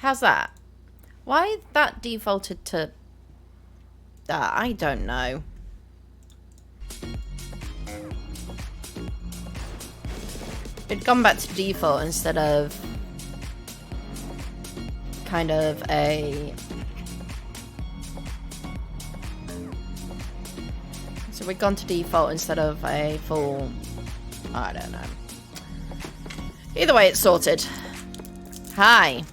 How's that? Why that defaulted to... I don't know. It'd gone back to default instead of... kind of a... So we'd gone to default instead of a full... I don't know. Either way, it's sorted. Hi.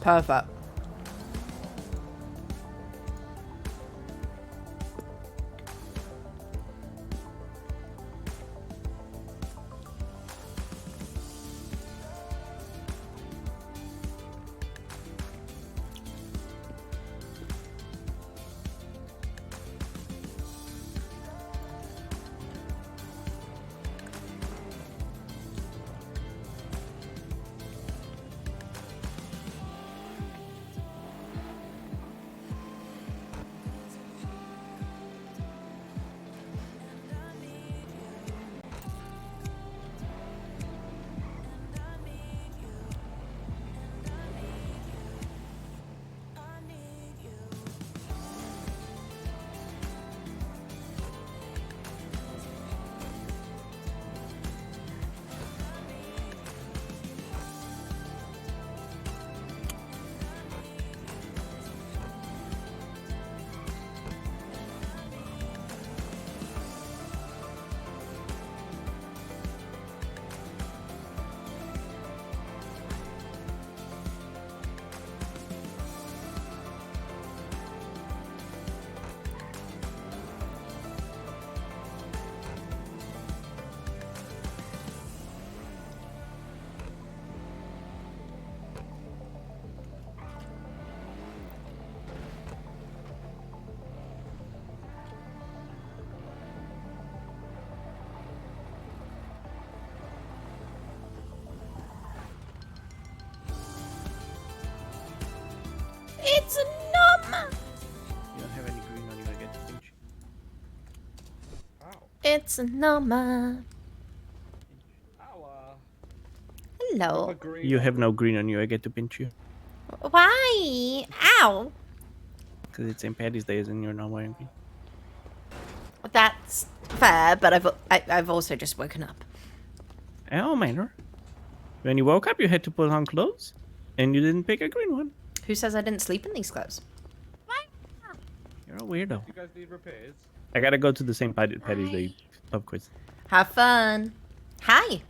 Perfect. It's a numb. You don't have any green on you, I get to pinch. Ow. It's a number. Ow. Hello. Agree. You have no green on you, I get to pinch you. Why? Ow. Because it's St. Paddy's Day and you're not wearing green. That's fair, but I've also just woken up. Oh, manner. When you woke up, you had to put on clothes, and you didn't pick a green one. Who says I didn't sleep in these clothes? You're a weirdo. You guys need repairs? I gotta go to the St. Paddy's Day pub quiz. Have fun. Hi.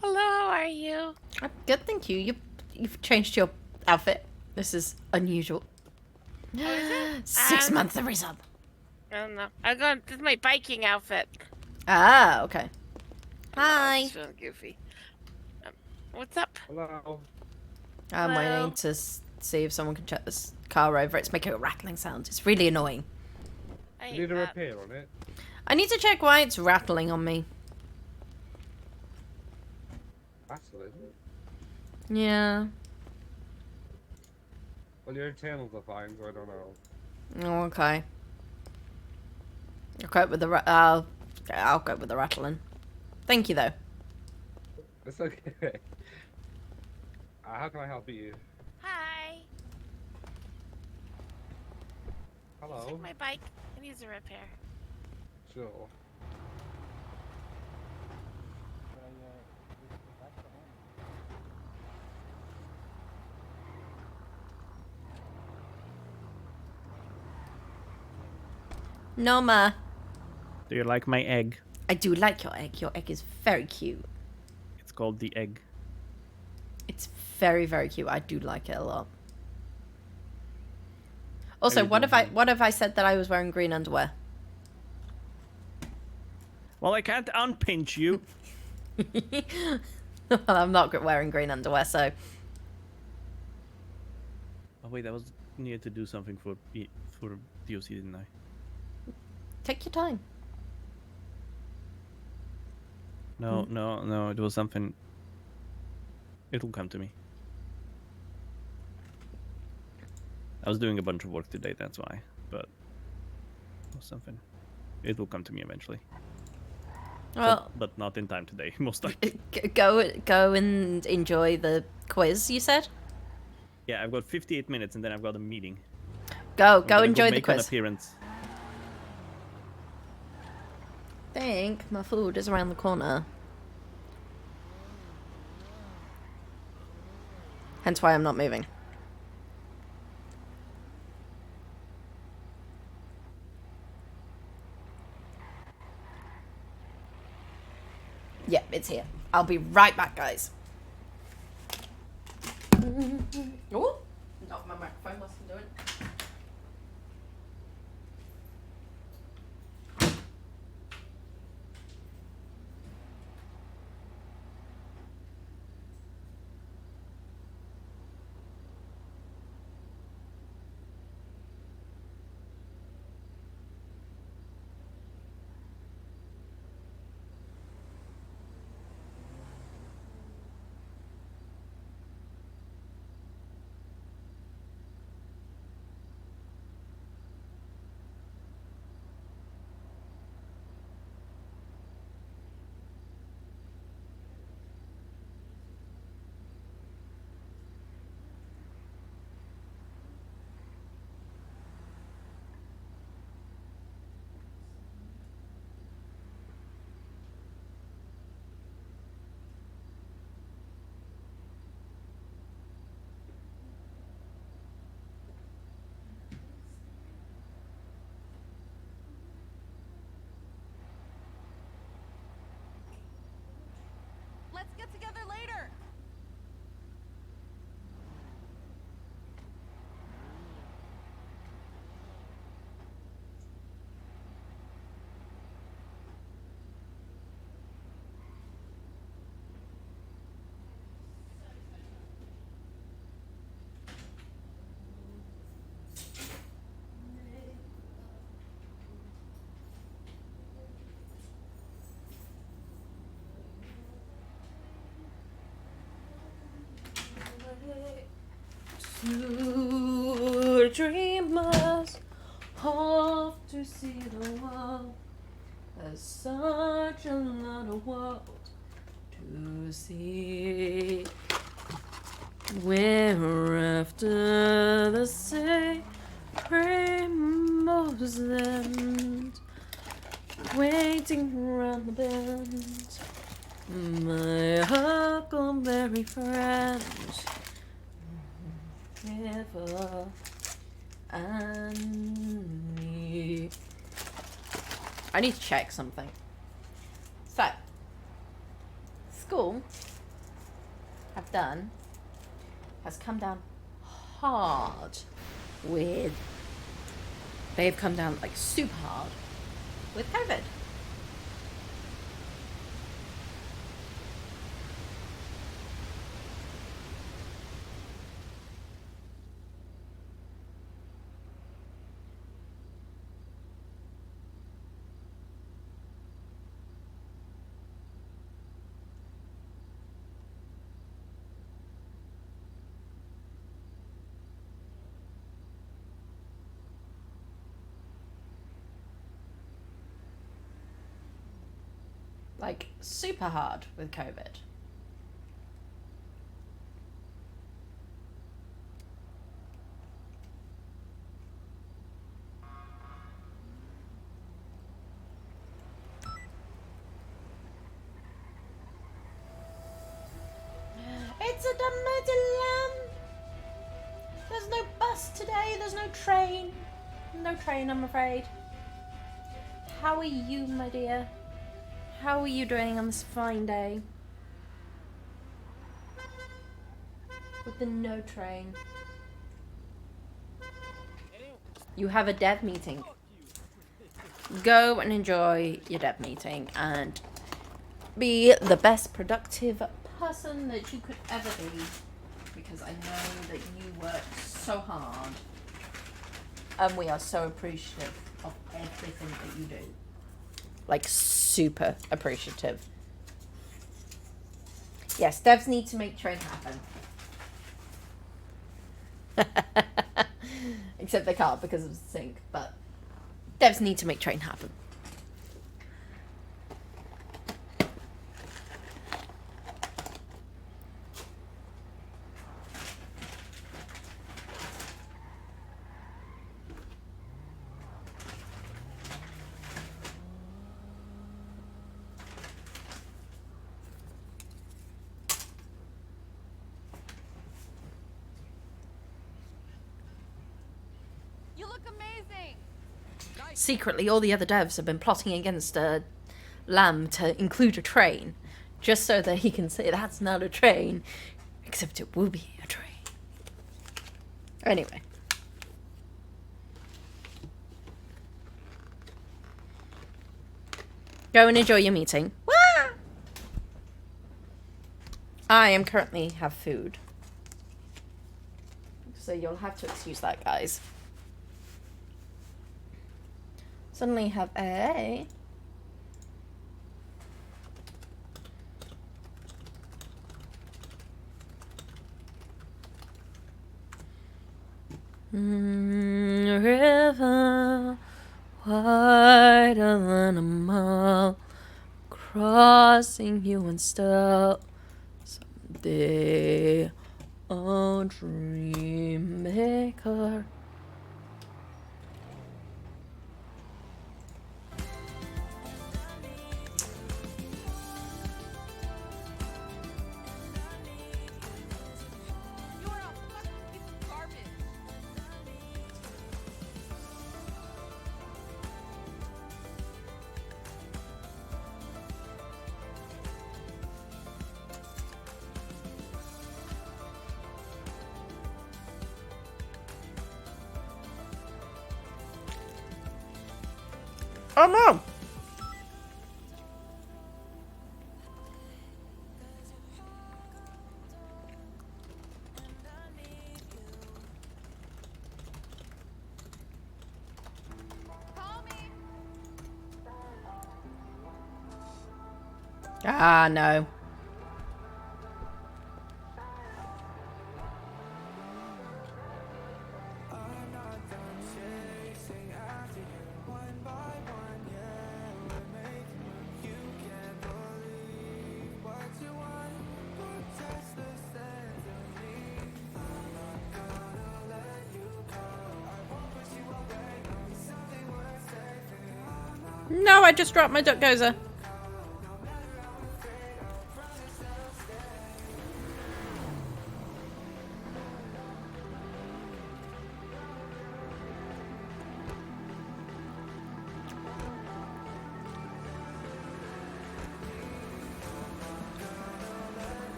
Hello, how are you? I'm good, thank you. You've changed your outfit. This is unusual. is it? 6 months of resub. I don't know. I'm going. This is my biking outfit. Ah, okay. Hi. It's feeling goofy. What's up? Hello. I'm Hello. waiting to see if someone can check this car over. It's making a rattling sound. It's really annoying. I You hate need a that. repair on it? I need to check why it's rattling on me. Absolutely. Yeah. Well, your internals are fine, so I don't know. Oh, okay. I'll go with the I'll go with the rattling. Thank you though. It's okay. How can I help you? Hi. Hello. Take my bike. It needs a repair. Sure. No, ma. Do you like my egg? I do like your egg. Your egg is very cute. It's called the egg. It's very, very cute. I do like it a lot. Also, you what doing, if I said that I was wearing green underwear? Well, I can't unpinch you. Well, I'm not wearing green underwear, so Oh wait, I was needed to do something for DOC, didn't I? take your time. No, no, it was something. It'll come to me. I was doing a bunch of work today, that's why. But it was something. It will come to me eventually. Well, But not in time today, most likely. go and enjoy the quiz. You said. Yeah, I've got 58 minutes and then I've got a meeting. Go I'm gonna enjoy the make an quiz. appearance. Think my food is around the corner. Hence why I'm not moving. Yep, it's here. I'll be right back, guys. Oh, not my microphone wasn't doing. Let's get together later. Two dreamers off to see the world. There's such a lot of world to see. We're after the same rainbow's end, waiting round the bend. My huckleberry friends, River and me. I need to check something. So, school have done has come down hard with. They've come down like super hard with COVID. Like, super hard with COVID. It's a Lamb. There's no bus today, there's no train. No train, I'm afraid. How are you, my dear? How are you doing on this fine day? With the no train. You have a dev meeting. Go and enjoy your dev meeting and be the best productive person that you could ever be. Because I know that you work so hard. And we are so appreciative of everything that you do. Like, super appreciative. Yes, devs need to make train happen. Except they can't because of the sync, but devs need to make train happen. You look amazing. Secretly, all the other devs have been plotting against Lamb to include a train, just so that he can say that's not a train, except it will be a train. Anyway. Go and enjoy your meeting. Wah! I am currently have food. So you'll have to excuse that, guys. Suddenly have a... river wider than a mile, crossing you and still someday a dream maker. You are a fucking piece of garbage. Oh no! Call me. Ah, no. No, I just dropped my duck gozer.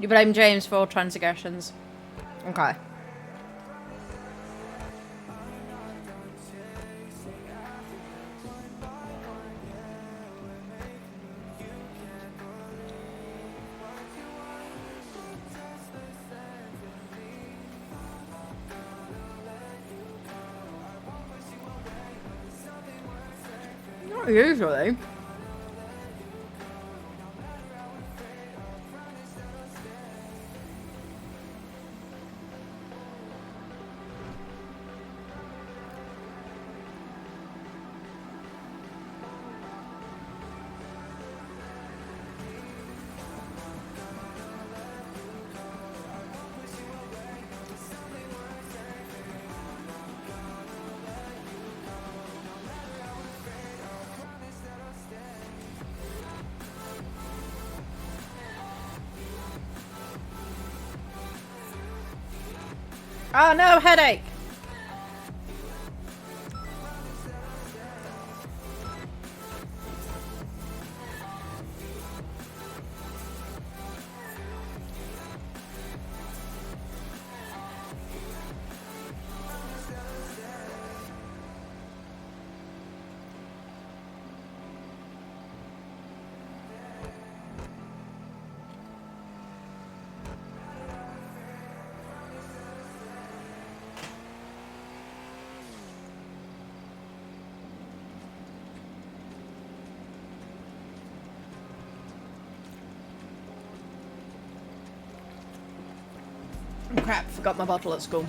You blame James for all transgressions. Okay. Not usually. Oh no, headache! Crap, forgot my bottle at school.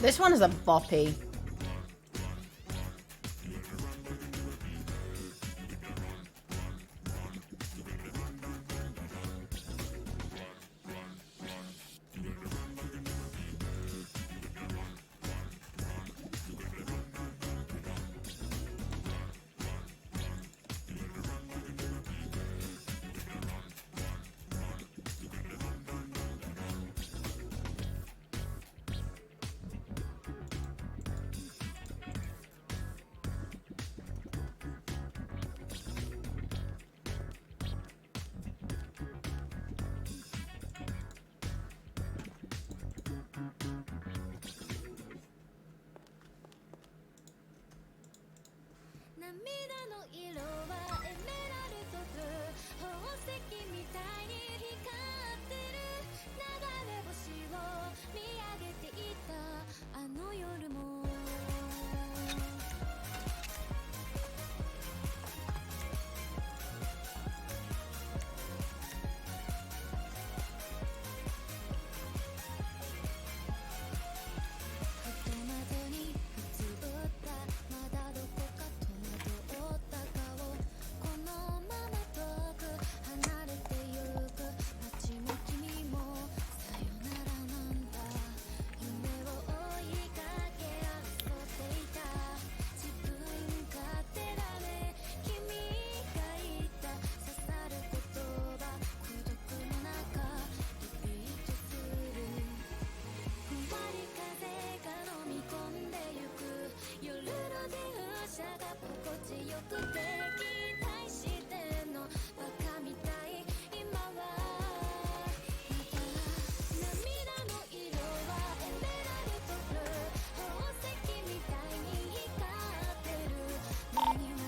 This one is a boppy.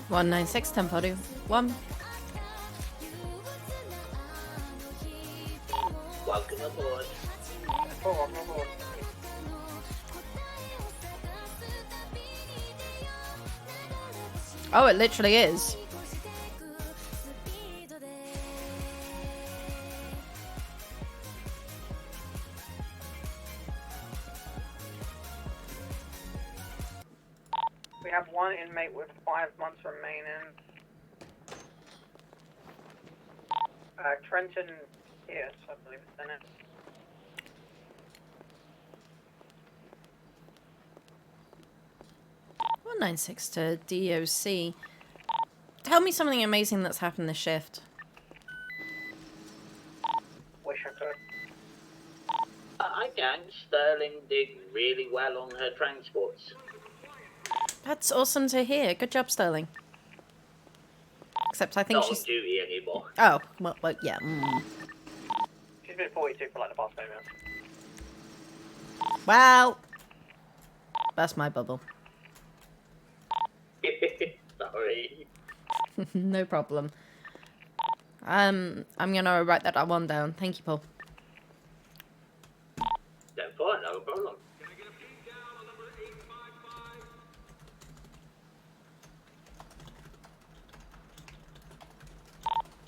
196 1041. Welcome aboard. Oh, it literally is. We have one inmate with 5 months remaining. Trenton Pierce, I believe it's in it. One 196 to DOC. Tell me something amazing that's happened this shift. Wish I could. I can. Sterling did really well on her transports. That's awesome to hear. Good job, Sterling. Except I think Not on she's... duty anymore. Oh, well yeah. She's been 42 for like the past 2 minutes. Well, that's my bubble. Sorry. No problem. I'm gonna write that one down. Thank you, Paul. Therefore, no problem.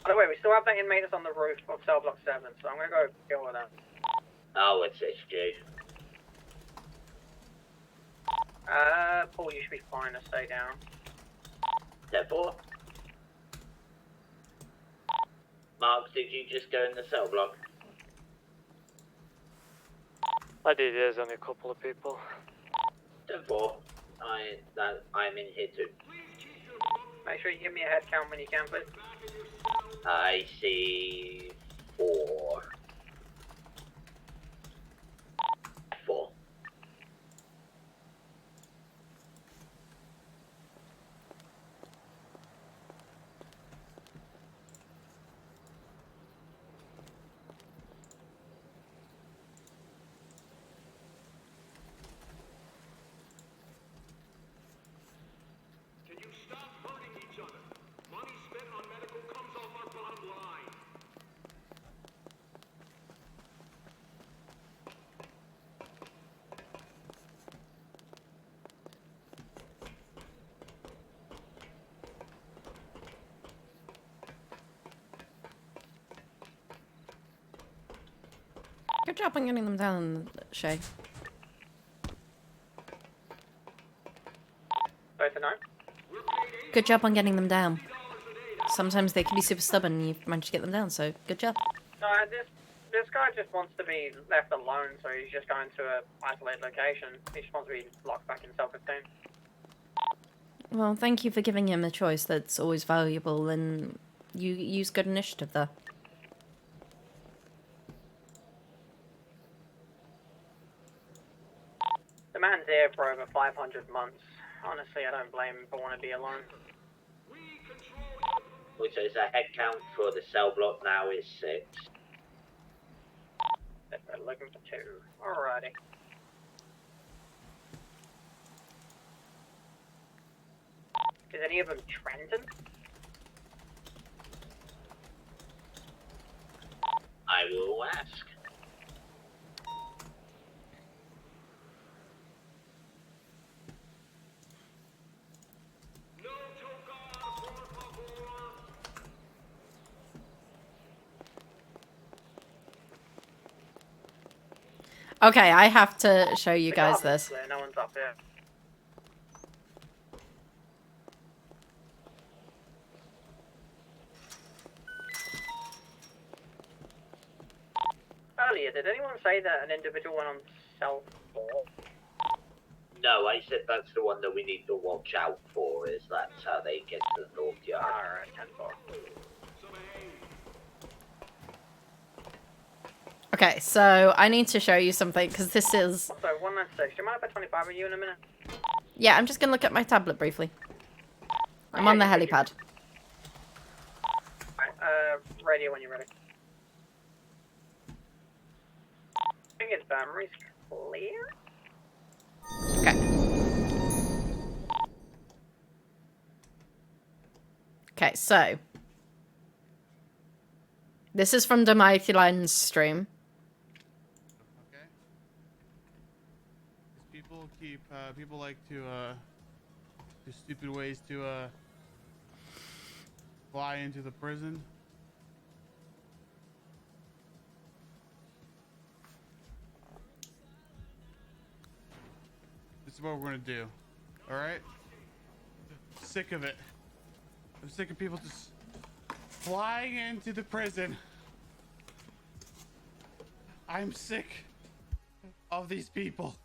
By the way, we still have that inmate that's on the roof of cell block 7, so I'm gonna go deal with that. Oh, it's SG. Paul, you should be fine to stay down. Therefore. Mark, did you just go in the cell block? I did, there's only a couple of people. Therefore, I'm in here too. Make sure you give me a head count when you can, please. I see 4. 4. Good job on getting them down, Shay. Both a no? Good job on getting them down. Sometimes they can be super stubborn and you've managed to get them down, so good job. No, this guy just wants to be left alone, so he's just going to a isolated location. He just wants to be locked back in cell 15. Well, thank you for giving him a choice that's always valuable, and you use good initiative there. The man's here for over 500 months. Honestly, I don't blame him for wanting to be alone. Which is a head count for the cell block now is 6. They're looking for 2. Alrighty. Is any of them Trenton? I will ask. Okay, I have to show you The guys garbage this. is clear, no one's up here. Earlier, did anyone say that an individual went on cell 4? No, I said that's the one that we need to watch out for, is that's how they get to the North Yard. Alright, 10-4. Okay, so I need to show you something, because this is... Also, 196, do you mind if I 25 with you in a minute? Yeah, I'm just going to look at my tablet briefly. I'm on the helipad. Alright, radio when you're ready. I think it's Mary's clear? Okay. Okay, so this is from the Mighty Lions stream. Okay. 'Cause people keep people like to do stupid ways to fly into the prison. This is what we're gonna do. All right. Sick of it. I'm sick of people just flying into the prison. I'm sick of these people.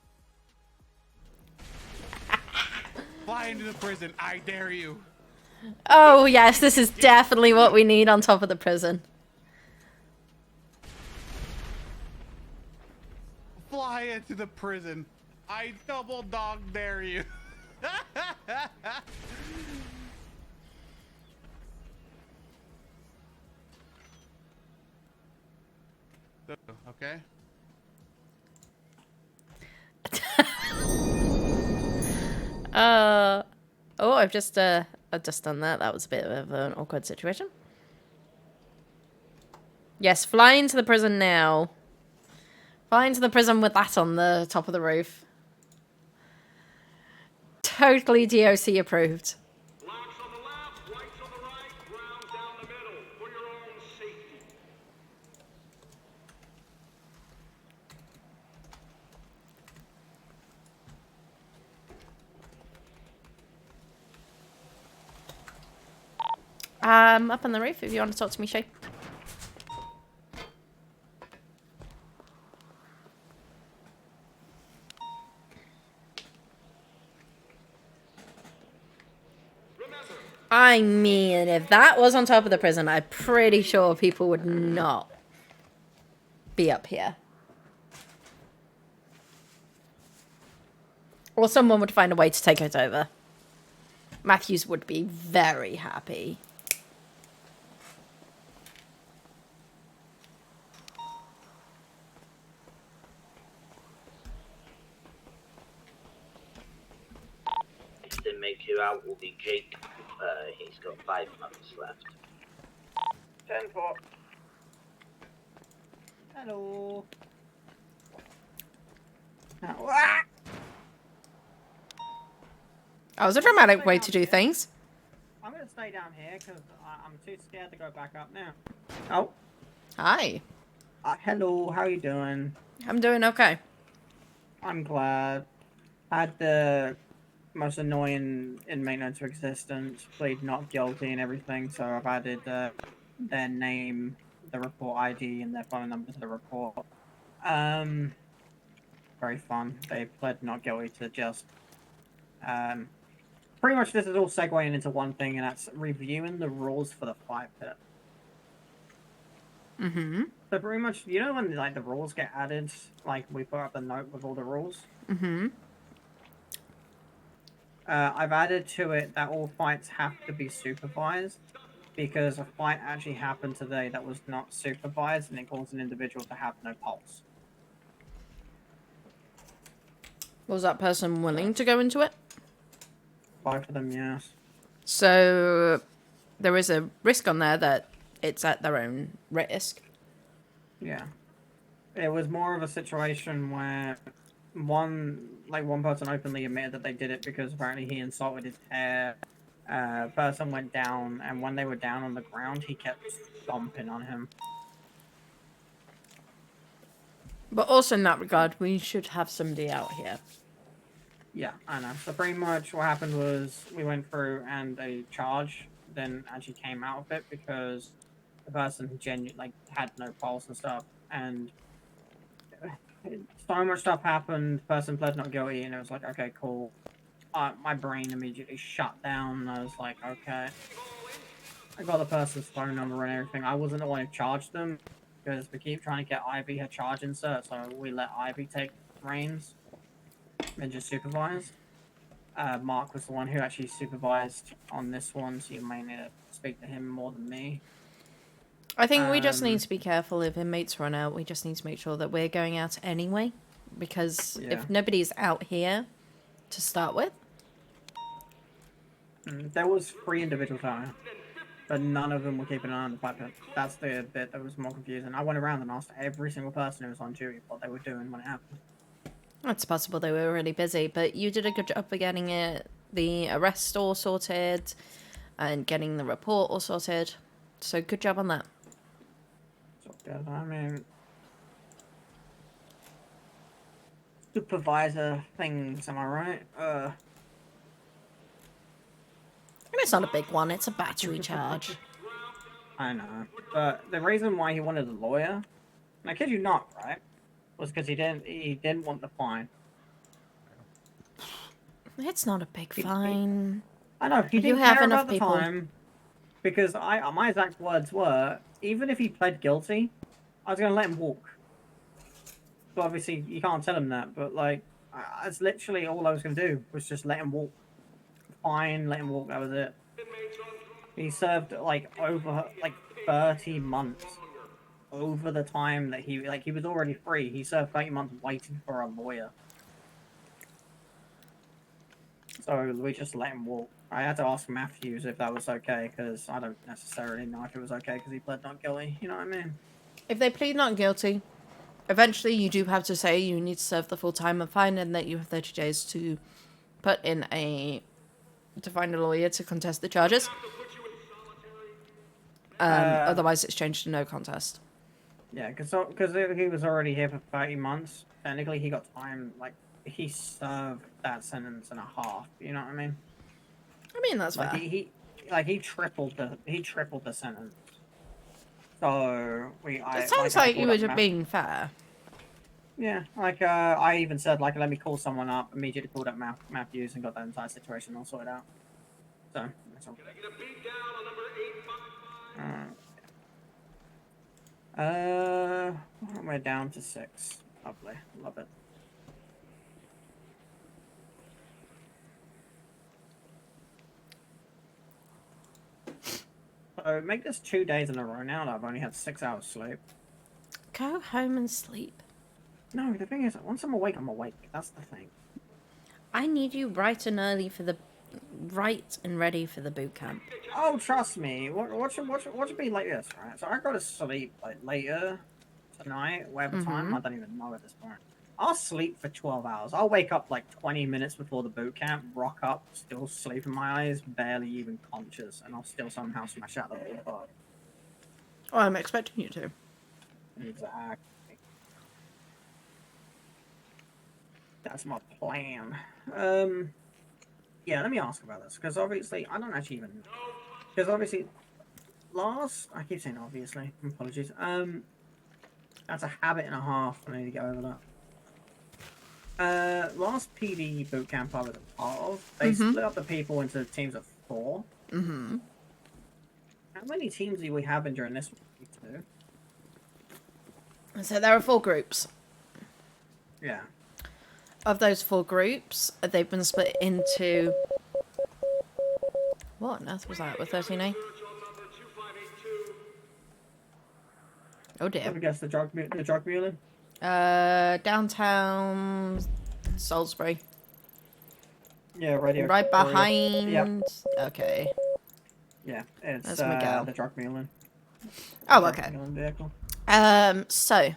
Fly into the prison. I dare you. Oh, yes, this is definitely what we need on top of the prison. Fly into the prison. I double dog dare you. Okay. Oh, I've just done that. That was a bit of an awkward situation. Yes, fly into the prison now. Fly into the prison with that on the top of the roof. Totally DOC approved. Locks on the left, rights on the right, ground down the middle for your own safety. Up on the roof if you want to talk to me, Shay. I mean, if that was on top of the prison, I'm pretty sure people would not be up here. Or someone would find a way to take it over. Matthews would be very happy. To make you out will be Jake. He's got 5 months left. 10-4. Hello. That was a dramatic way to do things. I'm gonna stay down here because I'm too scared to go back up now. Oh. Hi. Hello, how are you doing? I'm doing okay. I'm glad. I had the most annoying inmate known to existence, plead not guilty and everything, so I've added their name, the report ID, and their phone number to the report. Very fun. They pled not guilty to just, pretty much this is all segueing into one thing, and that's reviewing the rules for the fire pit. Mm-hmm. So pretty much, you know when like the rules get added, like we put up a note with all the rules? Mm-hmm. I've added to it that all fights have to be supervised, because a fight actually happened today that was not supervised, and it caused an individual to have no pulse. Was that person willing to go into it? Both of them, yes. So there is a risk on there that it's at their own risk. Yeah. It was more of a situation where one person openly admitted that they did it because apparently he insulted his hair. Person went down, and when they were down on the ground, he kept stomping on him. But also in that regard, we should have somebody out here. Yeah, I know. So pretty much what happened was we went through and a charge then actually came out of it because the person genuinely had no pulse and stuff, and so much stuff happened. Person pled not guilty, and it was like, okay, cool. My brain immediately shut down. I was like, okay. I got the person's phone number and everything. I wasn't the one who charged them because we keep trying to get Ivy her charge insert, so we let Ivy take reins and just supervise. Mark was the one who actually supervised on this one, so you may need to speak to him more than me. I think we just need to be careful if inmates run out. We just need to make sure that we're going out anyway, because if nobody's out here to start with. There was 3 individuals out here. but none of them were keeping an eye on the pipe. That's the bit that was more confusing. I went around and asked every single person who was on duty what they were doing when it happened. It's possible they were really busy, but you did a good job of getting the arrest all sorted and getting the report all sorted. So good job on that. So good. I mean, supervisor things, am I right? It's not a big one. It's a battery charge. I know, but the reason why he wanted a lawyer, and I kid you not, right, was because he didn't want the fine. It's not a big fine. I know he You didn't have care enough about the people. time, because my exact words were, even if he pled guilty, I was gonna let him walk. But obviously you can't tell him that. But like, that's literally all I was gonna do was just let him walk. Fine, let him walk. That was it. He served like over 30 months. Over the time that he was already free. He served 30 months waiting for a lawyer. So we just let him walk. I had to ask Matthews if that was okay, because I don't necessarily know if it was okay because he pled not guilty. You know what I mean? If they plead not guilty, eventually you do have to say you need to serve the full time and fine, and that you have 30 days to find a lawyer to contest the charges. Otherwise, it's changed to no contest. Yeah, because he was already here for 30 months. Technically, he got time. Like, he served that sentence and a half. You know what I mean? I mean, that's like fair. he tripled the sentence. So It sounds like you were being fair. Yeah, I even said let me call someone up. Immediately called up Matthews and got that entire situation all sorted out. So that's all. We're down to 6. Lovely, love it. So make this 2 days in a row now that I've only had 6 hours sleep. Go home and sleep. No, the thing is, once I'm awake, I'm awake. That's the thing. I need you bright and ready for the boot camp. Oh, trust me. What should be like this, right? So I go to sleep like later tonight, whatever time. I don't even know at this point. I'll sleep for 12 hours. I'll wake up like 20 minutes before the boot camp, rock up, still sleep in my eyes, barely even conscious, and I'll still somehow smash out the boot park. Oh, I'm expecting you to. Exactly. That's my plan. Yeah, let me ask about this, because obviously, I don't actually even know. Because obviously, I keep saying obviously, apologies. That's a habit and a half, I need to get over that. Last PD boot camp I was a part of, they split up the people into teams of 4. Mm-hmm. How many teams do we have in during this one? 2? So there are 4 groups. Yeah. Of those 4 groups, they've been split into... What on earth was that with 13A? Oh dear. I guess the drug mule. Downtown Salisbury. Yeah, radio. Right behind. Yep. Okay. Yeah, it's That's Miguel. the drug mule. Oh, okay. Vehicle. So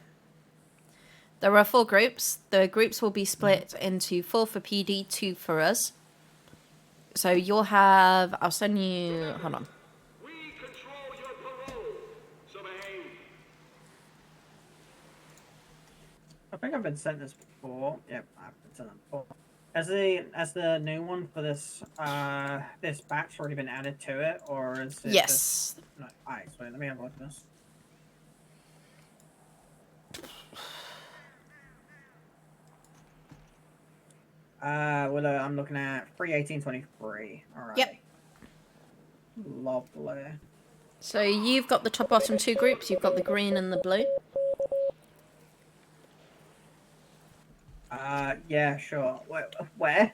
there are 4 groups. The groups will be split into 4 for PD, 2 for us. So you'll have. I'll send you. Hold on. I think I've been sent this before. Yep, I've been sent it before. Has the new one for this this batch already been added to it, or is it? Yes. No. Alright, so let me have a look at this. Well, I'm looking at 3/18/23. All right. Yep. Lovely. So you've got the top bottom 2 groups. You've got the green and the blue. Yeah, sure. Where?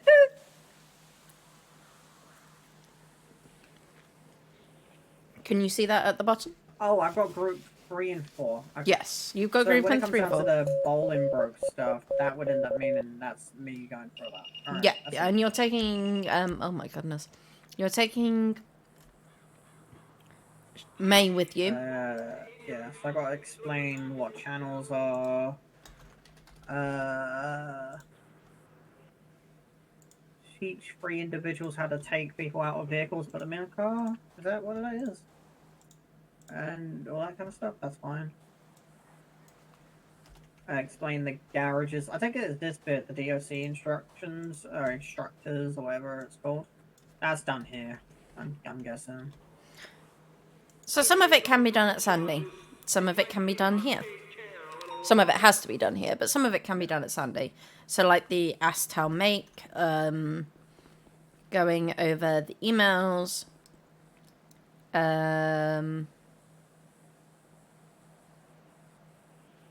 Can you see that at the bottom? Oh, I've got group 3 and 4. Okay. Yes, you've got So group when and it 3 comes and 4. down to the Bolingbroke stuff, that would end up meaning that's me going for that. All right, Yeah, that's and you're taking. Oh my goodness, you're taking May with you. Yeah, so I gotta explain what channels are. Teach free individuals how to take people out of vehicles, put them in a car. Is that what it is? And all that kind of stuff. That's fine. Explain the garages. I think it is this bit, the DOC instructions or instructors or whatever it's called. That's done here. I'm guessing. So some of it can be done at Sandy. Some of it can be done here. Some of it has to be done here, but some of it can be done at Sandy. So like the Astel make, going over the emails,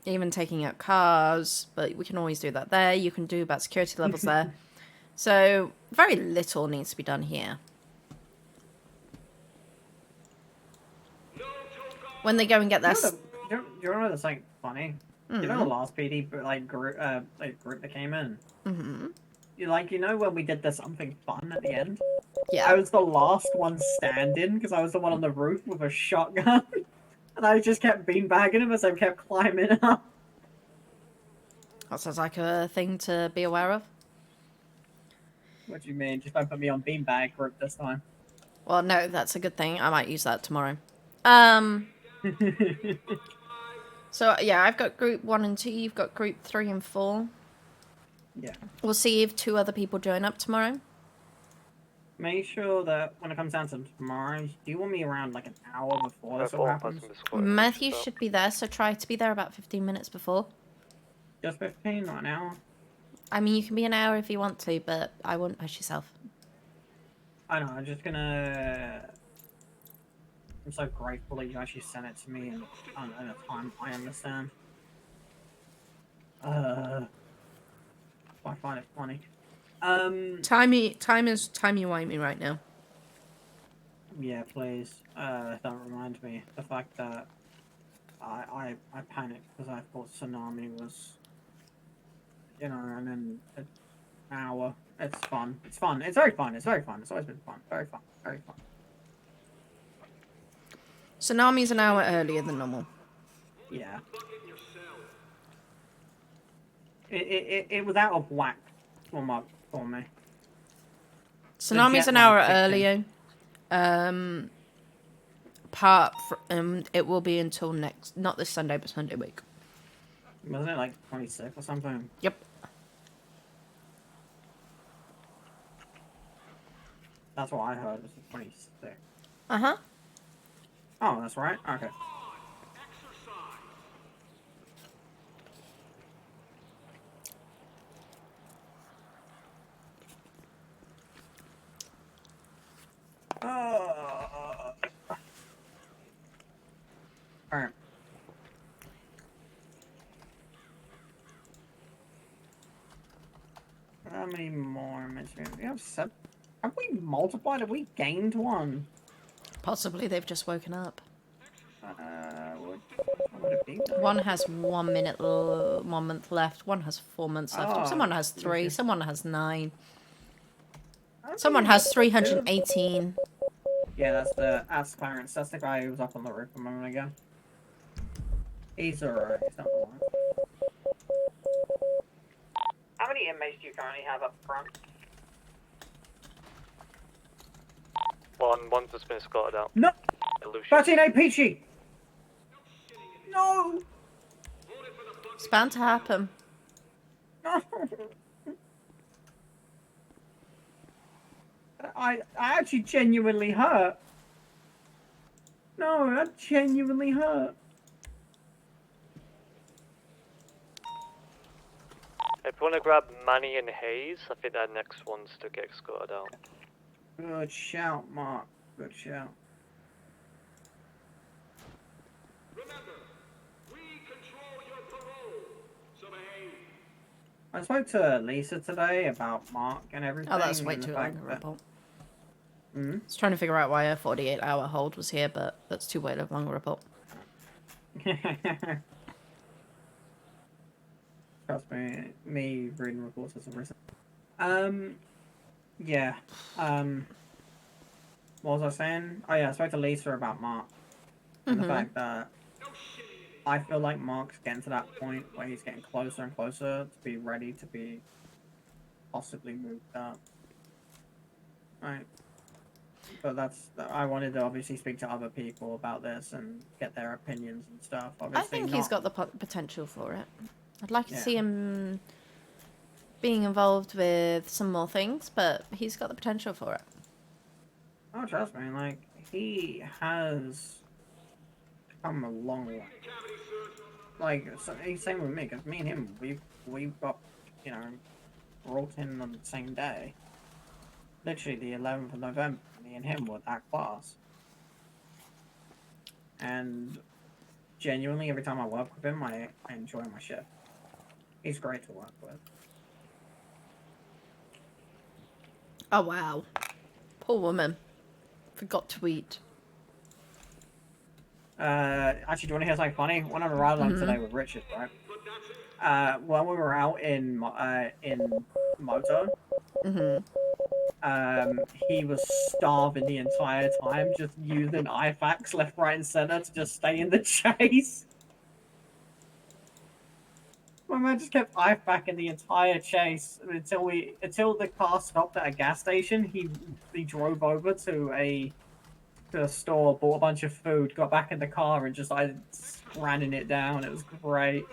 even taking out cars, but we can always do that there. You can do about security levels there. So very little needs to be done here. When they go and get their... Do you know what's like funny? You know the last PD group that came in? Mm-hmm. You know when we did the something fun at the end? Yeah. I was the last one standing because I was the one on the roof with a shotgun. And I just kept beanbagging him as I kept climbing up. That sounds like a thing to be aware of. What do you mean? Just don't put me on beanbag group this time. Well, no, that's a good thing. I might use that tomorrow. So, yeah, I've got group 1 and 2. You've got group 3 and 4. Yeah. We'll see if 2 other people join up tomorrow. Make sure that when it comes down to tomorrow, do you want me around like an hour before this all happens? Matthew should be there, so try to be there about 15 minutes before. Just 15, not an hour? I mean, you can be an hour if you want to, but I wouldn't push yourself. I know, I'm just gonna... I'm so grateful that you actually sent it to me in a time I understand. I find it funny. Timey-wimey right now. Yeah, please. Don't remind me. The fact that I panicked because I thought Tsunami was, you know, and then an hour. It's fun. It's fun. It's very fun. It's very fun. It's always been fun. Very fun. Very fun. Tsunami's an hour earlier than normal. Yeah. It was out of whack for me. Tsunami's an hour earlier. Apart from, it will be until not this Sunday, but Sunday week. Wasn't it like 26 or something? Yep. That's what I heard, was the 26. Uh-huh. Oh, that's right? Okay. Alright. How many more minutes? We have 7. Have we multiplied? Have we gained 1? Possibly they've just woken up. What would it be then? One has 1 minute, 1 month left. One has 4 months left. Oh, Someone has 3. okay. Someone has 9. I Someone think has that's 318. Yeah, that's Clarence. That's the guy who was up on the roof a moment ago. He's alright. He's not alright. How many inmates do you currently have up front? One's just been escorted out. No! Lucius. 13A Peachy! No! It's bound to happen. No! I actually genuinely hurt. No, that genuinely hurt. If you want to grab Manny and Hayes, I think they're next ones to get escorted out. Good shout, Mark. Good shout. Remember, we control your parole. So behave. I spoke to Lisa today about Mark and everything. Oh, that's way and the too fact long a that- report. Hmm? I was trying to figure out why a 48-hour hold was here, but that's too way long a report. Trust me, me reading reports isn't recent. Yeah. What was I saying? Oh yeah, I spoke to Lisa about Mark. And the fact that I feel like Mark's getting to that point where he's getting closer and closer to be ready to be possibly moved up. Right. But I wanted to obviously speak to other people about this and get their opinions and stuff. Obviously, I think he's got the potential for it. I'd like to Yeah. see him being involved with some more things, but he's got the potential for it. Oh, trust me, like, he has come a long way. Like, so, he's same with me, because me and him, we got, you know, brought in on the same day. Literally the 11th of November, me and him were that class. And genuinely, every time I work with him, I enjoy my shift. He's great to work with. Oh, wow. Poor woman. Forgot to eat. Actually, do you want to hear something funny? Went on a ride along today with Richard, right? When we were out in Moto, he was starving the entire time, just using IFAKs left, right, and center to just stay in the chase. My man just kept IFAKing the entire chase until the car stopped at a gas station. He drove over to a store, bought a bunch of food, got back in the car, and just like running it down. It was great.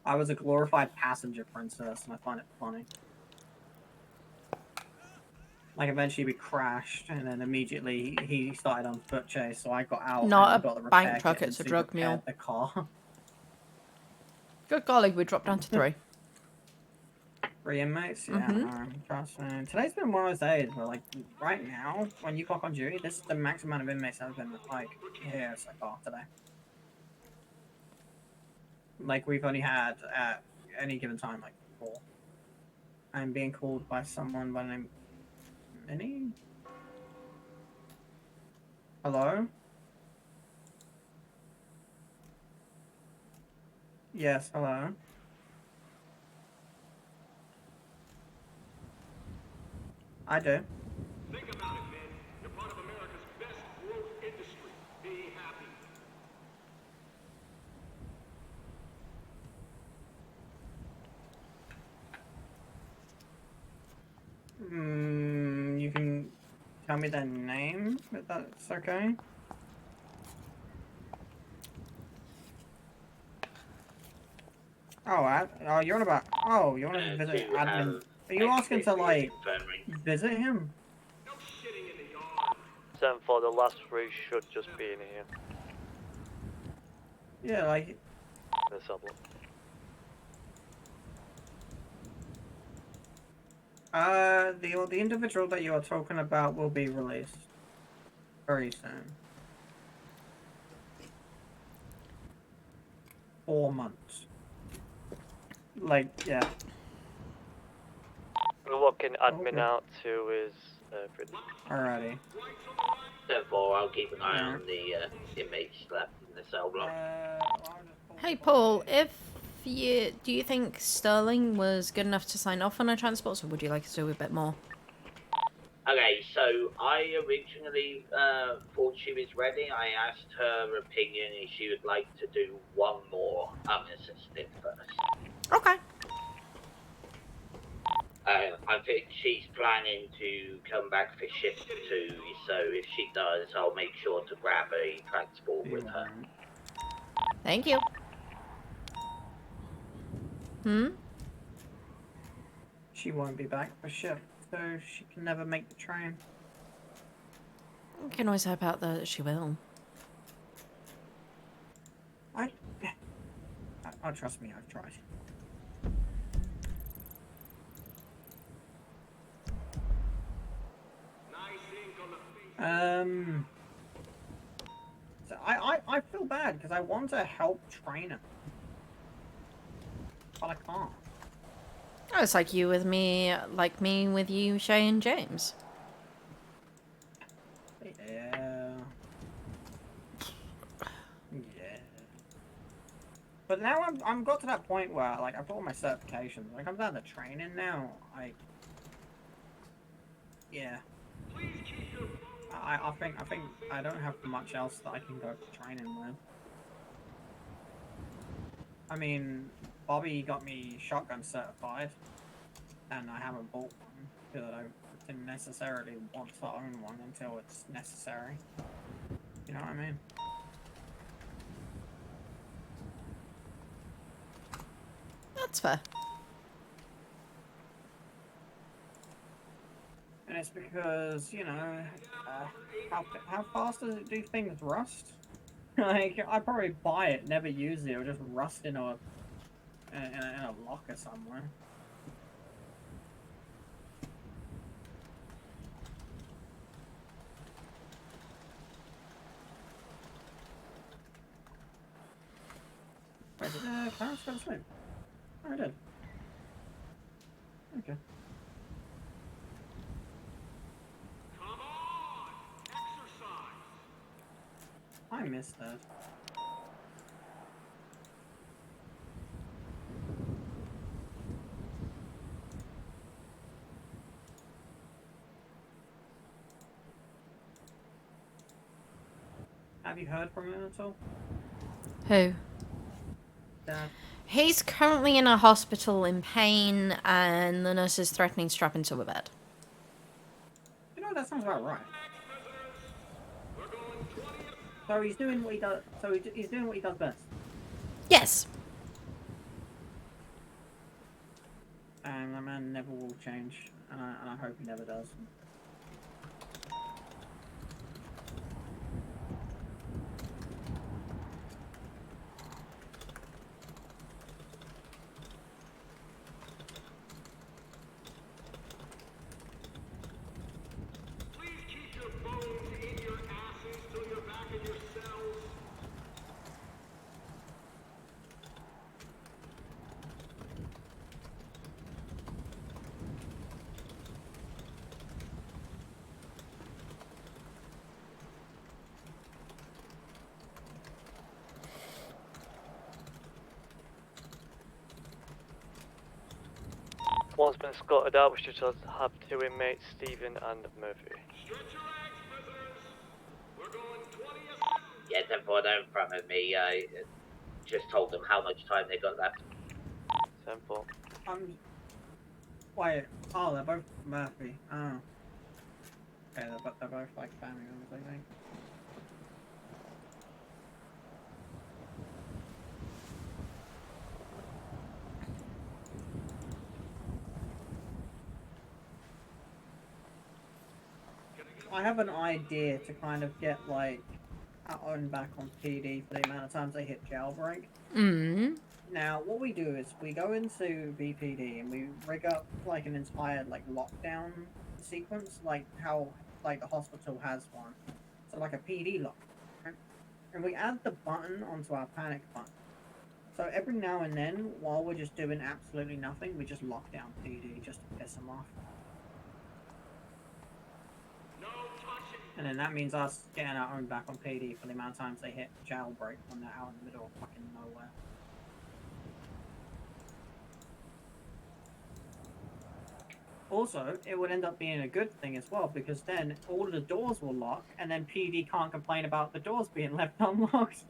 I was a glorified passenger princess, and I find it funny. Like, eventually we crashed, and then immediately he started on foot chase, so I got out Not and a got the bank repair truck, kit it's a and drug repaired mule. the car. Good golly, we dropped down to 3. 3 inmates? Yeah, trust me. Today's been one of those days where, like, right now, when you clock on duty, this is the max amount of inmates I've been, like, here so far today. Like, we've only had, at any given time, like, 4. I'm being called by someone by the name... Minnie? Hello? Yes, hello? I do. Think about it, man. You're part of America's best growth industry. Be happy. You can tell me their name, if that's okay? Oh, you're on about... Oh, you want to visit admin... Are you asking to, like, visit him? 7-4, the last 3 should just be in here. Yeah, like... The sublet. The individual that you are talking about will be released very soon. 4 months. Like, yeah. What can admin out to is Alrighty. Therefore, I'll keep an eye on the inmates left in the cell block. Hey, Paul, do you think Sterling was good enough to sign off on our transports, or would you like us to do a bit more? Okay, so I originally thought she was ready. I asked her opinion if she would like to do one more unassisted first. Okay. I think she's planning to come back for shift 2, so if she does, I'll make sure to grab a transport with her. Thank you. She won't be back for shift, so she can never make the train. We can always hope out that she will. Oh, trust me, I've tried. So I feel bad because I want to help train her, but I can't. Oh, it's like you with me, like me with you, Shay and James. Yeah. Yeah. But now I'm got to that point where, like, I've got all my certifications. Like, I'm down to training now. Yeah. I think I don't have much else that I can go to training with. I mean, Bobby got me shotgun certified, and I haven't bought one because I didn't necessarily want to own one until it's necessary. You know what I mean? That's fair. And it's because, you know, how fast does it do things rust? Like, I'd probably buy it, never use it, or just rust in a locker somewhere. Wait, did Clarence go to sleep? Oh, I did. Okay. Come on! Exercise! I missed that. Have you heard from him at all? Who? Dad. He's currently in a hospital in pain, and the nurse is threatening to strap him to a bed. You know, that sounds about right. So he's doing what he does. So he's doing what he does best. Yes. And that man never will change, and I hope he never does. Please keep your bones in your asses till you're back in your cells. One's been escorted out, we should just have 2 inmates, Stephen and Murphy. Stretch your legs, prisoners. We're going 20 a Yeah, then for them in front of me, I just told them how much time they got left. Simple. Wait. Oh, they're both Murphy. Oh. Okay, they're both like family members, I think. I have an idea to kind of get like our own back on PD for the amount of times they hit jailbreak. Mm. Now, what we do is we go into BPD and we rig up like an entire like lockdown sequence, like how like the hospital has one. So like a PD lock, right? And we add the button onto our panic button. So every now and then, while we're just doing absolutely nothing, we just lock down PD just to piss them off. And then that means us getting our own back on PD for the amount of times they hit jailbreak when they're out in the middle of fucking nowhere. Also, it would end up being a good thing as well, because then all of the doors will lock, and then PD can't complain about the doors being left unlocked.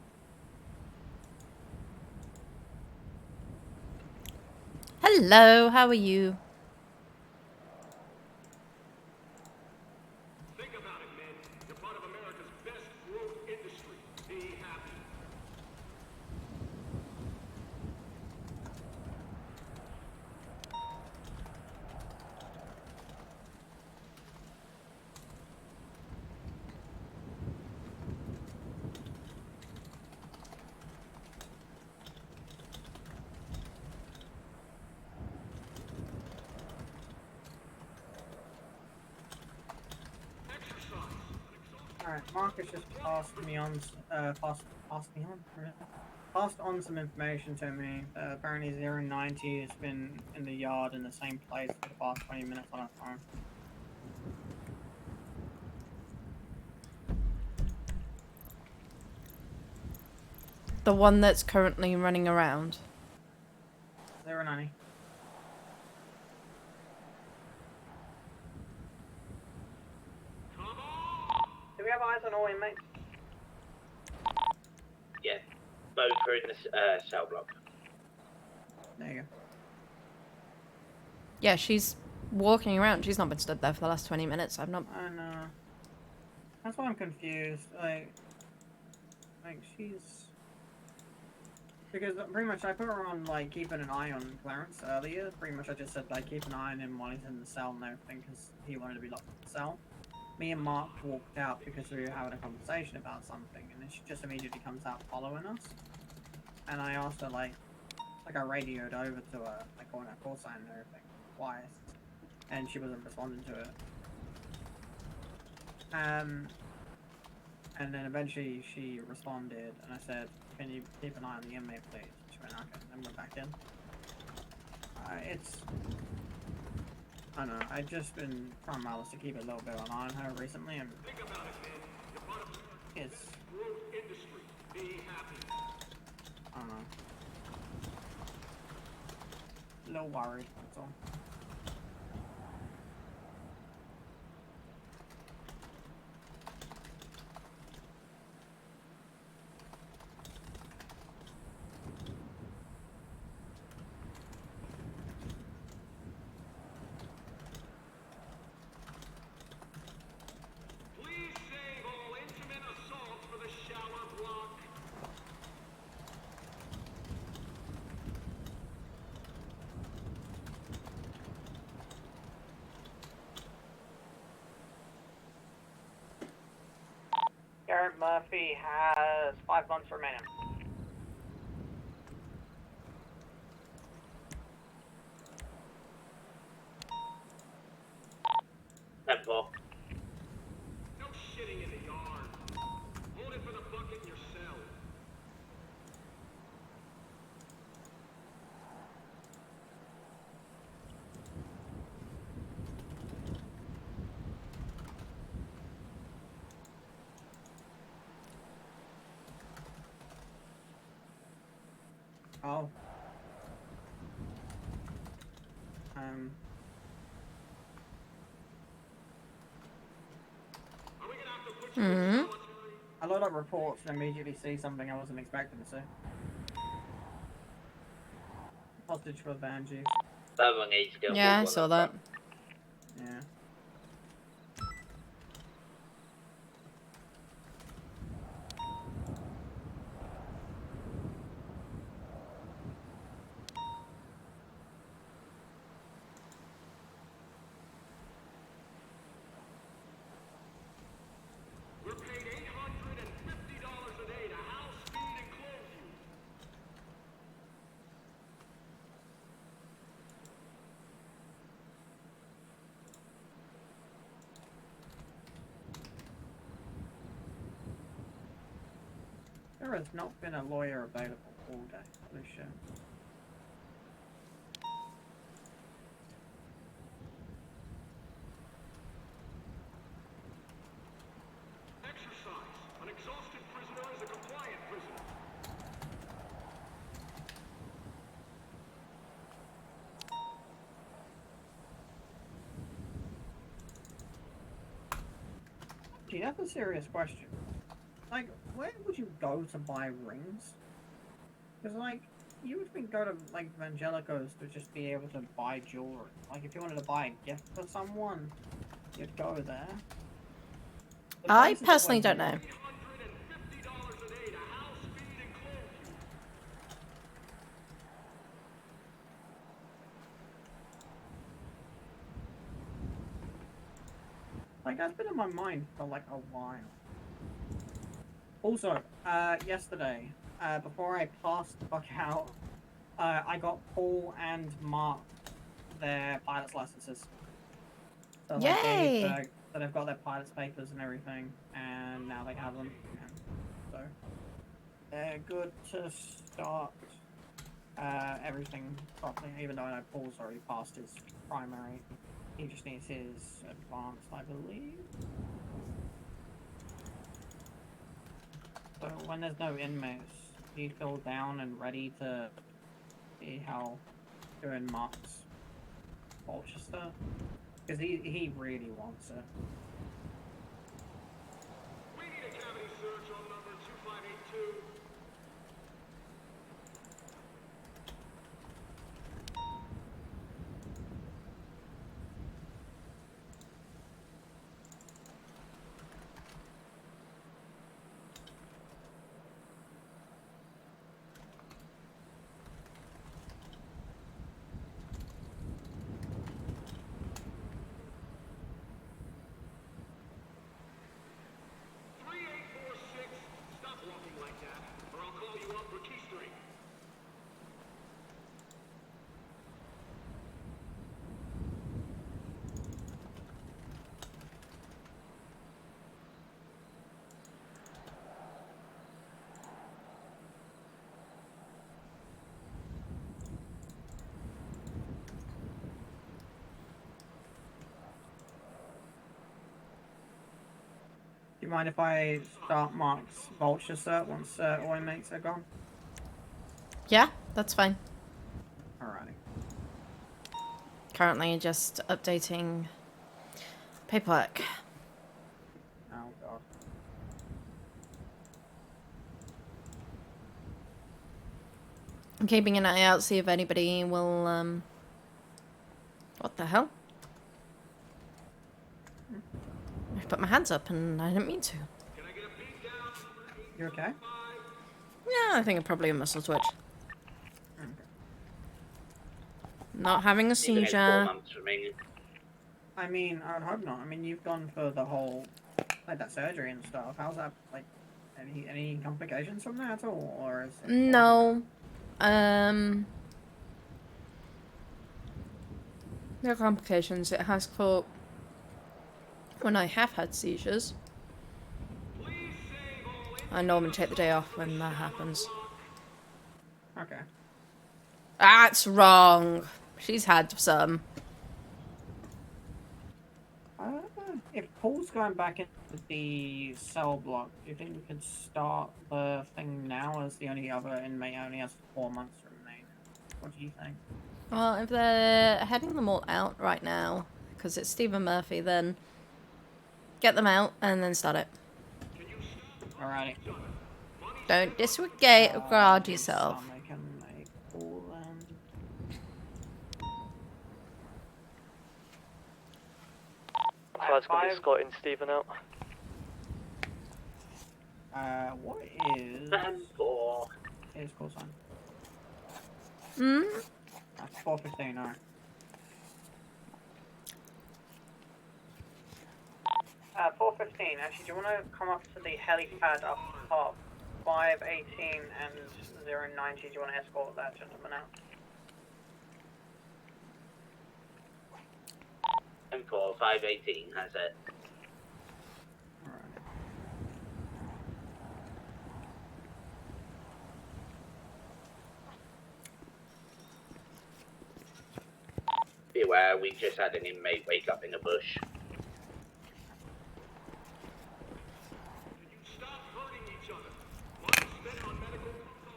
Hello, how are you? Think about it, man. You're part of America's best growth industry. Be happy. Alright, Marcus just passed on some information to me. Apparently 090 has been in the yard in the same place for the past 20 minutes on her phone. The one that's currently running around. 090. inmates? Yeah, both are in the cell block. There you go. Yeah, she's walking around. She's not been stood there for the last 20 minutes. I've not. I know. That's why I'm confused. Like she's because pretty much I put her on like keeping an eye on Clarence earlier. Pretty much I just said like keep an eye on him while he's in the cell and everything because he wanted to be locked in the cell. Me and Mark walked out because we were having a conversation about something, and then she just immediately comes out following us. And I asked her like I radioed over to her like on her call sign and everything twice, and she wasn't responding to it. And then eventually she responded, and I said, "Can you keep an eye on the inmate, please?" She went, "Okay," and we're back in. I don't know. I've just been trying my best to keep a little bit of an eye on her recently, and it's I don't know. A little worried, that's all. Please save all intimate assaults for the shower block. Garrett Murphy has 5 months remaining. Temple. No shitting in the yard. Hold it for the bucket in your cell. Oh. Hmm. I load up reports and immediately see something I wasn't expecting to see. Hostage for Banshees. That one needs to go. Yeah, I saw that. Yeah. We're paid $850 a day to house, feed, and clothe you. There has not been a lawyer available all day. Holy shit. Exercise. An exhausted prisoner is a compliant prisoner. Gee, that's a serious question. Like, where would you go to buy rings? Because, like, you would think go to, like, Evangelico's to just be able to buy jewelry. Like, if you wanted to buy a gift for someone, you'd go there. The I places that personally were- don't know. $850 a day to house, feed, and clothe you. Like, that's been in my mind for, like, a while. Also, yesterday, before I passed the fuck out, I got Paul and Mark their pilot's licenses. So, like, Yay! so they've got their pilot's papers and everything, and now they have them. And so, they're good to start everything properly, even though I know Paul's already passed his primary. He just needs his advanced, I believe. So when there's no inmates, do you feel down and ready to see how doing Mark's Colchester? Because he really wants it. We need a you mind if I start Mark's vulture cert once all inmates are gone? Yeah, that's fine. Alrighty. Currently just updating paperwork. Oh god. I'm keeping an eye out, see if anybody will, what the hell? I put my hands up and I didn't mean to. You okay? Yeah, I think I'm probably a muscle twitch. Okay. Not having a Even it's 4 seizure. months remaining. I mean, I would hope not. I mean, you've gone for the whole, like, that surgery and stuff. How's that, like, any complications from that at all? Or is it... No. No complications. It has caught when I have had seizures. I normally take the day off when that happens. Okay. That's wrong. She's had some. If Paul's going back into the cell block, do you think we could start the thing now as the only other inmate only has 4 months remaining? What do you think? Well, if they're heading them all out right now, because it's Stephen Murphy, then get them out and then start it. Alrighty. Don't disregard yourself. I can make Paul then. Cloud's gonna be escorting Stephen out. What is... 4. Here's call sign. Hmm? That's 4:15, alright. 4:15, actually, do you want to come up to the helipad up top? 518 and 090, do you want to escort that gentleman out? And 4, 518 has it. Alright. Beware, we just had an inmate wake up in a bush.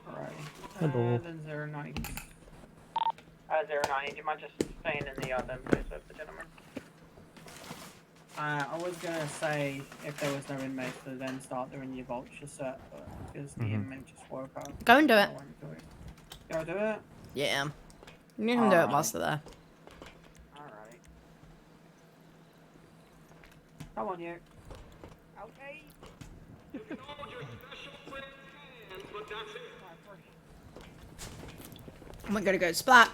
Alright. Hello. Then 090. 090, do you mind just staying in the other place of the gentleman? I was gonna say if there was no inmates to then start doing your vulture set, but because the inmate just woke up. Go and do it. I won't do it. Go do it? Yeah. You can do it whilst they're there. Alright. Come on, you. Okay. We're gonna go splat.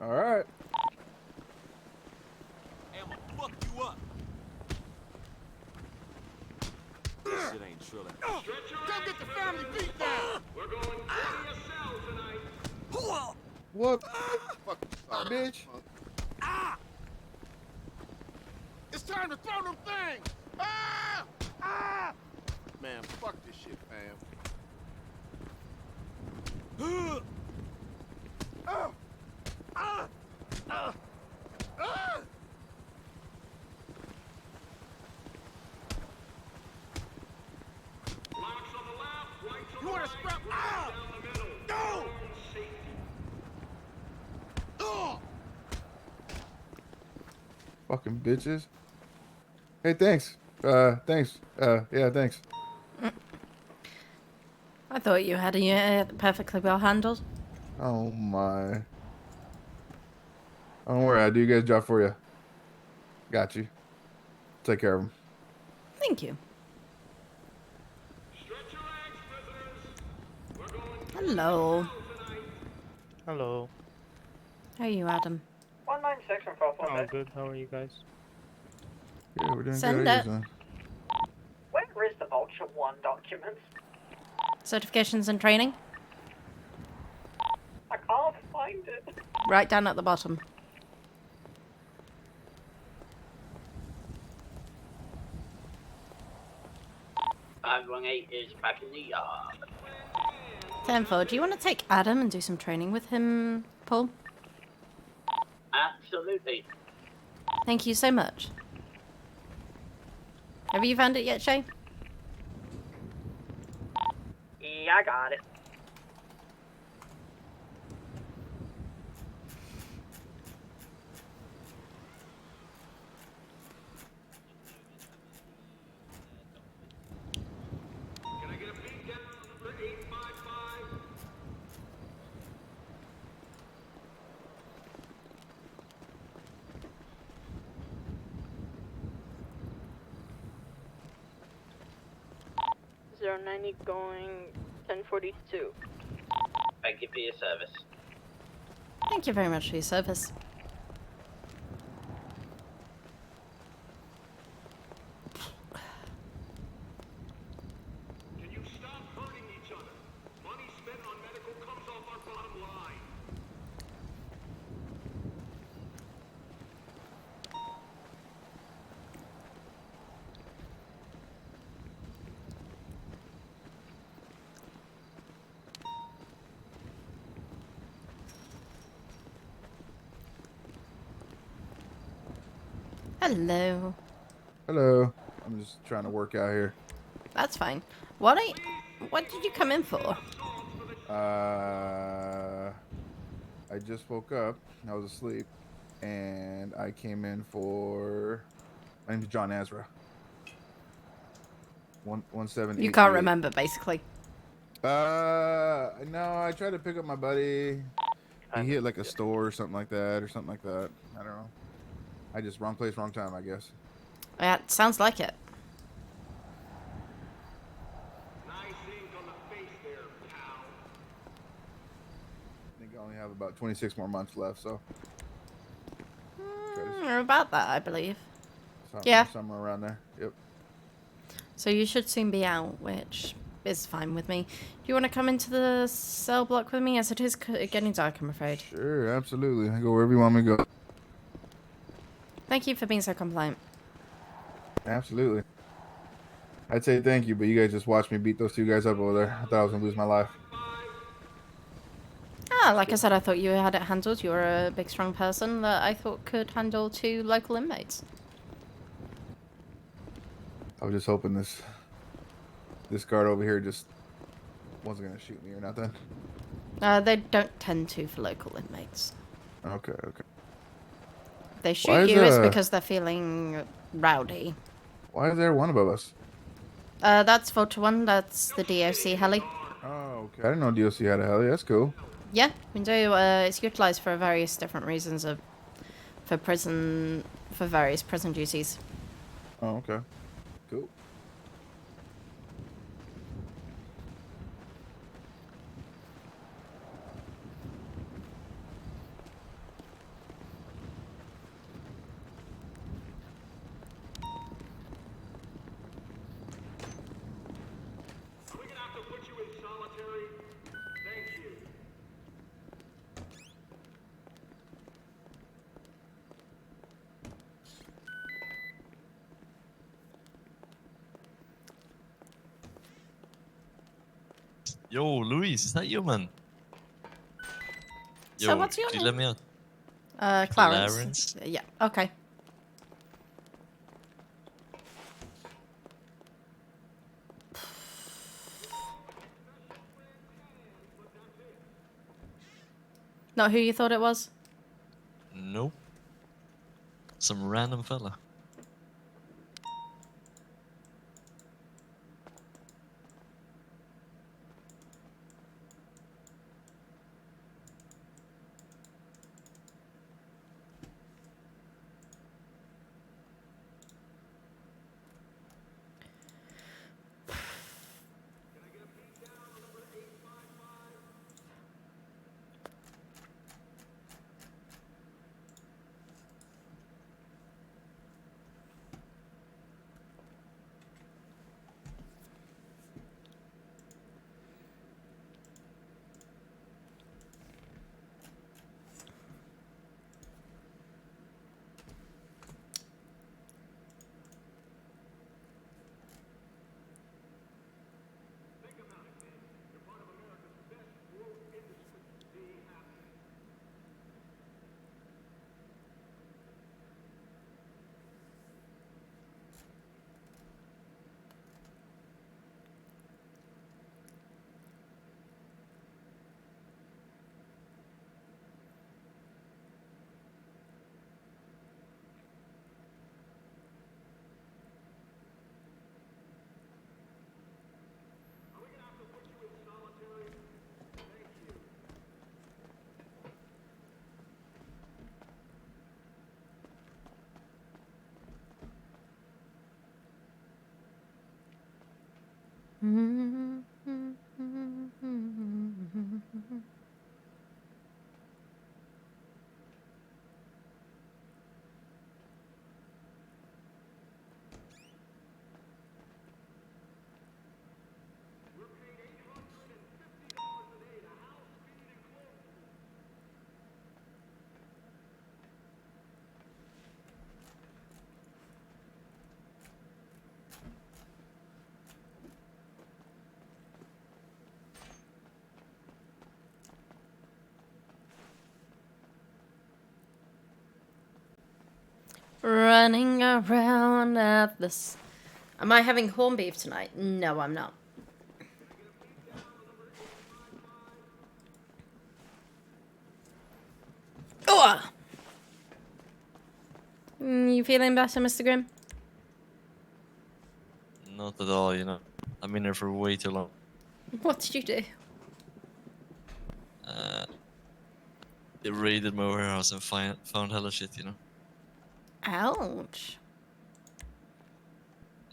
All right. I'ma fuck you up. This shit ain't true. Come get the family beat down. We're going to your cell tonight. What? Fuck, bitch. It's time to throw them things. Ah! Ah! Man, fuck this shit, fam. Ah! Ah! Ah! Ah! You want to scrap? Ah! Go! Oh! Fucking bitches. Hey, thanks. Thanks. Yeah, thanks. I thought you had a perfectly well handled. Oh my. Don't worry, I'll do you guys' job for you. Got you. Take care of them. Thank you. Hello. Hello. How are you, Adam? 196 and 448. Oh, good. How are you guys? Yeah, we're doing Send good. it. Where is the Vulture 1 documents? Certifications and training? I can't find it. Right down at the bottom. is back in the yard. 10-4, do you want to take Adam and do some training with him, Paul? Absolutely. Thank you so much. Have you found it yet, Shay? Yeah, I got it. Can I get a beat down number 855? Zero 90 going 1042. Thank you for your service. Thank you very much for your service. Can you stop hurting each other? Money spent on medical comes off our bottom line. Hello. Hello. I'm just trying to work out here. That's fine. What did you come in for? I just woke up. I was asleep, and I came in for. My name's John Ezra. 17. You can't remember, basically. No, I tried to pick up my buddy. He hit like a store or something like that. I don't know. I just wrong place, wrong time, I guess. Yeah, it sounds like it. Nice ink on the face there, pal. I think I only have about 26 more months left, so. Or about that, I believe. Yeah. Somewhere around there. Yep. So you should soon be out, which is fine with me. Do you want to come into the cell block with me, as it is getting dark, I'm afraid? Sure, absolutely. I go wherever you want me to go. Thank you for being so compliant. Absolutely. I'd say thank you, but you guys just watched me beat those two guys up over there. I thought I was going to lose my life. Ah, like I said, I thought you had it handled. You're a big, strong person that I thought could handle 2 local inmates. I was just hoping this guard over here just wasn't going to shoot me or nothing. They don't tend to for local inmates. Okay. They shoot you is because they're feeling rowdy. Why is there one above us? That's Vulture 1. That's the DOC heli. Oh, okay. I didn't know DOC had a heli. That's cool. Yeah, we do. It's utilized for various different reasons for various prison duties. Oh, okay. Cool. Are we gonna have to put you in solitary? Thank you. Yo, Luis, is that you, man? So what's your could you let me out? Clarence. Clarence? Yeah, okay. Not who you thought it was? Nope. Some random fella. turning around at this. Am I having corned beef tonight? No, I'm not. Oh! You feeling better, Mr. Grimm? Not at all, you know. I've been here for way too long. What did you do? They raided my warehouse and found hella shit, you know. Ouch.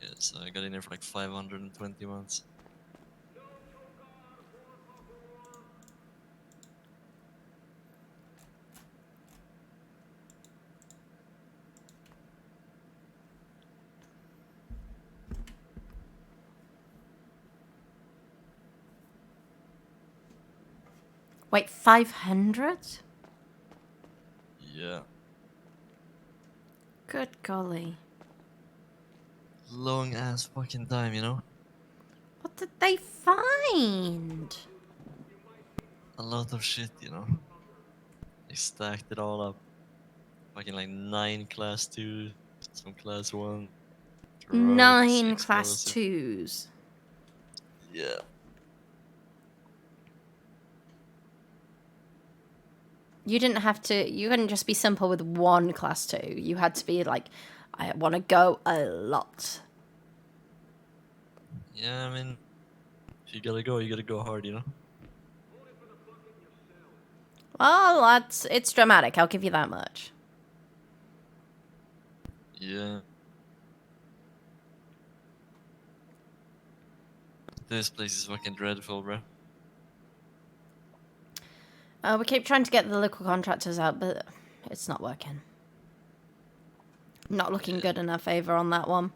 Yeah, so I got in there for like 520 months. Wait, 500? Yeah. Good golly. Long ass fucking time, you know? What did they find? A lot of shit, you know? They stacked it all up. Fucking like 9 class 2, some class 1. drugs, 9 class explosive. 2s. Yeah. You didn't have to, you couldn't just be simple with 1 class 2. You had to be like, I want to go a lot. Yeah, I mean, if you gotta go, you gotta go hard, you know? Well, it's dramatic, I'll give you that much. Yeah. This place is fucking dreadful, bro. We keep trying to get the local contractors out, but it's not working. Not looking good in our favor on that one.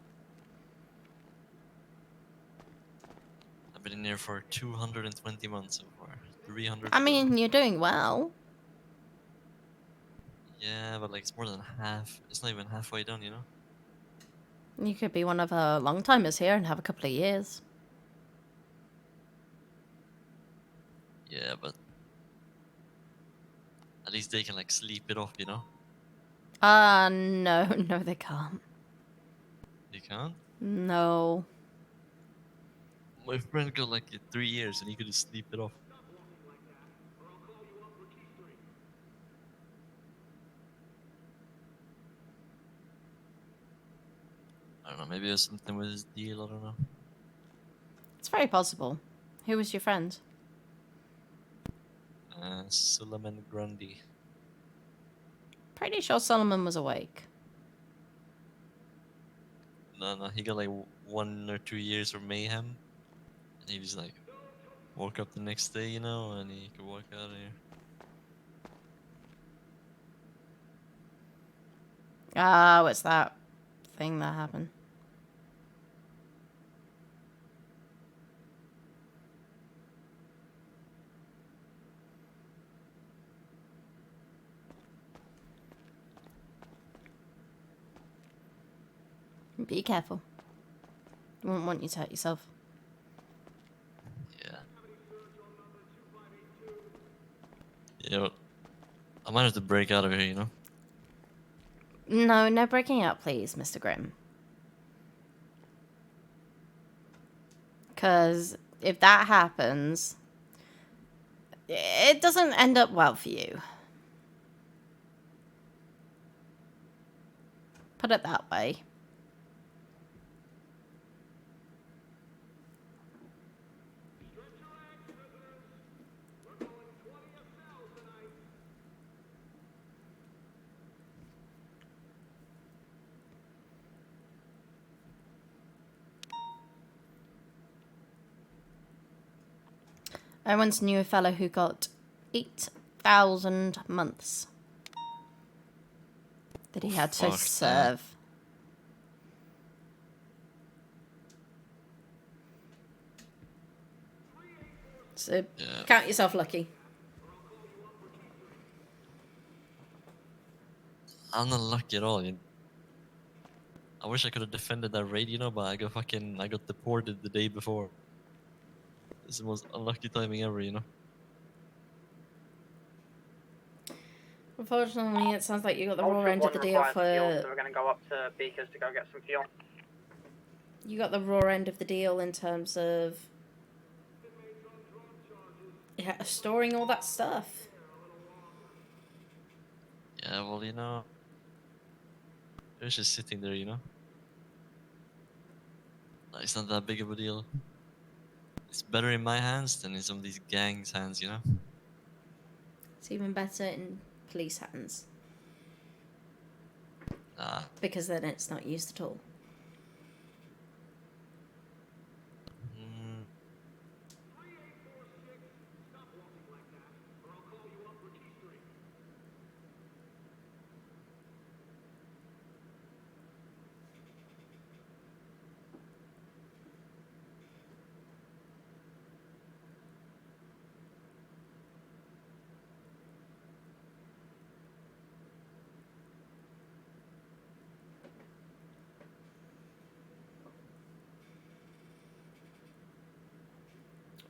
I've been in here for 220 months so far. 300. I mean, you're doing well. Yeah, but like it's more than half. It's not even halfway done, you know? You could be one of our long-timers here and have a couple of years. Yeah, but at least they can like sleep it off, you know? No, no they can't. They can't? No. My friend got like 3 years and he could just sleep it off. I don't know, maybe there's something with his deal, I don't know. It's very possible. Who was your friend? Solomon Grundy. Pretty sure Solomon was awake. No, he got like 1 or 2 years of mayhem. And he just like woke up the next day, you know, and he could walk out of here. Ah, what's that thing that happened? Be careful. I wouldn't want you to hurt yourself. Yeah. Yeah, I might have to break out of here, you know? No, no breaking out, please, Mr. Grimm. Because if that happens, it doesn't end up well for you. Put it that way. I once knew a fellow who got 8,000 months that he had to Fuck serve. So count yourself lucky. I'm not lucky at all. I wish I could have defended that raid, you know, but I got deported the day before. It's the most unlucky timing ever, you know. Unfortunately, it sounds like you got the raw Ultra end of 1 the deal requires fuel, so for. we're going to go up to Beakers to go get some fuel. You got the raw end of the deal in terms of. Yeah, storing all that stuff. Yeah, well, you know, it was just sitting there, you know. Like, it's not that big of a deal. It's better in my hands than in some of these gangs' hands, you know. It's even better in police hands. Ah, Because then it's not used at all. mm,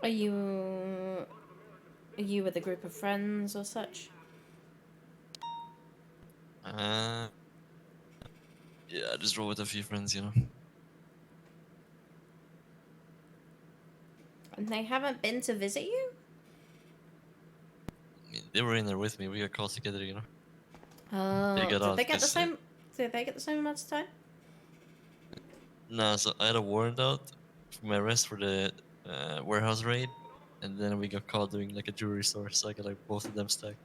Are you with a group of friends or such? uh, yeah, I just roll with a few friends, you know. And they haven't been to visit you? I mean, they were in there with me. We got called together, you know. Oh, They got did out they get the 'cause, same? Did they get the same amount of time? No, so I had a warrant out for my arrest for the warehouse raid, and then we got caught doing like a jewelry store, so I got like both of them stacked.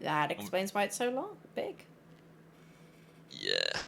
That explains why it's so long, big. Yeah.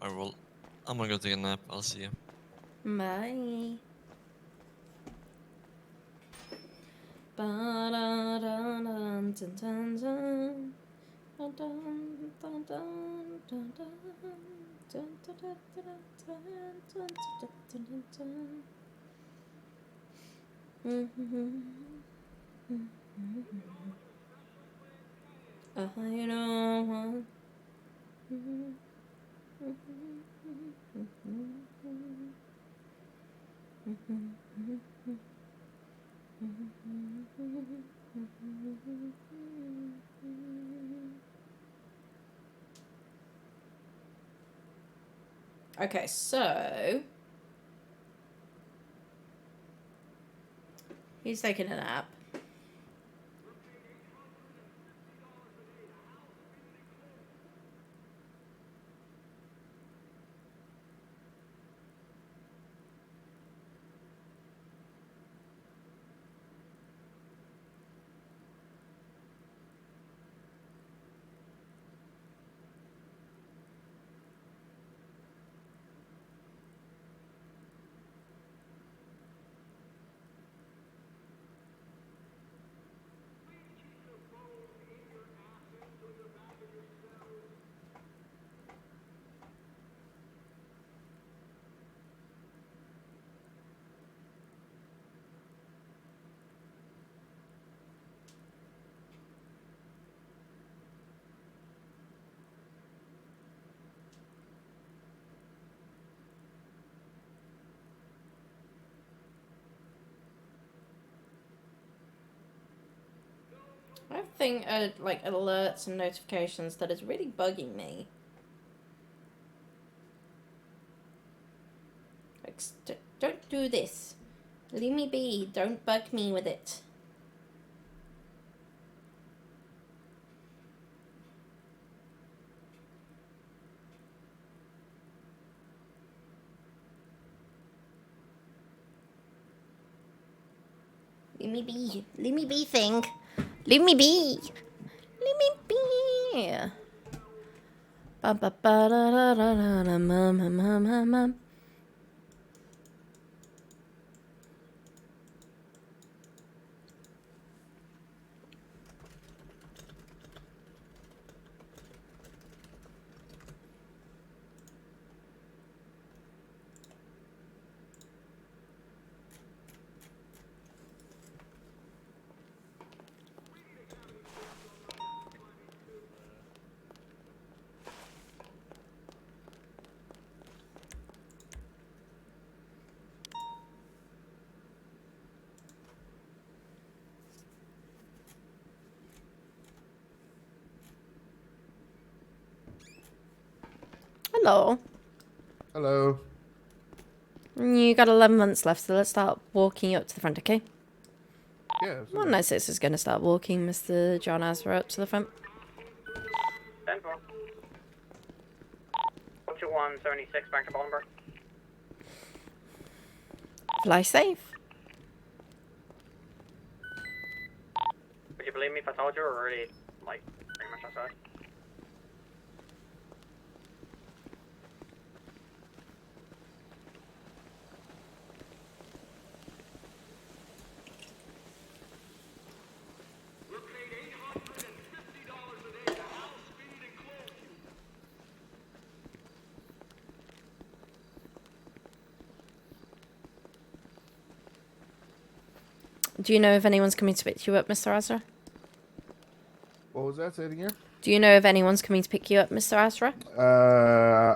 Alright, well, I'm gonna go take a nap. I'll see you. Bye. I know. Okay, so he's taking a nap. I have a thing, like alerts and notifications that is really bugging me. Like, don't do this. Leave me be. Don't bug me with it. Leave me be. Leave me be, thing. Leave me be. Leave me be. Ba ba ba da da da da da ma ma ma ma ma. Hello. Hello. You got 11 months left, so let's start walking you up to the front, okay? Yeah. 196 is going to start walking Mr. John Azra up to the front. 10-4. 176 back to Bolingbroke. Fly safe. Would you believe me if I told you, or already, like, pretty much outside? Do you know if anyone's coming to pick you up, Mr. Azra? What was that? Say it again. Do you know if anyone's coming to pick you up, Mr. Azra?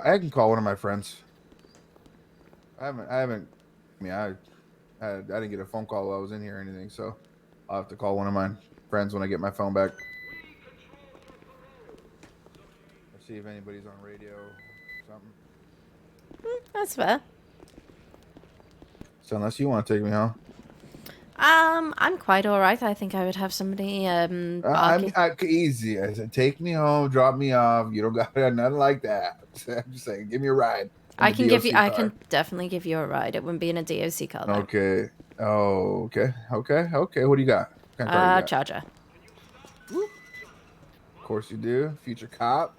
I can call one of my friends. I didn't get a phone call while I was in here or anything, so I'll have to call one of my friends when I get my phone back. Let's see if anybody's on radio or something. That's fair. So unless you want to take me home. I'm quite alright. I think I would have somebody, Easy. I said, take me home, drop me off. You don't got nothing like that. I'm just saying, give me a ride. I can definitely give you a ride. It wouldn't be in a DOC car, though. Okay. Oh, okay. Okay. What do you got? What kind of car you got? Charger. Of course you do. Future cop.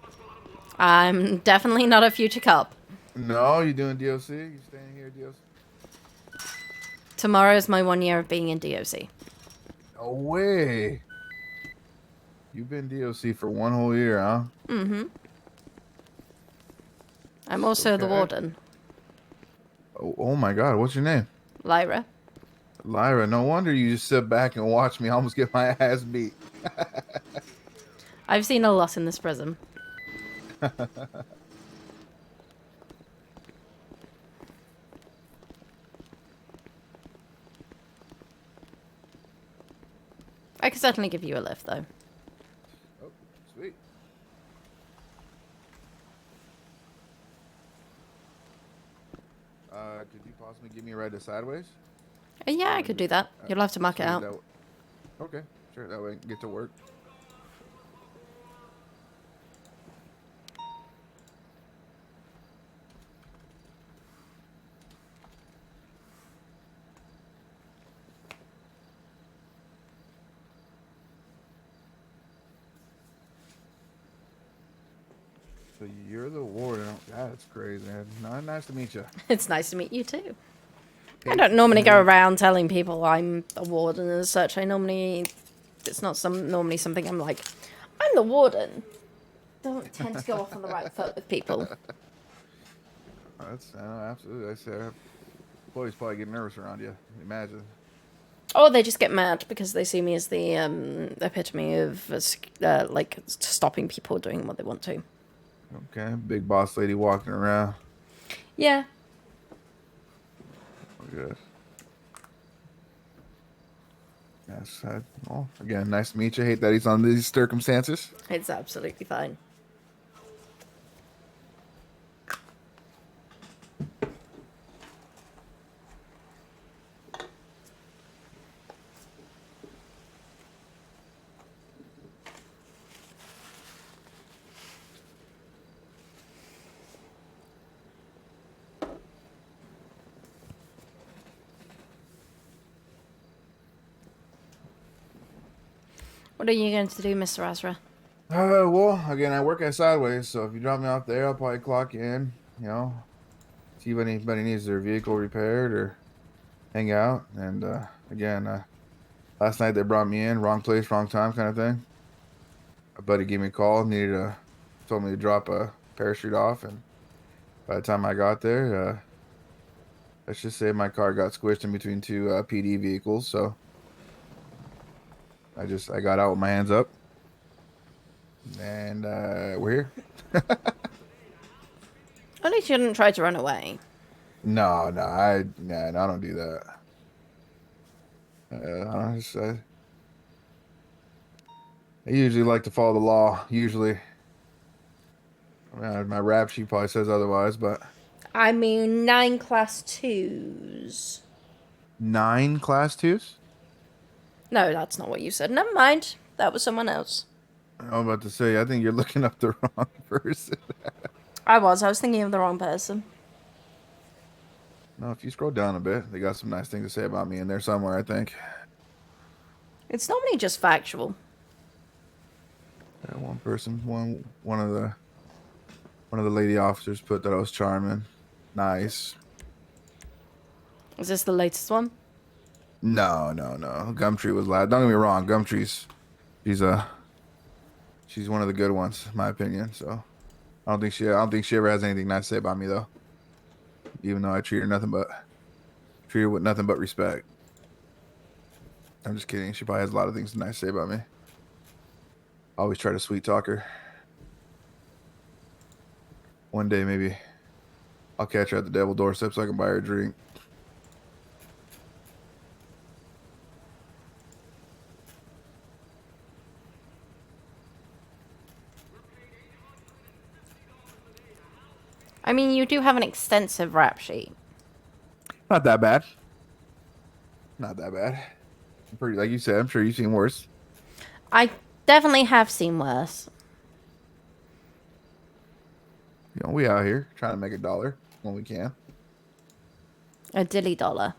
I'm definitely not a future cop. No, you doing DOC? You staying here DOC? Tomorrow is my 1 year of being in DOC. No way. You've been DOC for 1 whole year, huh? Mm-hmm. I'm also the warden. Oh my God, what's your name? Lyra. Lyra, no wonder you just sit back and watch me almost get my ass beat. I've seen a lot in this prison. I could certainly give you a lift, though. Oh, sweet. Could you possibly give me a ride to Sideways? Yeah, I could do that. You'll have to mark it out. Okay, sure. That way I can get to work. So you're the warden. God, that's crazy, man. Nice to meet you. It's nice to meet you, too. I don't normally go around telling people I'm a warden as such. It's not normally something I'm like, I'm the warden. Don't tend to go off on the right foot with people. Absolutely. I say employees probably get nervous around you. Imagine. Or they just get mad because they see me as the epitome of like stopping people doing what they want to. Okay, big boss lady walking around. Yeah. Good. Yes. Well, again, nice to meet you. Hate that he's on these circumstances. It's absolutely fine. What are you going to do, Mr. Azra? Well, again, I work at Sideways, so if you drop me off there, I'll probably clock in, you know, see if anybody needs their vehicle repaired or hang out. And, again, last night they brought me in, wrong place, wrong time kind of thing. A buddy gave me a call, told me to drop a parachute off, and by the time I got there, let's just say my car got squished in between two PD vehicles, so I got out with my hands up, and we're here. At least you didn't try to run away. No, I don't do that. I usually like to follow the law. Usually, my rap sheet probably says otherwise, but I mean, 9 class 2s. 9 class 2s? No, that's not what you said. Never mind. That was someone else. I'm about to say, I think you're looking up the wrong person. I was thinking of the wrong person. No, if you scroll down a bit, they got some nice things to say about me in there somewhere, I think. It's normally just factual. Yeah, one of the lady officers put that I was charming. Nice. Is this the latest one? No. Gumtree was loud. Don't get me wrong, Gumtree's she's one of the good ones, in my opinion. So I don't think she ever has anything nice to say about me though. Even though I treat her with nothing but respect. I'm just kidding. She probably has a lot of things nice to say about me. I always try to sweet talk her. One day maybe I'll catch her at the devil doorstep so I can buy her a drink. I mean, you do have an extensive rap sheet. Not that bad. Not that bad. Pretty, like you said, I'm sure you've seen worse. I definitely have seen worse. You know, we out here trying to make $1 when we can. A dilly dollar.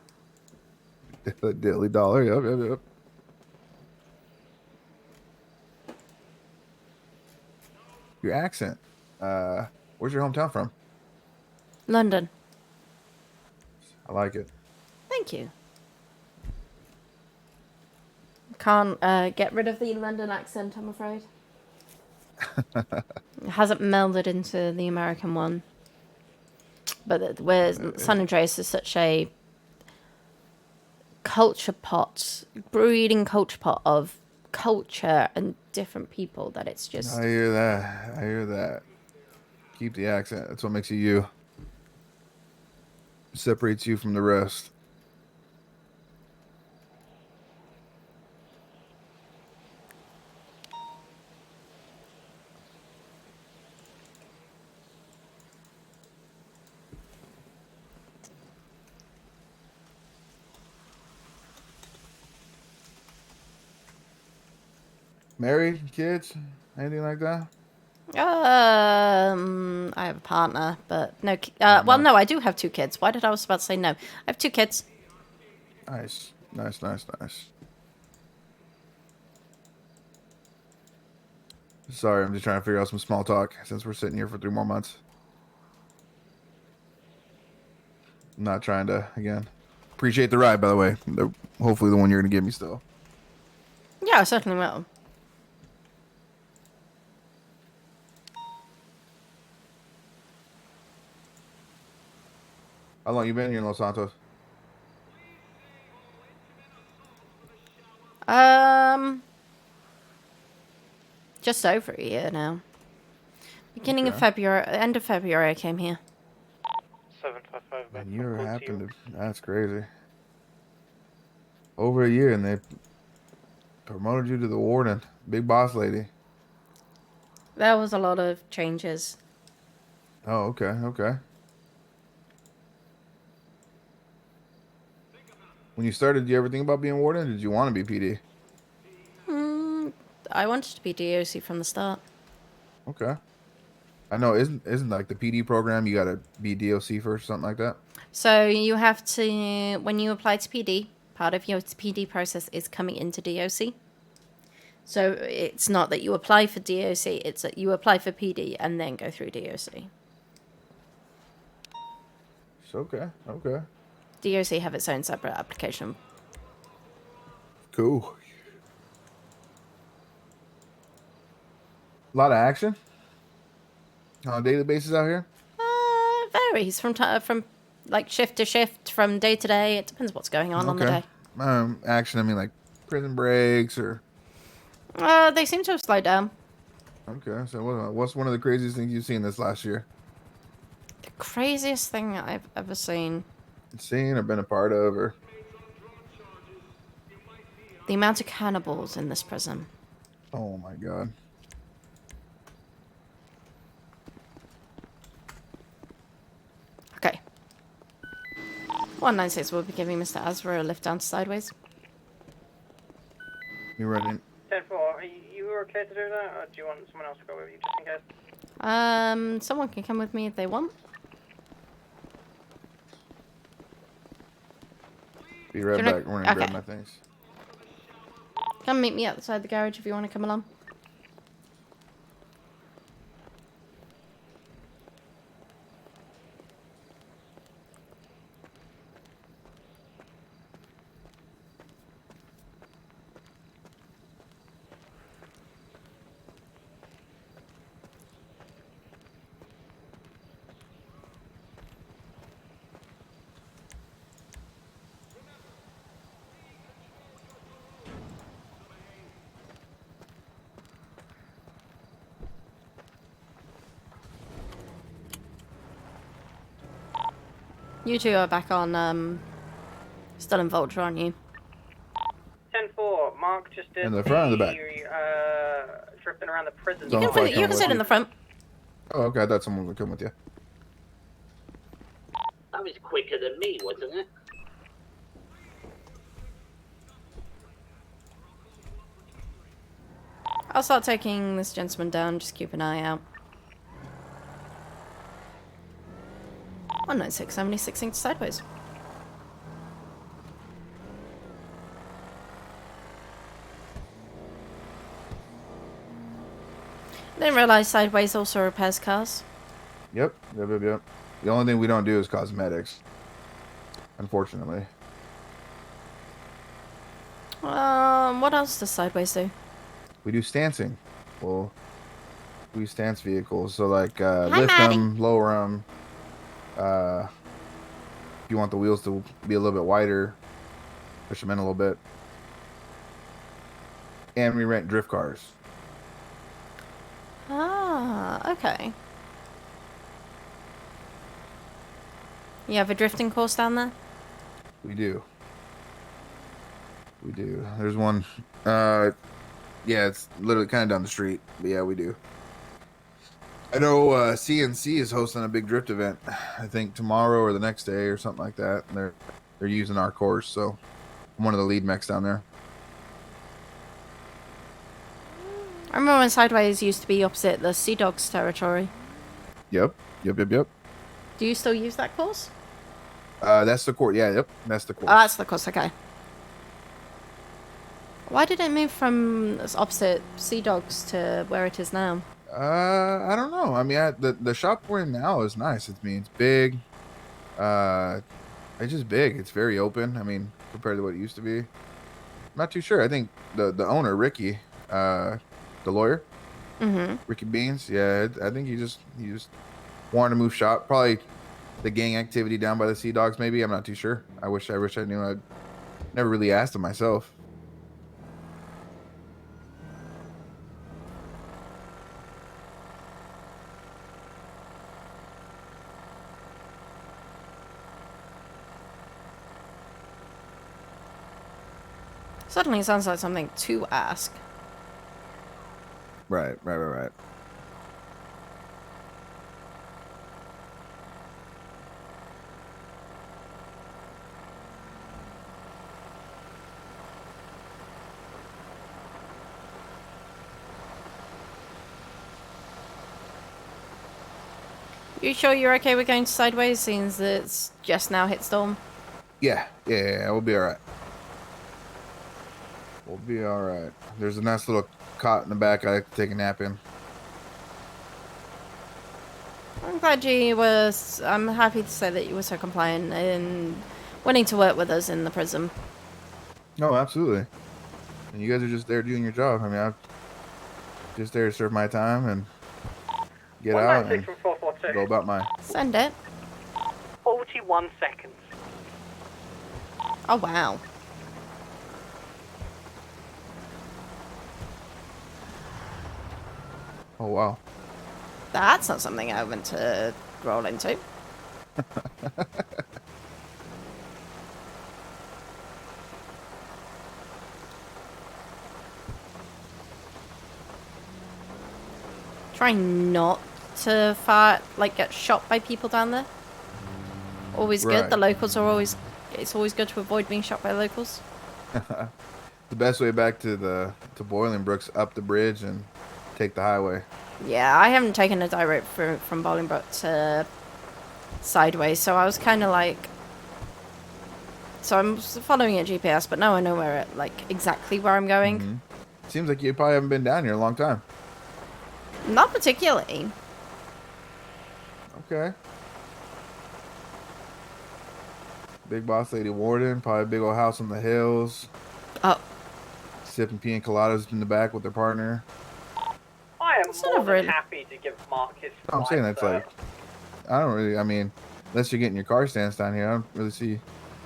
A dilly dollar, yep. Your accent. Where's your hometown from? London. I like it. Thank you. Can't get rid of the London accent, I'm afraid. It hasn't melded into the American one. But where San Andreas is such a breeding culture pot of culture and different people that it's just... I hear that. Keep the accent. That's what makes you you. Separates you from the rest. Married, kids, anything like that? I have a partner, but no. Well, no, I do have 2 kids. Why did I was about to say no? I have 2 kids. Nice. Sorry, I'm just trying to figure out some small talk since we're sitting here for 3 more months. I'm not trying to, again. Appreciate the ride, by the way. Hopefully the one you're going to give me still. Yeah, I certainly will. How long you been here in Los Santos? Just over a year now. Beginning of February, end of February, I came here. 755. And you happened to... That's crazy. Over a year, and they promoted you to the warden. Big boss lady. There was a lot of changes. Oh, okay. When you started, did you ever think about being warden, or did you want to be PD? I wanted to be DOC from the start. Okay. I know, isn't like the PD program, you gotta be DOC first or something like that? So you have to, when you apply to PD, part of your PD process is coming into DOC. So it's not that you apply for DOC, it's that you apply for PD and then go through DOC. It's okay. Okay. DOC have its own separate application. Cool. A lot of action on a daily basis out here. Varies from like shift to shift, from day to day. It depends what's going on the day. Action. I mean, like prison breaks or. They seem to have slowed down. Okay, so what's one of the craziest things you've seen this last year? The craziest thing I've ever seen. Seen or been a part of, or The amount of cannibals in this prison. oh my god. Okay. 196 will be giving Mr. Azra a lift down to Sideways. You running? 10-4, are you okay to do that, or do you want someone else to go with you just in case? Someone can come with me if they want. Be right Can I- back. We're gonna grab okay. my things. Come meet me outside the garage if you want to come along. You two are back on, still in Vulture, aren't you? 10-4, Mark just did In the front or the back? drifting around the prison. Don't You fly can coming with sit in you. the front. Oh, okay. I thought someone would come with you. That was quicker than me, wasn't it? I'll start taking this gentleman down, just keep an eye out. 196, 76 to Sideways. Didn't realize Sideways also repairs cars. Yep. The only thing we don't do is cosmetics. Unfortunately. What else does Sideways do? We do stancing. Well, we stance vehicles. So like Hi, lift Maddie. them, lower them. If you want the wheels to be a little bit wider, push them in a little bit. And we rent drift cars. Ah, okay. You have a drifting course down there? We do. We do. There's one. Yeah, it's literally kind of down the street. But yeah, we do. I know CNC is hosting a big drift event. I think tomorrow or the next day or something like that. And they're using our course, so I'm one of the lead mechs down there. I remember when Sideways used to be opposite the Sea Dogs territory. Yep. Do you still use that course? That's the course. Yeah, yep. That's the course. Oh, that's the course, okay. Why did it move from opposite Sea Dogs to where it is now? I don't know. I mean, the shop we're in now is nice. It's big. It's just big. It's very open. I mean, compared to what it used to be. I'm not too sure. I think the owner, Ricky, the lawyer, Ricky Beans. Yeah, I think he just wanted to move shop. Probably the gang activity down by the Sea Dogs. Maybe I'm not too sure. I wish I knew. I never really asked him myself. Suddenly it sounds like something to ask. Right. You sure you're okay with going to Sideways, since it's just now hit storm? Yeah, we'll be alright. We'll be alright. There's a nice little cot in the back I like to take a nap in. I'm glad you was. I'm happy to say that you were so compliant and wanting to work with us in the prison. No, absolutely. And you guys are just there doing your job. I mean, I'm just there to serve my time and get out and 196 from 442. go about my. Send it. 41 seconds. Oh wow. Oh wow. That's not something I want to roll into. Try not to get shot by people down there. Always good. Right. The locals are always. It's always good to avoid being shot by locals. The best way back to Bolingbrook's up the bridge and take the highway. Yeah, I haven't taken a direct from Bolingbrook to Sideways, so I was kind of like. So I'm following a GPS, but now I know where exactly where I'm going. Mm-hmm. Seems like you probably haven't been down here in a long time. Not particularly. Okay. Big boss lady Warden, probably a big old house on the hills. Oh. Sipping pina coladas in the back with their partner. I am Sort more of than really- happy to give Mark his I'm flight, saying that's sir. like, I don't really, I mean, unless you're getting your car stance down here, I don't really see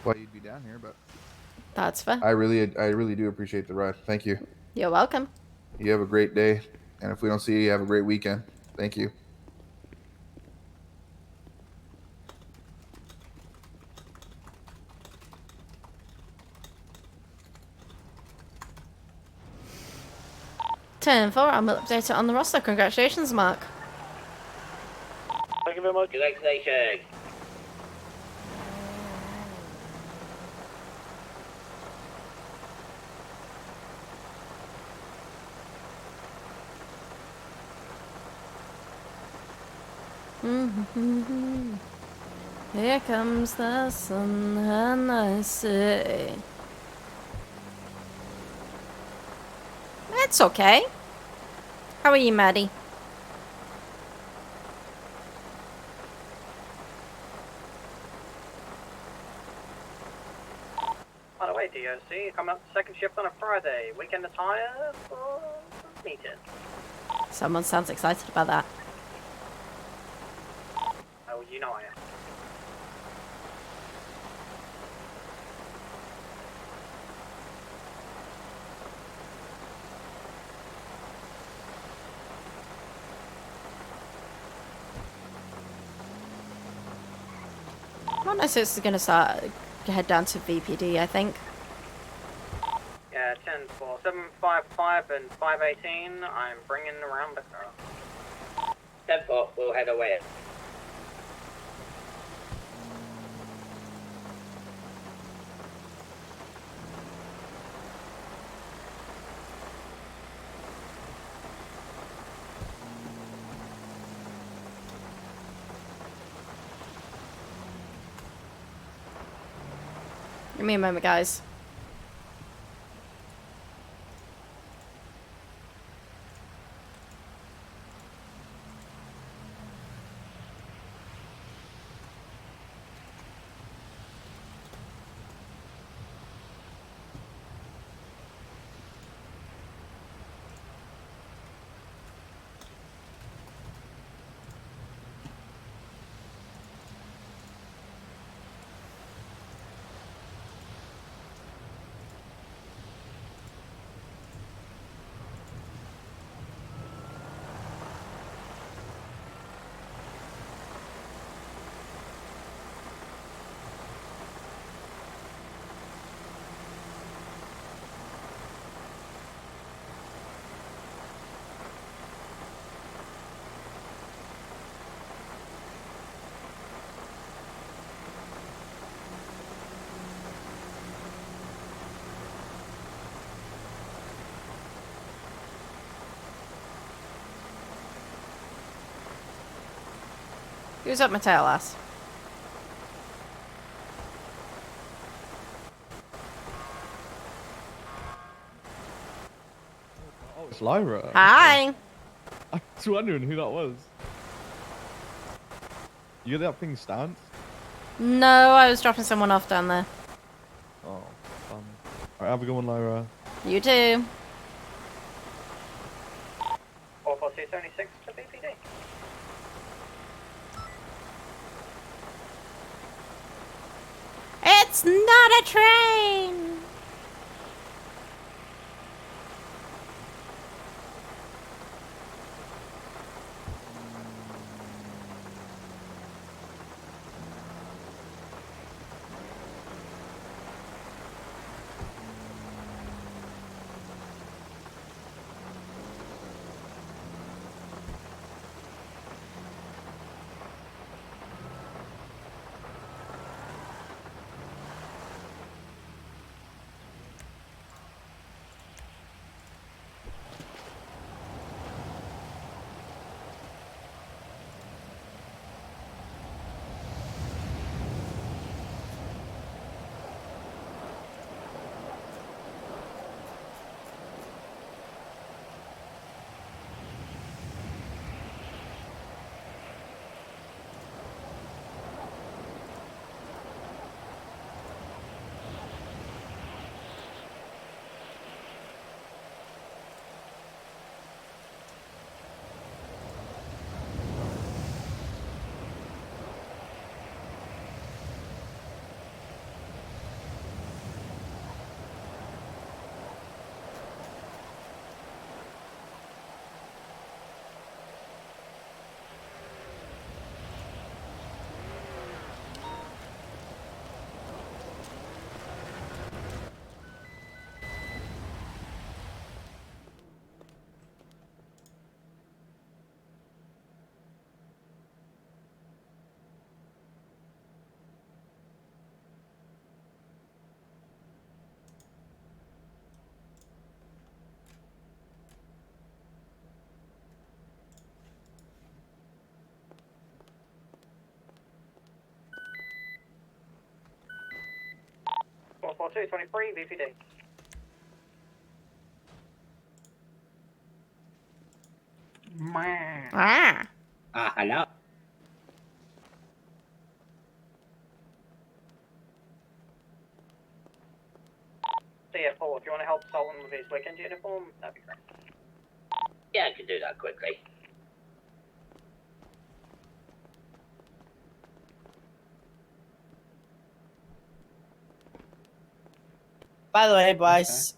why you'd be down here, but That's fair. I really do appreciate the ride. Thank you. You're welcome. You have a great day, and if we don't see you, have a great weekend. Thank you. Turn 4, I'm going to update it on the roster. Congratulations, Mark. Thank you very much. Congratulations. Here comes the sun, and I say, it's okay. How are you, Maddie? By the way, DOC, coming up second shift on a Friday. Weekend attire for meeting. Someone sounds excited about that. Oh, you know I am. Well, no, so it's going to head down to VPD, I think. Yeah, 10 for 755 and 518. I'm bringing around the car. 10-4, we'll head away. Give me a moment, guys. Who's up my tail ass? Oh that's Lyra. Hi. I was wondering who that was. You get that thing stance? No, I was dropping someone off down there. Oh, fun. Alright, have a good one, Lyra. You too. 44276 to BPD. It's not a train. Four 4223 BPD. Ah. Hello. CF4, if you want to help Sultan with his weekend uniform, that'd be great. Yeah, I can do that quickly. By the way, boys,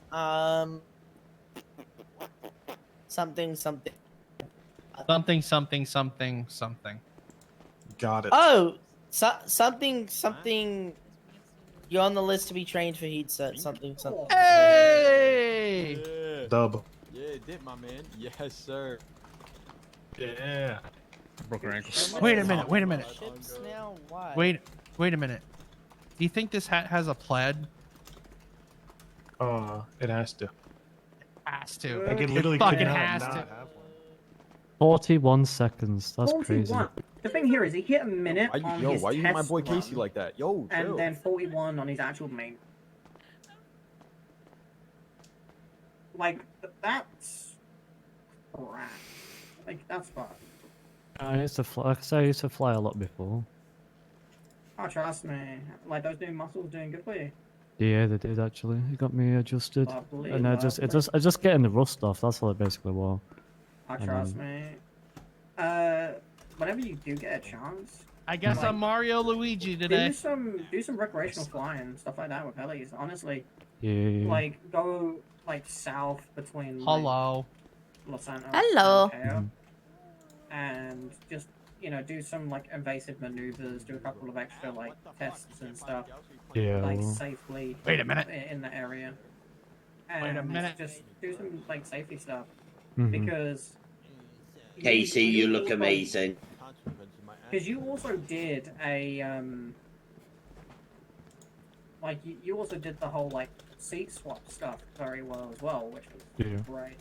something. Something. Got it. Oh, something. You're on the list to be trained for heat set. Something. Hey! Dub. Yeah, did my man. Yes, sir. Yeah. Broke her ankles. Wait a minute. Chips now? Why? Wait a minute. Do you think this hat has a plaid? It has to. Has to. Like, it It literally fucking could not has not to. have one. 41 seconds. That's 41. crazy. The thing here is he hit a minute Why you, on yo, his why you hit my test boy run, Casey like that? Yo, chill. and then 41 on his actual main. Like, that's crap. Like, that's fun. I used to fly. Like I say, I used to fly a lot before. Oh, trust me. Like, those new muscles doing good for you. Yeah, they did actually. It got me adjusted, Lovely, and I just getting the rust off. That's what it basically was. Oh, And, trust me. Whenever you do get a chance, I guess like, I'm Mario Luigi today. do some recreational flying, stuff like that with helis. Honestly, Yeah. like go like south between Hello. like, Los Santos. Hello. And Teo, and just do some like invasive maneuvers, do a couple of extra like tests and stuff. Yeah, Like well. safely. Wait a minute. In the area. Wait a And minute. Just do some like safety stuff Mhm. because. Casey, you look amazing. Because you also did a you also did the whole like seat swap stuff very well as well, which was Yeah. great.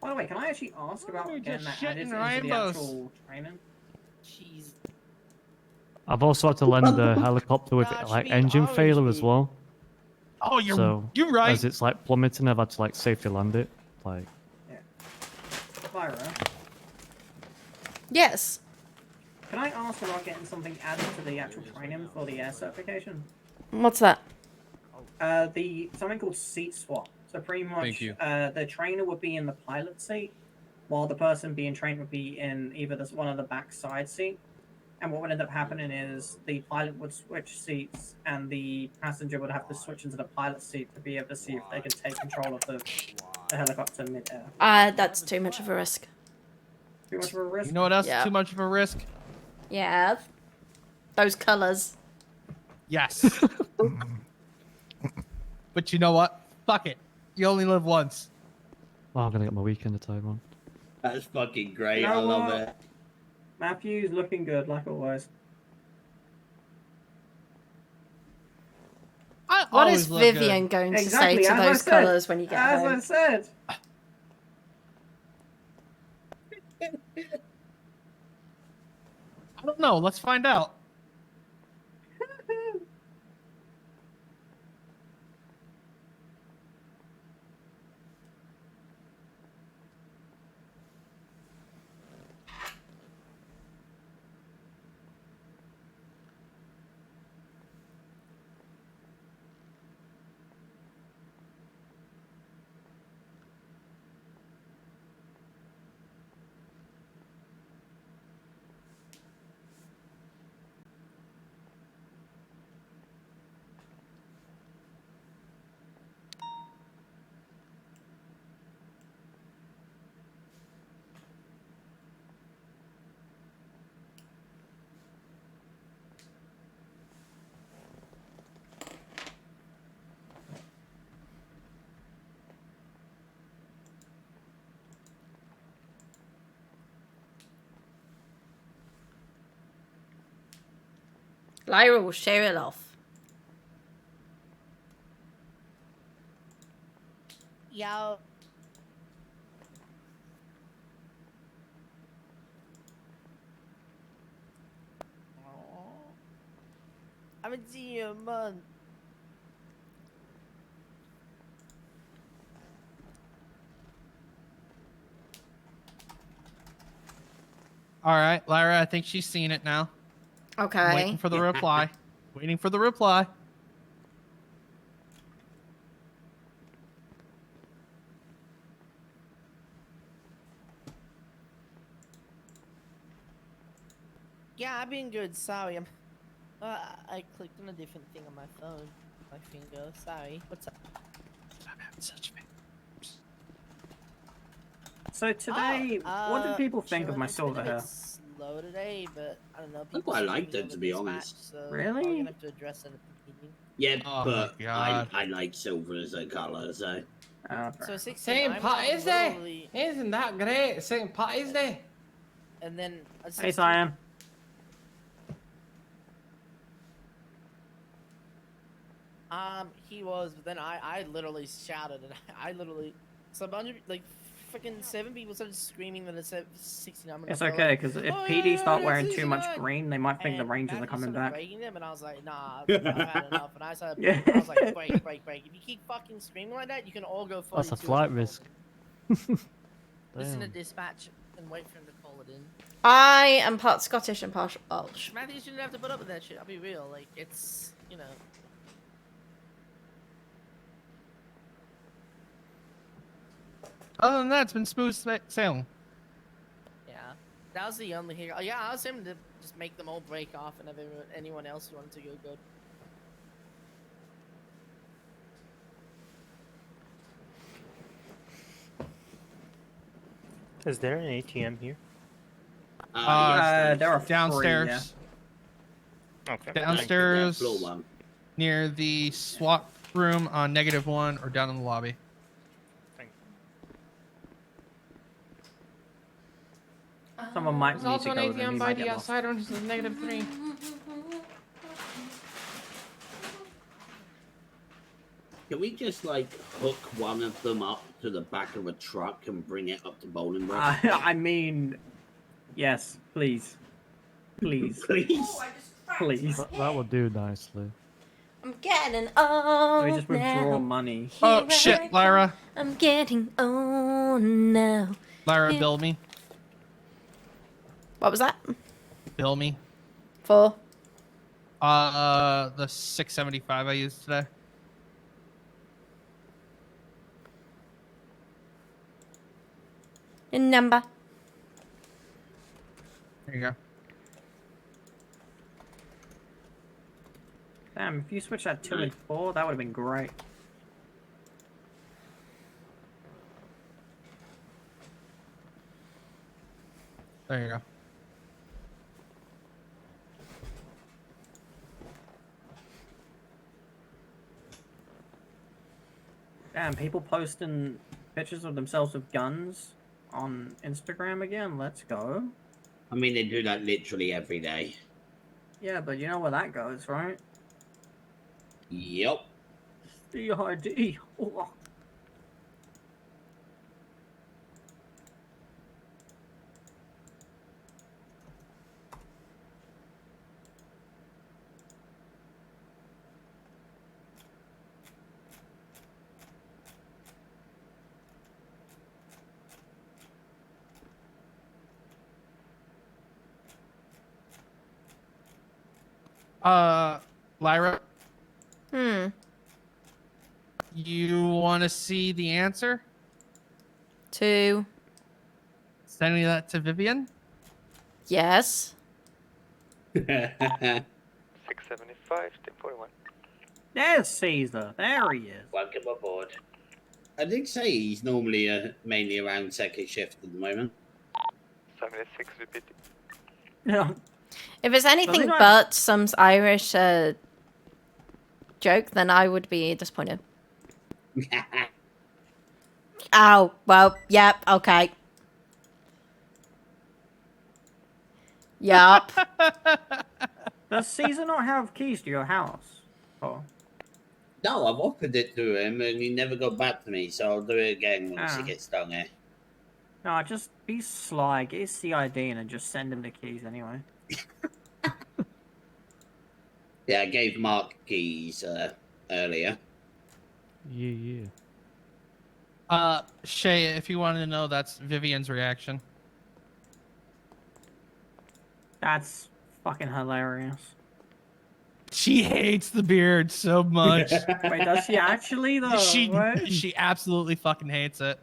By the way, can I actually ask about You're getting just that added shitting into the rainbows. actual training? Jeez. I've also had to lend the helicopter with Nah, it should like be engine orange, failure as dude. well. Oh, you're So right. as it's like plummeting, I've had to like safety land it. Like, Lyra, Yes. can I ask about getting something added to the actual training for the air certification? What's that? Something called seat swap. So pretty much, Thank you. The trainer would be in the pilot seat, while the person being trained would be in either one of the back side seat. And what would end up happening is the pilot would switch seats, and the passenger would have to switch into the pilot seat to be able to see if they could take control of the helicopter mid-air. That's too much of a risk. Too much of a risk? You know what else Yeah. is too much of a risk? Yeah. Those colors. Yes. But you know what? Fuck it. You only live once. oh, I'm gonna get my weekend attire on. That's fucking great. You know I love what? it. Matthew's looking good, like always. I What always is look Vivian good. going to Exactly, say to as I those said. colors when you get As home? I said. I don't know. Let's find out. Lyra will share it off. Yo. I haven't seen you in a month. All right, Lyra, I think she's seen it now. Okay. I'm waiting for the reply. Waiting for the reply. Yeah, I've been good. Sorry, I clicked on a different thing on my phone. My finger. Sorry. What's up? So today, what did people think of my chilling. silver It's hair? been a bit slow today, but I don't know. I People quite seem liked be it, to be honest. dispatched, so Really? I'm gonna have to address it at the beginning. Yeah, Oh but my God. I like silver as a colour, so. So 69 St. Patty's was Day literally- isn't that great? St. Patty's Day. And then Hey, Cyan. He was, but then I literally shouted, and I literally, so a bunch of like, freaking 7 people started screaming that it's 69 minutes. It's okay, because if PD start wearing too much green, they might think the And Rangers are Matthew coming started back. breaking them, and I was like, nah, I've had enough. And I started, Yeah. I was like, break. If you keep fucking screaming like that, you can all go 42. That's a flight risk. Listen to Damn. dispatch and wait for him to call it in. I am part Scottish and part Welsh. Matthew shouldn't have to put up with that shit. I'll be real. Like, it's, you know. Other than that, it's been smooth sailing. Yeah, that was the only hiccup. Yeah, I was him to just make them all break off and have anyone else who wanted to go good. Is there an ATM here? There are downstairs. Okay. Downstairs. Floor one. Near the swap room on -1 or down in the lobby. Someone might There's need also to an go with them, ATM he by might the get lost. outside, which is -3. Can we just, like, hook one of them up to the back of a truck and bring it up to Bolingbroke? I mean, yes, please. Please. Please. Please. That would do nicely. I'm getting So we old just withdraw now. money. Oh Here I shit, Lyra. I'm getting old now. Lyra, Here- bill me. What was that? Bill me. For? The 675 I used today. Your number. There you go. Damn, if you switch that 2 and 4, that would have been great. There you go. Damn, people posting pictures of themselves with guns on Instagram again? Let's go. I mean, they do that literally every day. Yeah, but you know where that goes, right? Yep. CID. Oh. Lyra, Hmm. you want to see the answer? Two. Sending that to Vivian? Yes. 675, 1041. There's Caesar. There he is. Welcome aboard. I did say he's normally mainly around second shift at the moment. 76 repeat. Yeah. If it's anything not- but some Irish joke, then I would be disappointed. Oh, well, yep, okay. Yup. Does Caesar not have keys to your house? Oh. No, I've offered it to him and he never got back to me, so I'll do it again once he Ah. gets down here. No, just be sly. Get his CID and then just send him the keys anyway. Yeah, I gave Mark keys earlier. Yeah. Shay, if you wanted to know, that's Vivian's reaction. That's fucking hilarious. She hates the beard so much. Wait, does she actually though? What? She absolutely fucking hates it.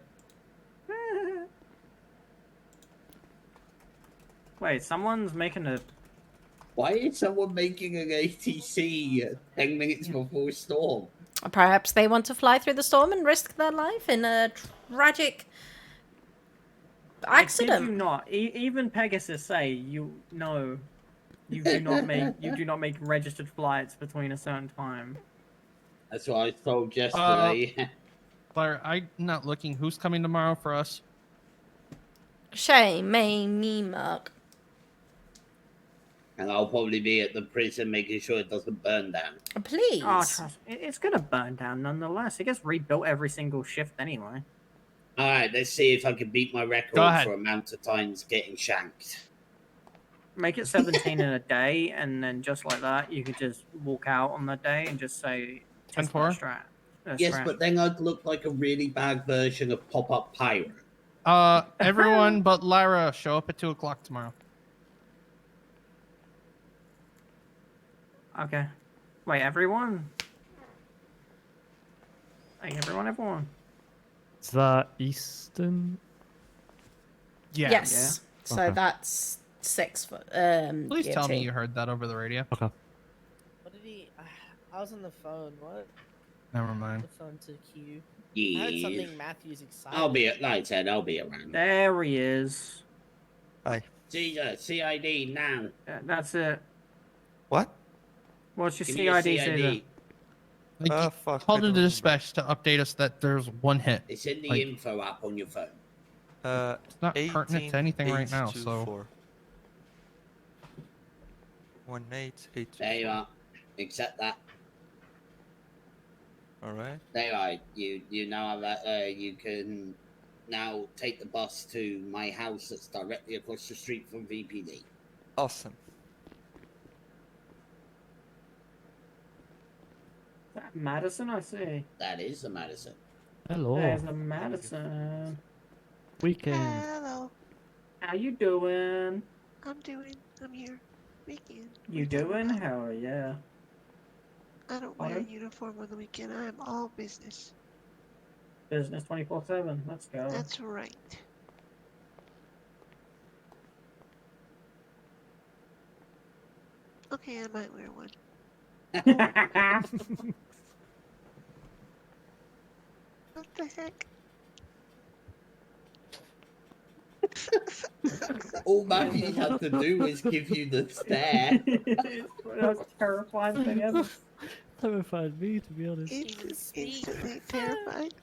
Wait, someone's making a. Why is someone making an ATC 10 minutes before storm? Perhaps they want to fly through the storm and risk their life in a tragic I kid you accident. not. Even Pegasus say you do not make registered flights between a certain time. That's what I was told yesterday. Claire, I'm not looking. Who's coming tomorrow for us? Shay, me, Mark. And I'll probably be at the prison making sure it doesn't burn down. Please. Oh, trust me, it's gonna burn down nonetheless. It gets rebuilt every single shift anyway. Alright, let's see if I can beat my Go record ahead. for amount of times getting shanked. Make it 17 in a day, and then just like that, you could just walk out on the day and just say 10-4? strat. Yes, but then I'd look like a really bad version of Pop-Up Pirate. Everyone but Lyra show up at 2 o'clock tomorrow. Okay. Wait, everyone? Hey, everyone. Is that Eastern? Yeah. Yes. So Okay. that's 6 foot. Please tell me GMT. you heard that over the radio. Okay. What did he? I was on the phone. What? Never mind. The phone to Q. Yeah. I heard something Matthew's excited. I'll be, like I said, I'll be around. There he is. Hi. Caesar, CID now. That's it. What? What's your Give me your CID, Caesar? Like, fuck. called I into don't dispatch to update us that there's one hit. It's in the Like, info app on your phone. It's not pertinent to anything right now, so. 18824. There you are. Accept that. Alright. There you are. You now have that. You can now take the bus to my house that's directly across the street from VPD. Awesome. That Madison, I see. That is the Madison. Hello. There's a Madison. Weekend. Hello. How you doing? I'm here. Weekend. You doing? Hell yeah. I don't wear a Pardon? uniform on the weekend. I am all business. Business 24/7. Let's go. That's right. Okay, I might wear one. What the heck? All Matthew had to do was give you the stare. It's the most terrifying thing ever. Terrified me, to be honest. It's instantly terrified.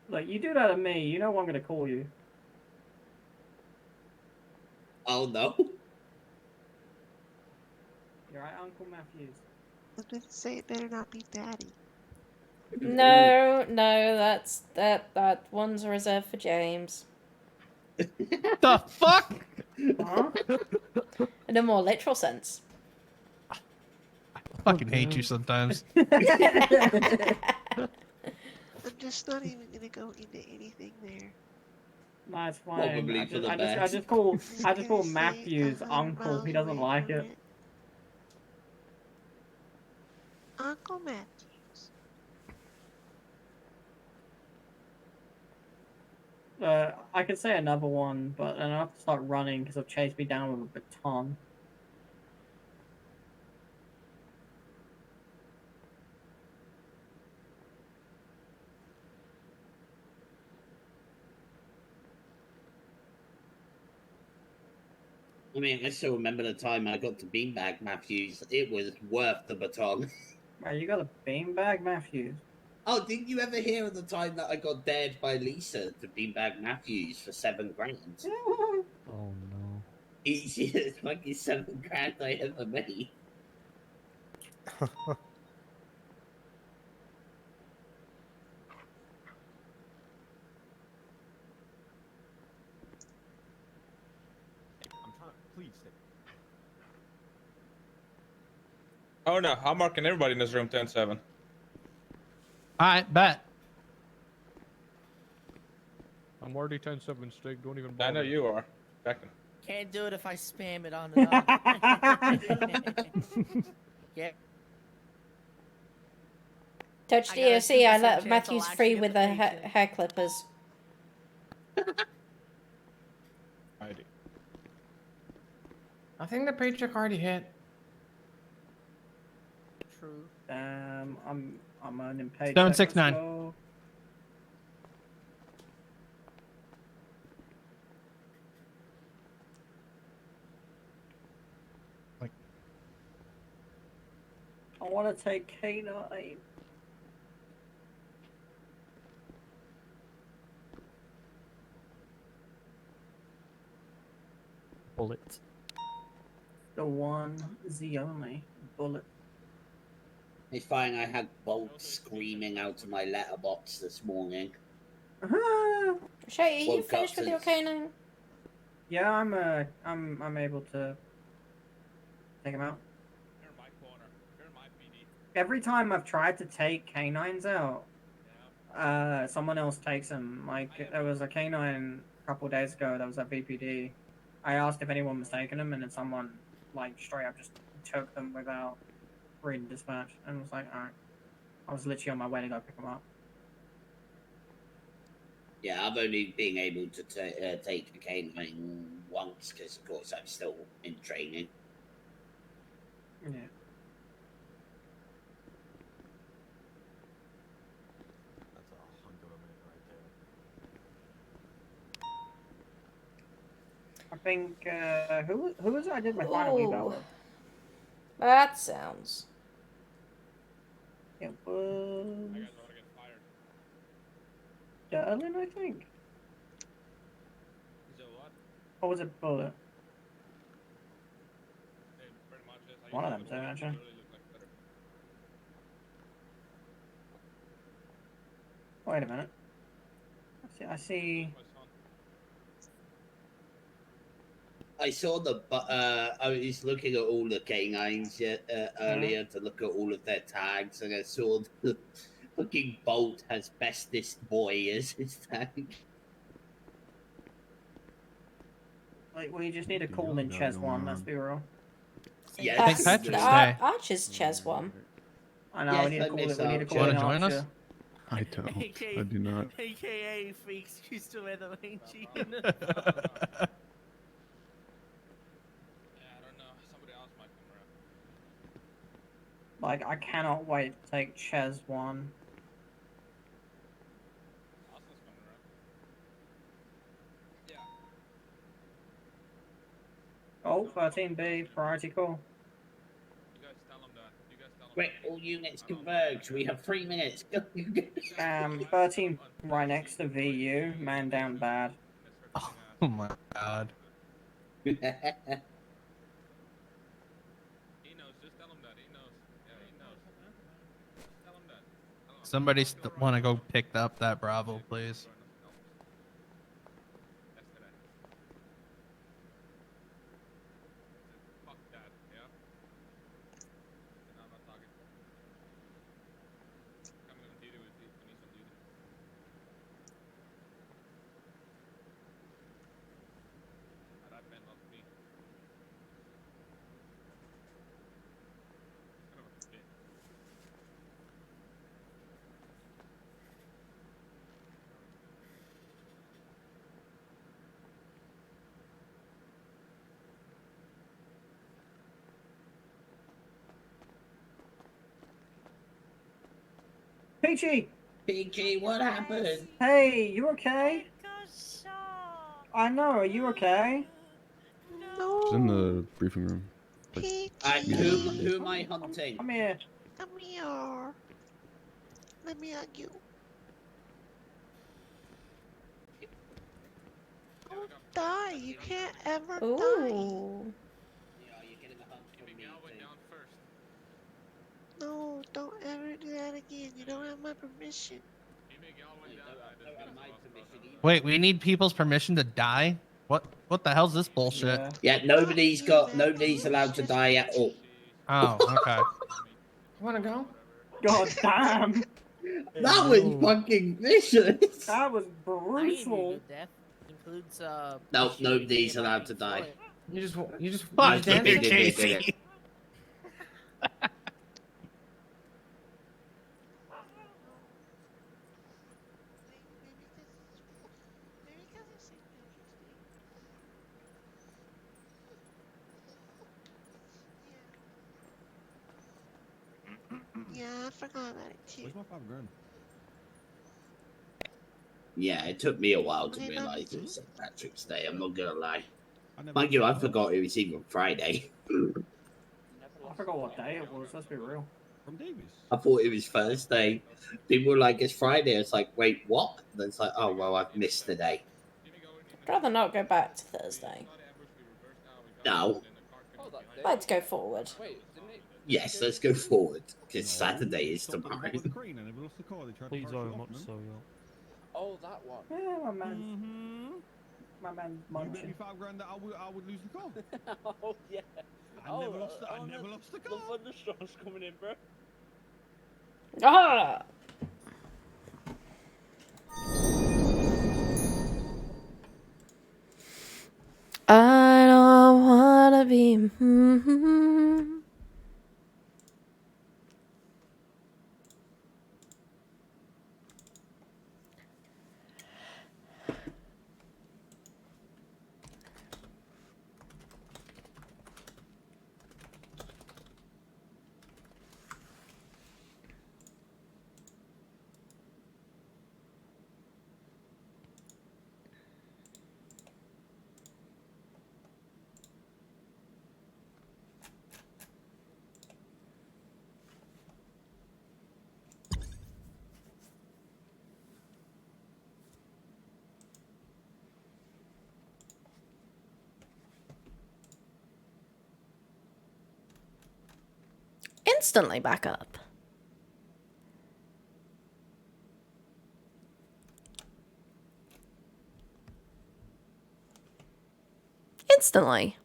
Like, you do that to me, you know I'm gonna call you. Oh no. You're right, Uncle Matthews. I was gonna say it better not be Daddy. No, that one's reserved for James. The fuck? Huh? In a more literal sense. I fucking hate you sometimes. I'm just not even gonna go into anything there. Nah, it's fine. Probably I for just, the I just, I best. just call Matthews Uncle. He doesn't like it. Uncle Matthews. I could say another one, but then I have to start running because he'll chase me down with a baton. I mean, I still remember the time I got to Beanbag Matthews. It was worth the baton. Right, you got a beanbag, Matthews. Oh, didn't you ever hear of the time that I got dared by Lisa to Beanbag Matthews for $7 grand? Oh no. Easiest fucking $7 grand I ever made. I'm trying to please stay. Oh no, I'm marking everybody in this room 10-7. Alright, bet. I'm already 10-7, Stig. Don't even I bother. know you are. Checking. Can't do it if I spam it on the Yeah. Touch I got a DOC, I 2% let chance Matthews I'll free actually with get the the paycheck. hair clippers. I think the paycheck already hit. True. I'm earning paycheck. 769. Let's go. I want to take K9. Bullet. The one, the only bullet. It's fine, I had Bolt screaming out of my letterbox this morning. Shay, are you Woke up finished with your since- canine? Yeah, I'm able to take him out. You're in my corner. You're in my PD. Every time I've tried to take canines out, someone else takes them. Like, there was a canine a couple days ago that was at VPD. I asked if anyone was taking them, and then someone, like, straight up just took them without reading dispatch, and was like, alright. I was literally on my way to go pick them up. Yeah, I've only been able to take the canine once because, of course, I'm still in training. Yeah. That's a hunk of a minute right there. I think, who was it I did my final eval Ooh. with? That sounds. It was... Derlin, I think? Is it what? Or was it Bullet? It pretty much is. One of them, too, actually. Really look like better. Wait a minute. I see. I saw I was looking at all the canines earlier to look at all of their tags, and I saw the fucking Bolt has bestest boy as his tag. Like, we just need a call in Ches one. Let's be real. Yes. St. Patrick's Day. Archer's Ches one. I know. Yes, we need I to call miss it. We need to Archer. call it Wanna join us? Archer. I don't. I do not. AKA Freaks used to wear the main jean. Yeah, I don't know. Somebody else might come around. Like, I cannot wait to take Ches one. Austin's coming around. Yeah. Oh, 13B, priority call. You guys tell them that. You guys tell them. Quick, all units converge. We have 3 minutes. 13 right next to VU, man down bad. Oh my god. He knows. Just tell him that. He knows. Yeah, he knows. Just tell him that. Somebody want to go pick up that Bravo, please. Fuck that. Yeah. No, I'm not talking. Coming on duty with you. When he's on duty. That man loves me. Son of a bitch. Peachy! PG, what happened? Hey, you okay? I know, are you okay? She's in the briefing room. Like, Who am I hunting? Come here. Come here. Let me hug you. Don't die. You can't ever die. Ooh. No, don't ever do that again. You don't have my permission. Wait, we need people's permission to die? What the hell's this bullshit? Yeah, nobody's allowed to die at all. Oh, okay. You wanna go? God damn! That was fucking vicious. That was I brutal. death includes No, nobody's allowed to die. You just Fuck dance you, it? Casey. Yeah, I forgot about it too. Where's my $5,000? Yeah, it took me a while to realise it was St. Patrick's Day. I'm not gonna lie. Mind you, I forgot it was even Friday. I forgot what day it was, let's be real. From Davies. I thought it was Thursday. People were like, "It's Friday." It's like, wait, what? And it's like, oh well, I've missed the day. I'd rather not go back to Thursday. No. I'd like to go forward. Yes, let's go forward because Saturday is tomorrow. Please very much so, yeah. Oh, that one. Yeah, my man. My man's munching. $5,000 that I would lose the car. Oh yeah. I never lost the car. The thunderstorm's coming in, bro. Ah! I don't wanna be. Instantly back up. instantly.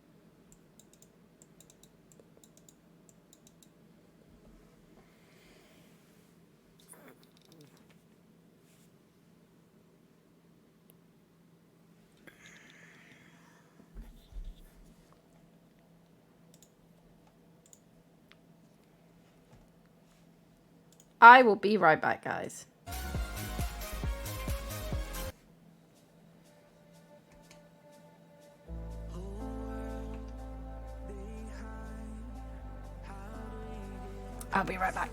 I will be right back, guys. I'll be right back.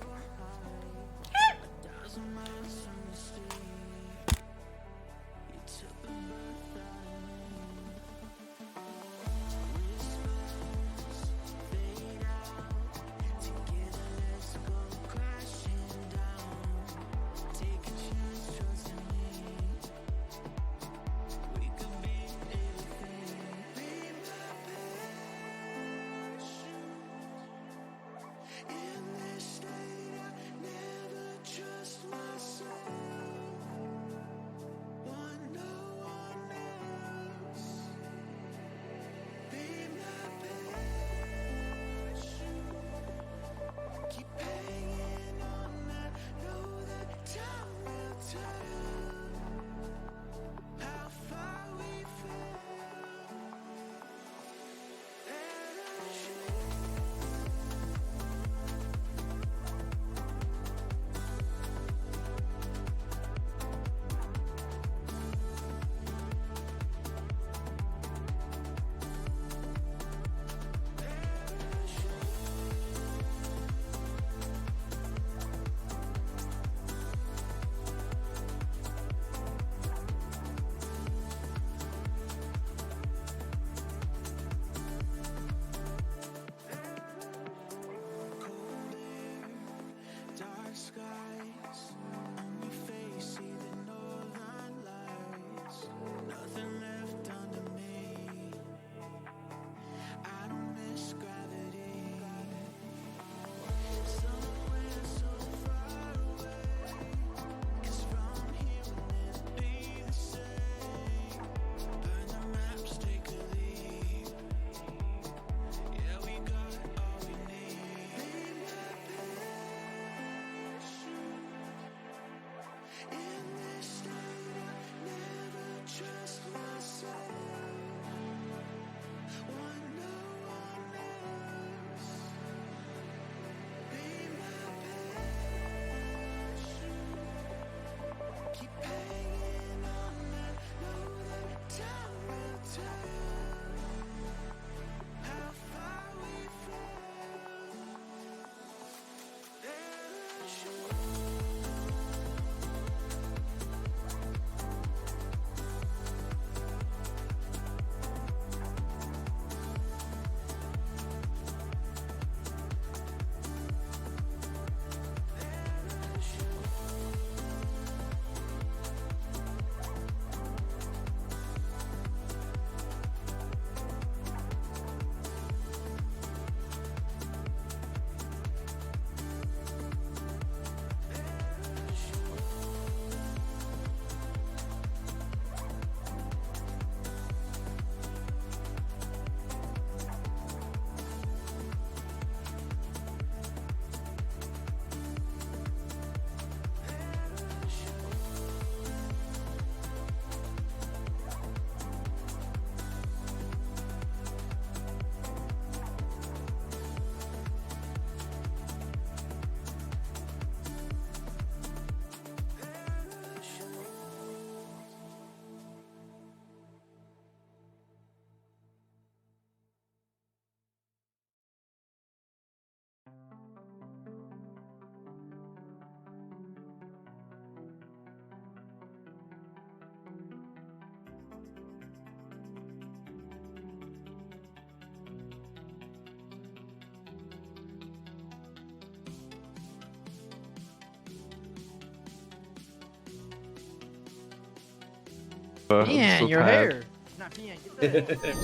Yeah, so your tired. hair. Nah, yeah, get the...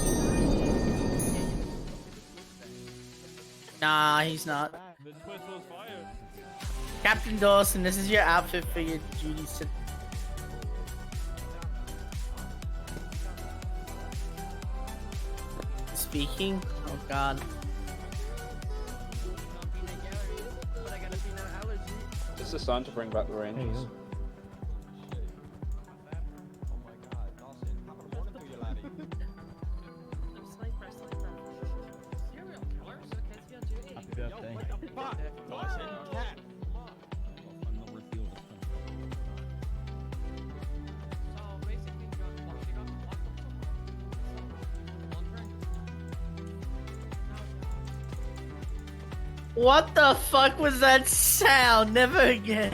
Nah, he's not. The twist was fire. Captain Dawson, this is your outfit for your duties. speaking? Oh god. It's the sun to bring back the Rangers. What the fuck was that sound? Never again.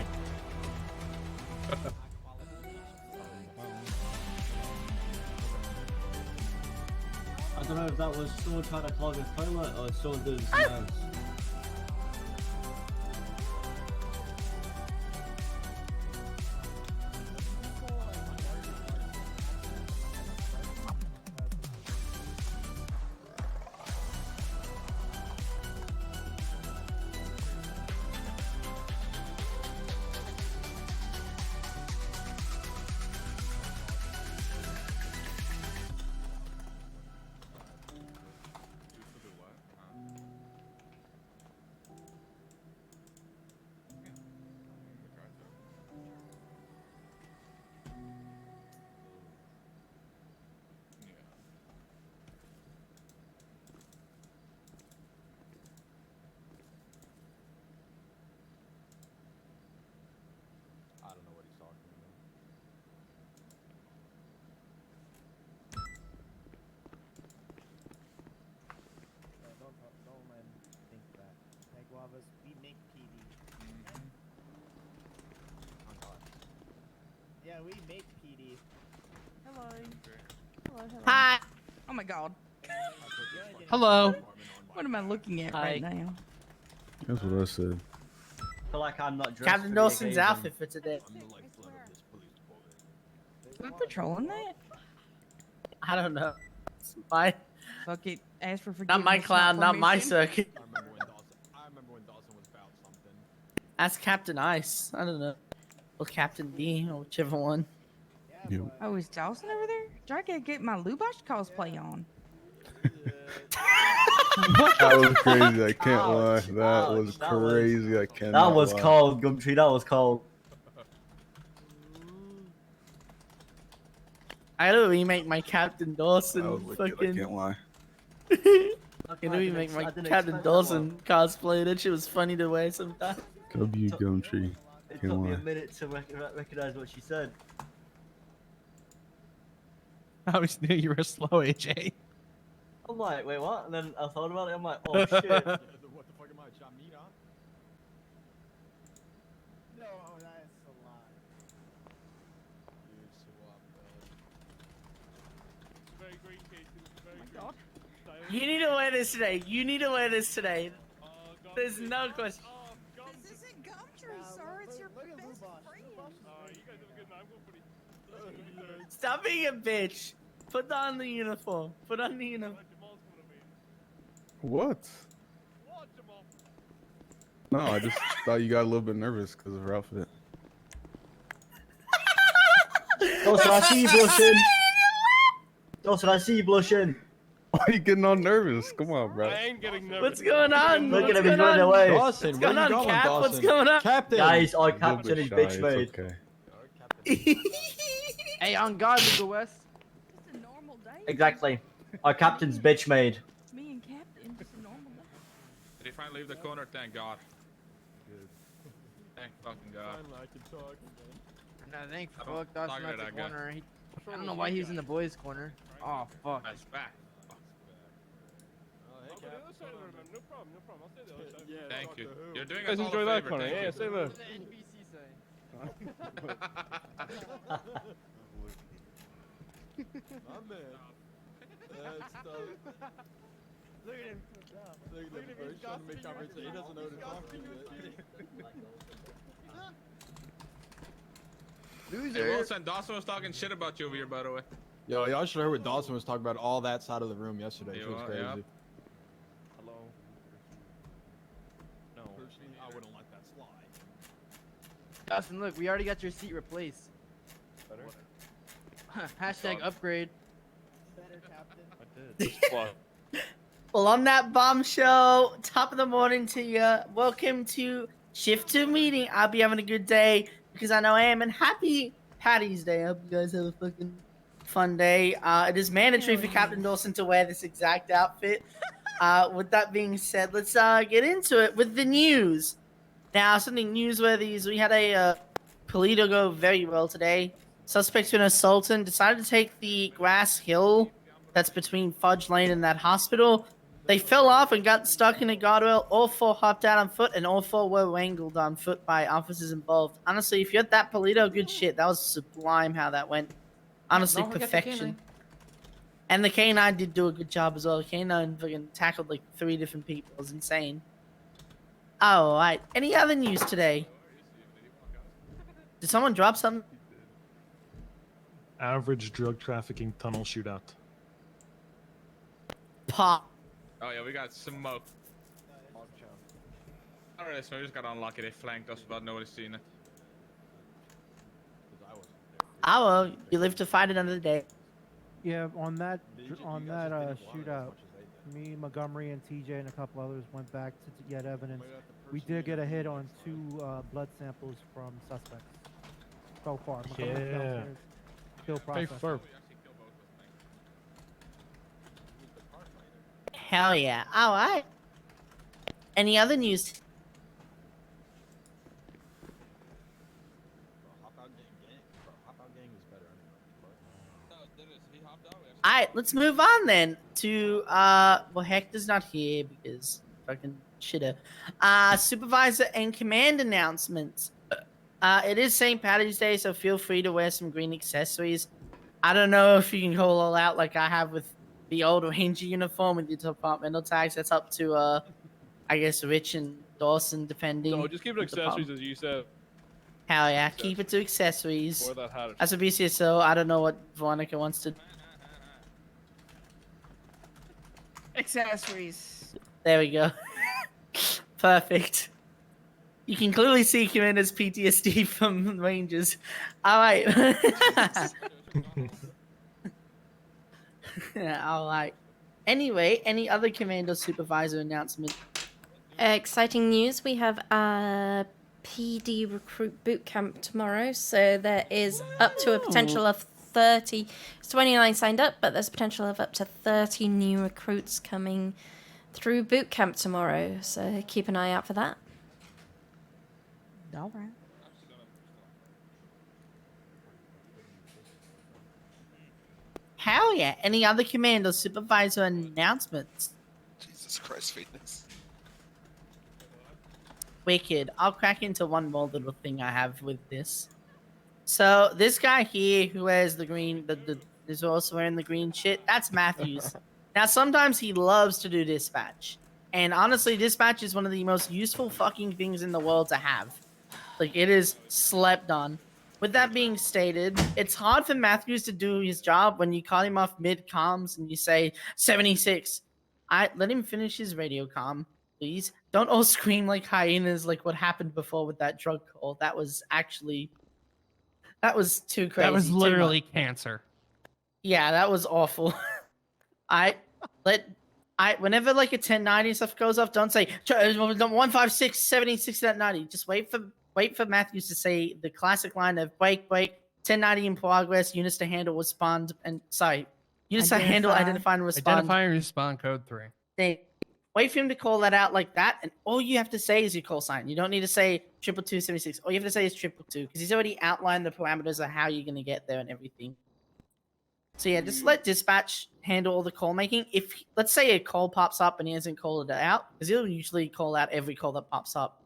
I don't know if that was someone trying to clog a toilet or someone doing something else. I don't know what he's talking about. Don't let him think that. Hey, Guavas, we make PD. Yeah, we make PD. Hello. Hello, hello. Hi. Oh my god. Hello. What am I looking at Hi. right now? That's what I said. I feel like I'm not dressed Captain for the Dawson's occasion. outfit for today. Am I patrolling that? I don't know. It's my, Fuck it. Ask for forgiveness. not my clown, not my permission. circuit. I remember when Dawson was about something. That's Captain Ice. I don't know. Or Captain D, or whichever one. Oh, is Dawson over there? I gotta get my Lubosh cosplay on. That was crazy. I can't lie. That was crazy. I cannot. That was lie. cold, Gumtree. That was cold. I gotta remake my Captain Dawson. That was wicked. I Fucking. can't lie. I can I remake didn't my expect Captain that Dawson cosplay. That shit was funny to wear sometimes. W Gumtree. It Can't took me lie. a minute to recognize what she said. I always knew you were slow, AJ. I'm like, wait, what? And then I thought about it. I'm like, oh shit. What the fuck am I, Jamila? No, that's a lie. Very green cases. Very green. God. You need to wear this today. You need to wear this today. There's no question. This isn't Gumtree, sir. It's your best friend. You guys have a good night. I'm going for the. Stop being a bitch. Put on the uniform. Put on the uniform. What? No, I just thought you got a little bit nervous because of her outfit. Dawson, I see you blushing. Dawson, I see you blushing. Why are you getting all nervous? Come on, bro. I ain't getting nervous. What's going on? Look What's at him, he's going running on? away. Dawson, What's where going you on, going, Cap? What's Dawson? going on? Captain! Guys, I A little captured bit his shy, bitch it's made. okay. Hey, on guard, Legal West. Just a normal day. Exactly. Our captain's bitch made. Me and Captain, just a normal day. Did he finally leave the corner? Thank God. Thank fucking God. Finally, I can talk again. No, thank I don't fuck. Dawson target left that the guy. corner. I don't know why he was in the boys' corner. Oh, fuck. That's back. Oh, hey, Cap. No problem. No problem. I'll stay the other side. Yeah, Thank talk you. to who? You're doing Guys us all enjoy a that favor. corner. Thank Yeah, you. stay there. What did the NPC say? My man. That's dope. Look at him. Look at him, bro. He's trying to make conversation. He doesn't know who to talk to yet. Hey, Wilson, Dawson was talking shit about you over here, by the way. Yo, y'all should have heard what Dawson was talking about all that side of the room yesterday. It You was are, crazy. yeah. Hello. No. Personally, I wouldn't let that slide. Dawson, look, we already got your seat replaced. Better? Hashtag upgrade. I did. What? Well, on that bombshell, top of the morning to you. Welcome to Shift 2 meeting. I'll be having a good day because I know I am. And happy Patty's Day. I hope you guys have a fucking fun day. It is mandatory for Captain Dawson to wear this exact outfit. With that being said, let's get into it with the news. Now, something newsworthy is we had a Polito go very well today. Suspects in assaulting decided to take the grass hill that's between Fudge Lane and that hospital. They fell off and got stuck in a guardrail. All 4 hopped out on foot, and all 4 were wrangled on foot by officers involved. Honestly, if you're at that Polito, good shit. That was sublime how that went. Honestly, Don't forget the perfection. canine. And the K9 did do a good job as well. The K9 fucking tackled like 3 different people. It was insane. Alright, any other news today? Did someone drop something? Average drug trafficking tunnel shootout. Pop. Oh yeah, we got smoke. Alright, so we just got unlucky. They flanked us without nobody seeing it. Oh, well, you live to fight another day. Yeah, on that shootout, me, Montgomery, and TJ and a couple others went back to get evidence. We did get a hit on 2 blood samples from suspects so far. Montgomery's Yeah. downstairs. Still Hey, processing. Ferb. Hell yeah. Alright. Any other news? Alright, let's move on then to, well, Hector's not here because fucking shitter. Supervisor and command announcements. It is St. Patty's Day, so feel free to wear some green accessories. I don't know if you can go all out like I have with the old Ranger uniform with your departmental tags. That's up to, I guess, Rich and Dawson, depending. No, just keep it accessories as you said. Hell yeah, keep it to accessories. Or that hat. As a BCSO, I don't know what Veronica wants to. Accessories. There we go. Perfect. You can clearly see Commander's PTSD from Rangers. Alright. Alright. Anyway, any other Commander Supervisor announcement? Exciting news. We have a PD recruit boot camp tomorrow. So there is up to a potential of 30. It's 29 signed up, but there's potential of up to 30 new recruits coming through boot camp tomorrow. So keep an eye out for that. All right. Hell yeah. Any other Commander Supervisor announcements? Jesus Christ, fitness. Wicked. I'll crack into one more little thing I have with this. So this guy here who wears the green, is also wearing the green shit. That's Matthews. Now sometimes he loves to do dispatch, and honestly, dispatch is one of the most useful fucking things in the world to have. Like, it is slept on. With that being stated, it's hard for Matthews to do his job when you cut him off mid comms and you say 76. Let him finish his radio comm, please. Don't all scream like hyenas like what happened before with that drug call. That was too crazy. That was too literally much. cancer. Yeah, that was awful. Whenever like a 1090 stuff goes off, don't say 156 76 that 90. Just wait for Matthews to say the classic line of break 1090 in progress, units to handle, respond, and units to handle, identify, and respond. Identify and respond code 3. Wait for him to call that out like that, and all you have to say is your call sign. You don't need to say 22276. All you have to say is 222 because he's already outlined the parameters of how you're gonna get there and everything. So yeah, just let dispatch handle all the call making. If let's say a call pops up and he hasn't called it out, because he'll usually call out every call that pops up.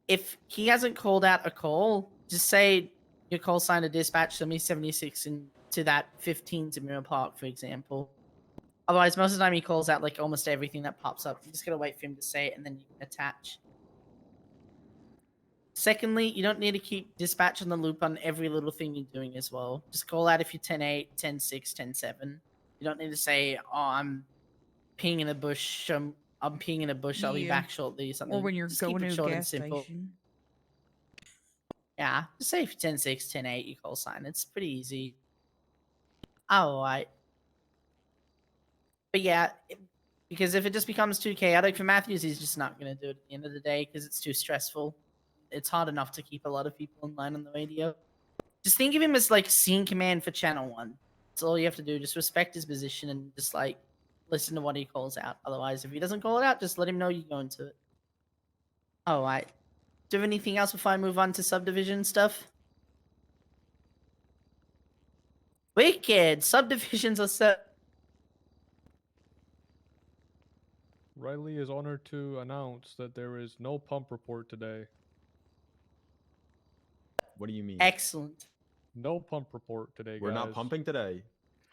If he hasn't called out a call, just say your call sign to dispatch, send me 76 into that 15 to Mirror Park, for example. Otherwise, most of the time he calls out like almost everything that pops up. You just gotta wait for him to say it and then you can attach. Secondly, you don't need to keep dispatch on the loop on every little thing you're doing as well. Just call out if you're 10-8, 10-6, 10-7. You don't need to say, oh, I'm peeing in a bush, I'm peeing in a bush, I'll be Yeah. back shortly, or something. Or when you're Just keep going it to a short and gas simple. station. Yeah, just say if you're 10-6, 10-8, you call sign. It's pretty easy. Alright. But yeah, Because if it just becomes too chaotic for Matthews, he's just not going to do it at the end of the day because it's too stressful. It's hard enough to keep a lot of people in line on the radio. Just think of him as like scene command for Channel 1. That's all you have to do. Just respect his position and just like listen to what he calls out. Otherwise, if he doesn't call it out, just let him know you go into it. All right. Do you have anything else before I move on to subdivision stuff? Wicked. Subdivisions are set. Riley is honored to announce that there is no pump report today. What do you mean? Excellent. No pump report today, We're not guys. pumping today.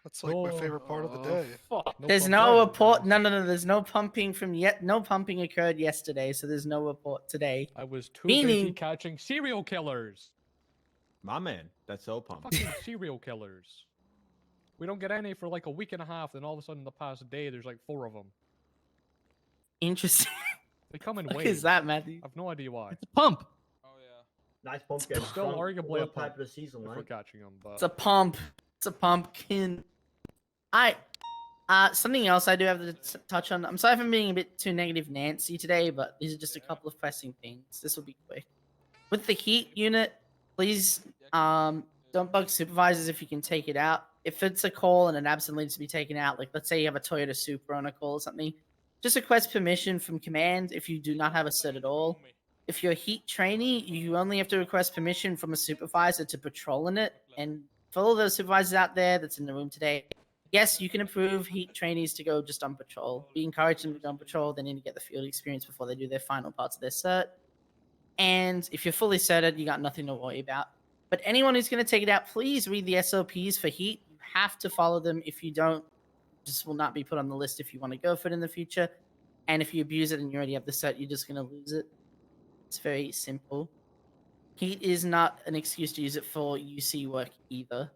That's like my favorite part of the day. Fuck. There's no report. No. There's no pumping from yet. No pumping occurred yesterday, so there's no report today. I was too busy Meaning, catching serial killers. My man, that's so pumped. Fucking serial killers. We don't get any for like a week and a half, then all of a sudden, the past day, there's like 4 of them. interesting. They come in What waves. is that, Matthew? I've no idea why. It's a pump. Nice pump It's game. still arguably a type pump of the season, if we're right? catching them, but It's a pump. It's a pumpkin. Something else I do have to touch on. I'm sorry if I'm being a bit too negative Nancy today, but these are just a couple of pressing things. This will be quick. With the heat unit, please don't bug supervisors if you can take it out. If it's a call and it absolutely needs to be taken out, like let's say you have a Toyota Supra on a call or something, just request permission from command if you do not have a cert at all. If you're a heat trainee, you only have to request permission from a supervisor to patrol in it. And for all those supervisors out there that's in the room today, yes, you can approve heat trainees to go just on patrol. We encourage them to go on patrol. They need to get the field experience before they do their final parts of their cert. And if you're fully certed, you got nothing to worry about. But anyone who's going to take it out, please read the SOPs for heat. You have to follow them. If you don't, just will not be put on the list if you want to go for it in the future. And if you abuse it and you already have the cert, you're just going to lose it. It's very simple. Heat is not an excuse to use it for UC work either.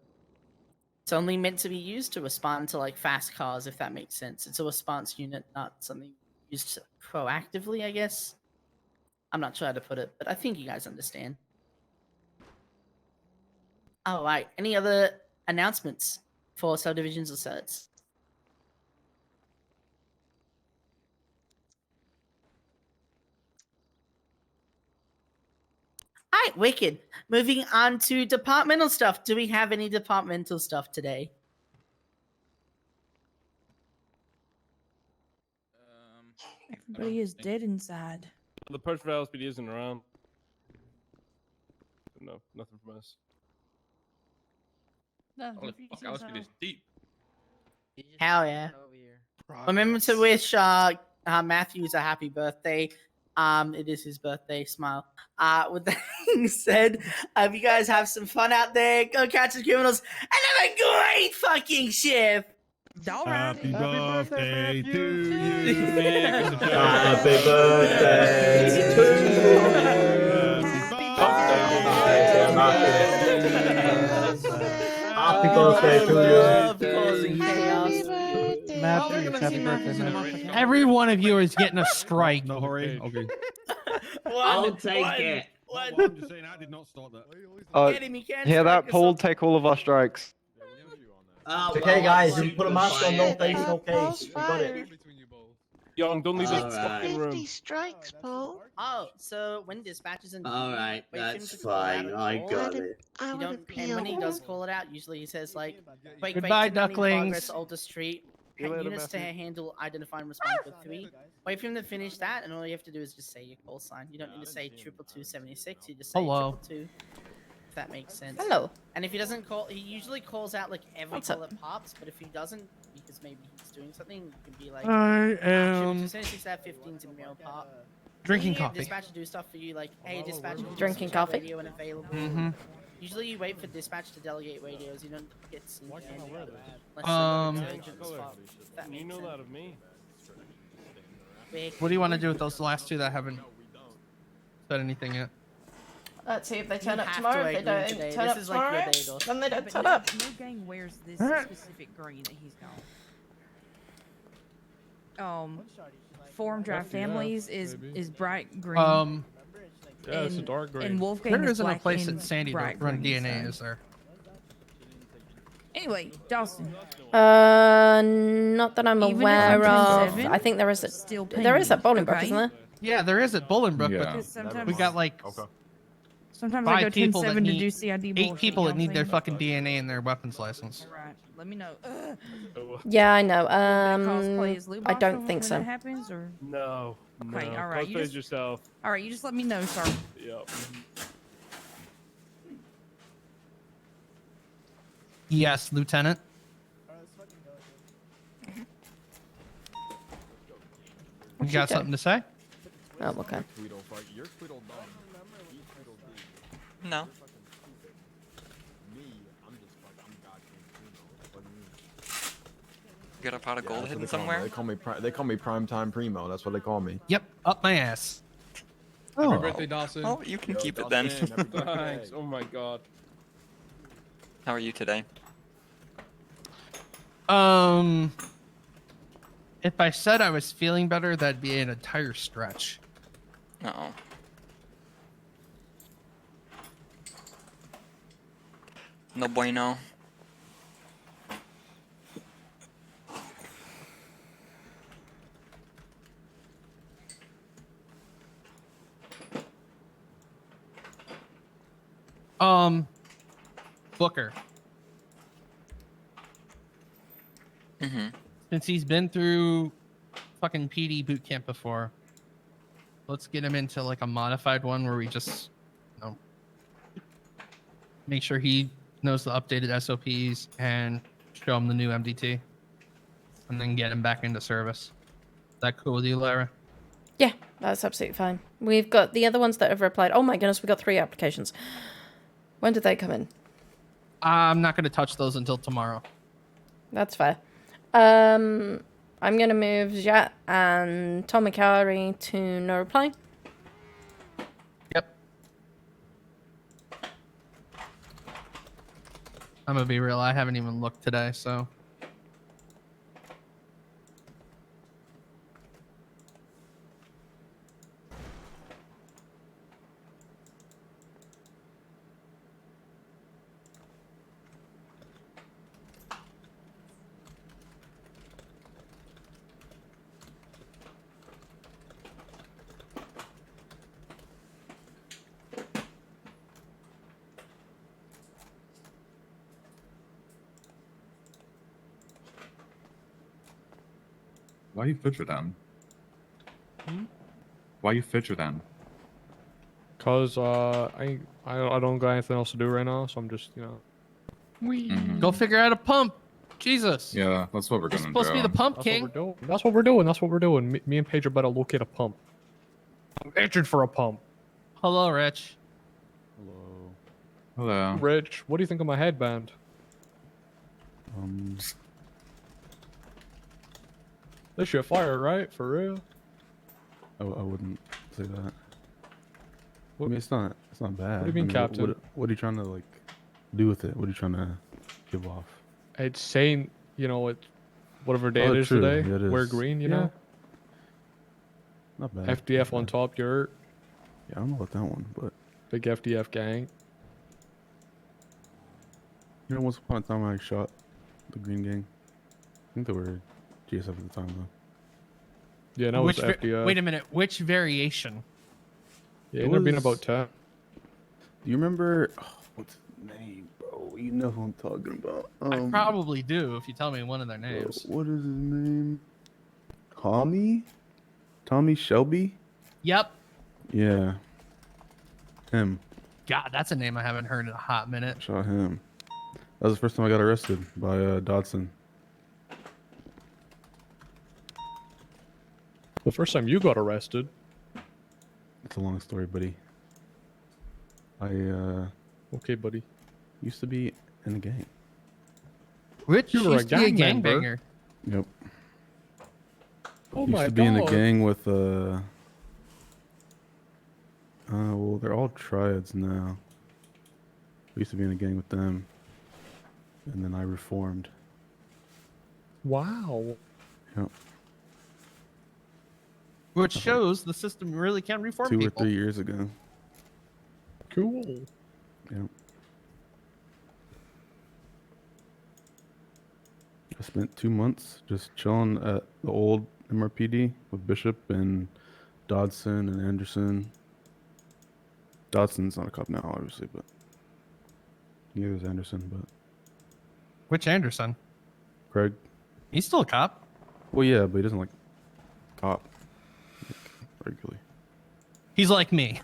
It's only meant to be used to respond to like fast cars, if that makes sense. It's a response unit, not something used proactively, I guess. I'm not sure how to put it, but I think you guys understand. All right. Any other announcements for subdivisions or certs? All right, wicked. Moving on to departmental stuff. Do we have any departmental stuff today? Everybody is dead inside. The Perch for LSPD isn't around. No, nothing from us. Holy fuck, LSPD is deep. Hell yeah. Remember to wish Matthews a happy birthday. It is his birthday. Smile. With that being said, hope you guys have some fun out there. Go catch the criminals and have a great fucking shift. Happy birthday to you. Happy birthday to you. Happy birthday to you. Matthew, happy birthday, man. Every one of you is getting a strike. No hurry. Okay. I'll take it. I'm just saying, I did not start that. Hear that, Paul? Take all of our strikes. Okay, guys, you put a mask on, no face, no case. We got it. Young, don't leave this It's fucking 50 room. strikes, Paul. Oh, so when dispatches and Alright, wait for him that's to call out fine. a I call. got it. I You would don't, and when he appeal. does call it out, usually he says like, "Wait, Goodbye, wait, progress, ducklings." Alder Street, See you later, units to Matthew. handle, identify, and respond for 3. Wait for him to finish that, and all you have to do is just say your call sign. You don't need to say 22276. You just say Hello. 222. If that makes sense. Hello. And if he doesn't call, he usually calls out like every What's call up? that pops. But if he doesn't, because maybe he's doing something, you can be like, I am 22276 at 15's in real pop. drinking Usually, coffee. Dispatch do stuff for you, like, hey, dispatch, Drinking switch coffee? radio and available. Mhm. Usually, you wait for dispatch to delegate radios. You don't get seen unless Um, it's urgent as fuck, if that You makes know sense. that of me. Wicked. What do you want to do with those last 2 that haven't said anything yet? Let's see if they turn You up have to tomorrow. If wait they room don't today. turn This up is like your tomorrow, day, Dawson. then they Yeah, don't but turn no, up. no gang wears this Alright. specific green that he's got. Form Drive FDF, Families is maybe. is bright green. Yeah, it's a and- dark green. And Wolfgang There is isn't a black place and at Sandy to bright run green, DNA, so. is there? Anyway, Dawson. Not that I'm Even if aware I'm of. 10-7, I think there is still there is at pending, Bolingbroke, okay? isn't there? Yeah, there is at Bolingbroke, Yeah. but Sometimes- we got like Sometimes I go 5 people that 10-7 to need do CID 8 bullshit, people you that know need what their I'm fucking DNA in their weapons license. Right. Let me know. Yeah, I know. Cosplay as Lou I Boss don't when think that so. happens, or No. okay, no. all right. You Cosplay just, yourself. all right, you just let me know, sir. Yep. Yes, Lieutenant. You got something to say? Oh, okay. No. Got a pot of gold hidden somewhere? They call me Primetime Primo. That's what they call me. Yep, up my ass. Happy birthday, Dawson. Oh, you can Yo, keep it Dawson, then. happy birthday. Thanks. Oh my god. How are you today? If I said I was feeling better, that'd be an entire stretch. Uh-oh. No bueno. Booker. Mm-hmm. Since he's been through fucking PD boot camp before, let's get him into like a modified one where we just, you know, make sure he knows the updated SOPs and show him the new MDT, and then get him back into service. Is that cool with you, Lara? Yeah, that's absolutely fine. We've got the other ones that have replied. Oh my goodness, we got 3 applications. When did they come in? I'm not going to touch those until tomorrow. That's fair. I'm gonna move Jat and Tomikari to no reply. Yep. I'm gonna be real. I haven't even looked today, so. Why you fidget then? Hmm? Why you fidget then? Cause I don't got anything else to do right now, so I'm just, you know. Go figure out a pump. Jesus. Yeah, that's what we're You're gonna supposed to be the pump That's king. what we're doing. That's what we're doing. That's what we're doing. Me and Paige are better locate a pump. I'm itching for a pump. Hello, Rich. Hello. Rich, what do you think of my headband? This shit fire, right? For real? I wouldn't say that. I mean, it's not bad. What do you mean, I mean, Captain? What are you trying to like do with it? What are you trying to give off? It's saying, you know, it's whatever day Oh, it is true. today. Yeah, it Wear is. green, you Yeah. know? Not bad. FDF on top, your Yeah, I don't know about that one, but big FDF gang. you know, once upon a time I shot the Green Gang. I think they were GSF at the time though. Yeah, no, it's Which FDF. wait a minute. Which variation? Yeah, It it would have been was- about 10. Do you remember? Oh, what's his name, bro? You know who I'm talking about. I probably do if you tell me one of their names. What is his name? Tommy Shelby? Yep. Yeah. Him. God, that's a name I haven't heard in a hot minute. Shot him. That was the first time I got arrested by Dodson. The first time you got arrested. It's a long story, buddy. Okay, buddy. Used to be in a gang. Rich You were a used to be a gang member? gangbanger. Yep. Oh Used my to be in a God. gang with well, they're all triads now. We used to be in a gang with them, and then I reformed. Wow. Yep. Which shows the system really can reform 2 or people. 3 years ago. Cool. Yep. I spent 2 months just chilling at the old MRPD with Bishop and Dodson and Anderson. Dodson's not a cop now, obviously, but neither is Anderson. But Which Anderson? Craig, He's still a cop. well, yeah, but he doesn't like cop regularly. He's like me.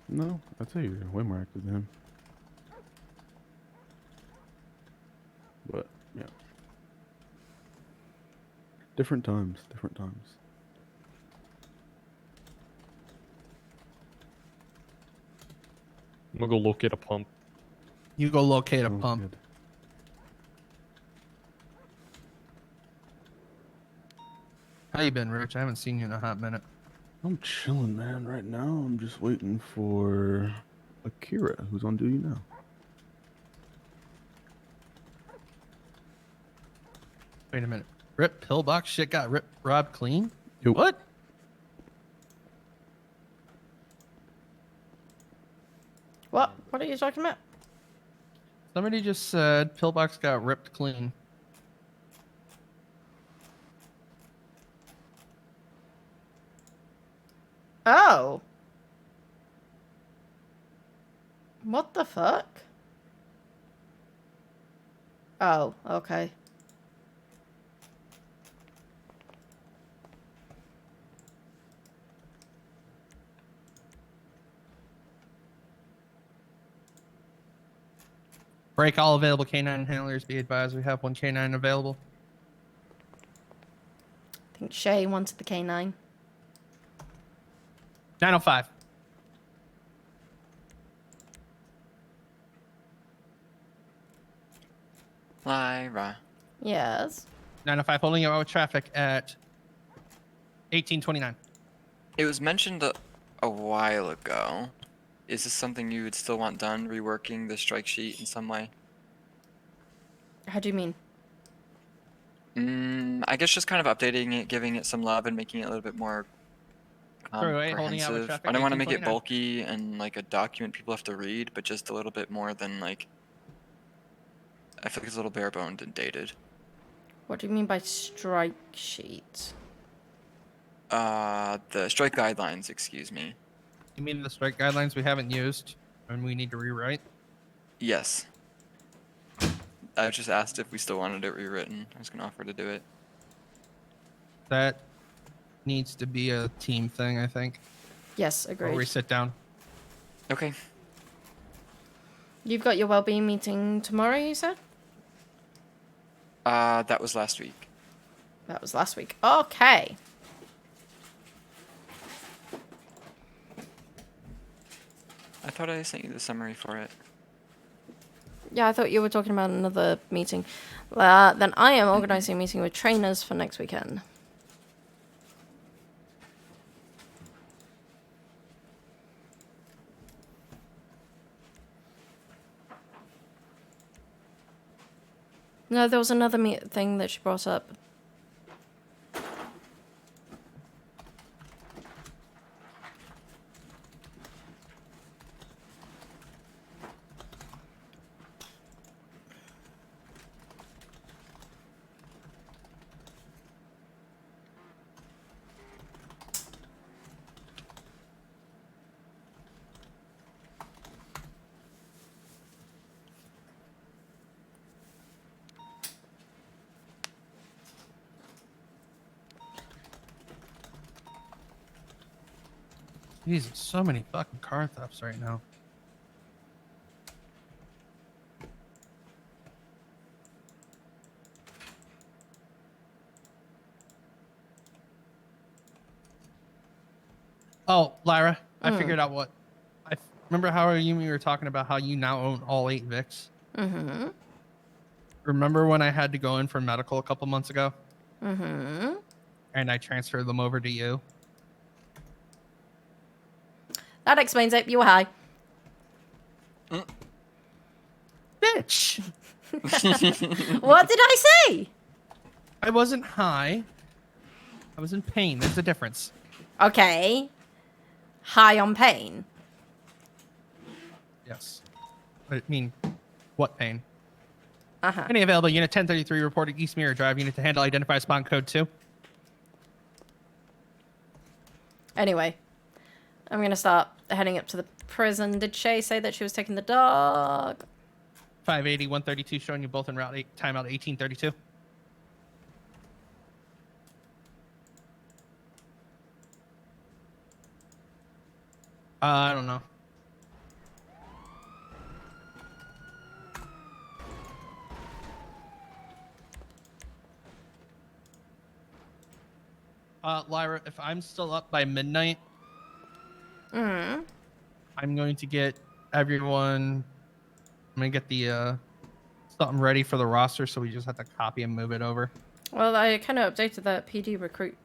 No, I'd say you're way more active than him. But yeah, different times, different times. I'm gonna go locate a pump. You go locate a Oh, pump. good. How you been, Rich? I haven't seen you in a hot minute. I'm chilling, man. Right now, I'm just waiting for Akira, who's on duty now. Wait a minute. Rip pillbox shit got robbed clean? Yep. What? What? What are you talking about? Somebody just said pillbox got ripped clean. Oh. What the fuck? Oh, okay. Break all available K9 handlers. Be advised, we have one K9 available. I think Shay wanted the K9. 905. Lyra. Yes. 905 holding out with traffic at 1829. It was mentioned a while ago. Is this something you would still want done, reworking the strike sheet in some way? How do you mean? I guess just kind of updating it, giving it some love, and making it a little bit more Sorry, wait, holding out with comprehensive. traffic, I don't want to make it 1829. bulky and like a document people have to read, but just a little bit more than like. I feel like it's a little bare boned and dated. What do you mean by strike sheet? The strike guidelines, excuse me. You mean the strike guidelines we haven't used and we need to rewrite? Yes. I just asked if we still wanted it rewritten. I was gonna offer to do it. That needs to be a team thing, I think. Yes, Where agreed. we sit down. Okay. You've got your well-being meeting tomorrow, you said? That was last week. That was last week. Okay. I thought I sent you the summary for it. Yeah, I thought you were talking about another meeting. Then I am organizing a meeting with trainers for next weekend. No, there was another thing that she brought up. Jesus, so many fucking car thefts right now. Oh, Lyra, I figured out what. Remember how you were talking about how you now own all 8 Vics? Mm-hmm. Remember when I had to go in for medical a couple months ago? Mm-hmm. And I transferred them over to you? That explains it. You were high. Bitch! What did I say? I wasn't high. I was in pain. There's a difference. Okay. High on pain. Yes. I mean, what pain? Uh-huh. Any available unit 1033 reported East Mirror Drive. Unit to handle identify spawn code 2. Anyway, I'm gonna start heading up to the prison. Did Shay say that she was taking the dog? 580, 132 showing you both en route. Timeout 1832. I don't know. Lyra, if I'm still up by midnight, I'm going to get everyone. I'm gonna get the something ready for the roster, so we just have to copy and move it over. Well, I kind of updated that PD recruit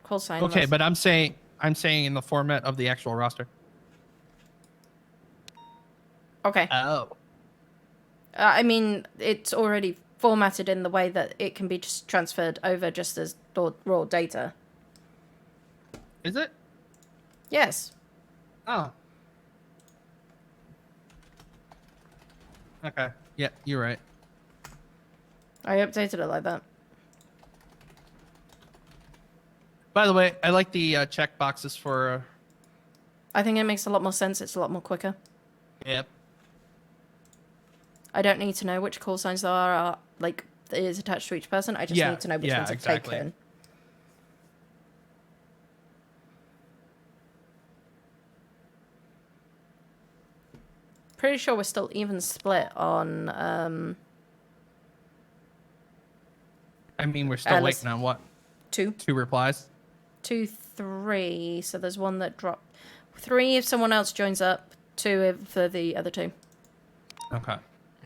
call sign. Okay, but I'm saying in the format of the actual roster. Okay. Oh. I mean, it's already formatted in the way that it can be just transferred over just as raw data. Is it? Yes. Oh. Okay. Yeah, you're right. I updated it like that. By the way, I like the check boxes for. I think it makes a lot more sense. It's a lot more quicker. Yep. I don't need to know which call signs there are like is attached to each person. I just need to know which ones are taken. Pretty sure we're still even split on. I mean, we're still waiting on what? 2 replies. 2, 3. So there's one that dropped. 3 if someone else joins up. 2 for the other 2. I'll Okay.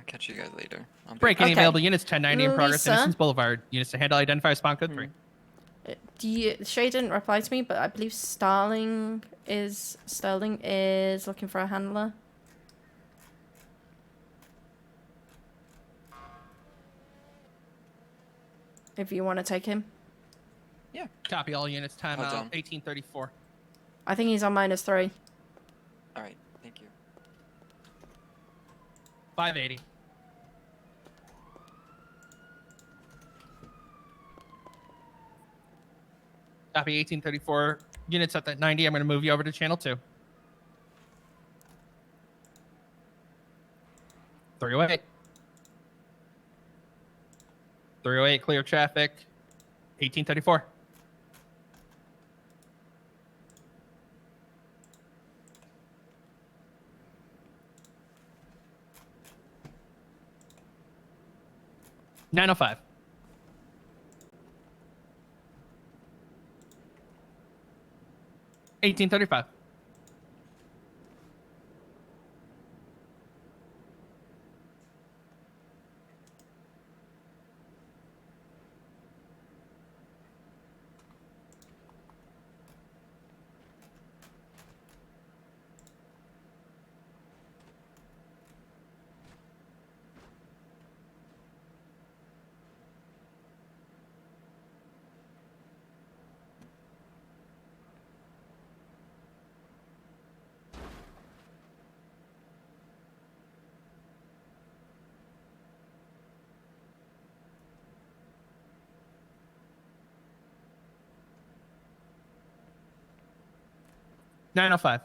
catch you guys later. Break any available units. 1090 in progress. Lisa? Innocence Boulevard. Units to handle identify spawn code 3. Shay didn't reply to me, but I believe Sterling is looking for a handler. If you want to take him. Yeah. Copy all units. Time Hold out. on. 1834. I think he's on -3. All right. Thank you. 580. Copy 1834. Units at that 90. I'm going to move you over to channel 2. 308. 308, clear traffic. 1834. $905. 1835. $905.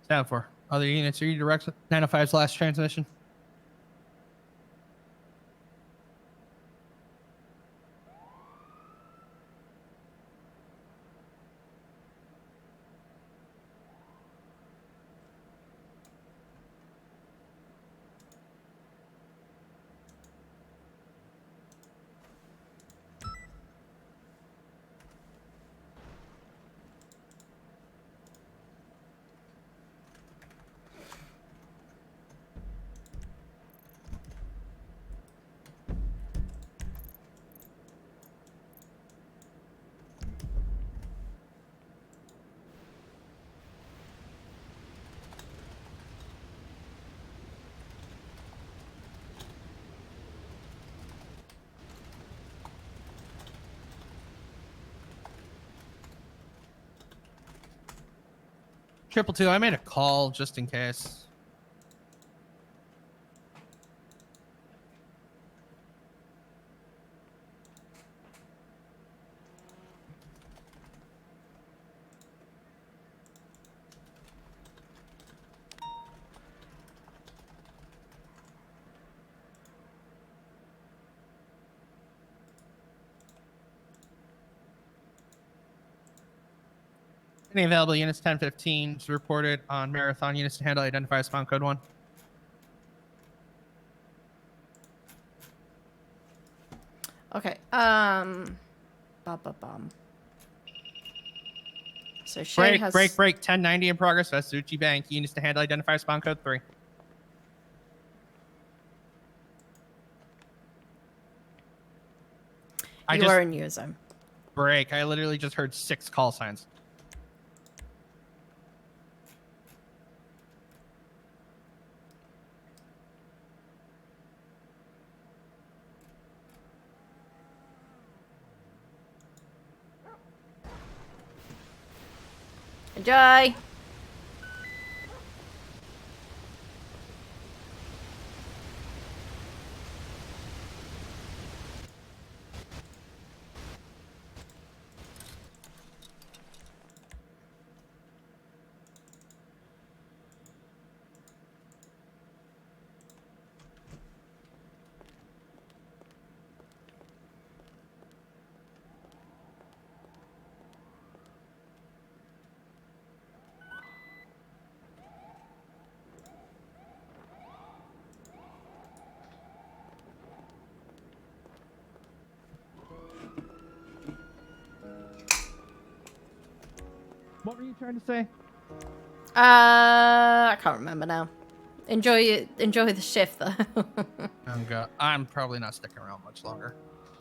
Down for other units. Are you direct 905's last transmission? 222, I made a call just in case. Any available units 1015 is reported on Marathon units to handle identify spawn code 1. Okay. Bum. So Shay has... Break. 1090 in progress. Vespucci Bank units to handle identify spawn code 3. You are in your zone. Break. I literally just heard 6 call signs. Enjoy. What were you trying to say? I can't remember now. Enjoy the shift though. I'm probably not sticking around much longer.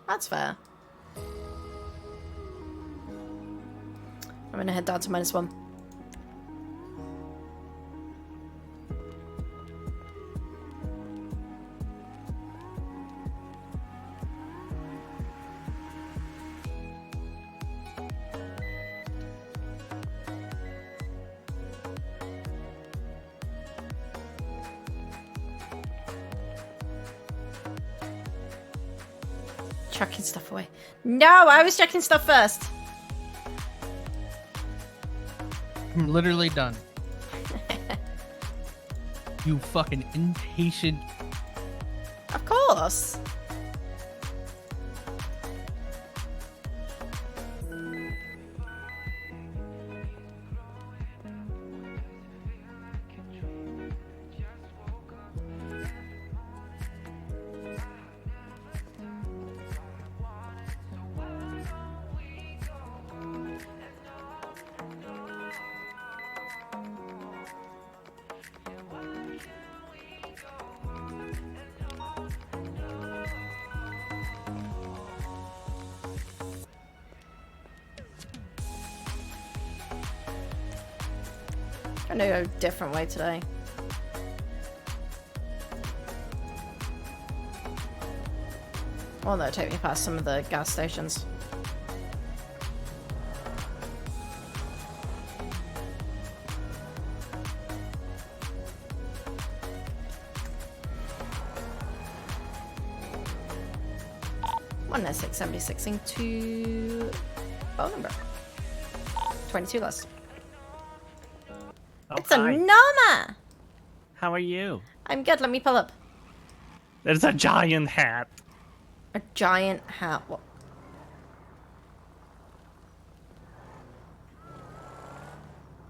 That's fair. I'm gonna head down to -1. Chucking stuff away. No, I was checking stuff first. I'm literally done. You fucking impatient. Of course. I'm gonna go a different way today. Well, that'll take me past some of the gas stations. One 676 into Bolingbroke. 22 less. Oh, It's a hi. Noma! How are you? I'm good, let me pull up. There's a giant hat. A giant hat. What?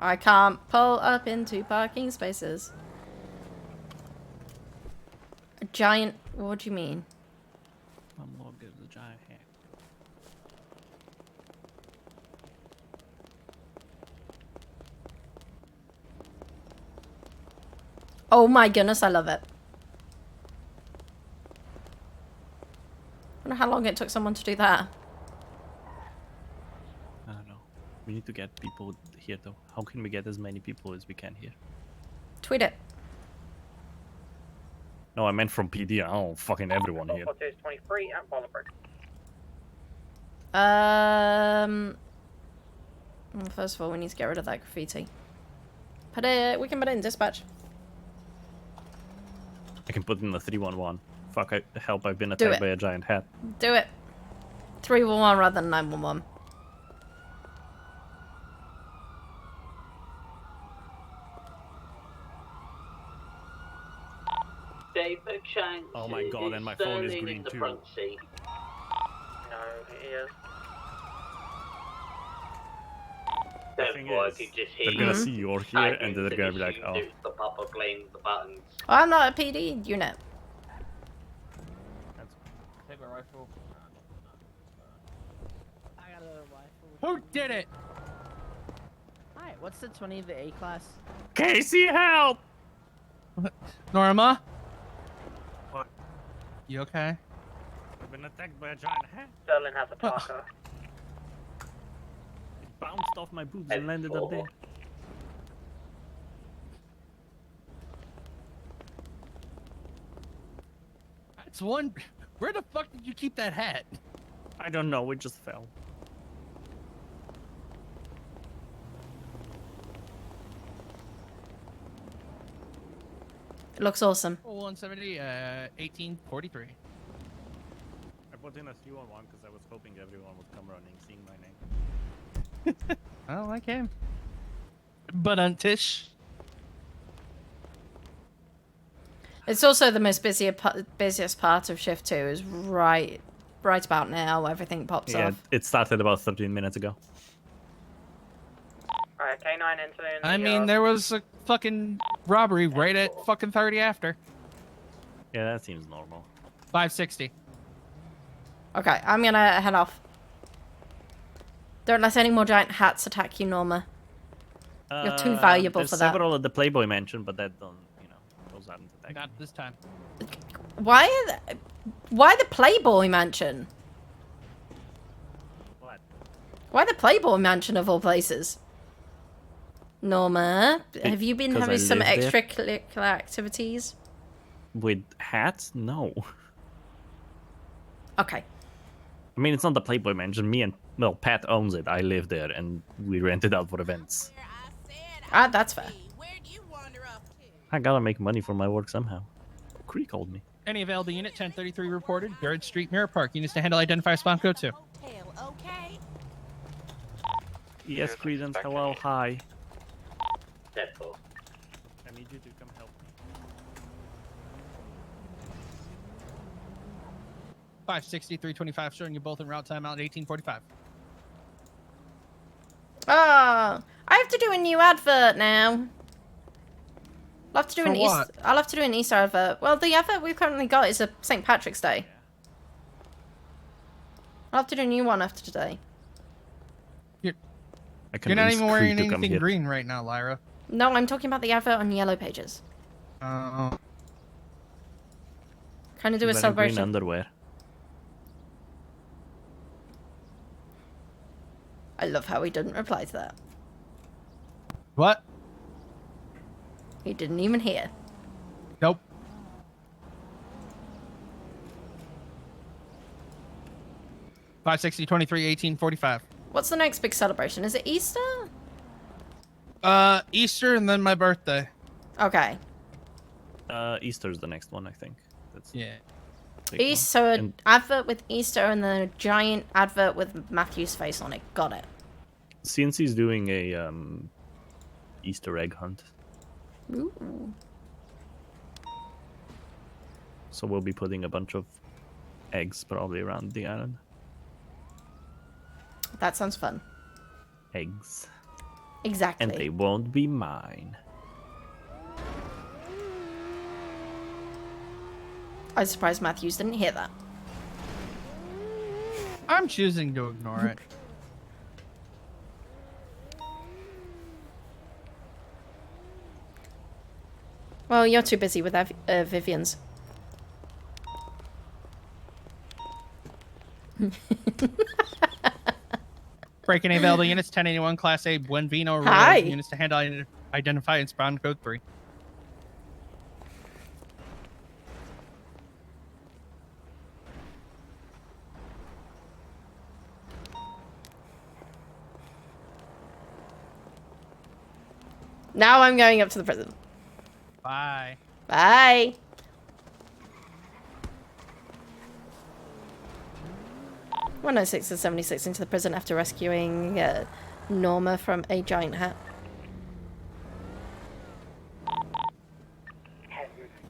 I can't pull up into parking spaces. A giant... What do you mean? My lord gives a giant hat. Oh my goodness, I love it. I wonder how long it took someone to do that. I don't know. We need to get people here though. How can we get as many people as we can here? Tweet it. No, I meant from PD. I don't fucking everyone here. 23 at Bolingbroke. Well, first of all, we need to get rid of that graffiti. We can put it in dispatch. I can put in the 311. Fuck, help, I've been Do attacked it. by a giant hat. Do it. 311 rather than 911. David Shanks. Oh my god, and my phone is green too. No, he is. The thing is, they're gonna see you're here and they're gonna be like, oh. The papa playing the buttons. Oh, I'm not a PD unit. Take my rifle. I got a rifle. Who did it? Alright, what's the 20 of the A class? Casey, help! Norma? What? You okay? I've been attacked by a giant hat. Sterling has a Parker. It bounced off my boobs and landed up there. That's one. Where the fuck did you keep that hat? I don't know, it just fell. It looks awesome. 170, 1843. I put in a 311 because I was hoping everyone would come running, seeing my name. I like him. But Tish. It's also the most busiest part of shift 2 is right about now. Everything pops Yeah, off. it started about 13 minutes ago. Alright, K9 entering. I mean, there was a fucking robbery right at fucking 30 after. Yeah, that seems normal. 560. Okay, I'm gonna head off. Don't let any more giant hats attack you, Norma. You're too valuable there's for that. several at the Playboy Mansion, but that don't, those aren't attacking. Not this time. Why the Playboy Mansion? What? Why the Playboy Mansion of all places? Norma, have you been 'Cause having I some live there. extracurricular activities? With hats? No. Okay. I mean, it's not the Playboy Mansion. Pat owns it. I live there, and we rent it out for events. Ah, that's fair. I gotta make money for my work somehow. Cree called me. Any available unit 1033 reported. Garrett Street, Mirror Park. Units to handle identify spawn code 2. Yes, Credence. Hello. Hi. Deadpool. I need you to come help me. 560, 325, showing you both in route time out at 1845. Ah, I have to do a new advert now. I'll have to do For an what? I'll have to do an Easter advert. Well, the advert we've currently got is a St. Patrick's Day. I'll have to do a new one after today. You're not even wearing anything green right now, Lyra. No, I'm talking about the advert on Yellow Pages. Oh. Kind of do a Wearing celebration. green underwear. I love how he didn't reply to that. What? He didn't even hear. Nope. $560, 23, 1845. What's the next big celebration? Is it Easter? Easter and then my birthday. Okay. Easter's the next one, I think. That's yeah. East, so an advert with Easter and then a giant advert with Matthew's face on it. Got it. CNC's doing a Easter egg hunt, Ooh. so we'll be putting a bunch of eggs probably around the island. That sounds fun. Eggs. Exactly. And they won't be mine. I was surprised Matthews didn't hear that. I'm choosing to ignore it. Well, you're too busy with Vivian's. Breaking available units 1081 Class A Buenvino Road. Hi. Units to handle identify and spawn code 3. Now I'm going up to the prison. Bye. Bye. (106 and 76 into the prison after rescuing Norma from a giant hat.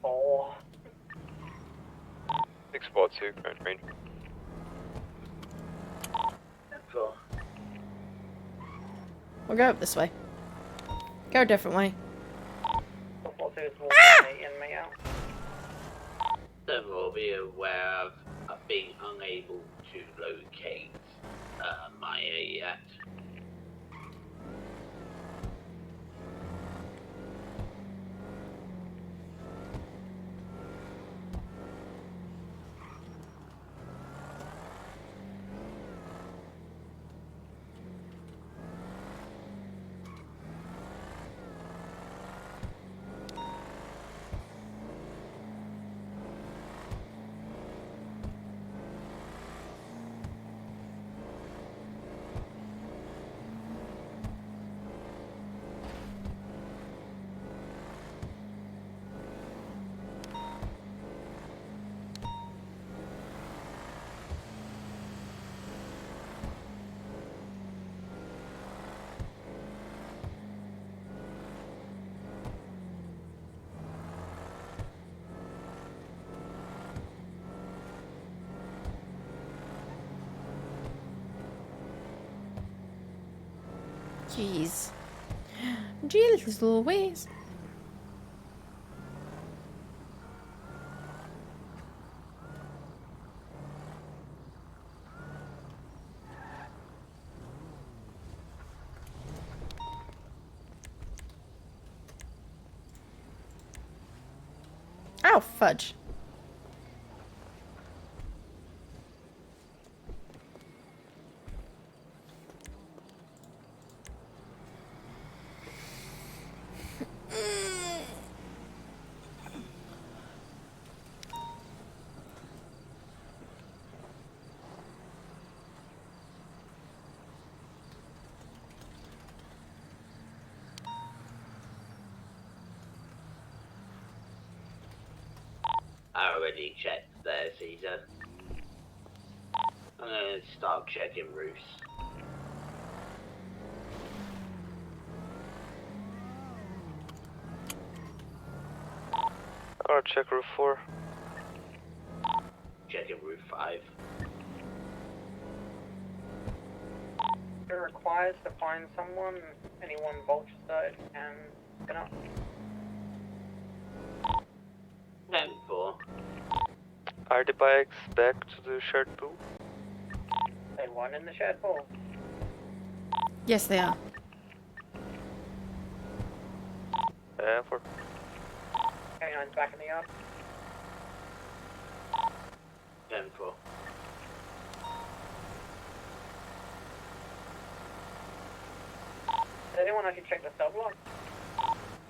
10-4. 642, current range. Cool. We'll go up this way. Go a different way. 442 is walking me in, me out. They will be aware of being unable to locate Maya yet. Jeez. Jeez Louise. Oh, fudge. I already checked there, Caesar. I'm gonna start checking roofs. I'll check roof 4. Checking roof 5. It requires to find someone, anyone vulture started and spin up. 10-4. Are the bikes back to the shared pool? They won in the shared pool. Yes, they are. 4. K9's back in the yard. 10-4. Did anyone actually check the cell block?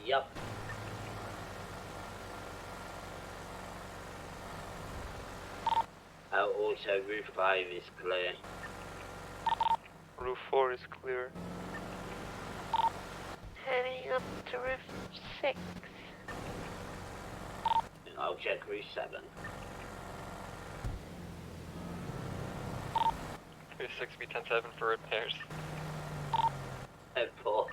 Yup. Also, roof 5 is clear. Roof 4 is clear. Heading up to roof 6. I'll check roof 7. Roof 6 be 10-7 for repairs. 10-4.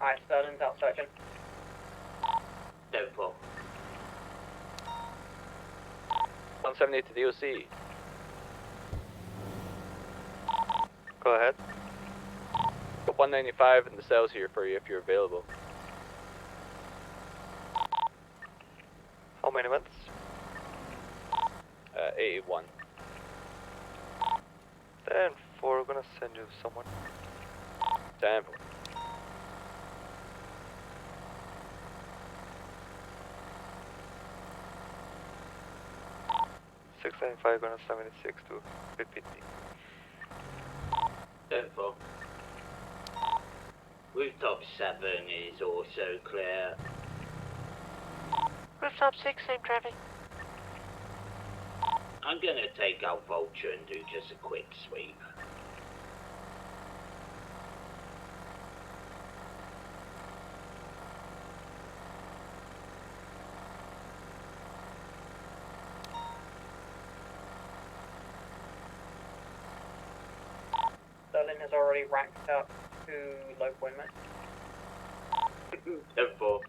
Alright, Sterling's out searching. 10-4. 178 to DOC. Go ahead. Got 195 in the cells here for you if you're available. How many minutes? 81. 10-4, we're gonna send you someone. 10-4. 675 going to 76 to 50. 10-4. Rooftop 7 is also clear. Rooftop 6, same traffic. I'm gonna take out Vulture and do just a quick sweep. Sterling has already racked up 2 low women. 10-4.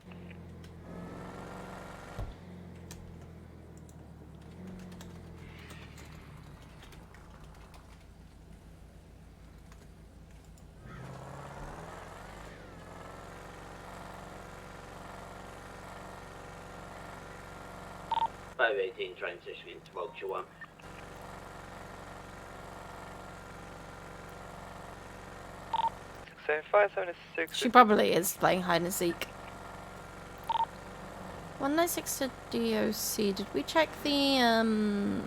.518 transitioning to Vulture 1. Same 576. She probably is playing hide and seek. 196 to DOC. Did we check the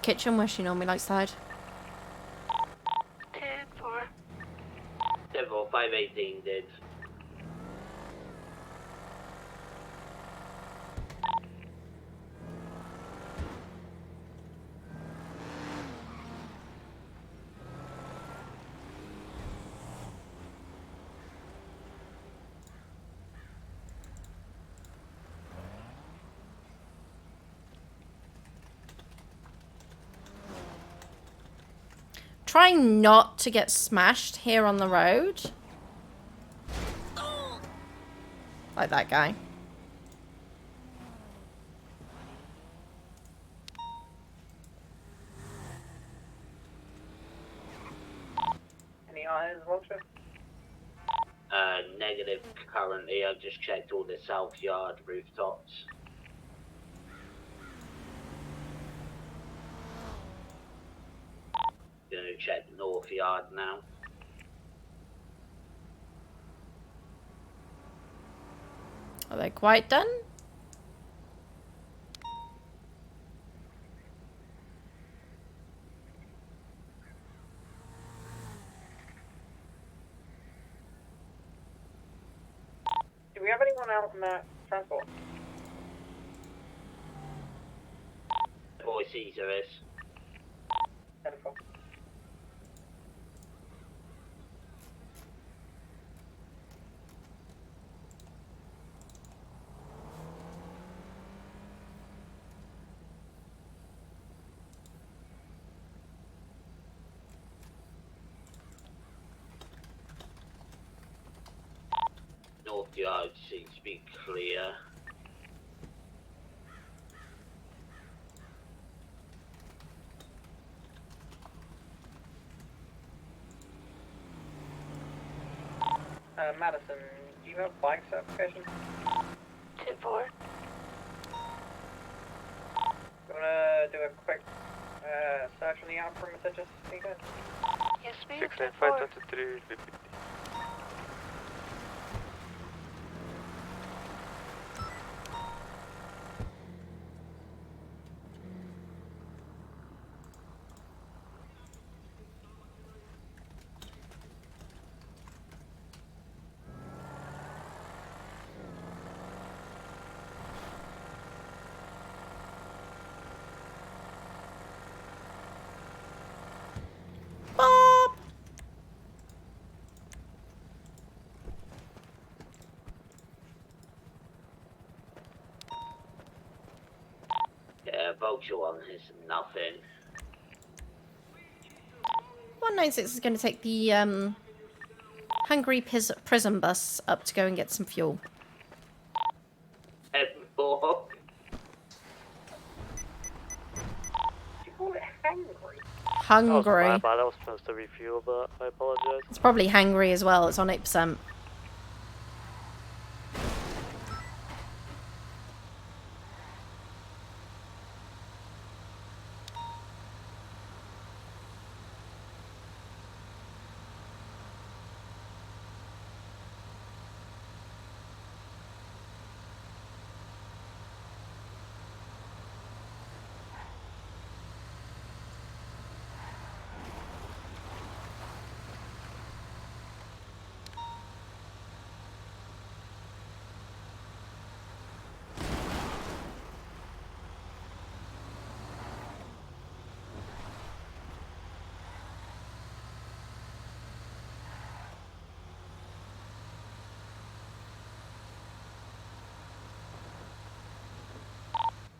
kitchen where she normally likes to hide? 10-4. 10-4, 518 did. Trying not to get smashed here on the road. Like that guy. Any eyes, Vulture? Negative currently. I've just checked all the south yard rooftops. Gonna check the north yard now. Are they quite done? Do we have anyone out in that transport? Boy Caesar is. 10-4. North yard seems to be clear. Madison, do you have bike certification? 10-4. You wanna do a quick search on the out perimeter just so you guys? Yes, ma'am. 695 23 50. Bob! Yeah, Vulture 1 is nothing. 196 is going to take the Hungary prison bus up to go and get some fuel. 10-4. You call it hangry? Hungry. Oh, my bad. I was supposed to refuel, but I apologize. It's probably hangry as well. It's on 8%.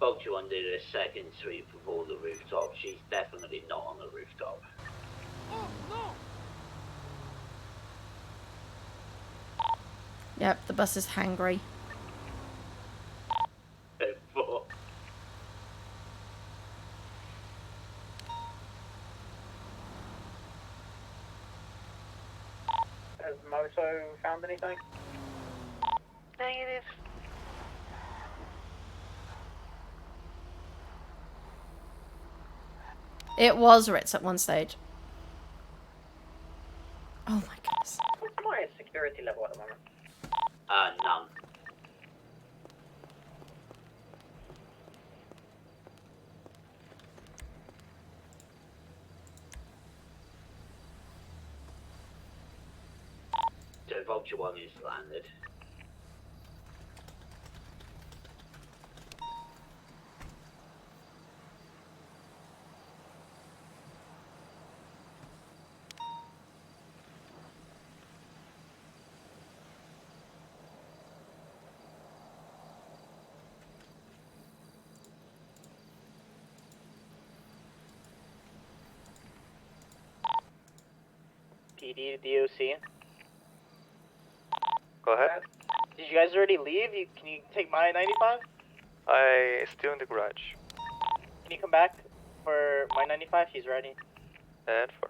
Vulture One did a second sweep of all the rooftops. She's definitely not on the rooftop. Yep, the bus is hangry. 10-4. Has Moto found anything? Negative. It was Ritz at one stage. Oh my goodness. What's my security level at the moment? None. So Vulture One is landed. PD to DOC. Go ahead. Did you guys already leave? Can you take my 95? I still in the garage. Can you come back for my 95? He's ready. And 4.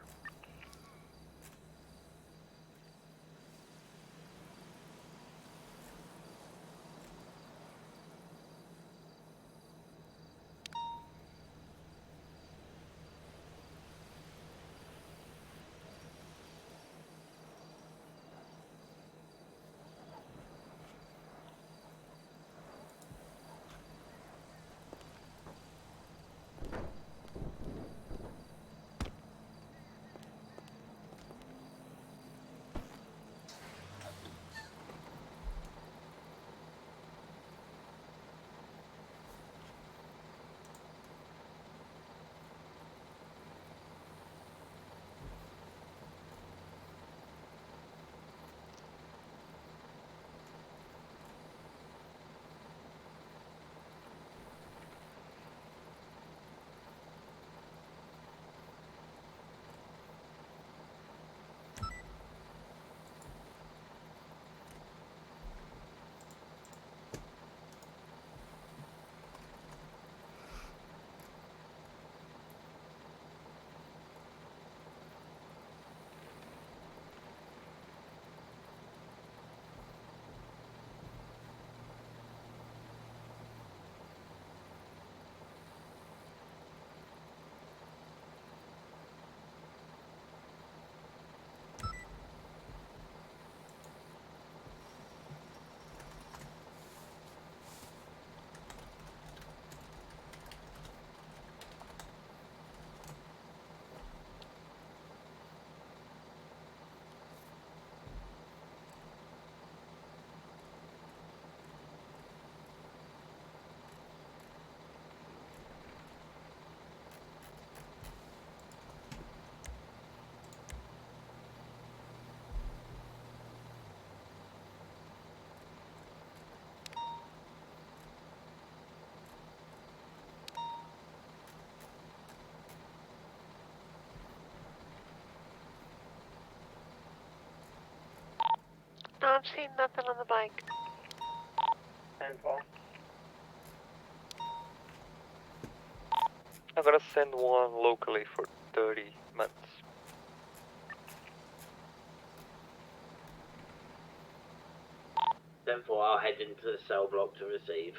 No, I'm seeing nothing on the bike. 10-4. I'm gonna send one locally for 30 months. Then for I'll head into the cell block to receive.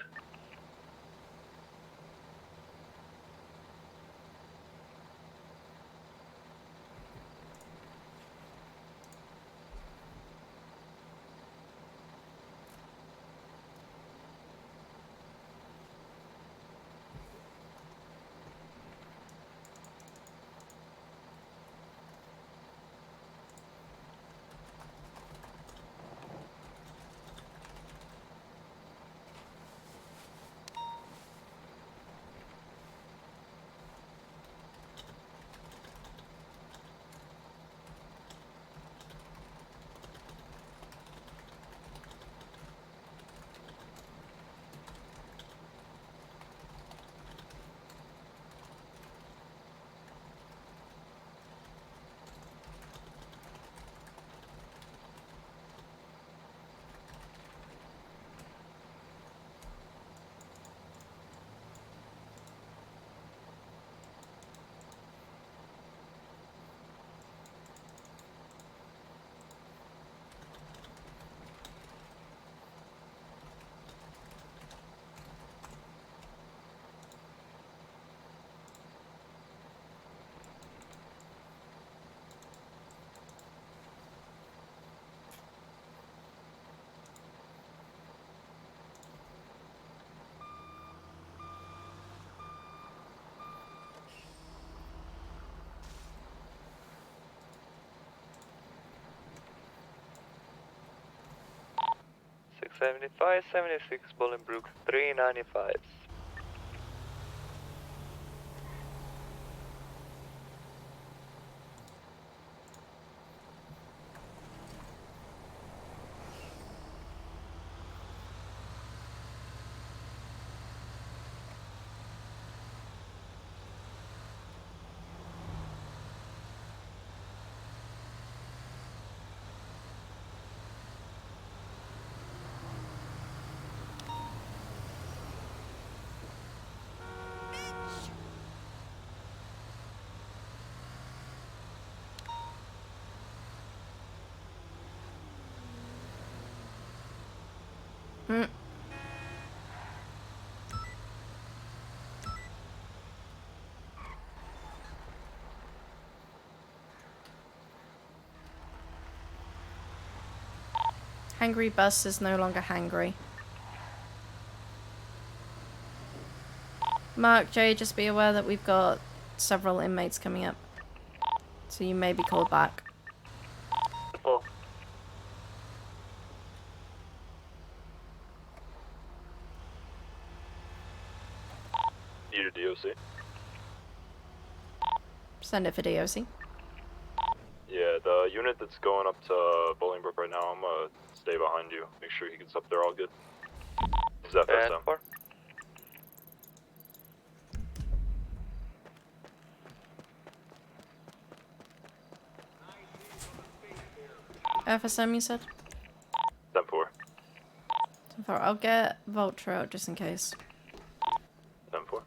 675, 76, Bolingbrook 395. Mm. Hangry Bus is no longer hangry. Mark, Jay, just be aware that we've got several inmates coming up. So you may be called back. Oh. Need a DOC? Send it for DOC. Yeah, the unit that's going up to Bolingbrook right now, I'm gonna stay behind you. Make sure he gets up there all good. Is that first time? FSM, you said? 10-4. 10-4. I'll get Vulture out just in case. 10-4.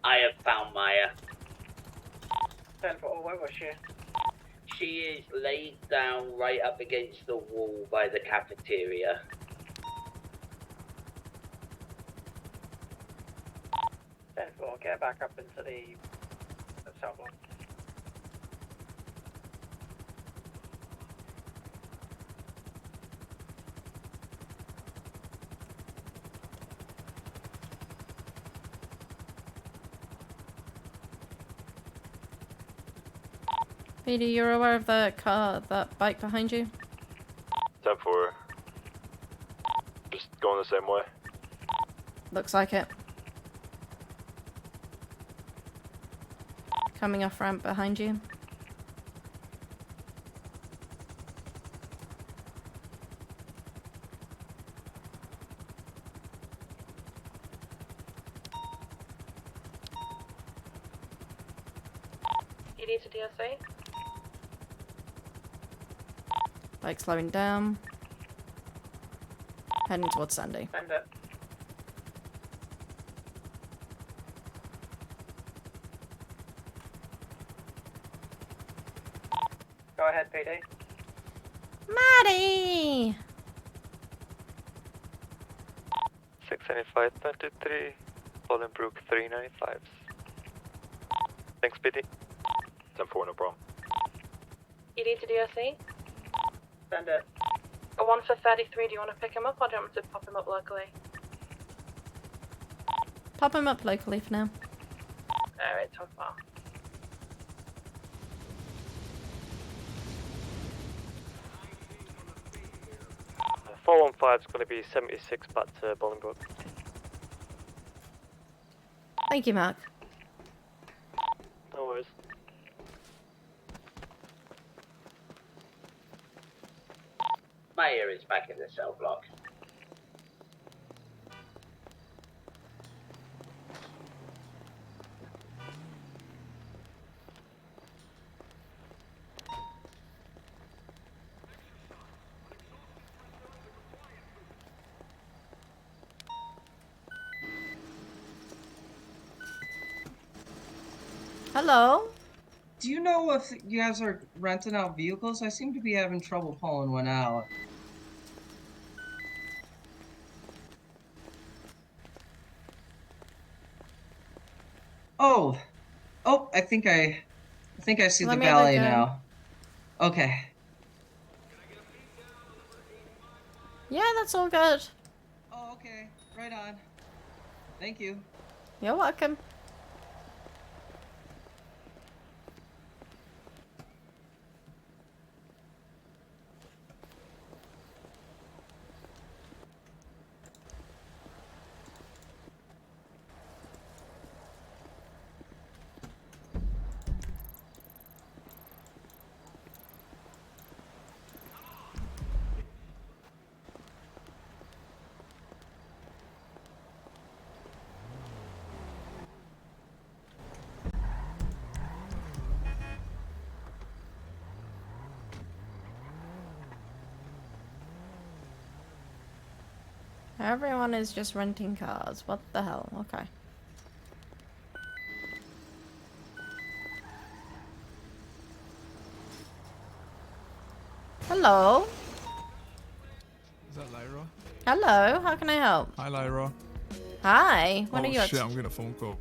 I have found Maya. 10-4, where was she? She is laid down right up against the wall by the cafeteria. 10-4, get back up into the cell block. PD, you're aware of that car, that bike behind you? 10-4. Just going the same way. Looks like it. Coming off ramp behind you. ED to DSA. Bike slowing down. Heading towards Sandy. Send it. Go ahead, PD. Maddie! 675, 23, Bolingbrook 395. Thanks, PD. 10-4, no problem. ED to DSA. Send it. A 1 for 33, do you want to pick him up or do you want me to pop him up locally? Pop him up locally for now. Alright, so far. Uh, 415 is going to be 76 back to Bolingbrook. Thank you, Mark. No worries. Maya is back in the cell block. Hello? Do you know if you guys are renting out vehicles? I seem to be having trouble pulling one out. Oh, I think I see Let the me valet look in. now. Okay. Yeah, that's all good. Oh, okay. Right on. Thank you. You're welcome. Everyone is just renting cars. What the hell? Okay. Hello? Is that Lyra? Hello, how can I help? Hi, Lyra. Hi, what oh are you up shit, to? I'm getting a phone call.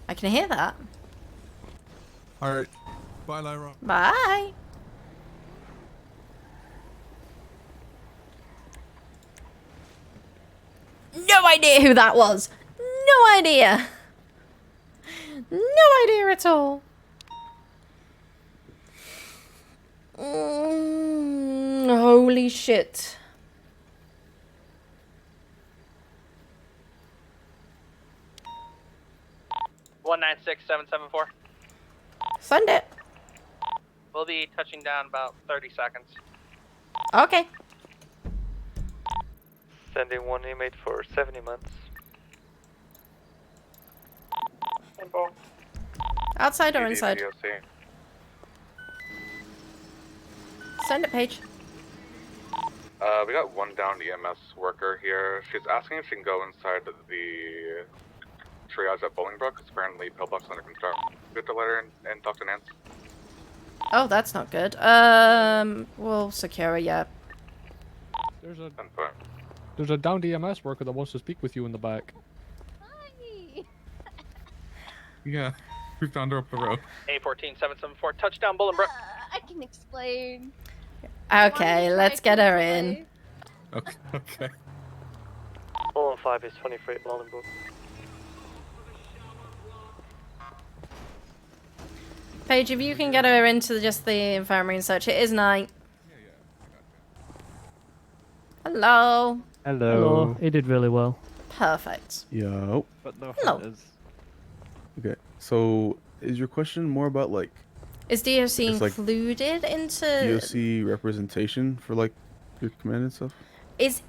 I can hear that. Alright. Bye, Lyra. Bye. No idea who that was. No idea. No idea at all. Holy shit. One 96774. Send it. We'll be touching down about 30 seconds. Okay. Sending one inmate for 70 months. Outside or inside? Send it, Paige. We got one down EMS worker here. She's asking if she can go inside the triage at Bolingbrook. It's apparently pillbox under construction. Good to let her in and talk to Nance. Oh, that's not good. We'll secure it, yeah. There's a downed EMS worker that wants to speak with you in the back. Yeah, we found her up the road. A14774, touchdown Bolingbrook. I can explain. Okay, let's get her in. Okay, okay. 415 is 23 Bolingbrook. Paige, if you can get her into just the infirmary and such, it is night. Hello. Hello. He did really well. Perfect. Yo. But no Hello. hunters. Okay, so is your question more about like Is DOC It's like included into... DOC representation for like your command and stuff? Is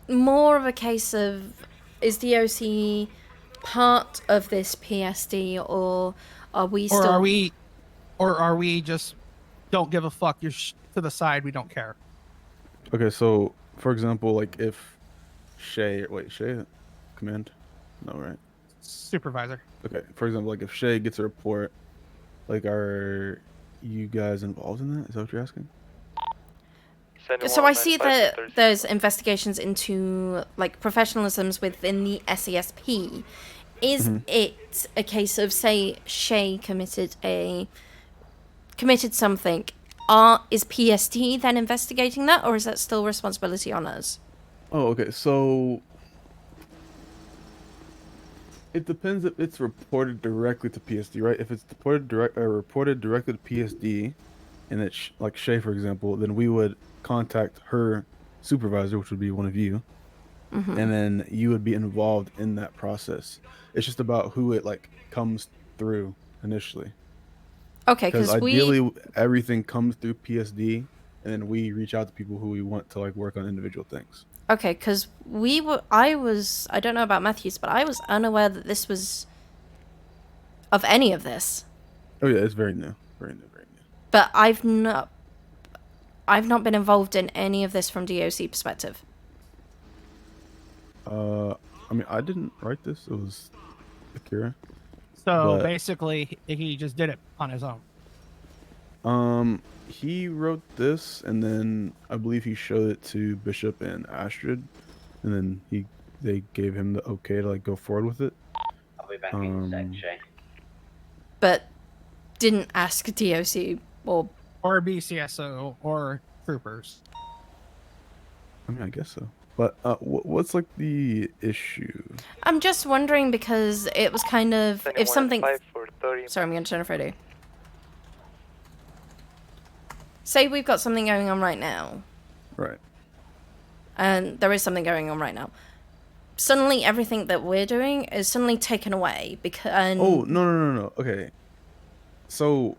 more of a case of... Is DOC part of this PSD, or are we still... Or are we just don't give a fuck? You're to the side. We don't care. Okay, so for example, like if Shay, command? No, right? Supervisor. Okay, for example, like if Shay gets a report, like are you guys involved in that? Is that what you're asking? So I see that there's investigations into like professionalisms within the SESP. Is it a case of, say, Shay committed something? Is PSD then investigating that, or is that still responsibility on us? Oh, okay. So it depends if it's reported directly to PSD, right? If it's reported directly to PSD, and it's like Shay, for example, then we would contact her supervisor, which would be one of you, and then you would be involved in that process. It's just about who it like comes through initially. Okay, because because ideally everything comes through PSD, and then we reach out to people who we want to like work on individual things. Okay, because I don't know about Matthews, but I was unaware that this was of any of this. Oh yeah, it's very new, very new. But I've not been involved in any of this from DOC perspective. I mean, I didn't write this. It was Akira. So But- basically, he just did it on his own. He wrote this, and then I believe he showed it to Bishop and Astrid, and then they gave him the okay to like go forward with it. I'll be back in a sec, Shay. But didn't ask DOC or BCSO or troopers. I mean, I guess so. But what's like the issue? I'm just wondering because it was kind of if something. 5 for 30. Sorry, I'm going to turn off radio. Say we've got something going on right now, Right. and there is something going on right now. Suddenly, everything that we're doing is suddenly taken away because. Oh no. Okay. So,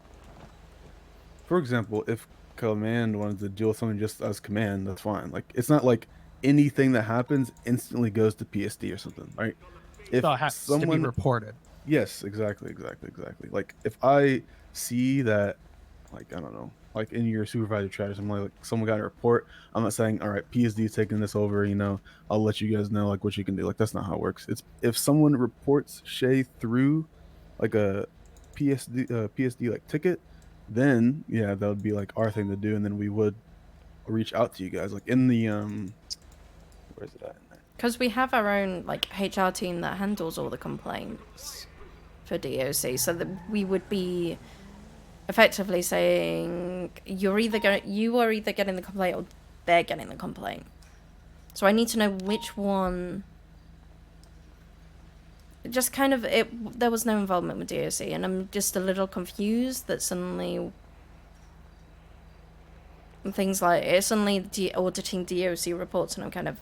for example, if command wanted to deal with something just as command, that's fine. Like it's not like anything that happens instantly goes to PSD or something, right? If So it has to be reported. Yes, exactly. Like if I see that, like I don't know, like in your supervisor chat or something, like someone got a report, I'm not saying, all right, PSD is taking this over, you know, I'll let you guys know like what you can do. Like that's not how it works. It's if someone reports Shay through like a PSD like ticket, then yeah, that would be like our thing to do, and then we would reach out to you guys like in the where is it at? Because we have our own like HR team that handles all the complaints for DOC, so that we would be effectively saying you are either getting the complaint or they're getting the complaint. So I need to know which one. Just kind of there was no involvement with DOC, and I'm just a little confused that suddenly things like it's suddenly auditing DOC reports, and I'm kind of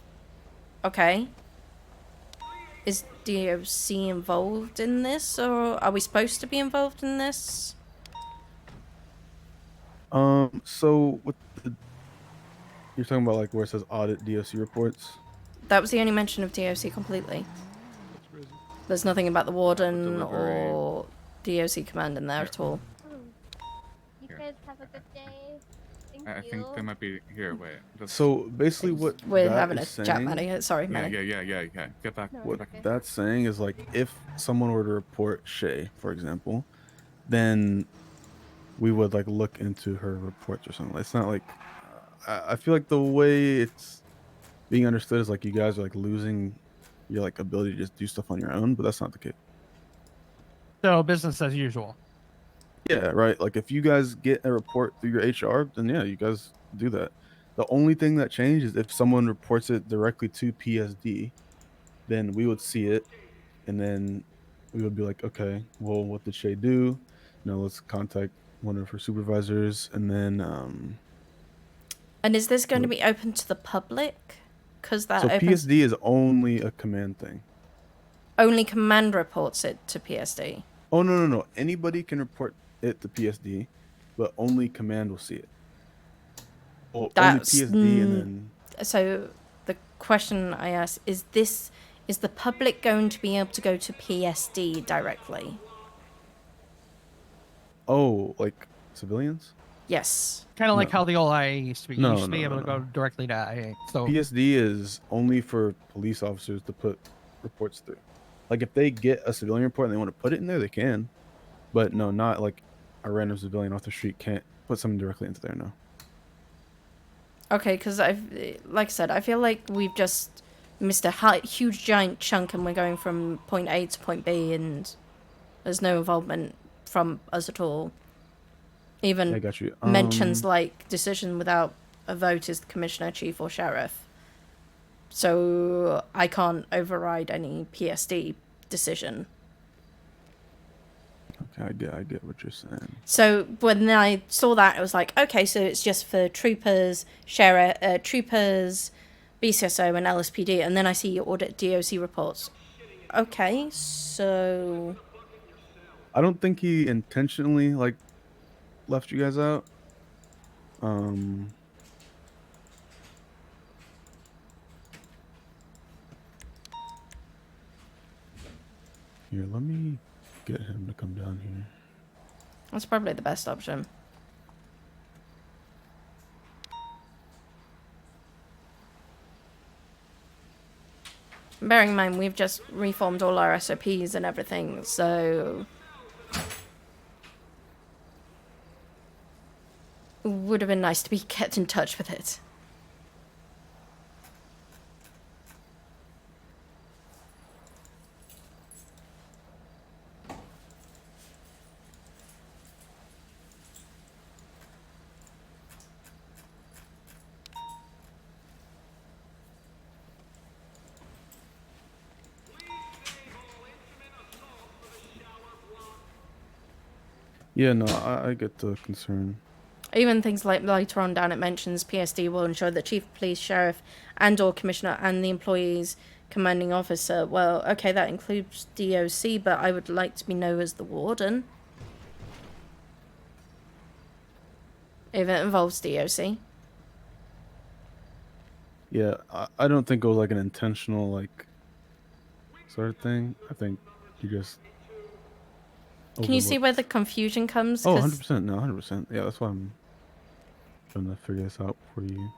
okay. Is DOC involved in this, or are we supposed to be involved in this? So with you're talking about like where it says audit DOC reports. That was the only mention of DOC completely. There's nothing about the warden or DOC command in there at all. You guys have a good day. Thank I you. think they might be here. Wait. So basically, what We're that having a is chat, saying- Manny. Sorry, Manny. Yeah. Get back. What that's saying is like if someone were to report Shay, for example, then we would like look into her reports or something. It's not like I feel like the way it's being understood is like you guys are like losing your like ability to just do stuff on your own, but that's not the case. So business as usual. Yeah, right. Like if you guys get a report through your HR, then yeah, you guys do that. The only thing that changed is if someone reports it directly to PSD, then we would see it, and then we would be like, okay, well, what did Shay do? You know, let's contact one of her supervisors, and then And is this going to be open to the public? Because that so opens PSD is only a command thing. only command reports it to PSD. Oh no! Anybody can report it to PSD, but only command will see it. Or That's only PSD, and then so the question I asked is the public going to be able to go to PSD directly? oh, like civilians. Yes. Kind of like No. how the old IA used to be. You No, used to be no, able no, to go directly to IA. So PSD is only for police officers to put reports through. Like if they get a civilian report and they want to put it in there, they can. But no, not like a random civilian off the street can't put something directly into there. No. Okay, because like I said, I feel like we've just missed a huge giant chunk, and we're going from point A to point B, and there's no involvement from us at all. Even Yeah, I got you. mentions like decision without a vote is the commissioner, chief, or sheriff. So I can't override any PSD decision. Okay, I get what you're saying. So when I saw that, it was like, okay, so it's just for troopers, sheriff, troopers, BCSO, and LSPD, and then I see your audit DOC reports. Okay, so I don't think he intentionally like left you guys out. Here, let me get him to come down here. that's probably the best option. Bearing in mind, we've just reformed all our SOPs and everything, so would have been nice to be kept in touch with it. Yeah, no, I get the concern. Even things like later on down it mentions PSD will ensure that Chief of Police, Sheriff and or Commissioner and the employee's commanding officer. Well, okay, that includes DOC, but I would like to be known as the Warden. If it involves DOC. Yeah, I don't think it was like an intentional like sort of thing. I think you just. Can you see where the confusion comes? Oh, 'Cause 100%. No, 100%. Yeah, that's why I'm trying to figure this out for you.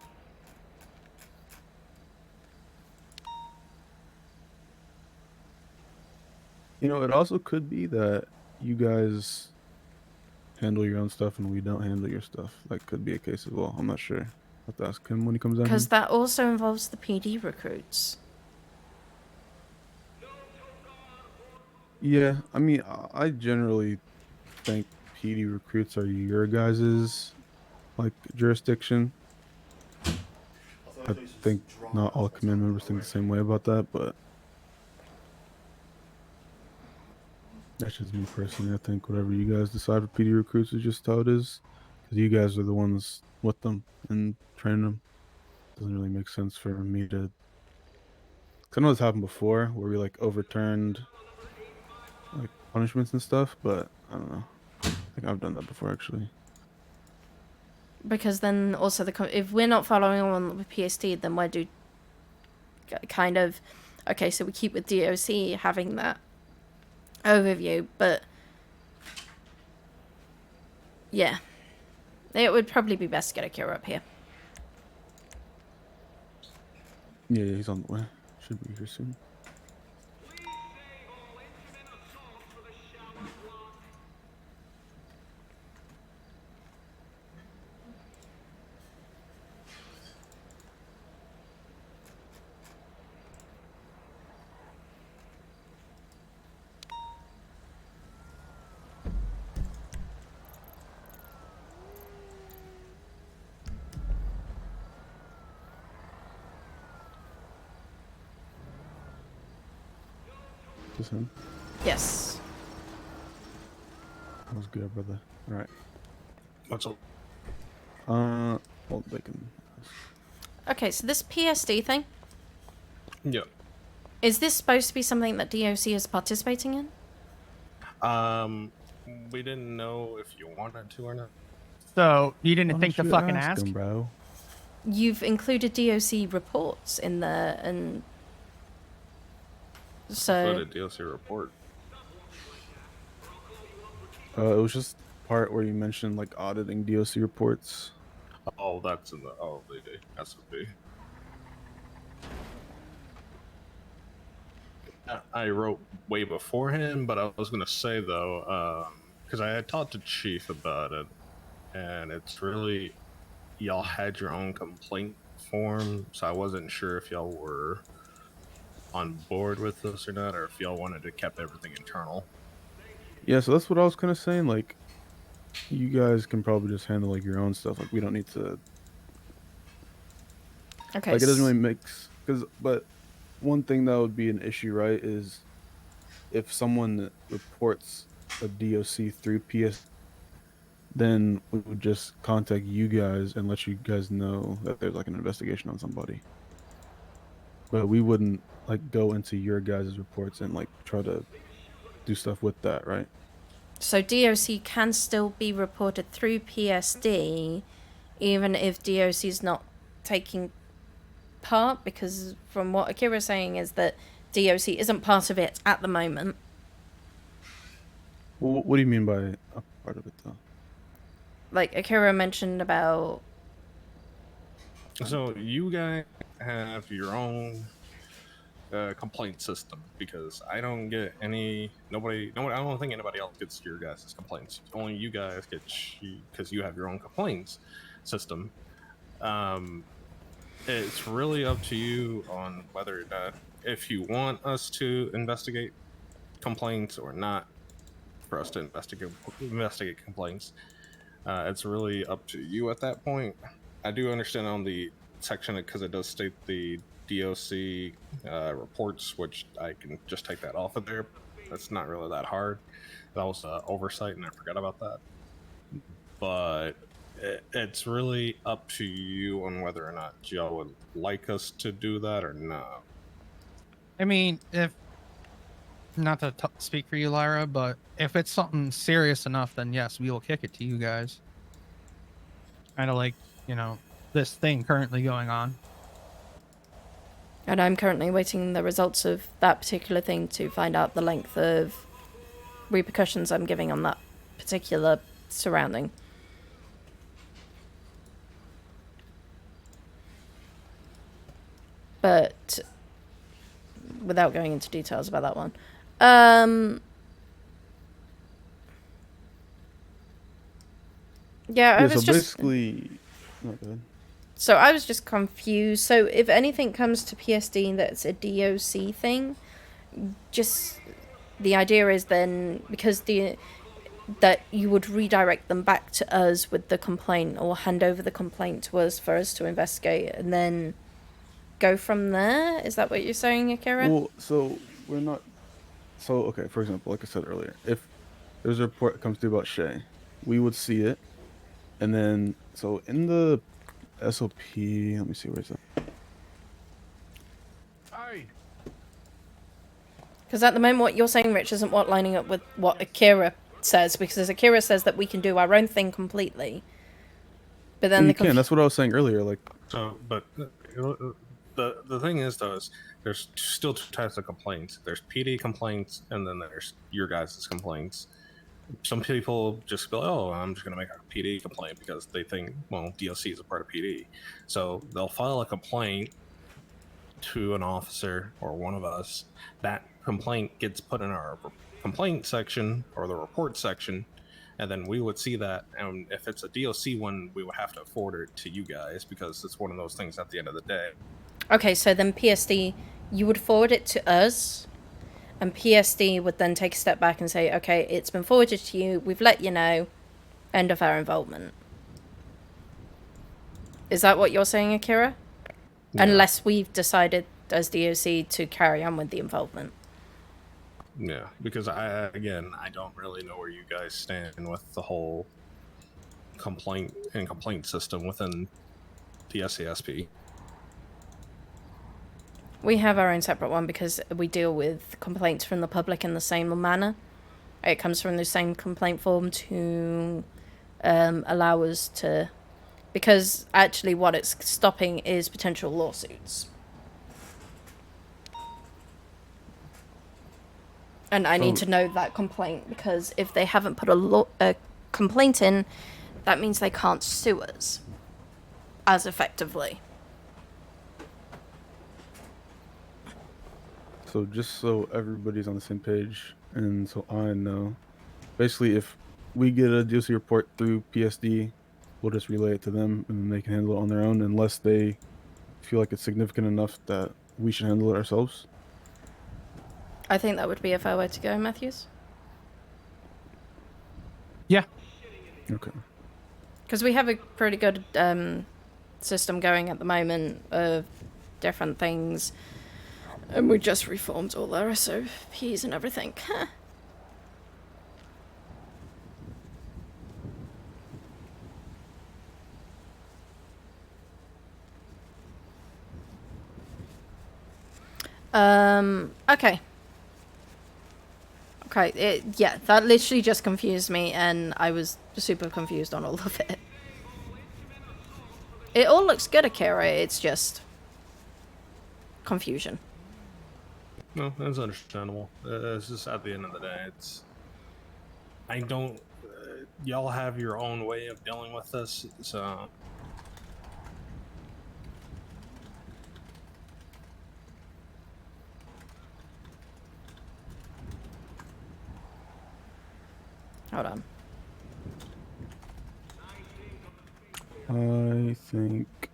You know, it also could be that you guys handle your own stuff and we don't handle your stuff. That could be a case as well. I'm not sure. I'll have to ask him when he comes down. Because that also involves the PD recruits. Yeah, I mean, I generally think PD recruits are your guys's like jurisdiction. I think not all command members think the same way about that, but that's just me personally. I think whatever you guys decide for PD recruits is just how it is, because you guys are the ones with them and training them. Doesn't really make sense for me to. Cause I know this happened before, where we like overturned like punishments and stuff, but I don't know. I think I've done that before actually. Because then also if we're not following on with PSD, then why do kind of okay? So we keep with DOC having that overview, but yeah, it would probably be best to get Akira up here. Yeah, he's on the way. Should be here soon. This him? Yes. That was good, brother. All right. What's up? Well, they can. Okay, so this PSD thing. Yeah. Is this supposed to be something that DOC is participating in? We didn't know if you wanted to or not. So you didn't think to fucking ask? Him, bro. You've included DOC reports in there, and so Included DLC report. It was just part where you mentioned like auditing DOC reports. Oh, that's in the SOP. I wrote way before him, but I was gonna say though, because I had talked to Chief about it, and it's really y'all had your own complaint form, so I wasn't sure if y'all were on board with this or not, or if y'all wanted to keep everything internal. Yeah, so that's what I was kind of saying. Like, you guys can probably just handle like your own stuff. Like, we don't need to. Okay. Like, it doesn't really mix. But one thing that would be an issue, right, is if someone reports a DOC through PS, then we would just contact you guys and let you guys know that there's like an investigation on somebody. But we wouldn't like go into your guys' reports and like try to do stuff with that, right? So DOC can still be reported through PSD, even if DOC is not taking part, because from what Akira's saying is that DOC isn't part of it at the moment. Well, what do you mean by a part of it, though? Like Akira mentioned about. So you guys have your own complaint system, because I don't get nobody. I don't think anybody else gets your guys' complaints. Only you guys get, because you have your own complaints system. It's really up to you on whether or not, if you want us to investigate complaints or not, for us to investigate complaints. It's really up to you at that point. I do understand on the section, because it does state the DOC reports, which I can just take that off of there. That's not really that hard. That was oversight, and I forgot about that. But it's really up to you on whether or not y'all would like us to do that or not. I mean, if not to speak for you, Lyra, but if it's something serious enough, then yes, we will kick it to you guys. Kind of like, you know, this thing currently going on. And I'm currently waiting the results of that particular thing to find out the length of repercussions I'm giving on that particular surrounding. But without going into details about that one. Yeah, I was so just basically, not good. So I was just confused. So if anything comes to PSD that's a DOC thing, just the idea is then, because that you would redirect them back to us with the complaint, or hand over the complaint to us for us to investigate, and then go from there? Is that what you're saying, Akira? Well, so we're not. So okay, for example, like I said earlier, if there's a report that comes through about Shay, we would see it, and then so in the SOP, let me see, where's that? Because at the moment, what you're saying, Rich, isn't what lining up with what Akira says, because Akira says that we can do our own thing completely. But then you can. That's what I was saying earlier. Like, so, but the thing is, though, is there's still two types of complaints. There's PD complaints, and then there's your guys' complaints. Some people just go, oh, I'm just going to make a PD complaint because they think, well, DOC is a part of PD. So they'll file a complaint to an officer or one of us. That complaint gets put in our complaint section or the report section, and then we would see that. And if it's a DOC one, we would have to forward it to you guys, because it's one of those things at the end of the day. Okay, so then PSD, you would forward it to us, and PSD would then take a step back and say, okay, it's been forwarded to you, we've let you know, end of our involvement. Is that what you're saying, Akira? Yeah. Unless we've decided as DOC to carry on with the involvement. Yeah, because I don't really know where you guys stand with the whole complaint system within the SASP. We have our own separate one because we deal with complaints from the public in the same manner. It comes from the same complaint form to allow us to... Because actually what it's stopping is potential lawsuits. And I need to know that complaint, because if they haven't put a complaint in, that means they can't sue us as effectively. So just so everybody's on the same page, and so I know, basically if we get a DOC report through PSD, we'll just relay it to them, and then they can handle it on their own, unless they feel like it's significant enough that we should handle it ourselves. I think that would be a fair way to go, Matthews. Yeah. Okay. Because we have a pretty good system going at the moment of different things. And we just reformed all our SOPs and everything. Okay. Okay, yeah, that literally just confused me, and I was super confused on all of it. It all looks good, Akira, it's just confusion. No, that's understandable. It's just at the end of the day, it's... I don't... y'all have your own way of dealing with this, so... Hold on. I think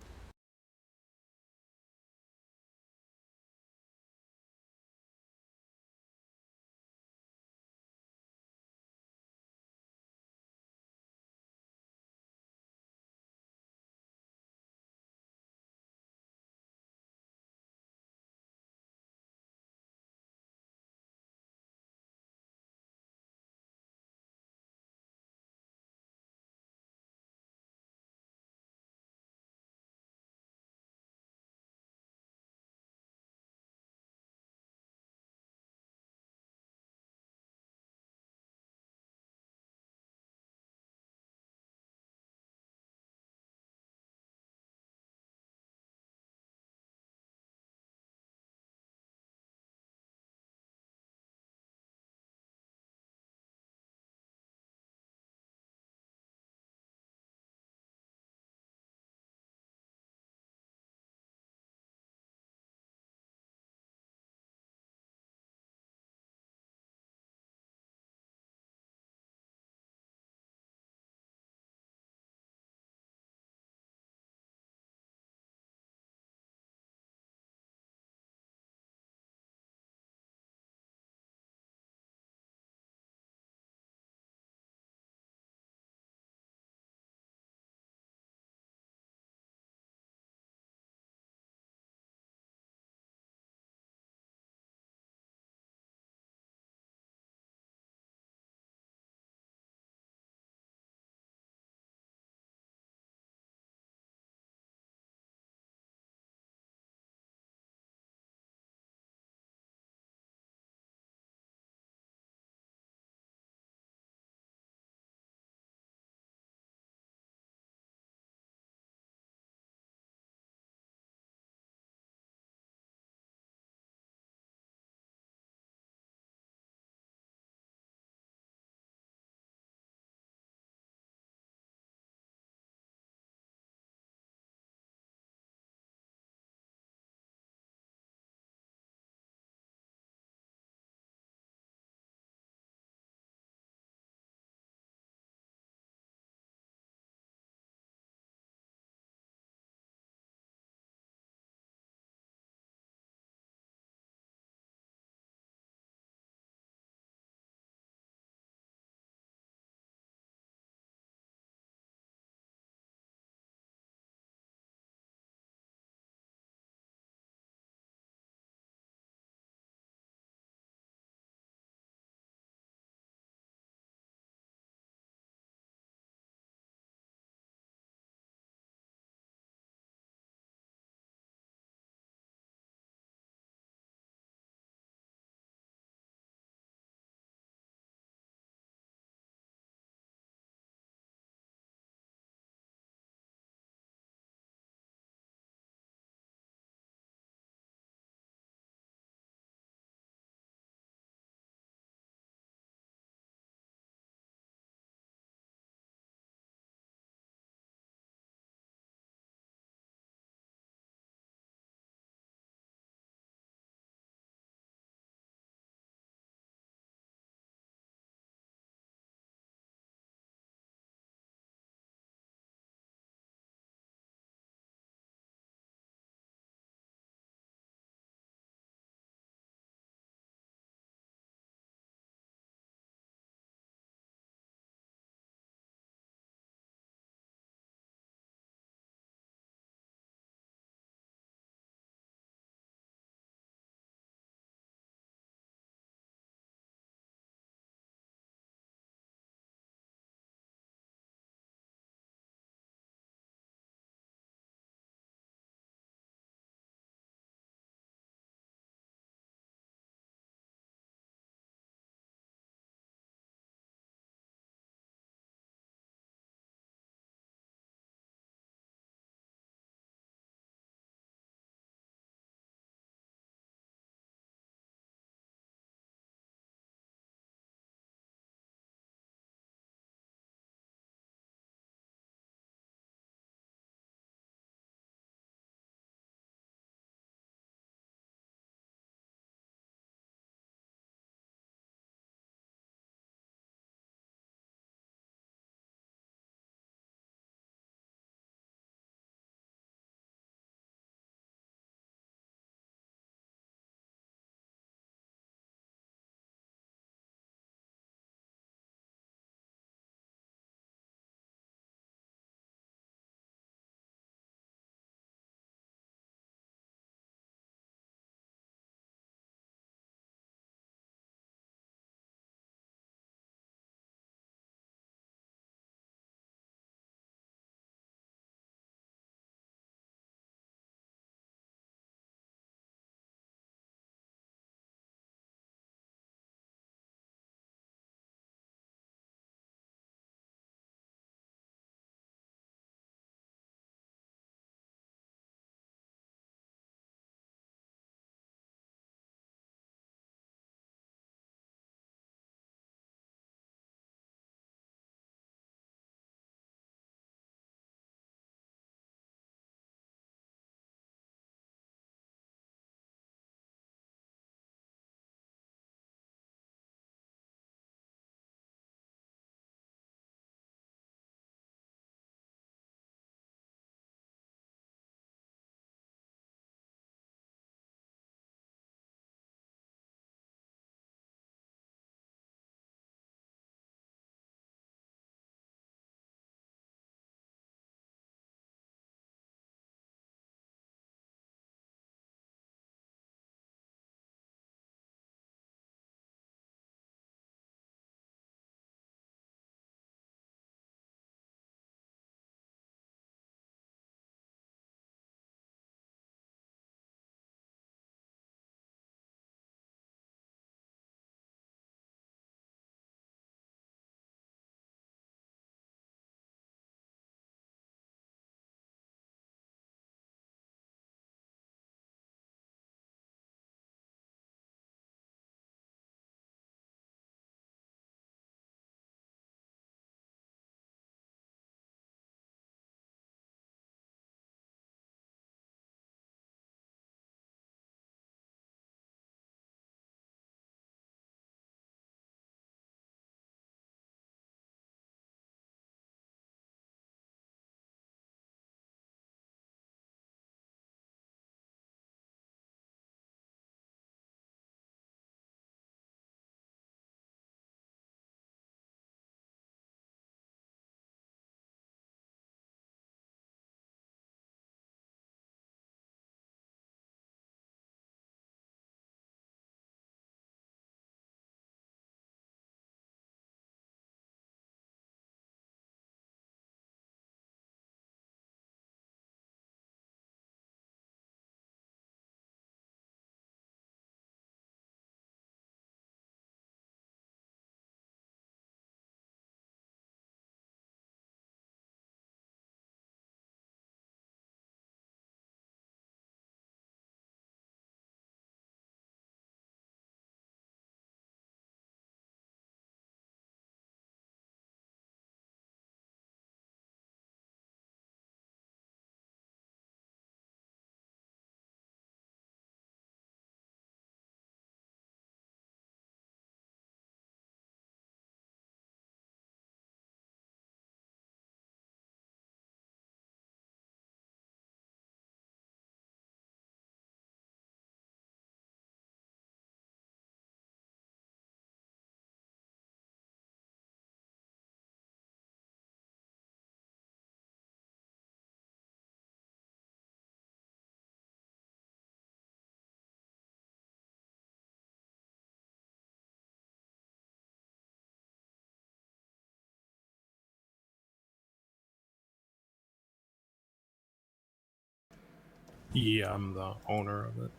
Yeah, I'm the owner of it.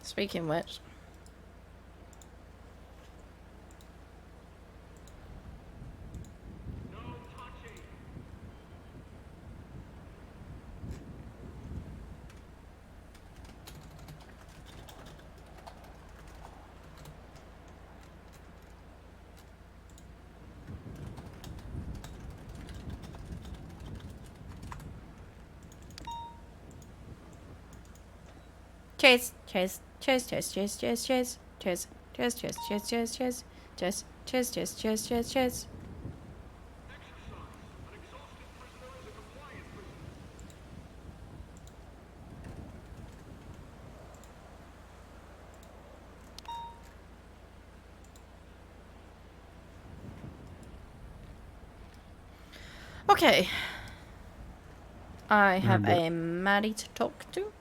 Speaking of which. Cheers, cheers, cheers, cheers, cheers, cheers, cheers, cheers, cheers, cheers, cheers, cheers, cheers, cheers, cheers, cheers, cheers, cheers, cheers. Okay. I have a Maddie to talk to.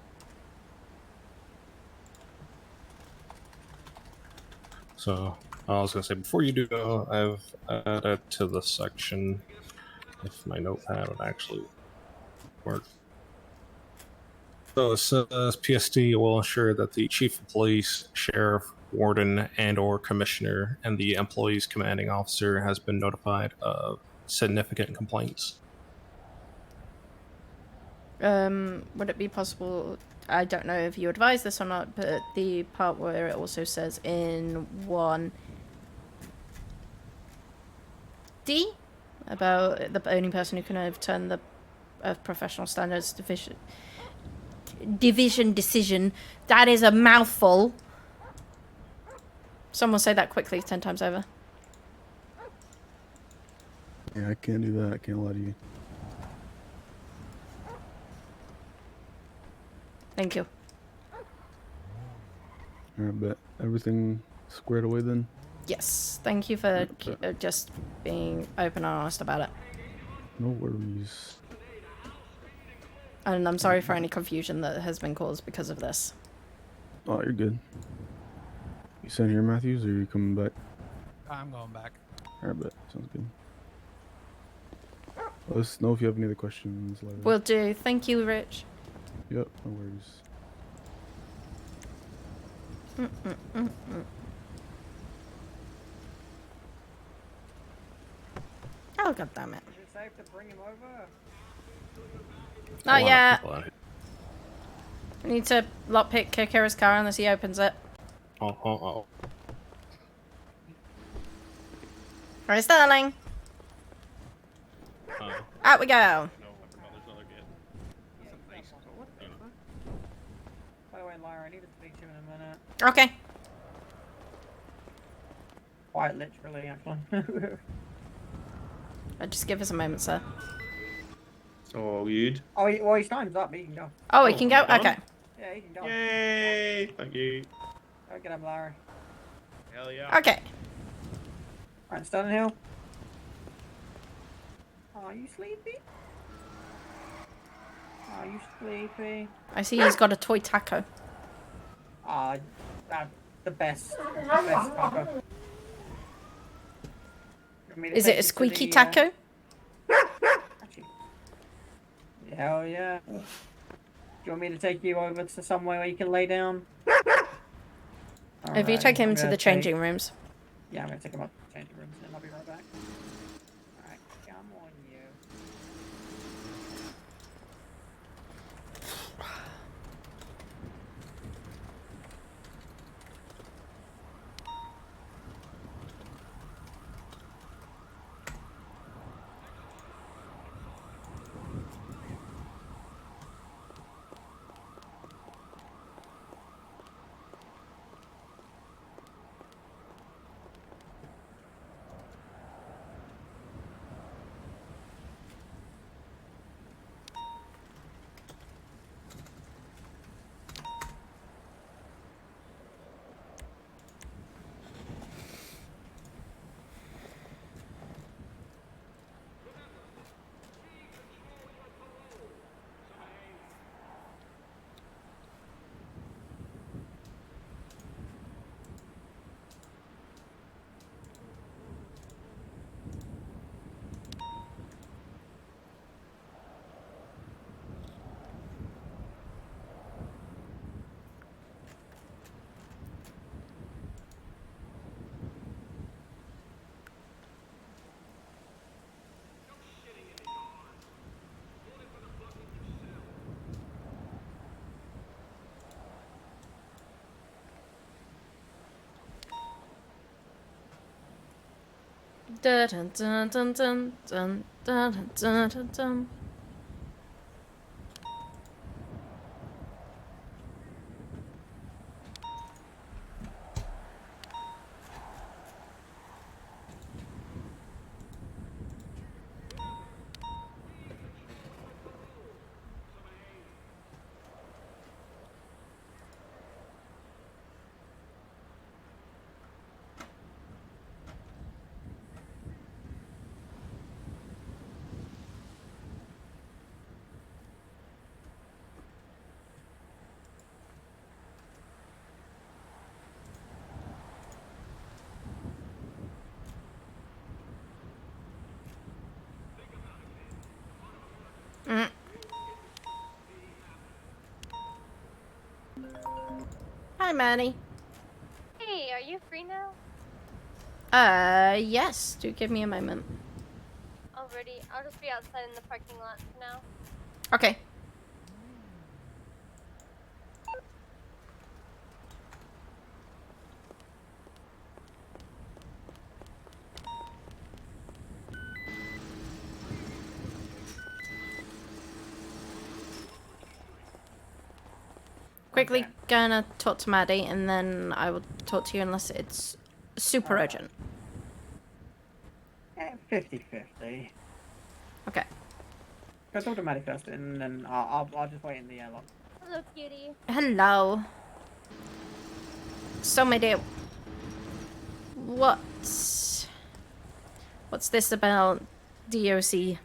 So I was gonna say before you do go, I've added to the section if my notepad would actually work. So it says PSD will ensure that the chief of police, sheriff, warden, and/or commissioner and the employee's commanding officer has been notified of significant complaints. Would it be possible? I don't know if you advise this or not, but the part where it also says in 1D about the only person who can overturn the professional standards division decision. That is a mouthful. Someone say that quickly 10 times over. Yeah, I can't do that. I can't lie to you. Thank you. Alright, bet. Everything squared away then? Yes, thank you for just being open and honest about it. No worries. And I'm sorry for any confusion that has been caused because of this. Oh, you're good. You sitting here, Matthews, or are you coming back? I'm going back. Alright, bet. Sounds good. Let us know if you have any other questions later. Will do. Thank you, Rich. Yep, no worries. Oh, god damn it. Is it safe to bring him over? Not yet. I need to lockpick Kokira's car unless he opens it. Oh. Right, Sterling. Out we go. By the way, Lyra, I need to speak to you in a minute. Okay. Quite literally, actually. Just give us a moment, sir. So weird. Oh, his time's up. He can go. Oh, he can go? on. Okay. Yeah, he can go. Yay! Thank you. Go get him, Lyra. Hell yeah. Okay. Right, Stunning Hill. Are you sleepy? Are you sleepy? I see he's got a toy taco. Ah, that's the best taco. Is it a squeaky taco? Hell yeah. Do you want me to take you over to somewhere where you can lay down? If you take him to the changing rooms. Yeah, I'm gonna take him up to the changing rooms and I'll be right back. Alright, come on you. Dun dun dun dun dun dun dun dun dun dun. Mm. Hi, Manny. Hey, are you free now? Yes. Do give me a moment. Already, I'll just be outside in the parking lot for now. Okay. Quickly gonna talk to Maddie, and then I will talk to you unless it's super urgent. 50-50. Okay. Go talk to Maddie first, and then I'll just wait in the airlock. Hello, cutie. Hello. So, my dear, what's this about DOC?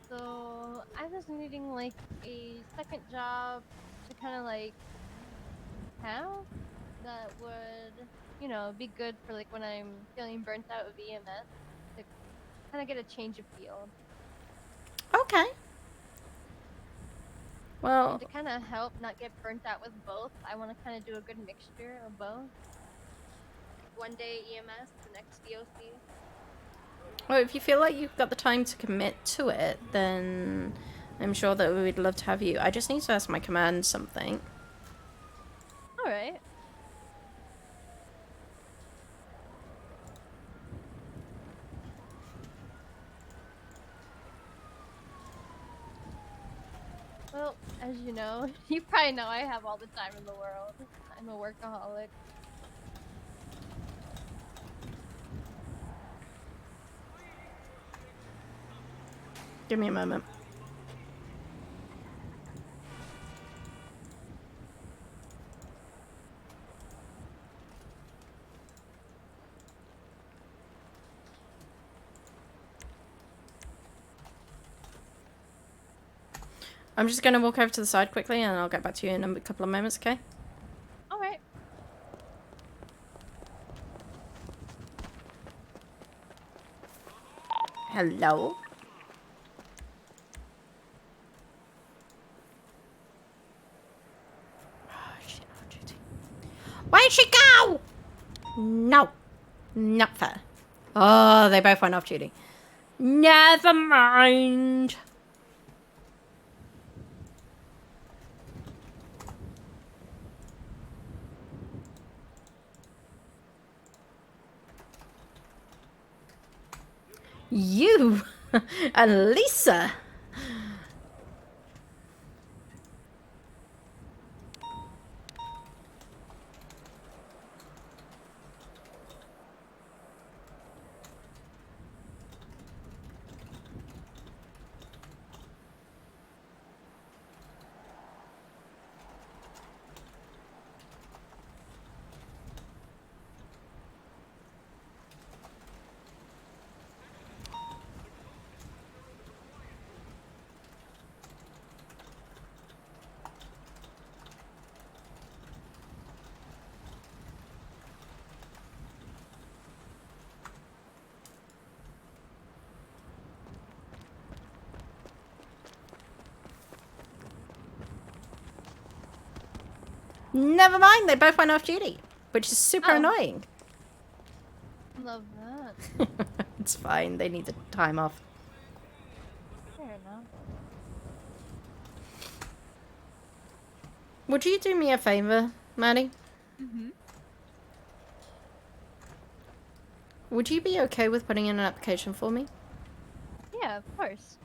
So, I was needing like a second job to kind of like have that would, you know, be good for like when I'm feeling burnt out with EMS to kind of get a change of field. Okay. Well, To kind of help not get burnt out with both, I want to kind of do a good mixture of both. One day EMS, the next DOC. well, if you feel like you've got the time to commit to it, then I'm sure that we would love to have you. I just need to ask my command something. Alright. Well, as you know, you probably know I have all the time in the world. I'm a workaholic. Give me a moment. I'm just gonna walk over to the side quickly, and I'll get back to you in a couple of moments, okay? Alright. Hello? Where'd she go? No. Not fair. Oh, they both went off duty. Never mind. You and Lisa. Never mind, they both went off duty, which is super annoying. Love that. It's fine, they need the time off. Fair enough. Would you do me a favor, Maddie? Mm-hmm. Would you be okay with putting in an application for me? Yeah, of course.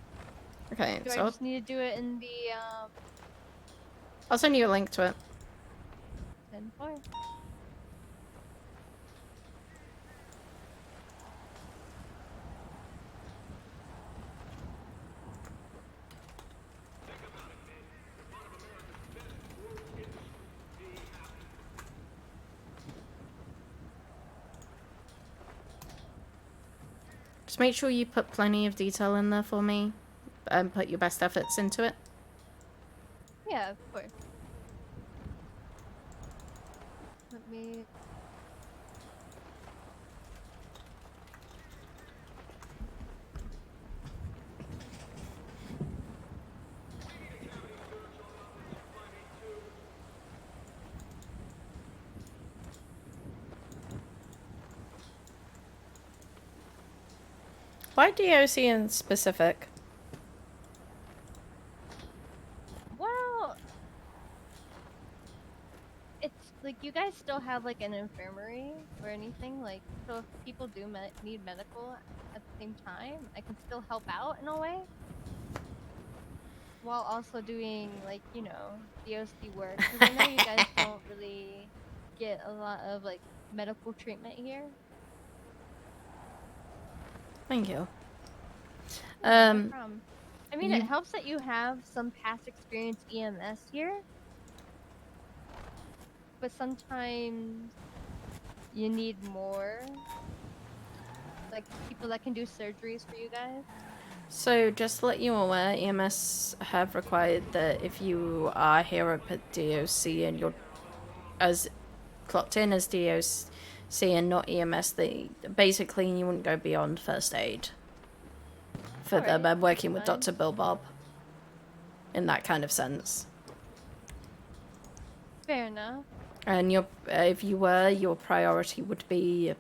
Okay, Do so I just need to do it in the I'll send you a link to it. 10-4? Just make sure you put plenty of detail in there for me and put your best efforts into it. Yeah, of course. Let me. Why DOC in specific? Well, it's like you guys still have like an infirmary or anything, like, so if people do need medical at the same time, I can still help out in a way. While also doing, like, you know, DOC work. Because I know you guys don't really get a lot of, like, medical treatment here. Thank you. No problem. I mean, it helps that you have some past experience EMS here. But sometimes you need more. Like, people that can do surgeries for you guys. So, just to let you aware, EMS have required that if you are here at DOC and you're as clocked in as DOC and not EMS, basically you wouldn't go beyond first aid for them. I'm working with Dr. Bill Bob in that kind of sense. Fair enough. And if you were, your priority would be,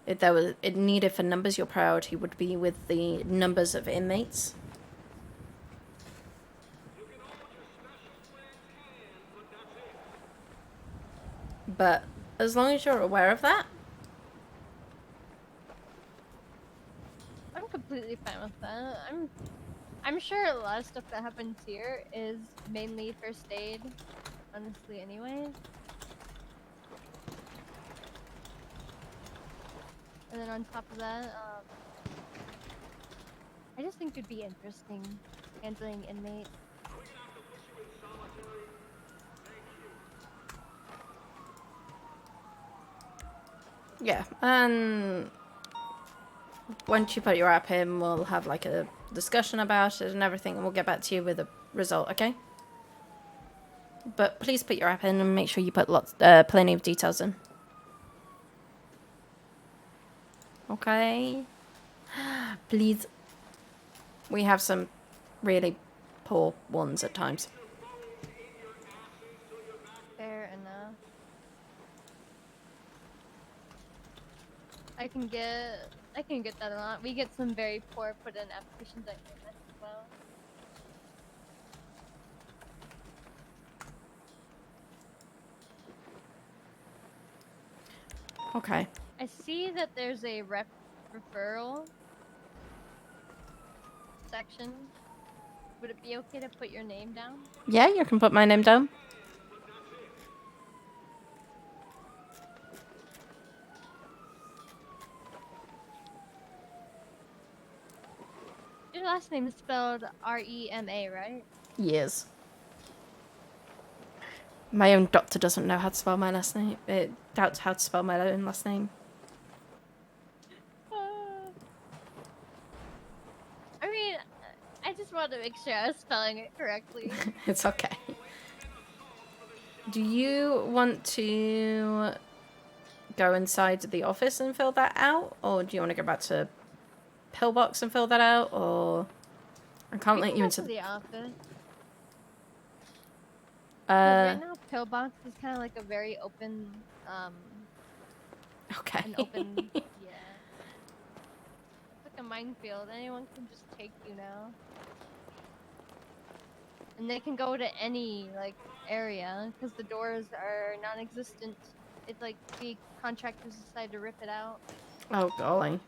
if there was it needed for numbers, your priority would be with the numbers of inmates. But as long as you're aware of that, I'm completely fine with that. I'm sure a lot of stuff that happens here is mainly first aid, honestly, anyways. And then on top of that, I just think it'd be interesting handling inmates. yeah. And once you put your app in, we'll have like a discussion about it and everything, and we'll get back to you with a result, okay? But please put your app in and make sure you put plenty of details in. Okay? Please. We have some really poor ones at times. Fair enough. I can get that a lot. We get some very poor put in applications at EMS as well. Okay. I see that there's a referral section. Would it be okay to put your name down? Yeah, you can put my name down. Your last name is spelled R-E-M-A, right? Yes. My own doctor doesn't know how to spell my last name. Doubts how to spell my own last name. I mean, I just wanted to make sure I was spelling it correctly. It's okay. Do you want to go inside the office and fill that out? Or do you want to go back to Pillbox and fill that out? Or I can't let you into the office. Uh, Right now, Pillbox is kind of like a very open, okay. An open, yeah. It's like a minefield. Anyone can just take you now. And they can go to any, like, area, because the doors are non-existent. It's like the contractors decide to rip it out. Oh, golly.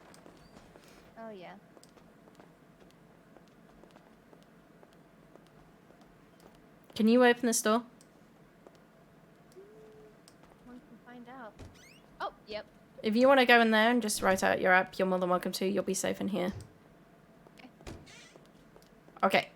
Oh, yeah. Can you open this door? One can find out. Oh, yep. If you want to go in there and just write out your app, you're more than welcome to. You'll be safe in here. Okay.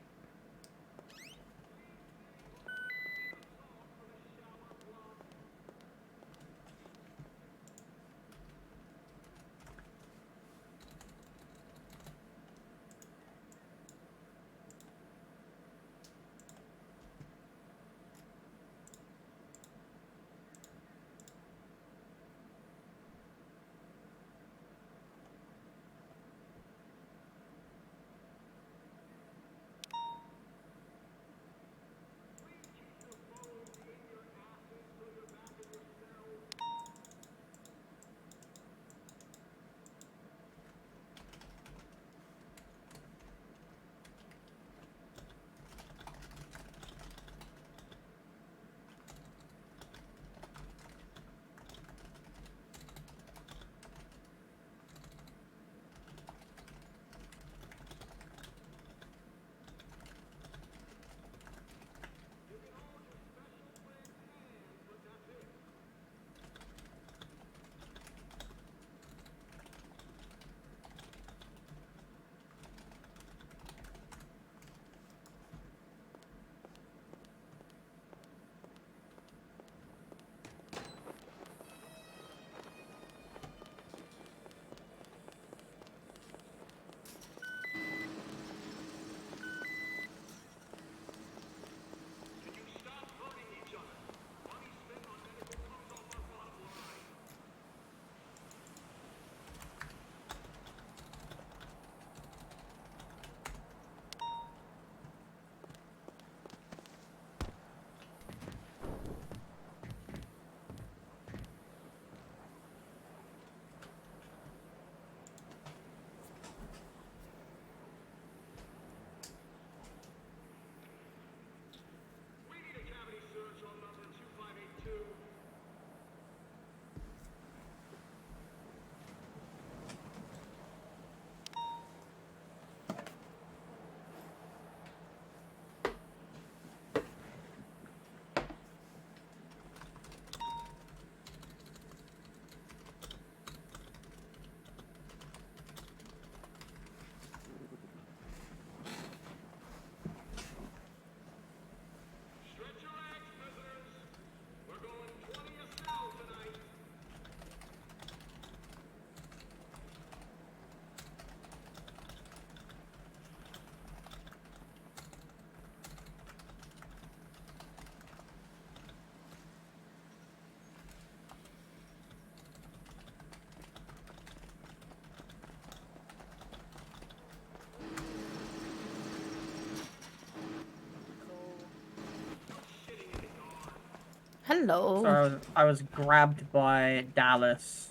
Hello. So I was grabbed by Dallas,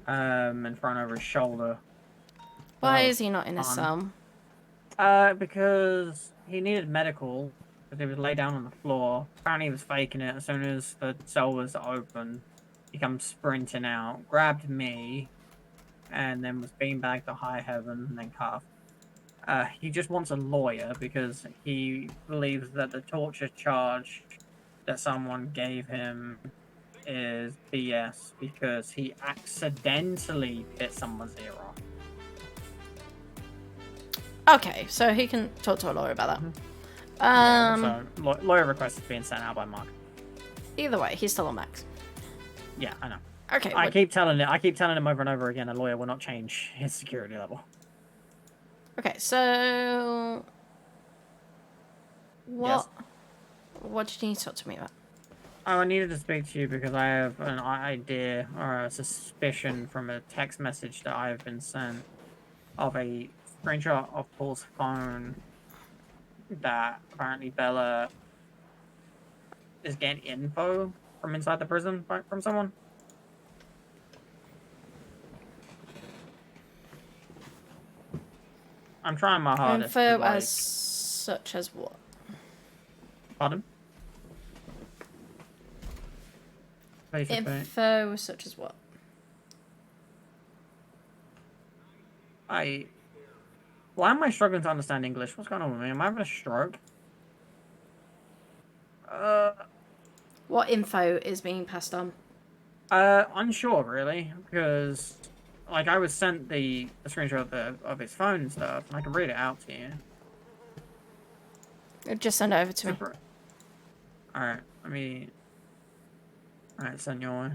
and thrown over his shoulder. Why is he not in his cell? Because he needed medical. Because he was laid down on the floor. Apparently he was faking it. As soon as the cell was open, he comes sprinting out, grabbed me, and then was beanbagged to high heaven and then cuffed. He just wants a lawyer because he believes that the torture charge that someone gave him is BS because he accidentally bit someone's ear off. Okay, so he can talk to a lawyer about that. So lawyer request is being sent out by Mark. Either way, he's still on max. Yeah, I know. Okay. I keep telling him over and over again, a lawyer will not change his security level. Okay, so what? Yes. What did you need to talk to me about? Oh, I needed to speak to you because I have an idea or a suspicion from a text message that I have been sent of a screenshot of Paul's phone that apparently Bella is getting info from inside the prison from someone. I'm trying my hardest. Info to, like... as such as what? Pardon? Basically. Info such as what? Why am I struggling to understand English? What's going on with me? Am I having a stroke? What info is being passed on? Unsure really, because like I was sent the screenshot of his phone and stuff, and I can read it out to you. Just send it over to me. Alright, let me... Alright, send your way.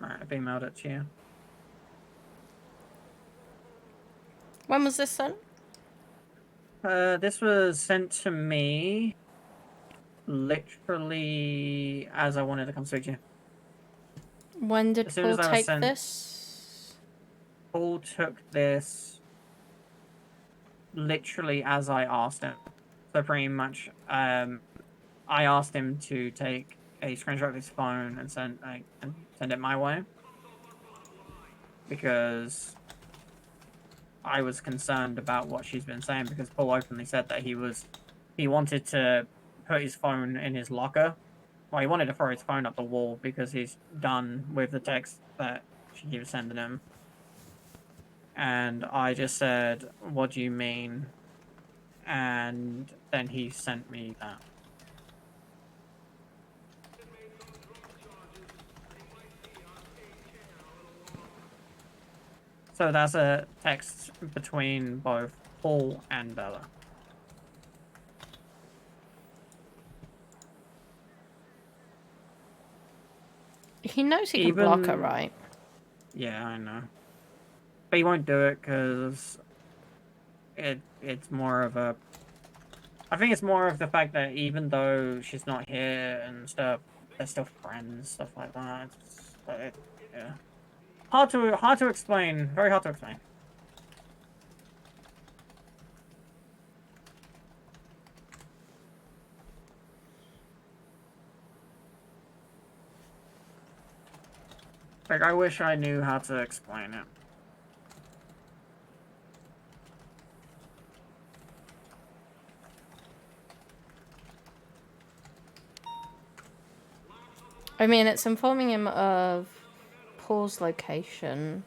Alright, I've emailed it to you. When was this sent? This was sent to me literally as I wanted to come speak to you. When did As soon Paul as I was take sent- this? Paul took this literally as I asked him. So pretty much, I asked him to take a screenshot of his phone and send it my way. Because I was concerned about what she's been saying, because Paul openly said that he wanted to put his phone in his locker. Well, he wanted to throw his phone up the wall because he's done with the text that she keeps sending him. And I just said, what do you mean? And then he sent me that. So that's a text between both Paul and Bella. He knows he can block her, right? Yeah, I know. But he won't do it because it's more of a... I think it's more of the fact that even though she's not here and stuff, they're still friends, stuff like that. Yeah. Hard to explain. Very hard to explain. Like, I wish I knew how to explain it. I mean, it's informing him of Paul's location.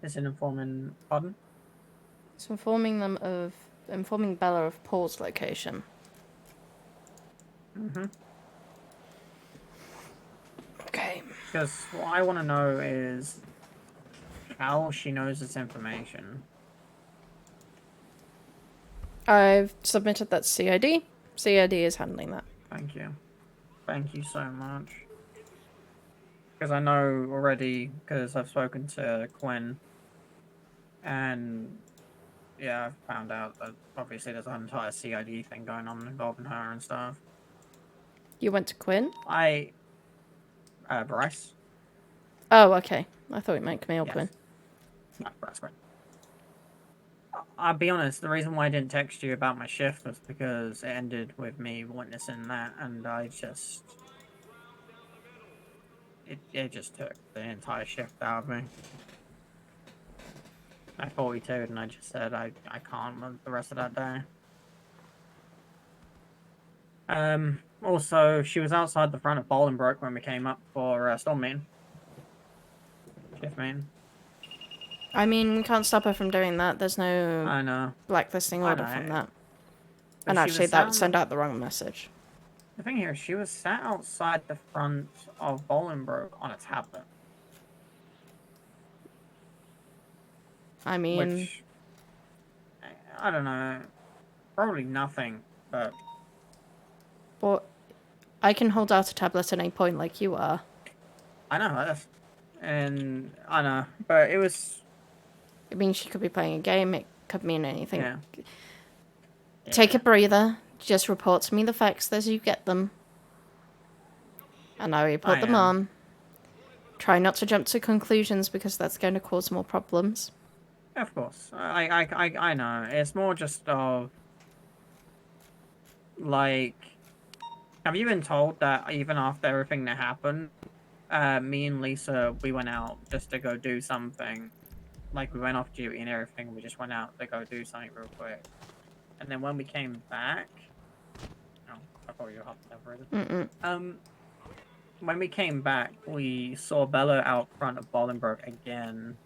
Is it informing... Pardon? It's informing Bella of Paul's location. Mm-hmm. Okay. Because what I want to know is how she knows this information. I've submitted that to CID. CID is handling that. Thank you. Thank you so much. Because I know already, because I've spoken to Quinn, and yeah, I've found out that obviously there's an entire CID thing going on involving her and stuff. You went to Quinn? Bryce. Oh, okay. I thought you meant Camille Quinn. No, Bryce Quinn. I'll be honest, the reason why I didn't text you about my shift was because it ended with me witnessing that, and I just... It just took the entire shift out of me. I 42'd and I just said I can't the rest of that day. Also, she was outside the front of Bolingbroke when we came up for Storm Meeting. Shift meeting. I mean, we can't stop her from doing that. There's no I know. blacklisting I order know. from that. But And she actually, was that would sat send out the wrong message. The thing here, she was sat outside the front of Bolingbroke on a tablet. I mean... Which, I don't know. Probably nothing, but... Well, I can hold out a tablet at any point like you are. I know, and I know, but it was... I mean, she could be playing a game. It could mean anything. Yeah. Take a breather. Just report to me the facts as you get them. And I report them on. Try not to jump to conclusions because that's going to cause more problems. Of course. I know. It's more just of... Like... Have you been told that even after everything that happened, me and Lisa, we went out just to go do something. Like, we went off duty and everything, we just went out to go do something real quick. And then when we came back... Oh, I thought you were hopping over it. Mm-mm. When we came back, we saw Bella out front of Bolingbroke again.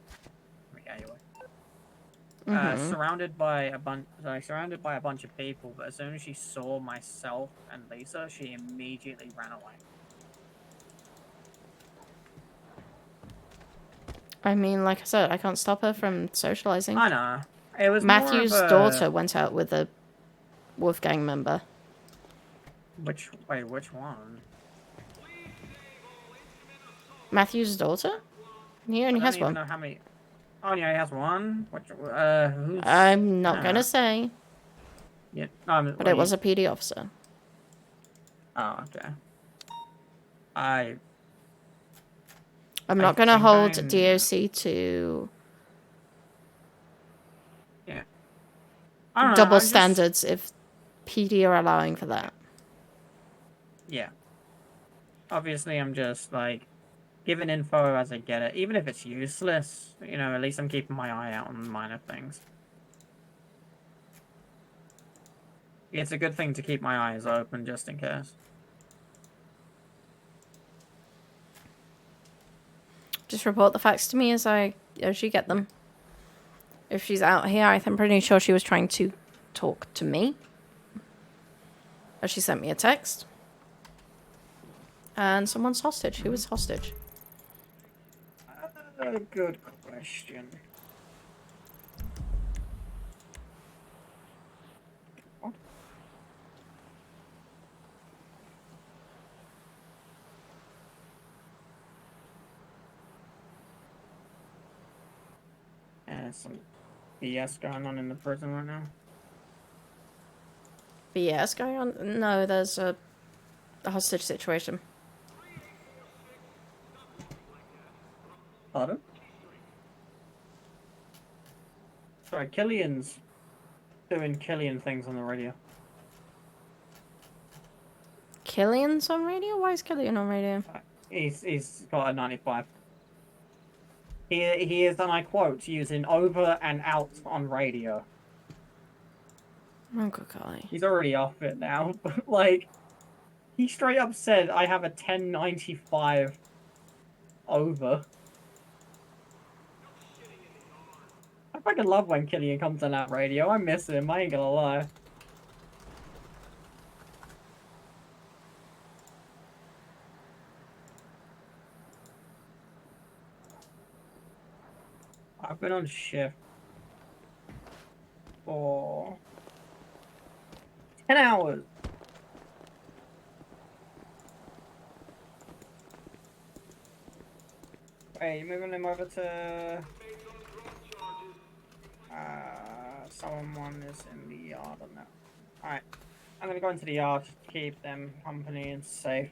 Let me get you away. Mhm. Surrounded by a bunch of people, but as soon as she saw myself and Lisa, she immediately ran away. I mean, like I said, I can't stop her from socializing. I know. It was Matthew's more of a... daughter went out with a Wolfgang member. Which one? Matthew's daughter? He only I has don't even one. know how many. Oh yeah, he has one. Which who's? I'm not gonna say. Yeah, But it was a PD officer. Oh, okay. I'm I not gonna think hold I'm- DOC to Yeah. I don't know, double I just- standards if PD are allowing for that. Yeah. Obviously, I'm just like giving info as I get it, even if it's useless. You know, at least I'm keeping my eye out on minor things. It's a good thing to keep my eyes open just in case. Just report the facts to me as you get them. If she's out here, I'm pretty sure she was trying to talk to me. As she sent me a text. And someone's hostage. Who was hostage? Good question. Some BS going on in the prison right now. BS going on? No, there's a hostage situation. Pardon? Sorry, Killian's doing Killian things on the radio. Killian's on radio? Why is Killian on radio? He's got a 95. He is, and I quote, using over and out on radio. Oh, good golly. He's already off it now, but like, he straight up said, I have a 1095 over. I fucking love when Killian comes on that radio. I miss him, I ain't gonna lie. I've been on shift for 10 hours. Wait, you moving him over to... someone is in the yard on that. Alright, I'm gonna go into the yard to keep them company and safe.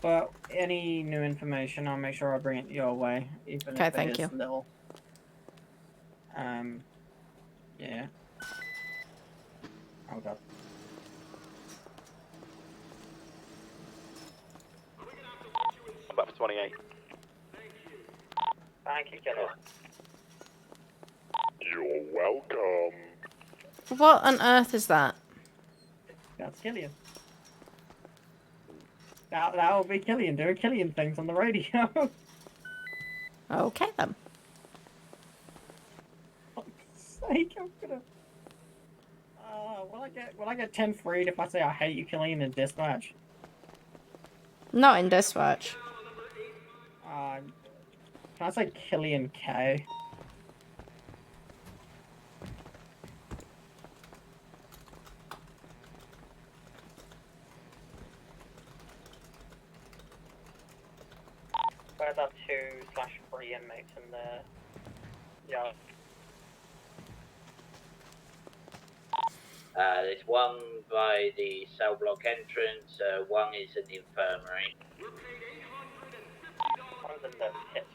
But any new information, I'll make sure I bring it your way, even Okay, if it thank is you. little. Yeah. Oh god. I'm back for 28. Thank you, Killer. You're welcome. What on earth is that? That's Killian. That'll be Killian doing Killian things on the radio. Okay then. Sake, I'm gonna. Will I get 10 freed if I say I hate you, Killian, in dispatch? Not in dispatch. Can I say Killian K? Where's our 2/3 inmates in there? Yeah. There's one by the cell block entrance, one is in the infirmary. One's in the pit.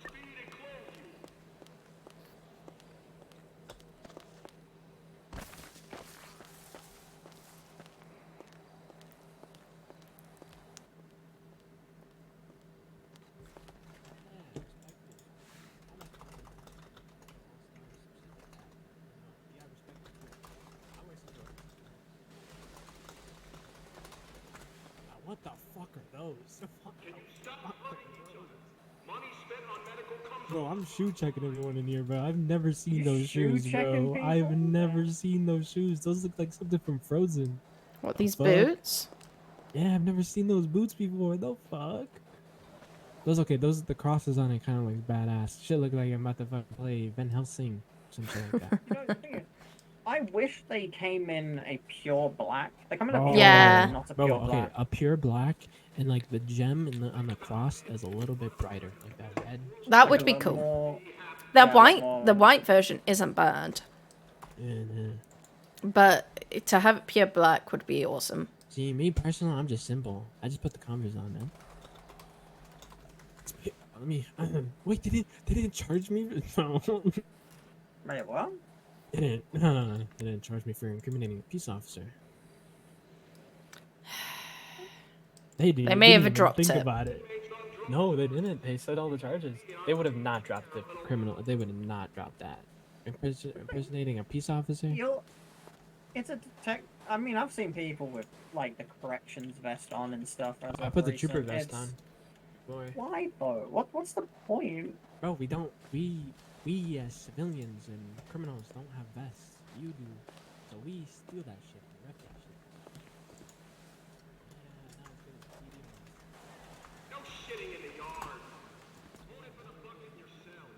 are those? Bro, I'm shoe checking everyone in here, bro. I've never seen those shoe shoes, checking bro. I've people? never seen those shoes. Those look like something from Frozen. What, The these fuck? boots? Yeah, I've never seen those boots before. The fuck? Those the crosses on it kind of like badass. Shit look like I'm about to fucking play Van Helsing, something like that. You know, the thing is, I wish they came in a pure black. They come in a Oh, pure Yeah. black, not a Bro, pure okay, black. a pure black and like the gem on the cross is a little bit brighter, like that red. That Like would a be little cool. more- The yeah, a lot white, more- the white version isn't bad, Yeah. but to have it pure black would be awesome. See, me personally, I'm just simple. I just put the Converse on, man. Let me. Wait, they didn't charge me? No. Wait, what? They didn't charge me for incriminating a peace officer. They They may have didn't even dropped think it. about it. No, they didn't. They said all the charges. They would have not dropped the criminal. They would have not dropped that. Impersonating a peace officer. It's a detect. I mean, I've seen people with like the corrections vest on and stuff. As I of put the recent. trooper vest It's- on. Boy. Why though? What's the point? Bro, we don't. We as civilians and criminals don't have vests. You do. So we steal that shit. And rep that shit. No shitting in the yard. Only for the bucket yourself.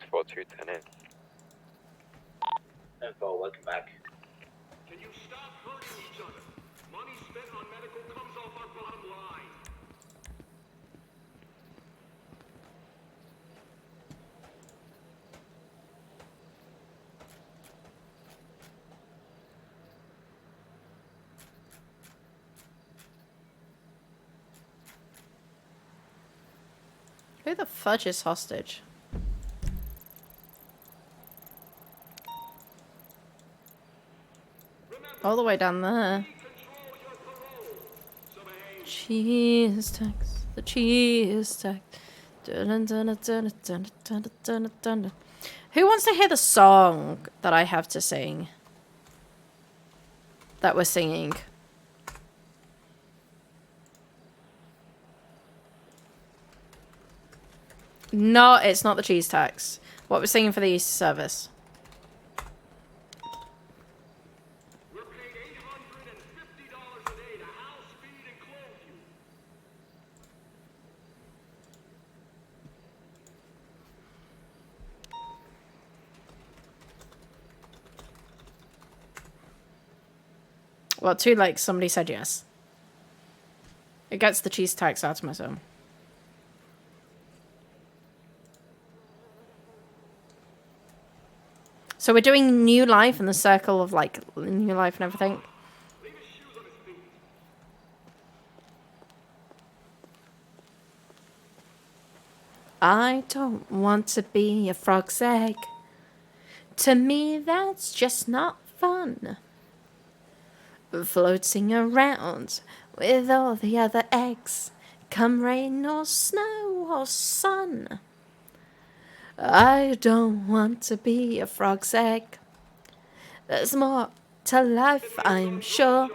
Spot 210 Info, welcome back. Can you stop hurting each other? Money spent on medical comes off our bottom line. Who the fudge is hostage? All the way down there. Cheese tax. The cheese tax. Dun, dun, dun, dun, dun, dun, dun, dun, dun. Who wants to hear the song that I have to sing? That we're singing. No, it's not the cheese tax. What we're singing for the Easter service. We're paid $850 a day to house, feed, and clothe you. Well, too late. Somebody said yes. It gets the cheese tax out of my zone. So we're doing New Life in the circle of like New Life and everything. I don't want to be a frog's egg. To me, that's just not fun. Floating around with all the other eggs, come rain or snow or sun. I don't want to be a frog's egg. There's more to life, I'm sure.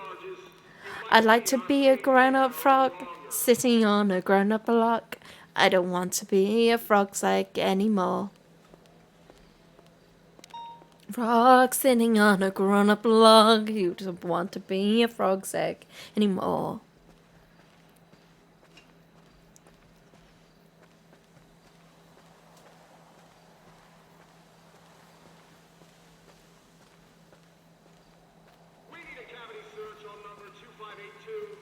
I'd like to be a grown-up frog, sitting on a grown-up log. I don't want to be a frog's egg anymore. Frog sitting on a grown-up log. You don't want to be a frog's egg anymore. We need a cavity search on number 2582.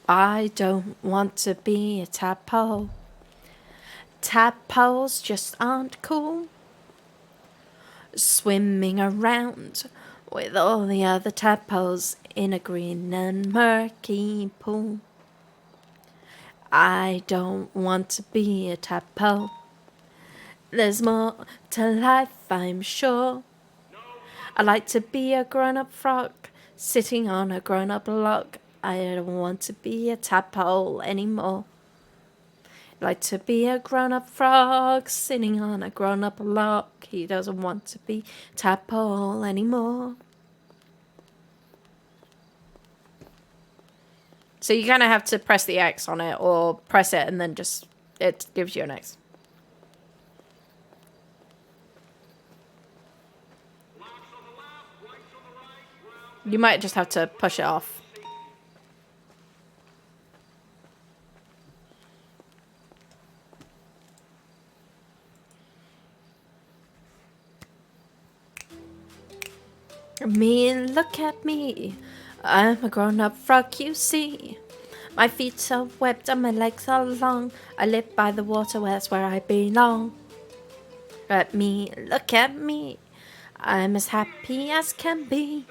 I don't want to be a tadpole. Tadpoles just aren't cool. Swimming around with all the other tadpoles in a green and murky pool. I don't want to be a tadpole. There's more to life, I'm sure. I like to be a grown-up frog, sitting on a grown-up log. I don't want to be a tadpole anymore. I like to be a grown-up frog, sitting on a grown-up log. He doesn't want to be tadpole anymore. So you kind of have to press the X on it, or press it and then just, it gives you an X. You might just have to push it off. Me, look at me. I'm a grown-up frog, you see. My feet are webbed and my legs are long. I live by the water, that's where I belong. At me, look at me. I'm as happy as can be.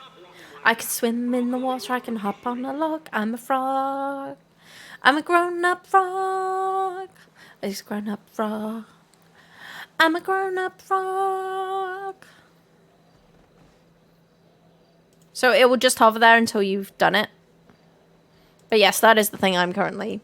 I can swim in the water, I can hop on a log. I'm a frog. I'm a grown-up frog. I'm a grown-up frog. I'm a grown-up frog. So it will just hover there until you've done it. But yes, that is the thing I'm currently.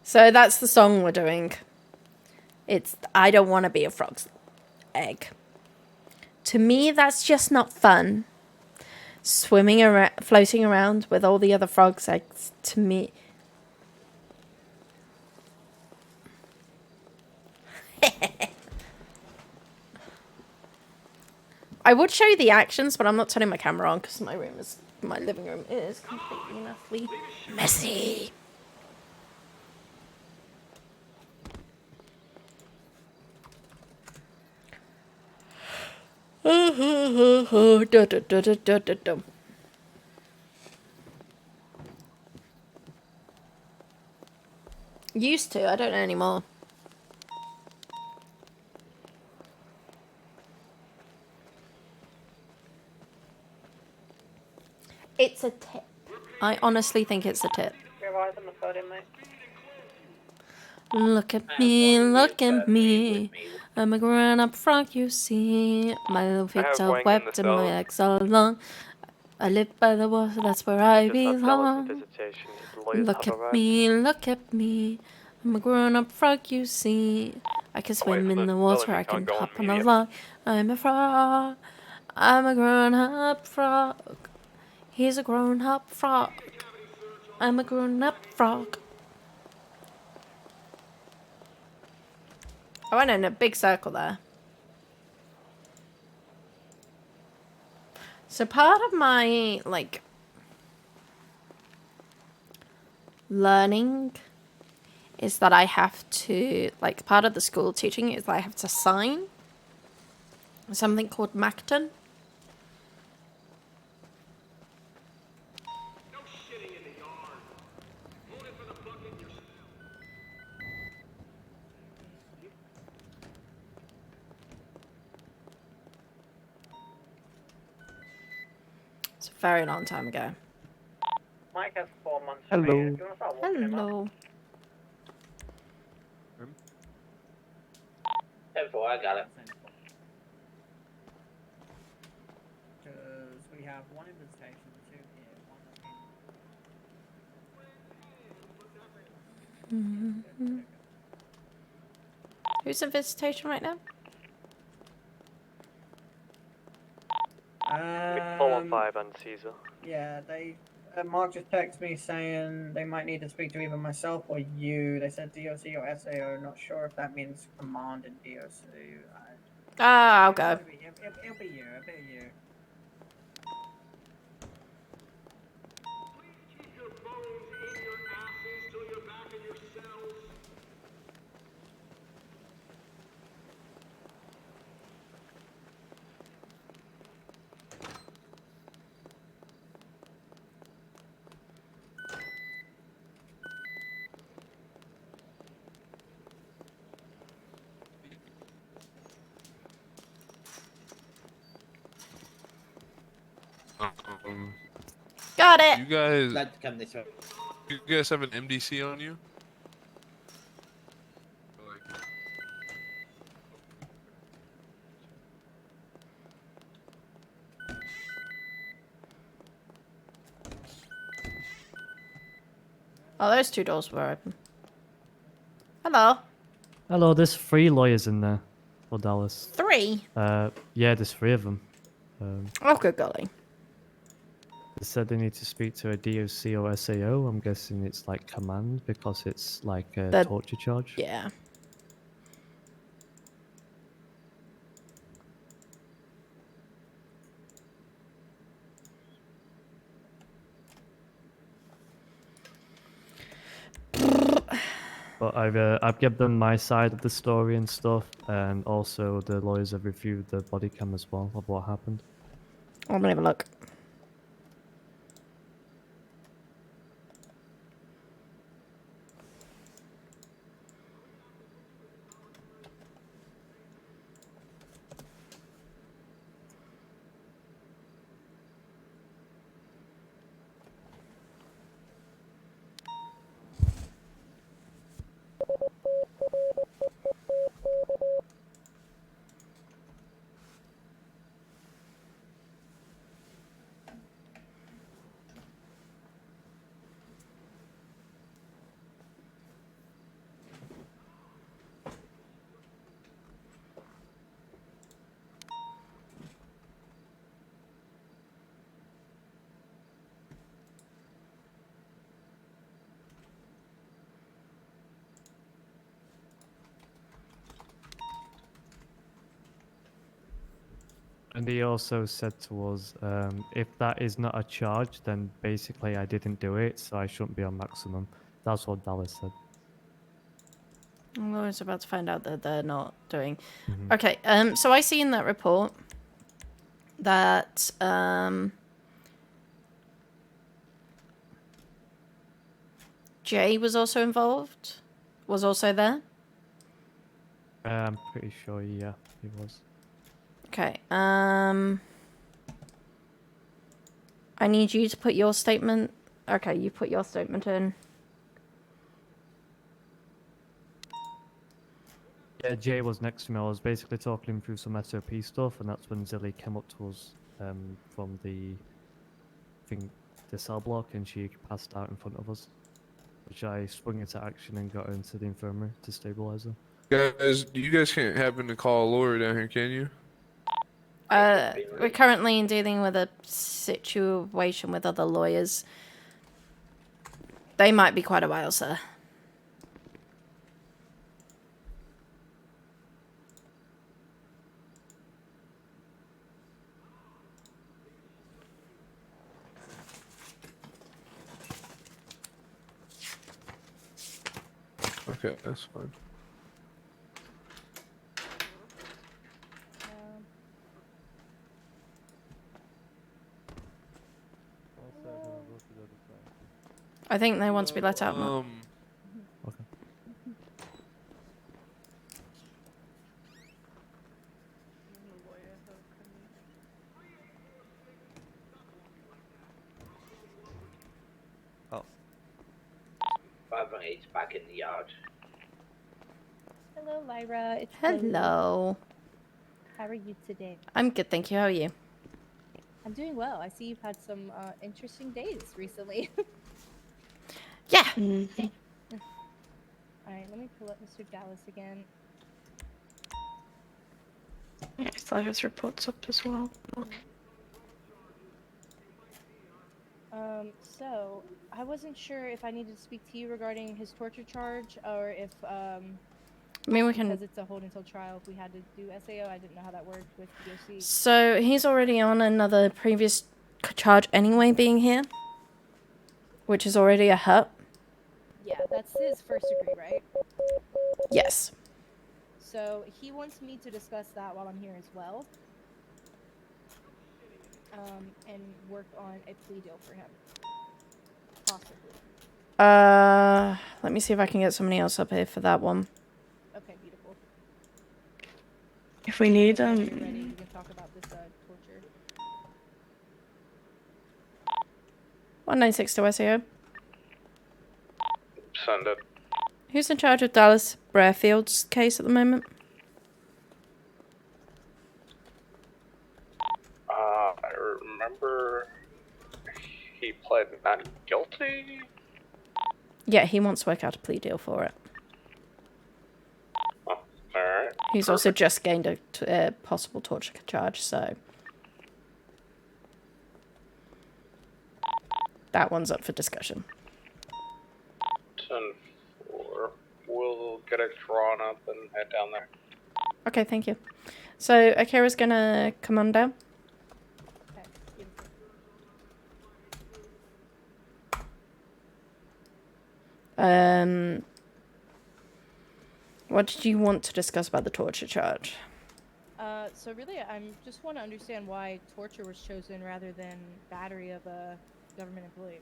So that's the song we're doing. It's I Don't Want to Be a Frog's Egg. To me, that's just not fun. Swimming around, floating around with all the other frogs' eggs, to me. I would show you the actions, but I'm not turning my camera on because my living room is completely and utterly messy. Used to, I don't know anymore. It's a tip. I honestly think it's a tip. Revise on the podium, mate. Look at me, look at me. I'm a grown-up frog, you see. My little feet are webbed and my legs are long. I live by the water, that's where I belong. Look at me, look at me. I'm a grown-up frog, you see. I can swim in the water, I can hop on a log. I'm a frog. I'm a grown-up frog. He's a grown-up frog. I'm a grown-up frog. I went in a big circle there. So part of my, like, learning is that I have to, like, part of the school teaching is that I have to sign something called MACTON. It's a very long time ago. Mike has 4 months. Hello. Do you want to start walking him up? Hello. 10-4, I got it. Because we have one invitation, 2 here, 1 looking. Who's in visitation right now? Full on 5 on Caesar. Yeah, they. Mark just texted me saying they might need to speak to either myself or you. They said DOC or SAO. Not sure if that means command in DOC. Ah, I'll go. It'll be you. It'll be you. Got it. You guys, Glad to come this way. you guys have an MDC on you? Oh, those two doors were open. Hello. Hello, there's 3 lawyers in there for Dallas. 3? Yeah, there's 3 of them. Oh, good golly. They said they need to speak to a DOC or SAO. I'm guessing it's like command because it's like a The- torture charge. Yeah. But I've given them my side of the story and stuff, and also the lawyers have reviewed the body cam as well of what happened. I'm gonna have a look. And he also said to us, if that is not a charge, then basically I didn't do it, so I shouldn't be on maximum. That's what Dallas said. I'm always about to find out that they're not doing. Mhm. Okay, so I see in that report that Jay was also involved, was also there. I'm pretty sure, yeah, he was. Okay, I need you to put your statement. Okay, you put your statement in. Yeah, Jay was next to me. I was basically talking him through some SOP stuff, and that's when Zilly came up to us from the, I think, the cell block, and she passed out in front of us, which I swung into action and got her into the infirmary to stabilize her. Guys, you guys can't happen to call a lawyer down here, can you? We're currently dealing with a situation with other lawyers. They might be quite a while, sir. Okay, that's fine. I think they want to be let out now. Okay. Oh. 518's back in the yard. Hello, Lyra. It's Hello. How are you today? I'm good, thank you. How are you? I'm doing well. I see you've had some interesting days recently. Yeah. All right, let me pull up Mr. Dallas again. Yeah, Lyra's reports up as well. So I wasn't sure if I needed to speak to you regarding his torture charge, or if I mean, we can. because it's a hold until trial. If we had to do SAO, I didn't know how that worked with DOC. So he's already on another previous charge anyway, being here, which is already a hurt. Yeah, that's his first degree, right? Yes. So he wants me to discuss that while I'm here as well. And work on a plea deal for him. Possibly. Let me see if I can get somebody else up here for that one. Okay, beautiful. If we need When you're ready, we can talk about this torture. 196 to SAO. Send it. Who's in charge of Dallas Brarefield's case at the moment? I remember he pled not guilty. Yeah, he wants to work out a plea deal for it. Oh, alright. He's also just gained a possible torture charge, so that one's up for discussion. 10-4. We'll get it drawn up and head down there. Okay, thank you. So Akira's gonna come on down. What did you want to discuss about the torture charge? So really, I'm just want to understand why torture was chosen rather than battery of a government employee.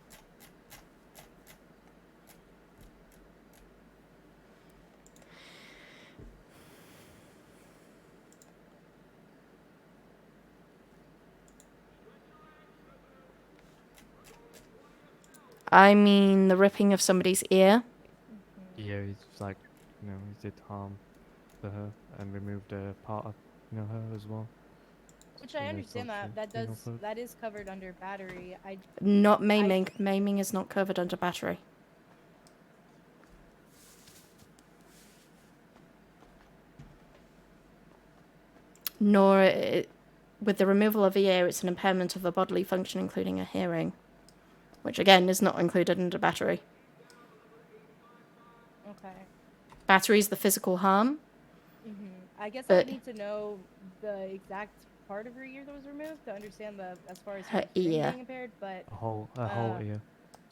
I mean, the ripping of somebody's ear. Yeah, he's like, he did harm to her and removed a part of, her as well. Which I Yeah, understand torture, that is covered under battery. Not maiming. Maiming is not covered under battery. Nor, with the removal of the ear, it's an impairment of a bodily function, including a hearing, which again is not included under battery. Okay. Battery is the physical harm. I guess I But- would need to know the exact part of her ear that was removed to understand as far as Her hearing ear. being impaired, but A whole ear.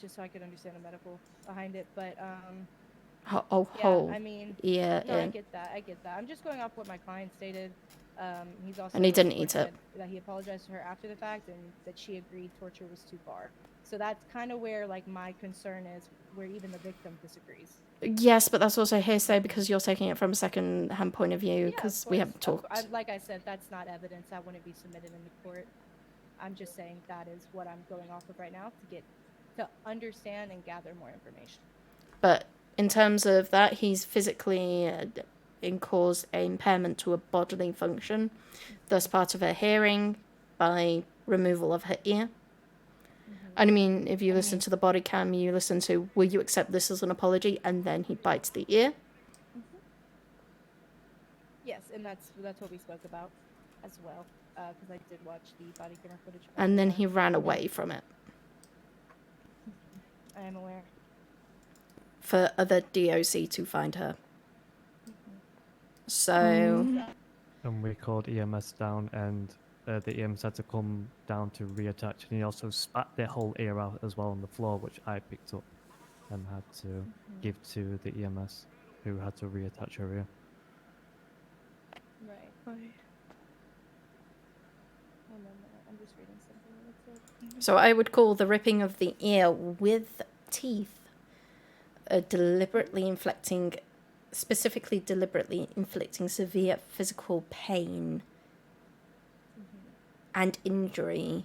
just so I could understand the medical behind it. But Yeah, yeah, I mean, ear no, I in. get that. I'm just going off what my client stated. He's also And he didn't eat said it. that he apologized to her after the fact and that she agreed torture was too far. So that's kind of where like my concern is, where even the victim disagrees. Yes, but that's also hearsay because you're taking it from a second-hand point of view Yeah, because of we course. haven't talked. Like I said, that's not evidence that wouldn't be submitted in the court. I'm just saying that is what I'm going off of right now to understand and gather more information. But in terms of that, he's physically caused an impairment to a bodily function, thus part of her hearing by removal of her ear. And I mean, if you listen to the body cam, you listen to, will you accept this as an apology? And then he bites the ear. Yes, and that's what we spoke about as well, because I did watch the body camera footage. And then he ran away from it I am aware. for other DOC to find her. So, And we called EMS down, and the EMS had to come down to reattach, and he also spat their whole ear out as well on the floor, which I picked up and had to give to the EMS, who had to reattach her ear. Right. Hold on a minute, I'm just reading something really quick. so I would call the ripping of the ear with teeth specifically deliberately inflicting severe physical pain and injury.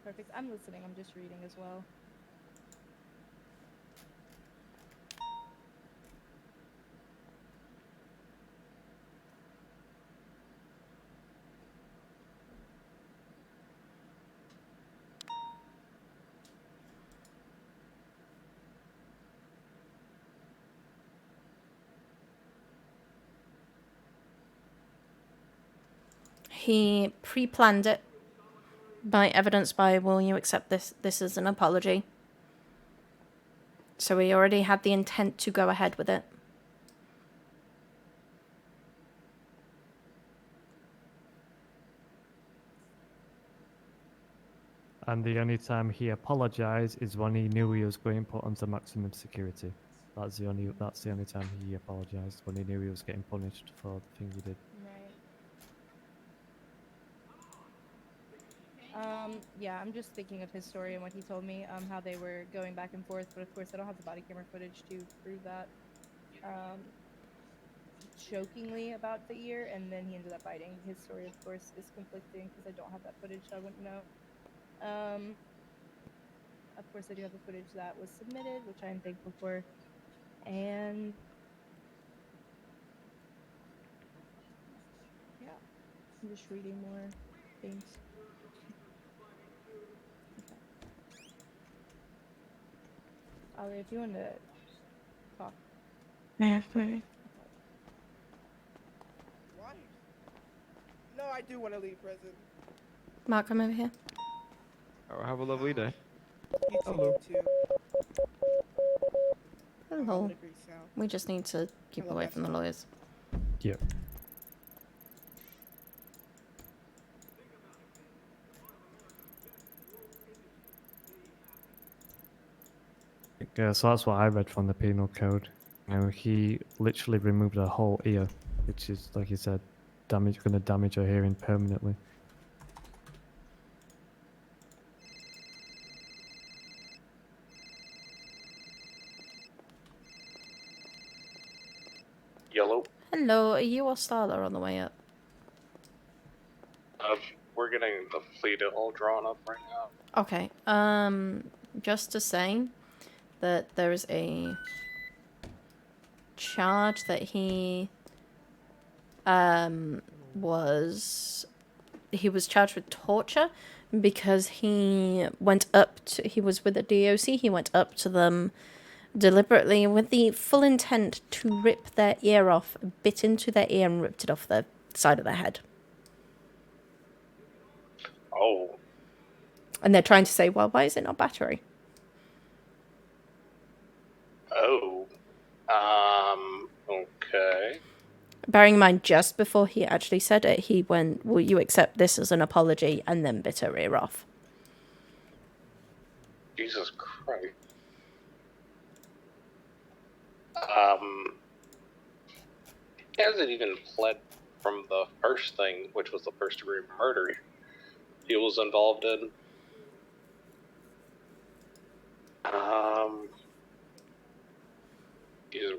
Perfect. I'm listening. I'm just reading as well. He pre-planned it by evidence by, will you accept this as an apology? So he already had the intent to go ahead with it. And the only time he apologized is when he knew he was going put onto maximum security. That's the only time he apologized, when he knew he was getting punished for the thing he did. Yeah, I'm just thinking of his story and what he told me, how they were going back and forth, but of course I don't have the body camera footage to prove that. jokingly about the ear, and then he ended up biting. His story, of course, is conflicting because I don't have that footage, so I wouldn't know. Of course, I do have the footage that was submitted, which I am thankful for. And yeah, I'm just reading more things. Okay. Ali, if you want to talk. Yeah, maybe. What? No, I do want to leave prison. Mark, come over here. Oh, have a lovely day. You too, you too. Hello. We just need to keep away from the lawyers. Yep. Yeah, so that's what I read from the penal code. He literally removed her whole ear, which is, like you said, going to damage her hearing permanently. Yellow. Hello, are you or Starla on the way up? We're getting the plea all drawn up right now. Okay, just to say that there is a charge that he was charged with torture because he went up to, he was with the DOC, he went up to them deliberately with the full intent to rip their ear off, bit into their ear and ripped it off the side of their head. Oh. And they're trying to say, well, why is it not battery? Oh. Okay. Bearing in mind, just before he actually said it, he went, will you accept this as an apology, and then bit her ear off. Jesus Christ. He hasn't even pled from the first thing, which was the first degree murder he was involved in.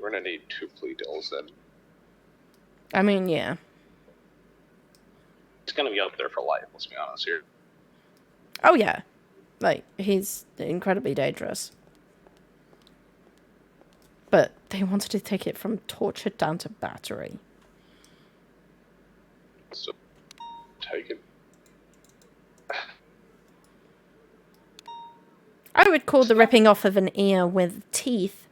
We're gonna need 2 plea deals then. I mean, yeah. He's gonna be up there for life, let's be honest here. Oh, yeah. Like, he's incredibly dangerous. But they wanted to take it from torture down to battery. So, take it. I would call the ripping off of an ear with teeth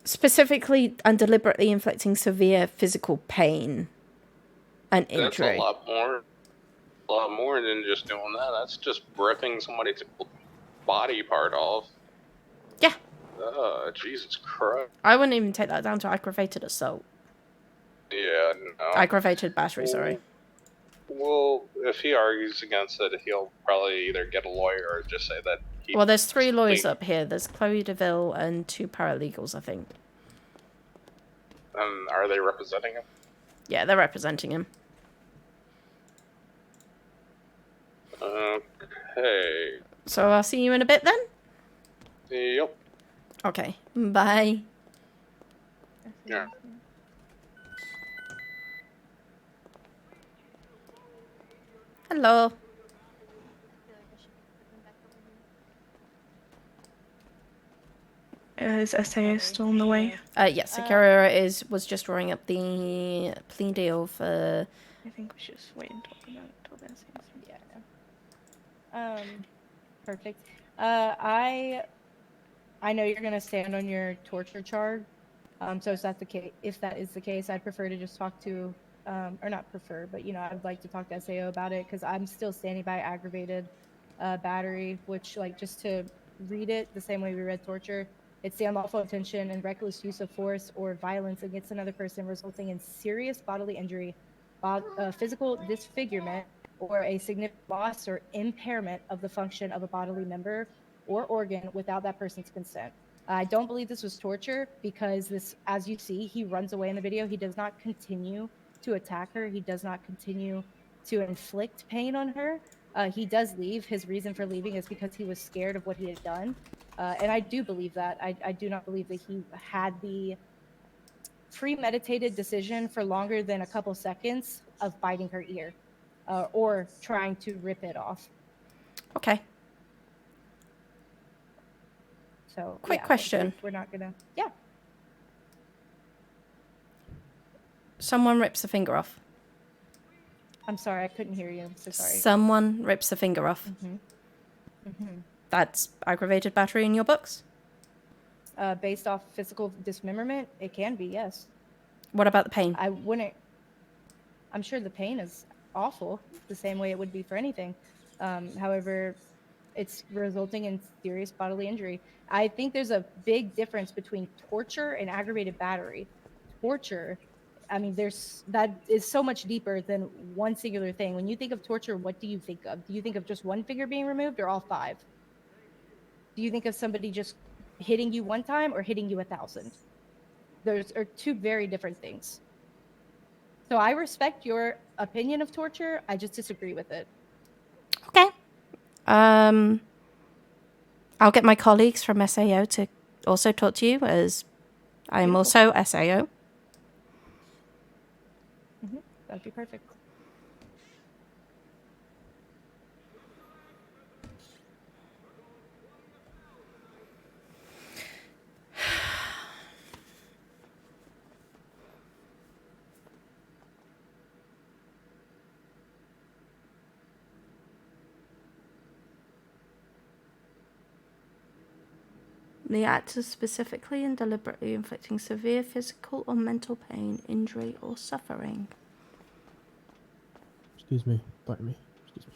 specifically and deliberately inflicting severe physical pain and injury. That's a lot more than just doing that. That's just ripping somebody's body part off. Yeah. Jesus Christ. I wouldn't even take that down to aggravated assault. Yeah, no. Aggravated battery, sorry. Well, if he argues against it, he'll probably either get a lawyer or just say that he... Well, there's 3 lawyers up here. There's Chloe DeVille and 2 paralegals, I think. And are they representing him? Yeah, they're representing him. Okay. So I'll see you in a bit then? Yep. Okay. Bye. Yeah. Hello. Is SAO still in the way? Yes, Akira was just drawing up the plea deal for... I think we should just wait and talk about it until then. Yeah. Perfect. I know you're gonna stand on your torture charge. So if that is the case, I'd prefer to just talk to, or not prefer, but I'd like to talk to SAO about it because I'm still standing by aggravated battery, which, like, just to read it the same way we read torture, it's the unlawful intention and reckless use of force or violence against another person resulting in serious bodily injury, physical disfigurement, or a significant loss or impairment of the function of a bodily member or organ without that person's consent. I don't believe this was torture because this, as you see, he runs away in the video. He does not continue to attack her. He does not continue to inflict pain on her. He does leave. His reason for leaving is because he was scared of what he had done. And I do believe that. I do not believe that he had the premeditated decision for longer than a couple seconds of biting her ear or trying to rip it off. Okay. So, Quick yeah, like, question. we're not gonna. Yeah. Someone rips a finger off. I'm sorry, I couldn't hear you. I'm so sorry. Someone rips a finger off. That's aggravated battery in your books? Based off physical dismemberment, it can be, yes. What about the pain? I wouldn't. I'm sure the pain is awful, the same way it would be for anything. However, it's resulting in serious bodily injury. I think there's a big difference between torture and aggravated battery. Torture, I mean, that is so much deeper than one singular thing. When you think of torture, what do you think of? Do you think of just one finger being removed or all 5? Do you think of somebody just hitting you one time or hitting you 1,000? Those are 2 very different things. So I respect your opinion of torture. I just disagree with it. Okay. I'll get my colleagues from SAO to also talk to you, as I am also SAO. That'd be perfect. The act is specifically and deliberately inflicting severe physical or mental pain, injury, or suffering. Excuse me. Pardon me. Excuse me.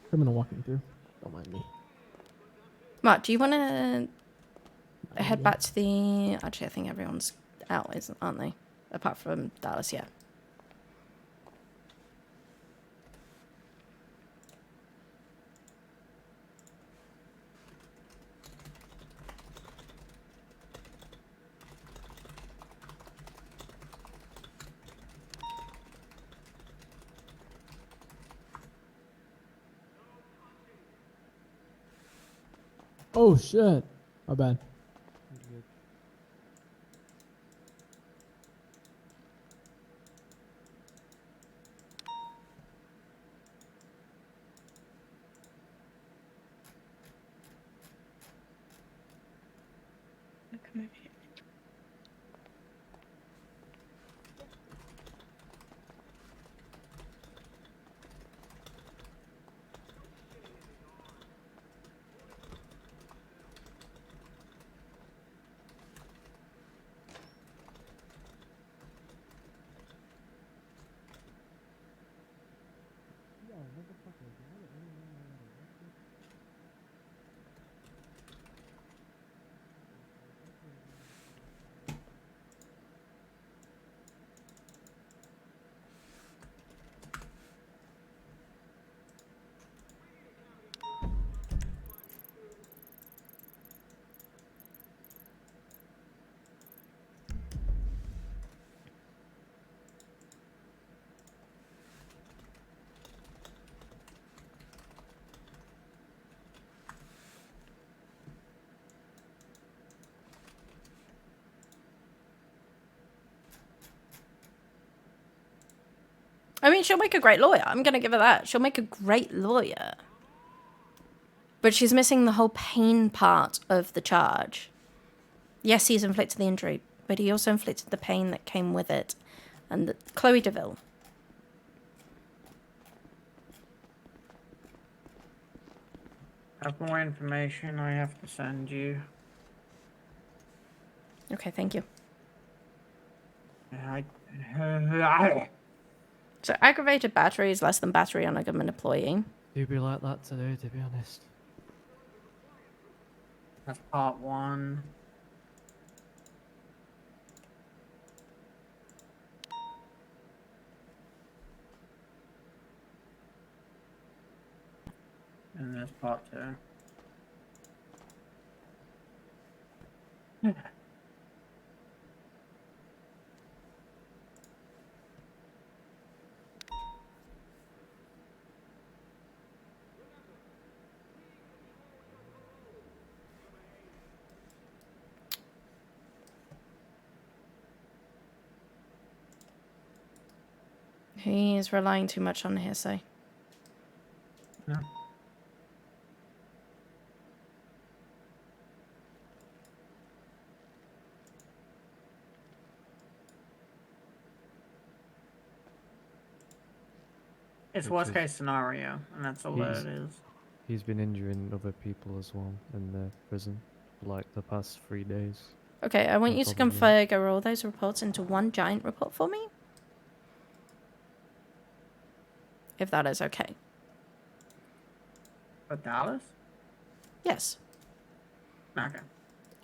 Criminal walking through. Don't mind me. Mark, do you want to head back to the... Actually, I think everyone's out, aren't they? Apart from Dallas, yeah. Oh shit. My bad. Come over here. I mean, she'll make a great lawyer. I'm going to give her that. She'll make a great lawyer. But she's missing the whole pain part of the charge. Yes, he's inflicted the injury, but he also inflicted the pain that came with it. And Chloe DeVille. I have more information I have to send you. Okay, thank you. So aggravated battery is less than battery on a government employee. Do be like that today, to be honest. That's part 1. And there's part 2. He's relying too much on hearsay. Yeah. It's Which worst is- case scenario, and that's all that He's- it is. He's been injuring other people as well in the prison, for like the past 3 days. Okay, I want And you to probably- configure all those reports into one giant report for me. If that is okay. For Dallas? Yes. Okay.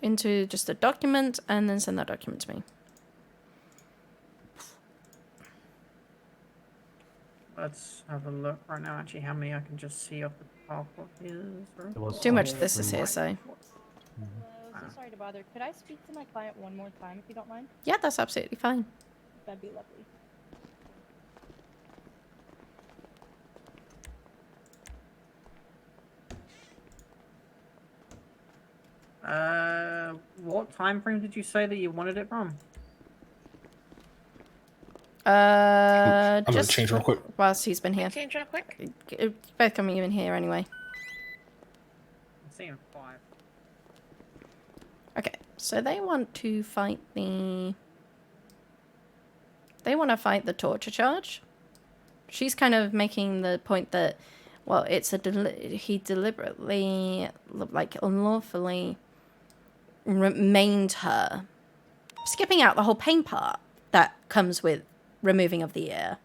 Into just a document and then send that document to me. Let's have a look right now, actually, how many I can just see off the top of his. Too much of this is hearsay. Hello, so sorry to bother. Could I speak to my client one more time, if you don't mind? Yeah, that's absolutely fine. That'd be lovely. What time frame did you say that you wanted it from? I'm gonna change real quick. Whilst he's been here. Change real quick. Both coming in here anyway. I'm seeing 5. Okay, so they want to fight the... They want to fight the torture charge. She's kind of making the point that, well, it's a he deliberately, like, unlawfully maimed her. Skipping out the whole pain part that comes with removing of the ear.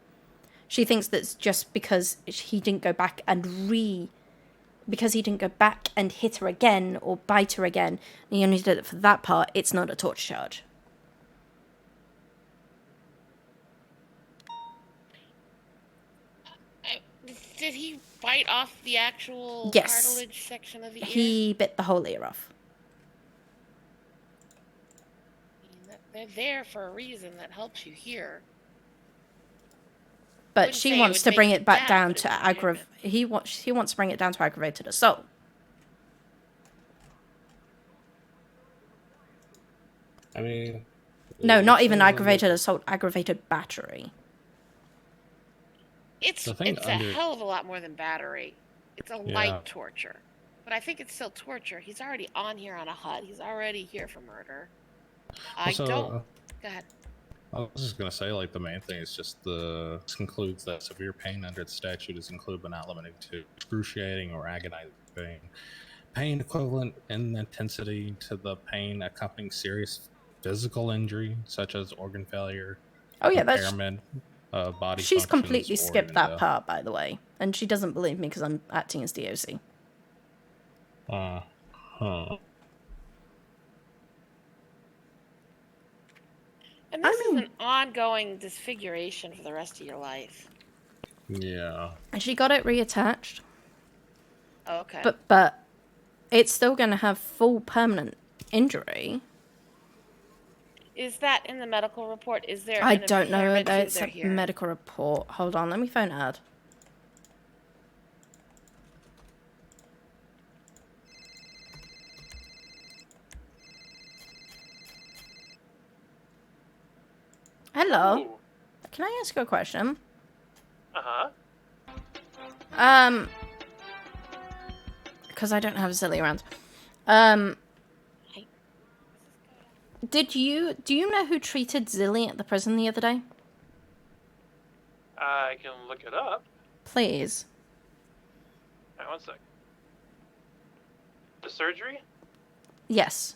She thinks that's just because he didn't go back and because he didn't go back and hit her again or bite her again, and he only did it for that part, it's not a torture charge. Did he bite off the actual Yes. cartilage section of the ear? He bit the whole ear off. They're there for a reason that helps you hear. But Wouldn't say she it wants would to bring make it back bad, down but it to aggravated. He wants to bring it down to aggravated assault. I mean, No, not even it's a aggravated assault, aggravated battery. It's The thing a hell of a lot more than battery. It's a Yeah. light torture. But I think it's still torture. He's already on here on a HUD. He's already here for murder. I Also, don't. Go ahead. I was just gonna say, like, the main thing is just this concludes that severe pain under the statute is included but not limited to excruciating or agonizing pain equivalent in intensity to the pain accompanying serious physical injury, such as organ failure, Oh yeah, that's. impairment, body. She's functions, completely or skipped even that death. part, by the way, and she doesn't believe me because I'm acting as DOC. Huh. And this is an ongoing disfiguration for the rest of your life. Yeah. And she got it reattached, Oh, okay. but it's still going to have full permanent injury. Is that in the medical report? Is there? I an don't know. impairment to It's their a hearing? medical report. Hold on, let me phone Ad. Hello. Can I ask you a question? Uh-huh. Because I don't have Zilly around. Do you know who treated Zilly at the prison the other day? I can look it up. Please. Alright, one sec. The surgery? Yes.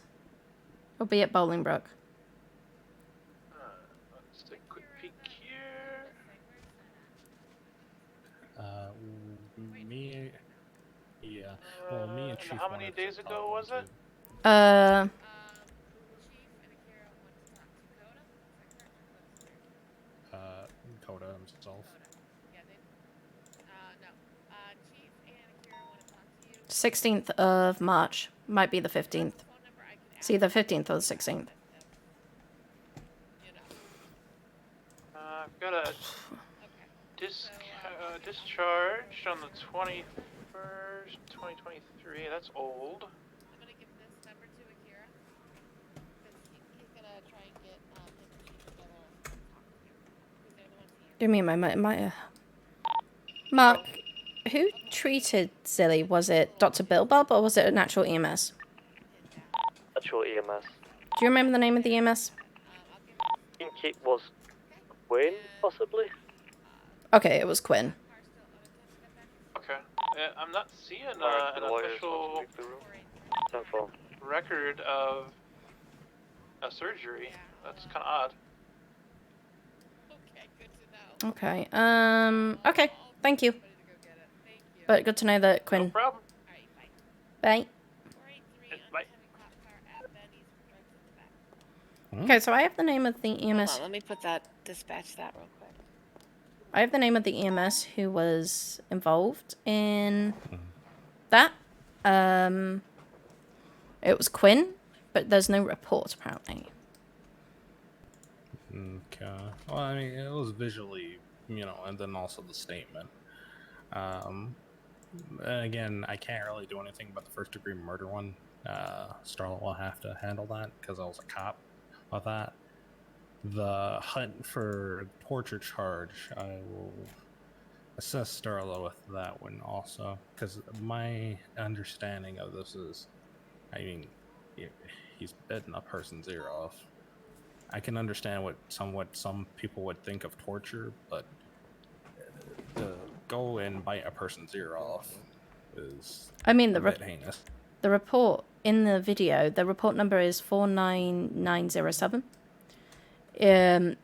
It'll be at Bolingbrook. Let's take a quick peek here. Me. Yeah. Well, me and And Chief. how many wanted days to ago was it? Coda himself. 16th of March. Might be the 15th. See, the 15th or the 16th. I've got a discharge on the 21st, 2023. That's old. Give me a moment. Mark, who treated Zilly? Was it Dr. Bilbob or was it an actual EMS? Actual EMS. Do you remember the name of the EMS? I think it was Quinn, possibly. Okay, it was Quinn. Okay. I'm not seeing Alright, an the lawyers official want to leave the room. 10-4. record of a surgery. That's kind of odd. Okay. Okay. Thank you. But good to know that Quinn. No problem. Bye. Bye. Okay, so I have the name of the EMS. Hold on, let me dispatch that real quick. I have the name of the EMS who was involved in that. It was Quinn, but there's no report apparently. Okay. Well, I mean, it was visually, and then also the statement. And again, I can't really do anything about the first-degree murder one. Starlet will have to handle that because I was a cop of that. The hunt for torture charge, I will assess Starla with that one also, because my understanding of this is, I mean, he's bitten a person's ear off. I can understand what some people would think of torture, but to go and bite a person's ear off is I mean, a bit heinous. The report in the video, the report number is 49907.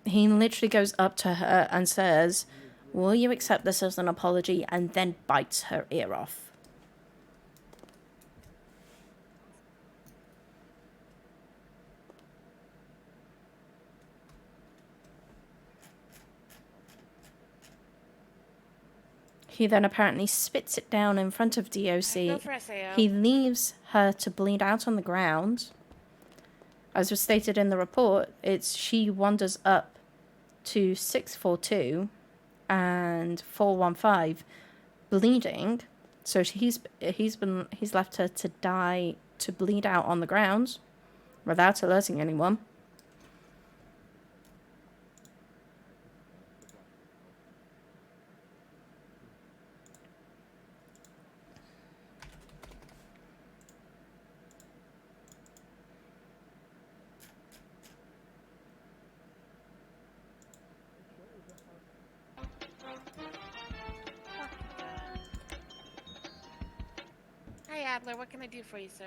He literally goes up to her and says, "Will you accept this as an apology?" and then bites her ear off. He then apparently spits it down in front of DOC. Go for SAO. He leaves her to bleed out on the ground. As was stated in the report, she wanders up to 642 and 415 bleeding. So he's left her to die, to bleed out on the ground without alerting anyone. Hi, Adler. What can I do for you, sir?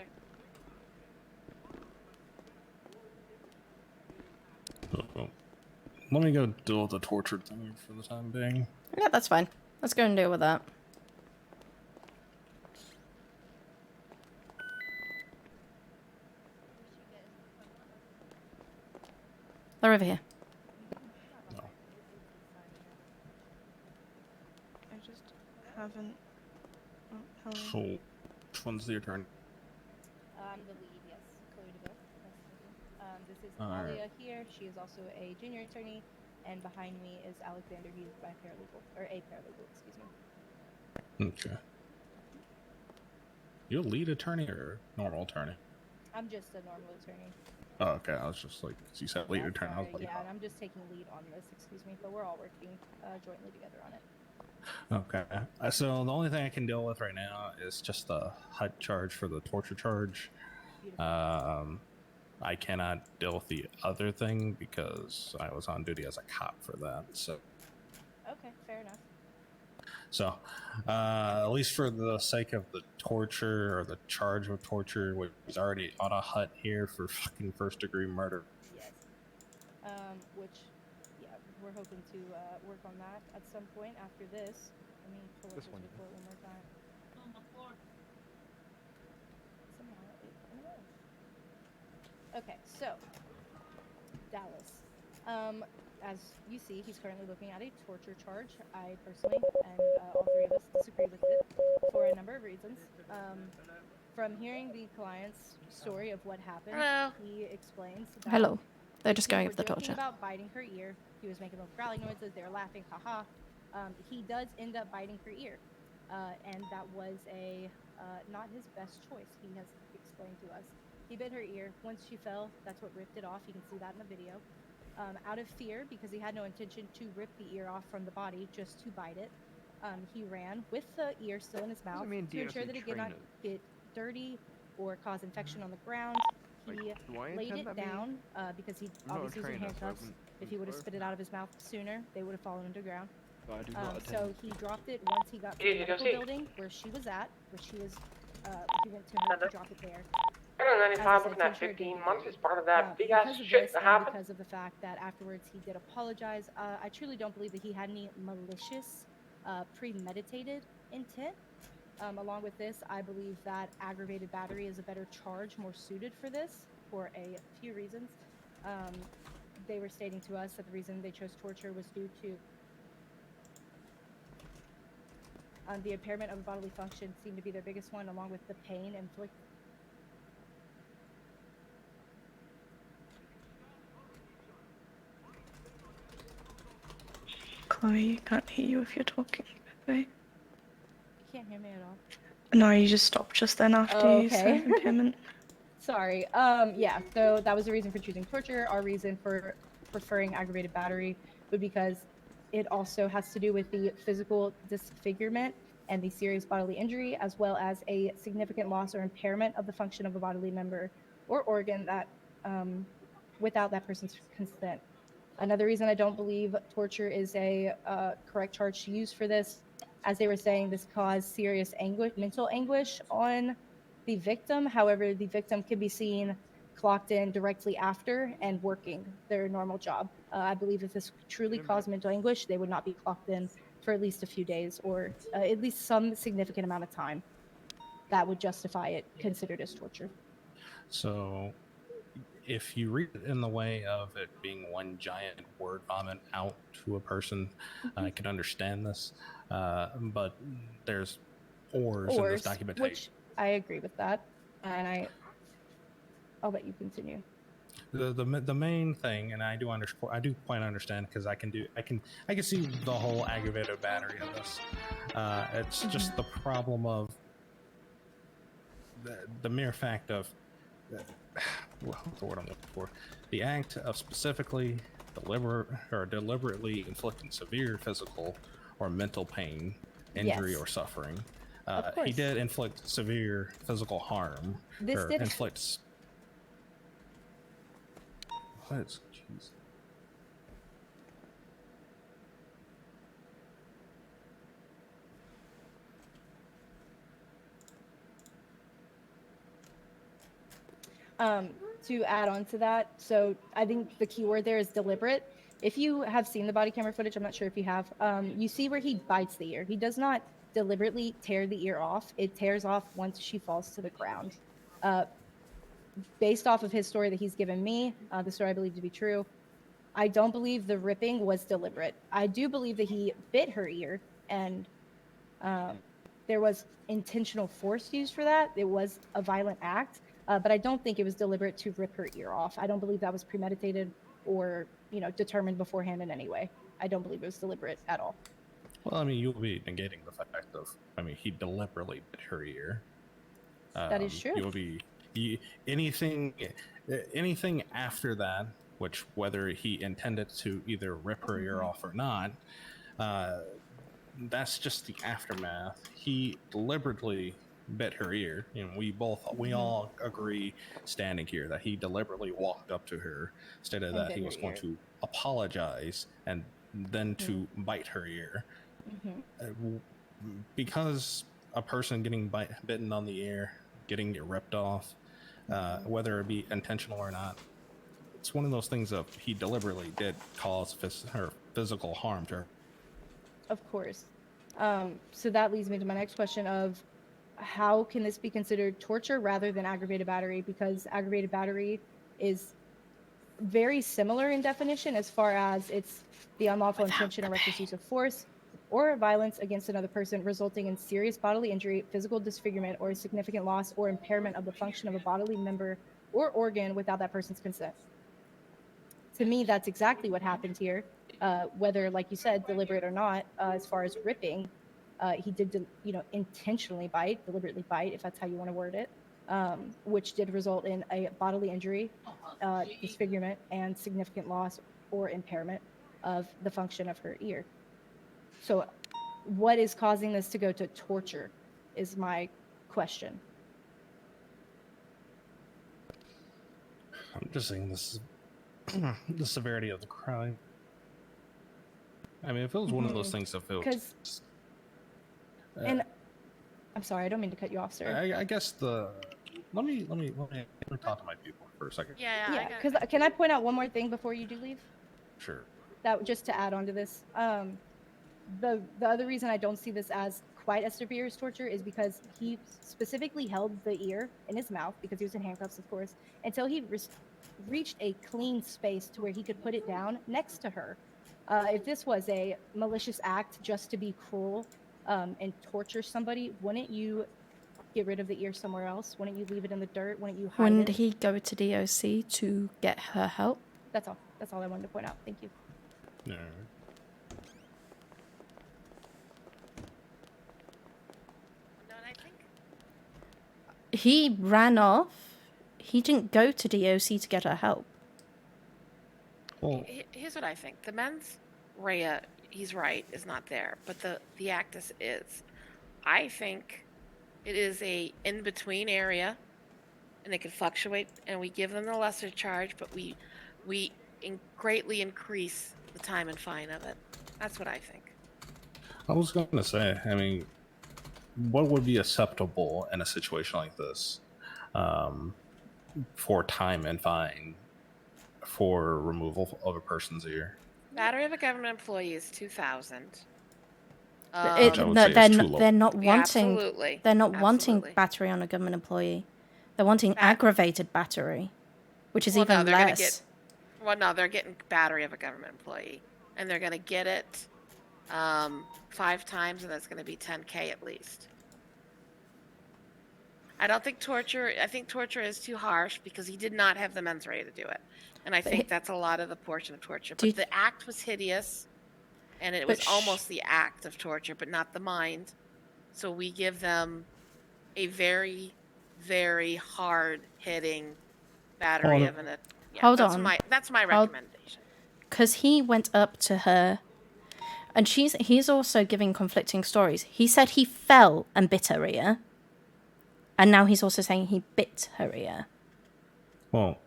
Let me go deal with the torture thing for the time being. Yeah, that's fine. Let's go and deal with that. They're over here. I just haven't. Oh, hello. So, which one's the attorney? The lead, yes. Chloe DeVille. This is Alright. Alia here. She is also a junior attorney, and behind me is Alexander. He is my paralegal, or a paralegal, excuse me. Okay. You a lead attorney or normal attorney? I'm just a normal attorney. Oh, okay. I was just like, 'cause you said lead attorney. I was like, Yeah, and I'm just taking lead on this, excuse me, but we're all working jointly together on it. okay. So the only thing I can deal with right now is just the HUD charge for the torture charge. I cannot deal with the other thing because I was on duty as a cop for that. So, Okay, fair enough. at least for the sake of the torture or the charge of torture, which is already on a HUD here for fucking first-degree murder. Yes. Which, yeah, we're hoping to work on that at some point after this. Let me pull up this report one more time. On the floor. Somehow it went. Okay, so Dallas. As you see, he's currently looking at a torture charge. I personally, and all three of us, disagree with it for a number of reasons. From hearing the client's story of what happened, Hello. he explains that Hello. They're just they going were over the joking torture. about biting her ear. He was making little growling noises. They were laughing, haha. He does end up biting her ear, and that was not his best choice. He has explained to us. He bit her ear. Once she fell, that's what ripped it off. You can see that in the video. Out of fear, because he had no intention to rip the ear off from the body, just to bite it, he ran with the ear still in his mouth mean to ensure DOC that it did not trainers? get dirty or cause infection on the ground. He Like, do I laid intend it that being- down because he I'm not a obviously was in trainer, so I handcuffs. wouldn't If he would have use spit it out of his mouth sooner, they would have fallen underground. So I do not So attend. he dropped it once he got to Yeah, the you medical see. building where she was at, where she was, he went to her to drop it there. 95 looking at 15 months is part of that big ass Because of shit this, that and happened. because of the fact that afterwards he did apologize, I truly don't believe that he had any malicious, premeditated intent. Along with this, I believe that aggravated battery is a better charge, more suited for this, for a few reasons. They were stating to us that the reason they chose torture was due to the impairment of bodily function seemed to be their biggest one, along with the pain inflicted. Chloe, I can't hear you if you're talking. Okay. You can't hear me at all. No, you just stopped just then after you said Okay. impairment. Sorry. Yeah, so that was the reason for choosing torture. Our reason for preferring aggravated battery would because it also has to do with the physical disfigurement and the serious bodily injury, as well as a significant loss or impairment of the function of a bodily member or organ that without that person's consent. Another reason I don't believe torture is a correct charge to use for this, as they were saying, this caused serious anguish, mental anguish on the victim. However, the victim can be seen clocked in directly after and working their normal job. I believe if this truly caused mental anguish, they would not be clocked in for at least a few days or at least some significant amount of time that would justify it considered as torture. So, if you read it in the way of it being one giant word vomit out to a person, I can understand this. But there's ors in this documentation. Which I agree with that, and I'll let you continue. The main thing, and I do quite understand because I can see the whole aggravated battery of this. It's just the problem of the mere fact of what's the word I'm looking for? The act of specifically deliberately inflicting severe physical or mental pain, injury, Yes. or suffering. Of He course. did inflict severe physical harm. This or did- inflict. What is? Jeez. To add on to that, so I think the key word there is deliberate. If you have seen the body camera footage, I'm not sure if you have, you see where he bites the ear. He does not deliberately tear the ear off. It tears off once she falls to the ground. Based off of his story that he's given me, the story I believe to be true, I don't believe the ripping was deliberate. I do believe that he bit her ear, and there was intentional force used for that. It was a violent act, but I don't think it was deliberate to rip her ear off. I don't believe that was premeditated or, determined beforehand in any way. I don't believe it was deliberate at all. Well, I mean, you'll be negating the fact of, he deliberately bit her ear. That is true. You'll be anything after that, which whether he intended to either rip her ear off or not, that's just the aftermath. He deliberately bit her ear. We all agree standing here that he deliberately walked up to her, stated And that bit he her was going ear. to apologize and then to bite her ear. Because a person getting bitten on the ear, getting it ripped off, whether it be intentional or not, it's one of those things of he deliberately did cause her physical harm to her. Of course. So that leads me to my next question of how can this be considered torture rather than aggravated battery? Because aggravated battery is very similar in definition as far as it's the unlawful intention or reckless use of force or violence against another person resulting in serious bodily injury, physical disfigurement, or significant loss or impairment of the function of a bodily member or organ without that person's consent. To me, that's exactly what happened here. Whether, like you said, deliberate or not, as far as ripping, he did, intentionally bite, deliberately bite, if that's how you want to word it, which did result in a bodily injury, disfigurement, and significant loss or impairment of the function of her ear. So what is causing this to go to torture is my question. I'm just saying this is the severity of the crime. I mean, if it was one of those things that feels. Because, and I'm sorry, I don't mean to cut you off, sir. I guess let me talk to my people for a second. Yeah, because can I point out one more thing before you do leave? Sure. That just to add on to this, the other reason I don't see this as quite as severe as torture is because he specifically held the ear in his mouth, because he was in handcuffs, of course, until he reached a clean space to where he could put it down next to her. If this was a malicious act just to be cruel and torture somebody, wouldn't you get rid of the ear somewhere else? Wouldn't you leave it in the dirt? Wouldn't you hide Wouldn't it? he go to DOC to get her help? That's all. That's all I wanted to point out. Thank you. Yeah. He ran off. He didn't go to DOC to get her help. Well, Here's what I think. The mens rea, he's right, is not there, but the actus is. I think it is a in-between area, and it can fluctuate, and we give them the lesser charge, but we greatly increase the time and fine of it. That's what I think. I was going to say, I mean, what would be acceptable in a situation like this for time and fine for removal of a person's ear? Battery of a government employee is 2,000. They're not Yeah, wanting. absolutely. They're not wanting Absolutely. battery on a government employee. They're wanting aggravated battery, which is Well, no, even they're gonna less. Well, no, they're getting battery of a government employee, and they're going to get it 5 times, and that's going to be 10K at least. I don't think torture. I think torture is too harsh because he did not have the mens rea to do it, and I think that's a lot of the portion of torture. But the act was hideous, and it was almost the act of torture, but not the mind. So we give them a very, very hard hitting battery of an. Yeah, Hold that's on. That's my recommendation. Because he went up to her, and he's also giving conflicting stories. He said he fell and bit her ear, and now he's also saying he bit her ear. Well,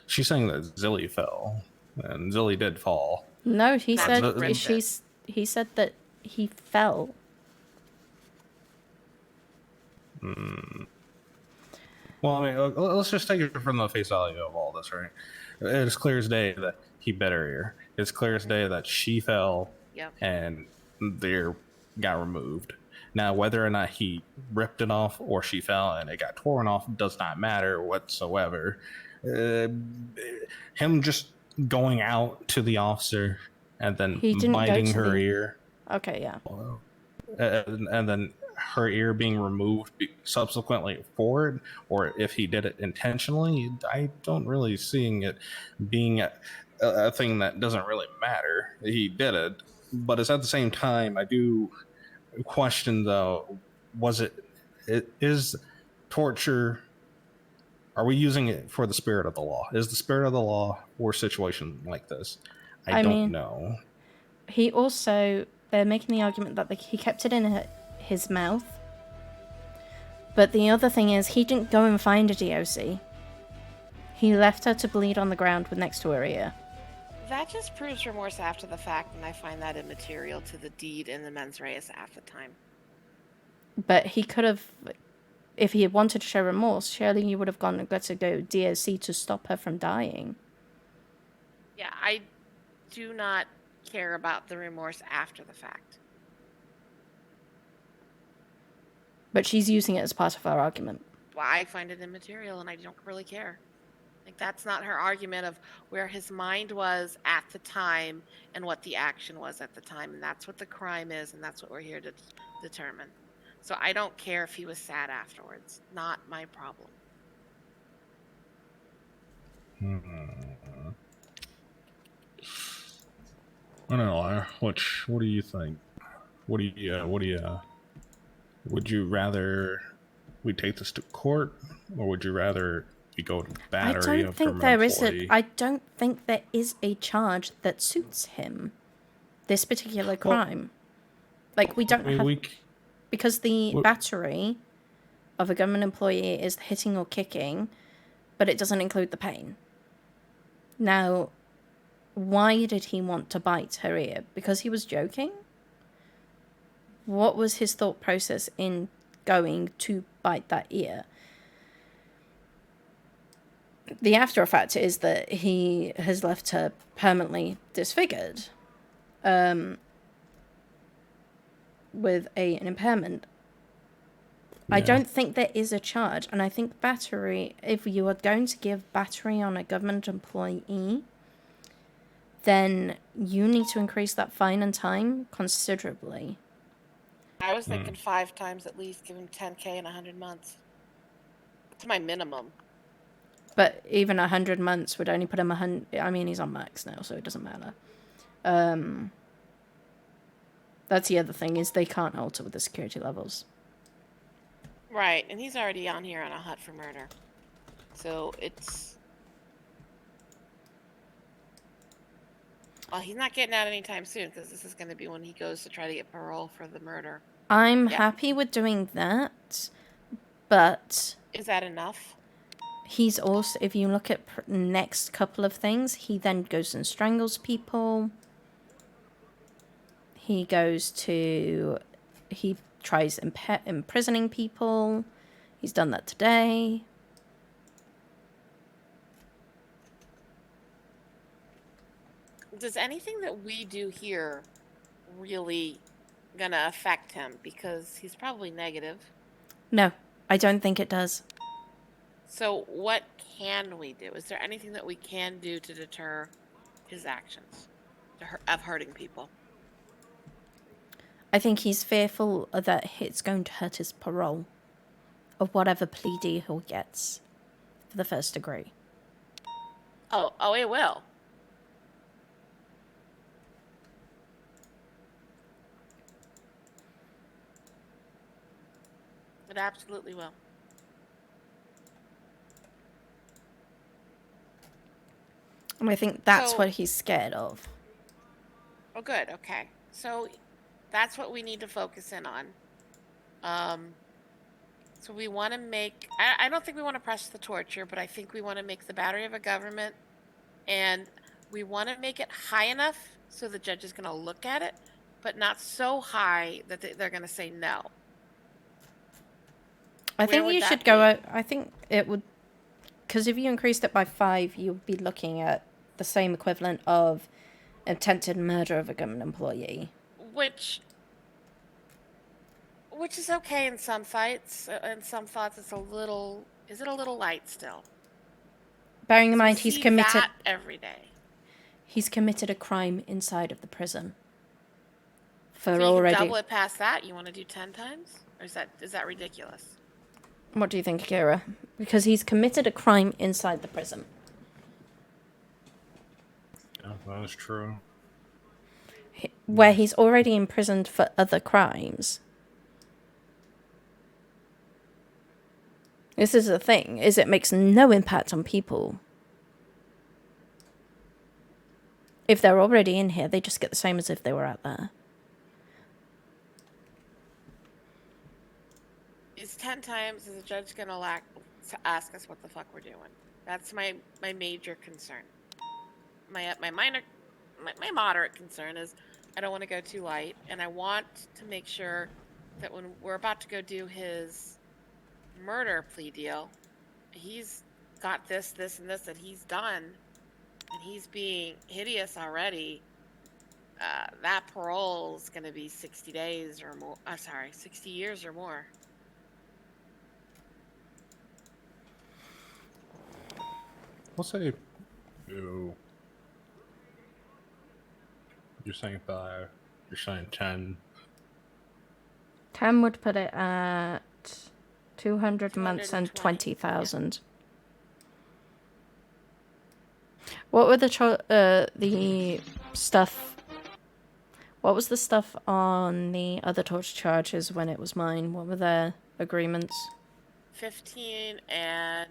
she's saying that Zilly fell, and Zilly did fall. No, he That's said he said that he fell. Well, I mean, let's just take it from the face value of all this, right? It's clear as day that he bit her ear. It's clear as day that she fell and the ear got removed. Now, whether or not he ripped it off or she fell and it got torn off does not matter whatsoever. Him just going out to the officer and then biting her ear. Okay, yeah. And then her ear being removed subsequently for it, or if he did it intentionally, I don't really seeing it being a thing that doesn't really matter. He did it, but it's at the same time, I do question though, is torture, are we using it for the spirit of the law? Is the spirit of the law for a situation like this? I don't know. He also, they're making the argument that he kept it in his mouth. But the other thing is, he didn't go and find a DOC. He left her to bleed on the ground with next to her ear. That just proves remorse after the fact, and I find that immaterial to the deed and the mens res at the time. But he could have, if he had wanted to show remorse, surely he would have got to go DOC to stop her from dying. Yeah, I do not care about the remorse after the fact. But she's using it as part of her argument. Well, I find it immaterial, and I don't really care. Like, that's not her argument of where his mind was at the time and what the action was at the time, and that's what the crime is, and that's what we're here to determine. So I don't care if he was sad afterwards. Not my problem. I don't know. What do you think? Would you rather we take this to court, or would you rather you go to I battery don't of think an there is employee. I don't think there is a charge that suits him. This particular crime. Like we don't I mean, have because the we- battery of a government employee is hitting or kicking, but it doesn't include the pain. Now, why did he want to bite her ear? Because he was joking? What was his thought process in going to bite that ear? The after effect is that he has left her permanently disfigured, with an impairment. I Yeah. don't think there is a charge, and I think battery, if you are going to give battery on a government employee, then you need to increase that fine and time considerably. I was thinking 5 times at least, give him 10K in 100 months. It's my minimum. But even 100 months would only put him 100. I mean, he's on max now, so it doesn't matter. That's the other thing, is they can't alter with the security levels. Right, and he's already on here on a hut for murder. So it's... Well, he's not getting out anytime soon, because this is going to be when he goes to try to get parole for the murder. I'm Yeah. happy with doing that, but Is that enough? he's also, if you look at next couple of things, he then goes and strangles people. He goes to, he tries imprisoning people. He's done that today. Does anything that we do here really gonna affect him? Because he's probably negative. No, I don't think it does. So what can we do? Is there anything that we can do to deter his actions of hurting people? I think he's fearful that it's going to hurt his parole of whatever plea deal he gets for the first degree. Oh, it will. It absolutely will. And I think that's So- what he's scared of. Oh, good. Okay. So that's what we need to focus in on. So we want to make, I don't think we want to press the torture, but I think we want to make the battery of a government, and we want to make it high enough so the judge is going to look at it, but not so high that they're going to say no. I Where think would you that should be? go out. I think it would, because if you increased it by 5, you'd be looking at the same equivalent of attempted murder of a government employee. Which is okay in some fights. In some thoughts, it's a little. Is it a little light still? Bearing in We mind he's see committed, that every day. he's committed a crime inside of the prison. For So you already, can double it past that. You want to do 10 times, or is that ridiculous? what do you think, Akira? Because he's committed a crime inside the prison. Yeah, that is true. Where he's already imprisoned for other crimes. This is the thing, is it makes no impact on people. If they're already in here, they just get the same as if they were out there. Is 10 times, is the judge going to ask us what the fuck we're doing? That's my major concern. My moderate concern is I don't want to go too light, and I want to make sure that when we're about to go do his murder plea deal, he's got this, and this that he's done, and he's being hideous already. That parole is going to be 60 days or more. 60 years or more. We'll say, ew. You're saying 5. You're saying 10. 10 would put it at 200 months and 20,000. What were the stuff? What was the stuff on the other torture charges when it was mine? What were their agreements? 15 and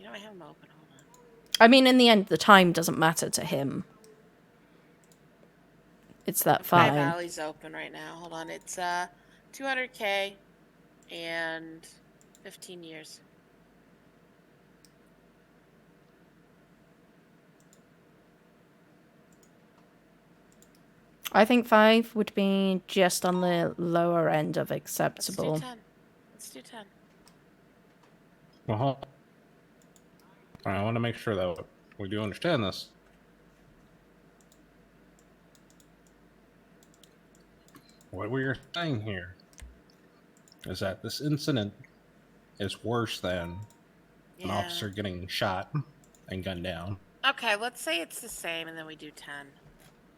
do I have them open? Hold on. I mean, in the end, the time doesn't matter to him. It's that High fine. Valley's open right now. Hold on. It's 200K and 15 years. I think 5 would be just on the lower end of acceptable. Let's do 10. Let's do 10. Well, I want to make sure that we do understand this. What we are saying here is that this incident is worse than an Yeah. officer getting shot and gunned down. Okay, let's say it's the same and then we do 10.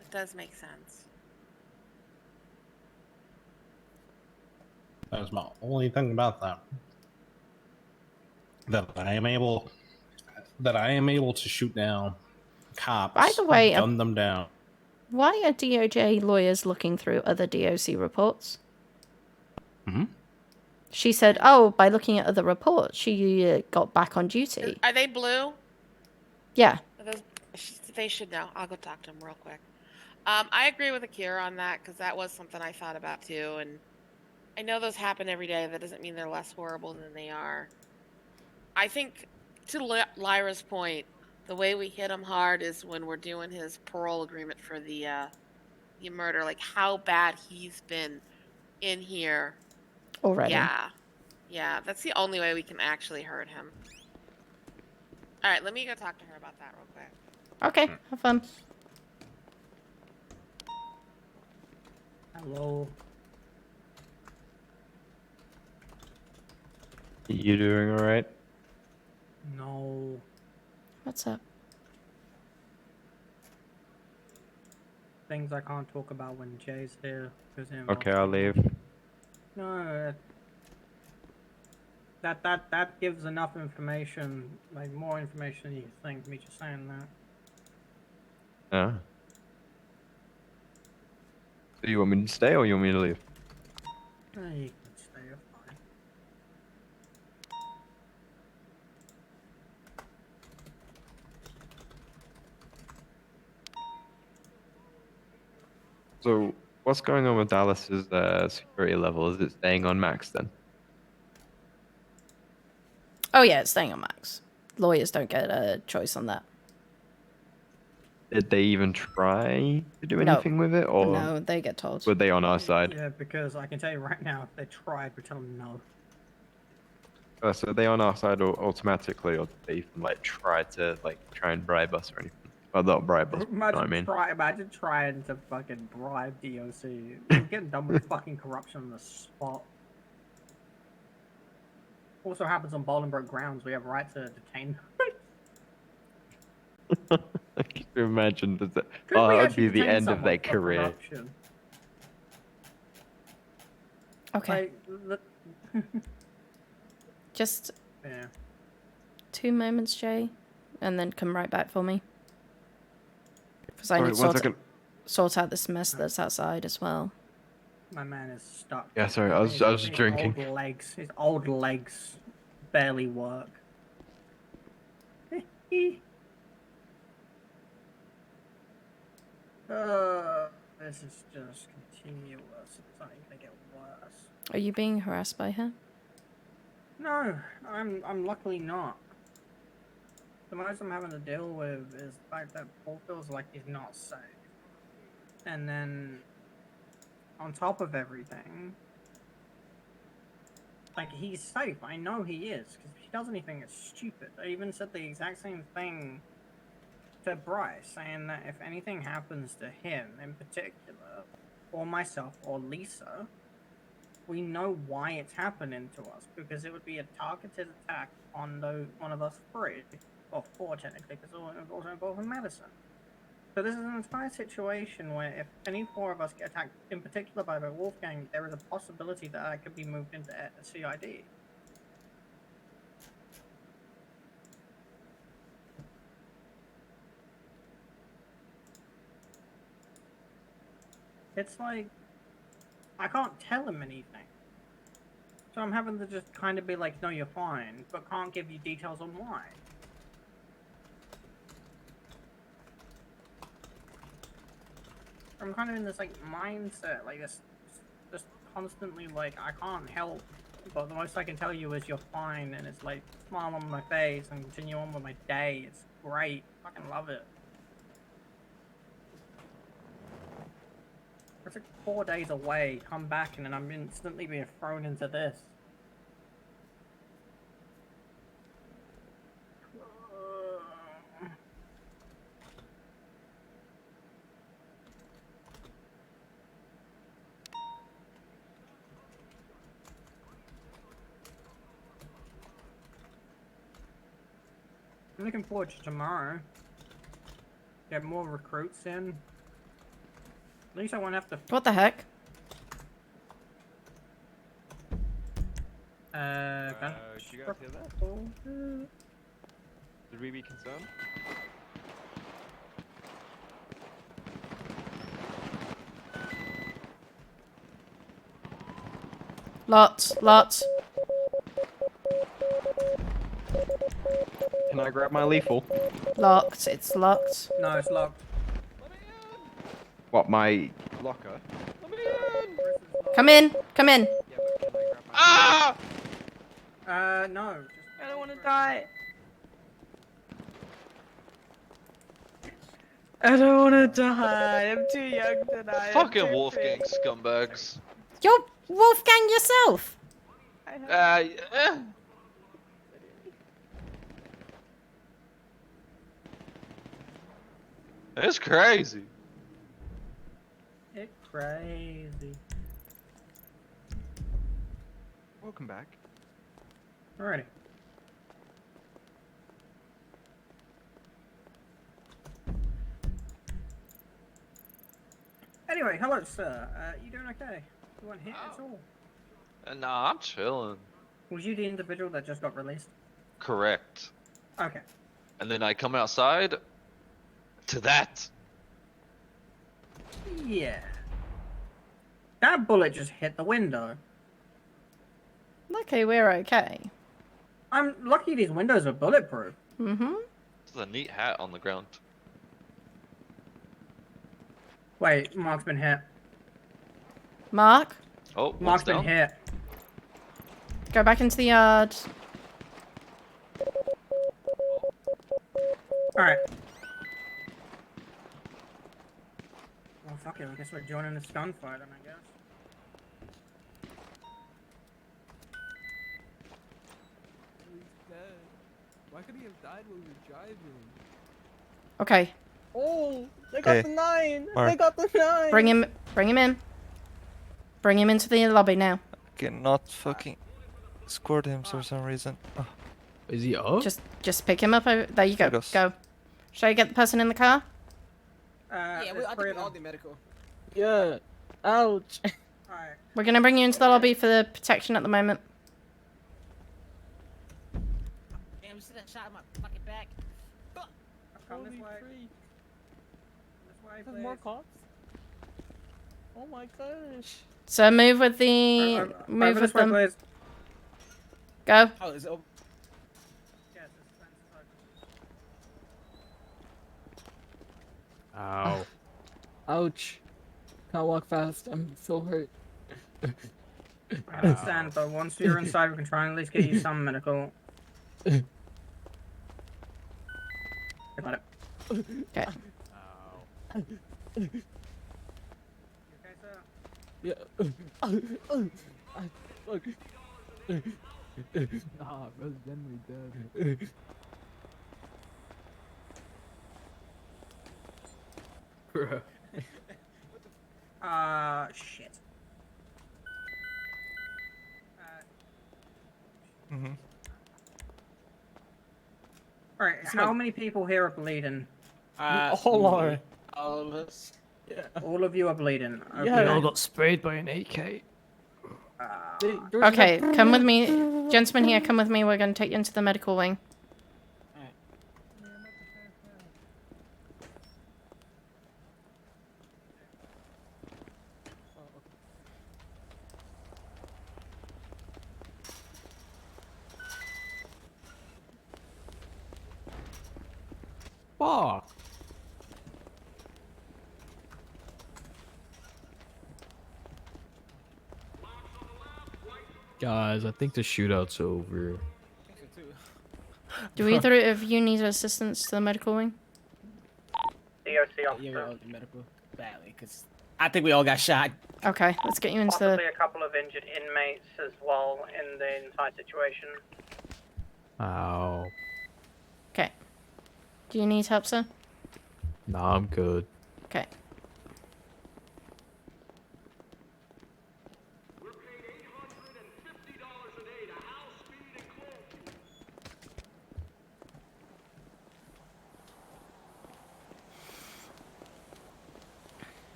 It does make sense. That was my only thing about that. That I am able to shoot down cops. By the way, gun them down. Why are DOJ lawyers looking through other DOC reports? Hmm? She said, oh, by looking at other reports, she got back on duty. Are they blue? Yeah. Are those, they should know. I'll go talk to them real quick. I agree with Akira on that because that was something I thought about too. And I know those happen every day. That doesn't mean they're less horrible than they are. I think, to Lyra's point, the way we hit him hard is when we're doing his parole agreement for the murder. Like how bad he's been in here Already. Yeah. That's the only way we can actually hurt him. All right, let me go talk to her about that real quick. Okay, have fun. Hello. You doing alright? No. What's up? Things I can't talk about when Jay's here. Okay, I'll leave. No. That gives enough information, like more information than you think. Me just saying that. Ah. So you want me to stay or you want me to leave? You can stay. You're fine. So, what's going on with Dallas's security level? Is it staying on max then? Oh, yeah, it's staying on max. Lawyers don't get a choice on that. Did they even try to do No. anything with it, or No, they get told. were they on our side? Yeah, because I can tell you right now, if they tried, we tell them no. So are they on our side automatically, or did they even like try and bribe us or anything? Well, not bribe us. You know what I mean, Imagine trying to fucking bribe DOC. We're getting done with fucking corruption on the spot. Also happens on Bolingbroke grounds. We have right to detain. can you imagine that? Could Oh, we that would actually be the detain end of someone their for career. corruption? Okay. Like, Just yeah. 2 moments, Jay, and then come right back for me. Because I Sorry, need to one second. sort out this mess that's outside as well. My man is stuck. Yeah, sorry, I was His drinking. His old legs barely work. This is just continuous. It's not even gonna get worse. Are you being harassed by her? No, I'm luckily not. The most I'm having to deal with is the fact that Paul feels like he's not safe. And then, on top of everything, like, he's safe. I know he is, because if he does anything, it's stupid. I even said the exact same thing to Bryce, saying that if anything happens to him in particular, or myself, or Lisa, we know why it's happening to us, because it would be a targeted attack on one of us three, or four technically, because it also involves Madison. So this is an entire situation where if any four of us get attacked, in particular by the Wolfgang, there is a possibility that I could be moved into a CID. It's like, I can't tell him anything. So I'm having to just kind of be like, no, you're fine, but can't give you details on why. I'm kind of in this like mindset, like this, just constantly like I can't help, but the most I can tell you is you're fine, and it's like smile on my face and continue on with my day. It's great, fucking love it. It's like 4 days away, come back, and then I'm instantly being thrown into this. I'm looking forward to tomorrow. Get more recruits in. At least I won't have to. What the heck? Did you guys hear that? Should we be concerned? Lots. Can I grab my lethal? Locked. It's locked. No, it's locked. What, my locker? Come in. Ah! No. I don't want to die. I don't want to die. I'm too young to die. I'm Fucking too Wolfgang big. scumbags. You're Wolfgang yourself. It's crazy. It's crazy. Welcome back. Alrighty. Anyway, hello, sir. You doing okay? You weren't hit at all? Nah, I'm chilling. Was you the individual that just got released? Correct. Okay. And then I come outside to that. Yeah. That bullet just hit the window. Lucky we're okay. I'm lucky these windows are bulletproof. Mm-hmm. There's a neat hat on the ground. Wait, Mark's been hit. Mark, Oh, Mark's one's been down. hit. go back into the yard. Alright. Well, fuck it. I guess we're joining this gunfight, then, I guess. He's dead. Why could he have died when we were driving? Okay. Oh, they got Hey, the 9. Mark. They got the 9. Bring him in. Bring him into the lobby now. Cannot fucking scored him for some reason. Oh. Is he up? Just pick him up. There you go. There goes. Go. Should I get the person in the car? Yeah, there's I three think of all them. the medical. Yeah. Ouch. Alright. We're gonna bring you into the lobby for the protection at the moment. Damn, you see that shot in my fucking back? Come this way. This way, More please. cops? Oh my gosh. So move with the Over move this with way, them. please. Go. Oh, is it over? Yes, this fence is open. Ow. Ouch. Can't walk fast. I'm so hurt. I understand, but once you're inside, we can try and at least get you some medical. I got it. Okay. You okay, sir? Yeah. Fuck. Ah, bro's generally dead. Bruh. Shit. Mm-hmm. Alright, how many people here are bleeding? All are. All of us. Yeah. All of you are bleeding. Okay. Yeah. We all got sprayed by an AK. Okay, come with me, gentlemen here. Come with me. We're gonna take you into the medical wing. Fuck. Guys, I think the shootout's over. Do either of you need assistance to the medical wing? DOC Yeah, we officer. all need medical badly, because I think we all got shot. Okay, let's get you into Possibly a couple of injured inmates as well in the entire situation. Ow. Okay. Do you need help, sir? Nah, I'm good. Okay.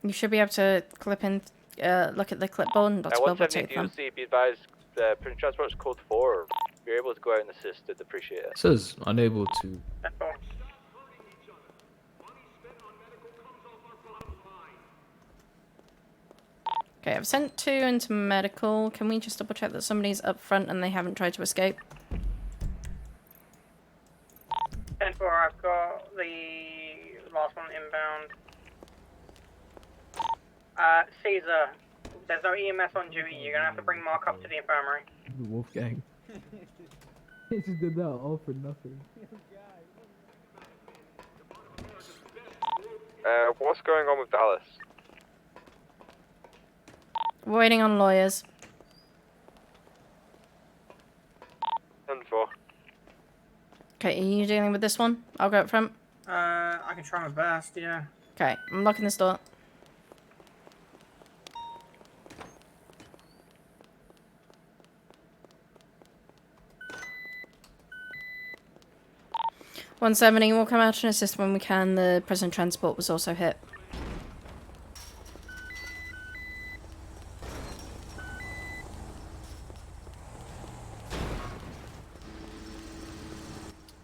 You should be able to clip in, look at the clipboard and Dr. Bill will take them. DOC, be advised, Prince Transport's code 4. If you're able to go out and assist, I'd appreciate it. It says unable to. Okay, I've sent 2 into medical. Can we just double check that somebody's up front and they haven't tried to escape? 10-4, I've got the last one inbound. Caesar, there's no EMS on duty. You're gonna have to bring Mark up to the infirmary. Wolfgang. He just did that all for nothing. What's going on with Dallas? We're waiting on lawyers. 10-4. Okay, are you dealing with this one? I'll go up front. I can try my best, yeah. Okay, I'm locking this door. "170, we'll come out and assist when we can. The prison transport was also hit."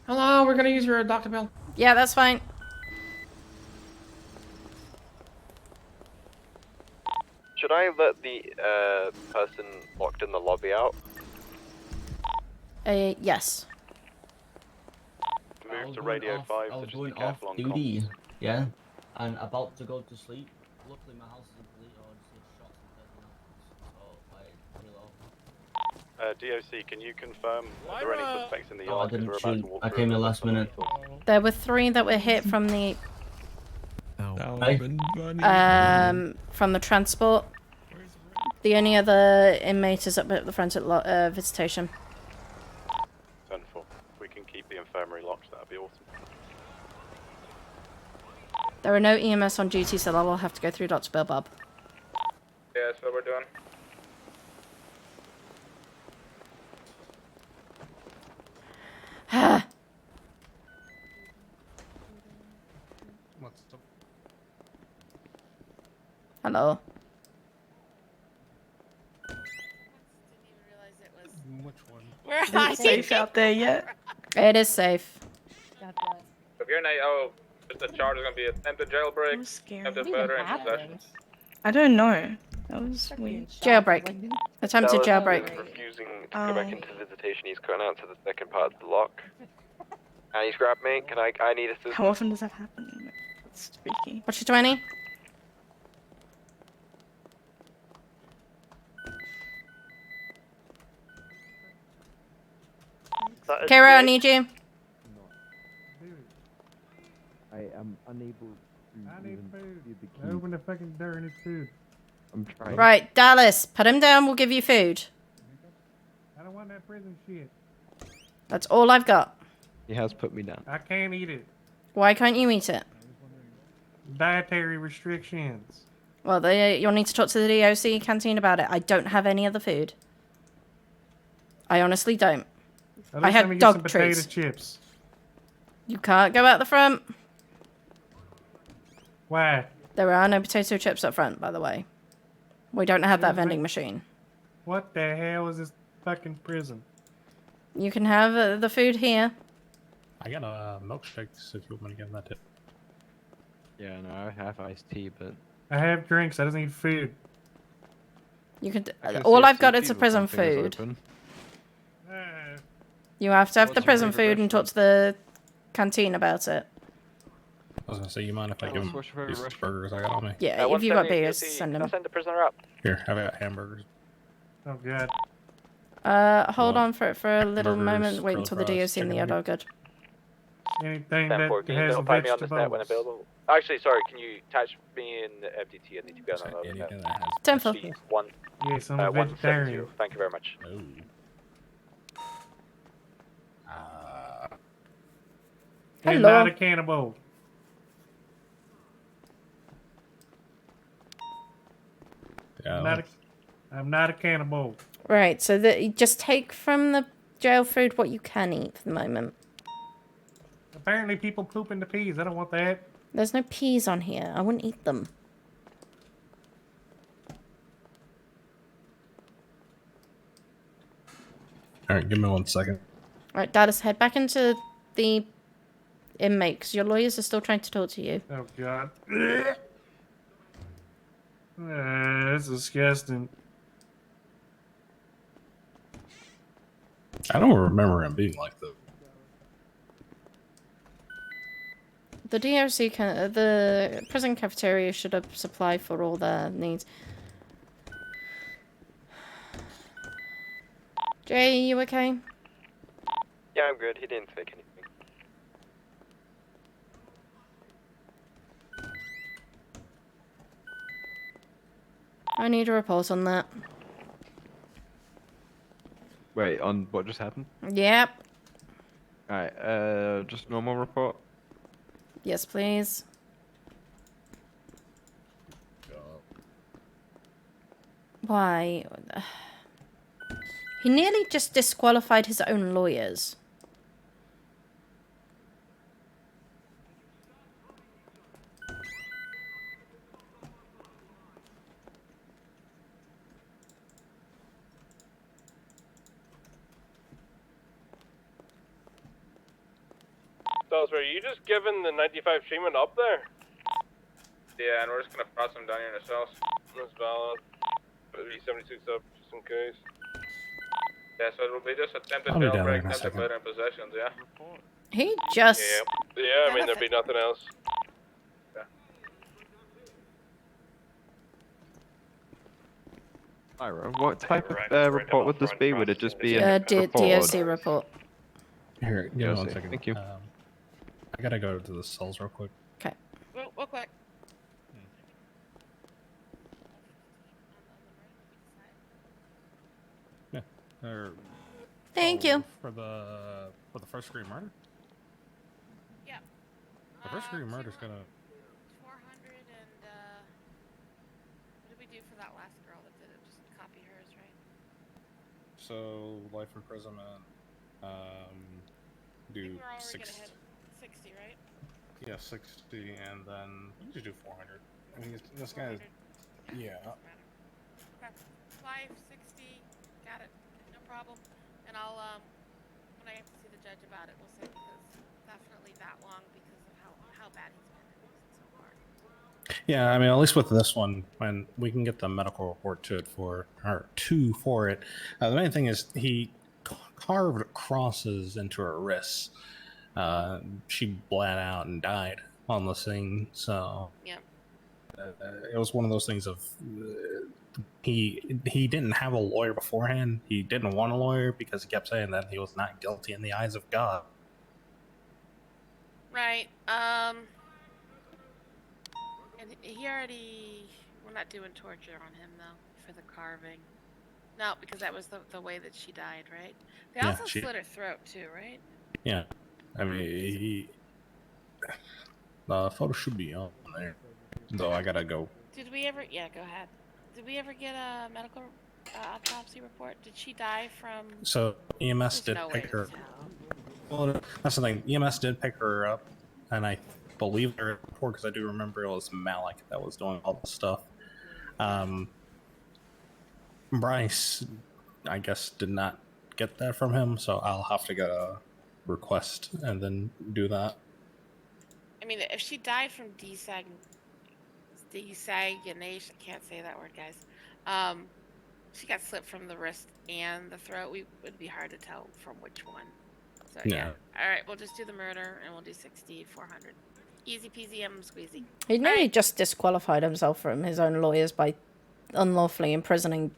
Hello, we're gonna use your Dr. Bill. Yeah, that's fine. Should I let the person locked in the lobby out? Yes. Move to Radio 5 I to was just be going careful off on duty, comms. yeah, and about to go to sleep. Luckily, my house isn't police, or I just get shots and everything else. So I heal off. DOC, can you confirm are there any suspects in the No, I yard? 'Cause didn't we're about shoot. to walk I through came a in last minute. There were 3 that were hit from the from the transport. The only other inmate is up at the front at visitation. 10-4. If we can keep the infirmary locked, that'd be awesome. There are no EMS on duty, so I will have to go through Dr. Bill Bob. Yeah, that's what we're doing. What's up? Hello. Which one? Where Is it safe out there yet? It is safe. If you're just the charge is gonna be attempted jailbreak, attempted murder, and possession. I don't know. That was weird. Jailbreak. Attempted jailbreak. Refusing to go back into visitation. He's cutting out to the second part of the lock. And he's grabbed me. I need assistance. How often does that happen? It's freaky. What's your 20? Kara, I need you. I am unable to. I need food. Open the fucking door and it's food. I'm trying. Right, Dallas, put him down, we'll give you food. I don't want that prison shit. That's all I've got. He has put me down. I can't eat it. Why can't you eat it? Dietary restrictions. Well, you'll need to talk to the DOC canteen about it. I don't have any other food. I honestly don't. At I least let me have get some dog potato treats. chips. You can't go out the front. Why? There are no potato chips up front, by the way. We don't have that Excuse me? vending machine. What the hell is this fucking prison? You can have the food here. I got a milkshake, so if you want me to get that tip. Yeah, no, I have iced tea, but I have drinks. I just need food. You could. I can All see I've got CCTV is the prison something is food. open. You have to have What's the your prison favorite food and talk to the canteen about it. I was gonna say, you mind if I give him what's your these favorite burgers I got on me? Yeah, if you got 170 beers, CC. send them. I'll send the prisoner up. Here, I've got hamburgers. Oh, good. Hold What? on for a little Hamburgers, moment. Wait until the grilled DOC and the chicken other are good. Anything 10 that 4, can you has notify me on this net when vegetables. available? Actually, sorry, can you attach me in the FTT? I need to be on another net. Anything that has 10-4. One, Yes, I'm a 170. vegetarian. Thank you very much. Oh. I'm Hello. not a cannibal. Yeah. I'm not a cannibal. Right, so you just take from the jail food what you can eat for the moment. Apparently people poop in the peas. I don't want that. There's no peas on here. I wouldn't eat them. All right, give me 1 second. Right, Dallas, head back into the inmate because your lawyers are still trying to talk to you. Oh, God. That's disgusting. I don't remember him being like that. The DOC the prison cafeteria should have supply for all their needs. Jay, you okay? Yeah, I'm good. He didn't fake anything. I need a report on that. Wait, on what just happened? Yep. Alright, just normal report. Yes, please. Why? He nearly just disqualified his own lawyers. So, are you just giving the 95 treatment up there? Yeah, and we're just gonna cross him down here in the cells. That's valid. It'll be 76 up, just in case. Yeah, so it'll be just attempted I'll be down there jailbreak, in a attempted second. murder, and possessions, yeah? He just... Yeah, I mean, there'd be nothing else. Ira, what type of report would this be? Would it just be a report? DOC report. Here, give me 1 DOC. second. Thank you. I gotta go to the cells real quick. Okay. Real quick. Yeah. Thank you. For the first degree murder. Yeah. The first degree murder's gonna. 400 and what did we do for that last girl that did it? Just copy hers, right? So life imprisonment. I Do think we're already 6. gonna hit 60, right? Yeah, 60, and then you just do 400. I mean, this guy. Yeah. Okay. 560. Got it. No problem. And I'll when I have to see the judge about it, we'll say because definitely that long because of how bad he's been so far. Yeah, I mean, at least with this one, when we can get the medical report to it for it. The main thing is he carved crosses into her wrists. She bled out and died on the scene. So yeah, it was one of those things of he didn't have a lawyer beforehand. He didn't want a lawyer because he kept saying that he was not guilty in the eyes of God. Right. And he already. We're not doing torture on him though for the carving. No, because that was the way that she died, right? They Yeah, also she- slit her throat too, right? Yeah, I mean, the photo should be on there. Though I gotta go. Did we ever? Yeah, go ahead. Did we ever get a medical autopsy report? Did she die from? So EMS did no way pick to her. tell. Well, that's the thing. EMS did pick her up, and I believe her report because I do remember it was Malik that was doing all the stuff. Bryce, I guess, did not get that from him, so I'll have to get a request and then do that. I mean, if she died from desagination, I can't say that word, guys. She got slit from the wrist and the throat. It would be hard to tell from which one. So yeah. Yeah. All right, we'll just do the murder and we'll do 60, 400. Easy peasy, squeezy. He nearly just disqualified himself from his own lawyers by unlawfully imprisoning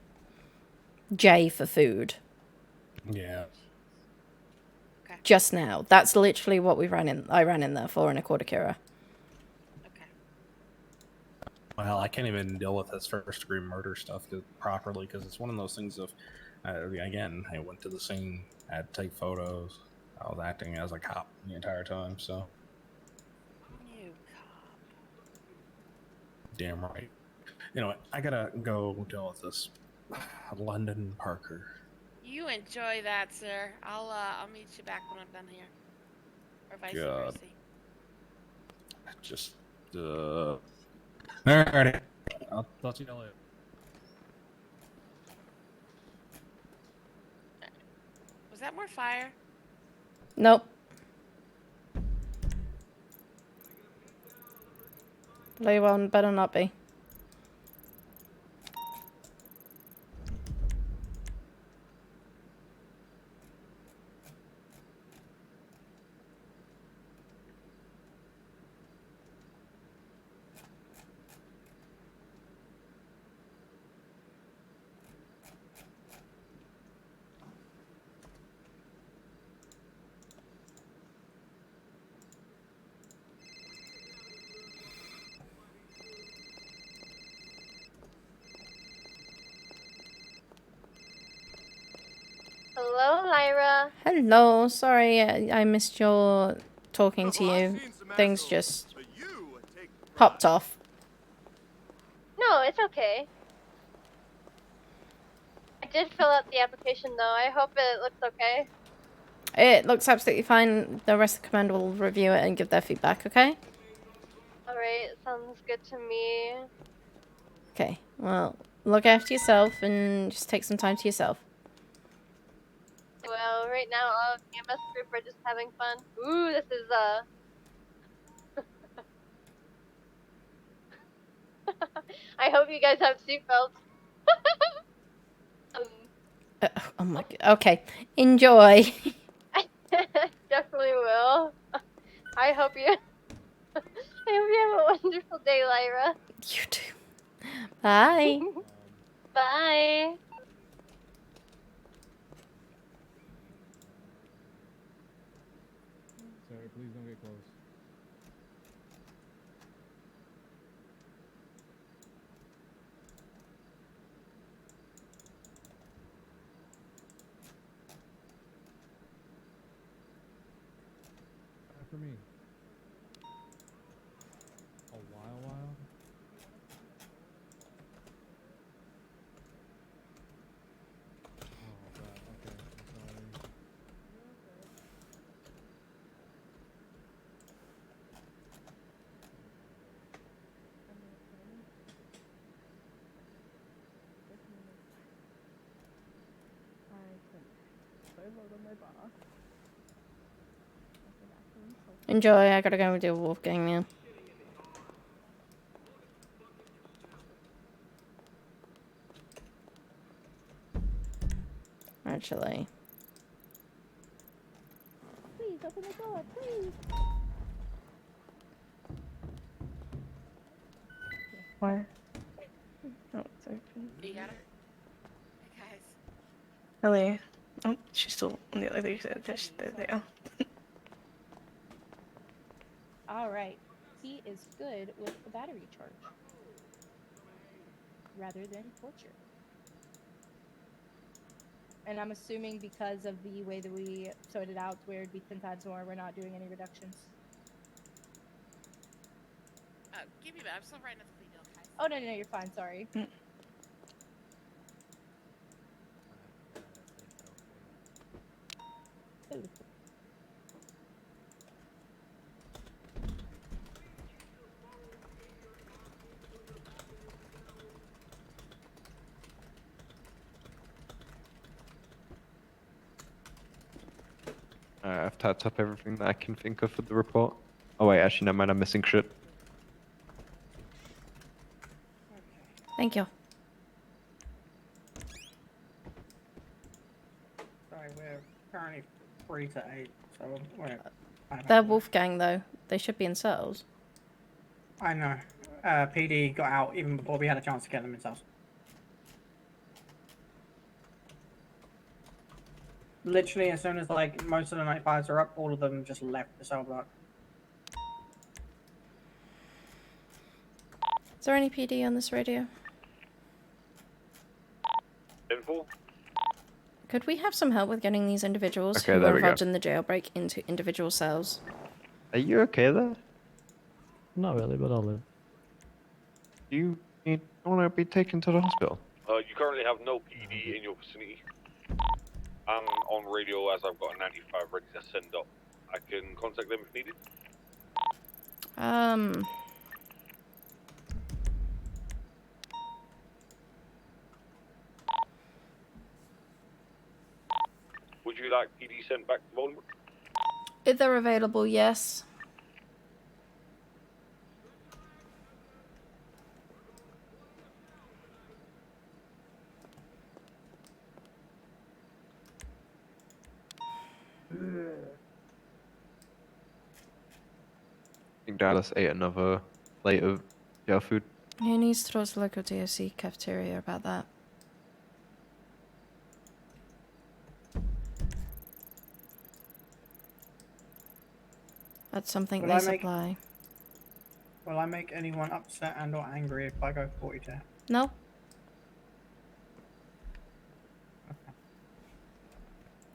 Jay for food. Yeah. Just now. That's literally what I ran in there for in a Cordicura. Well, I can't even deal with this first degree murder stuff properly because it's one of those things of, again, I went to the scene, I had to take photos, I was acting as a cop the entire time, so. You cop. Damn right. You know what, I gotta go deal with this London Parker. You enjoy that, sir. I'll meet you back when I'm done here. Or vice God. versa. Just, alrighty. I'll talk to you later. Was that more fire? Nope. Lay one better not be. Hello, Lyra. Hello, sorry I missed your talking to you. Things just popped off. No, it's okay. I did fill out the application though. I hope it looks okay. It looks absolutely fine. The rest of the command will review it and give their feedback, okay? Alright, sounds good to me. Okay, well, look after yourself and just take some time to yourself. Well, right now all of the EMS group are just having fun. Ooh, this is I hope you guys have seatbelts. Oh my god. Okay, enjoy. Definitely will. I hope you have a wonderful day, Lyra. You too. Bye. Bye. Sorry, please don't get close. For me. A while? Oh, God, okay, I'm sorry. Enjoy. I gotta go do a Wolfgang now. Actually. Please open the door, please. Where? Oh, it's open. You got her? Hey, guys. Ellie. Oh, she's still on the other side. There they are. Alright, he is good with the battery charge. Rather than torture. And I'm assuming because of the way that we sorted out where it'd be 10 times more, we're not doing any reductions. Give me that. I'm still writing up the plea deal, guys. Oh, no, you're fine, sorry. Ooh. I've typed up everything that I can think of for the report. Oh wait, actually, never mind, I'm missing shit. Thank you. Sorry, we're currently 3 to 8, so we're They're Wolfgang, though. They should be in cells. I know. PD got out even before we had a chance to get them in cells. Literally, as soon as like most of the 95s are up, all of them just left the cell block. Is there any PD on this radio? Info? Could we have some help with getting these individuals Okay, who there were we go. involved in the jailbreak into individual cells? Are you okay there? Not really, but I'll live. You want to be taken to the hospital? You currently have no PD in your vicinity. I'm on radio as I've got a 95 ready to send up. I can contact them if needed. Would you like PD sent back to Bolingbroke? If they're available, yes. I think Dallas ate another plate of jail food. He needs to talk to the local DOC cafeteria about that. That's something Will they I make- supply. Will I make anyone upset and or angry if I go 42? No?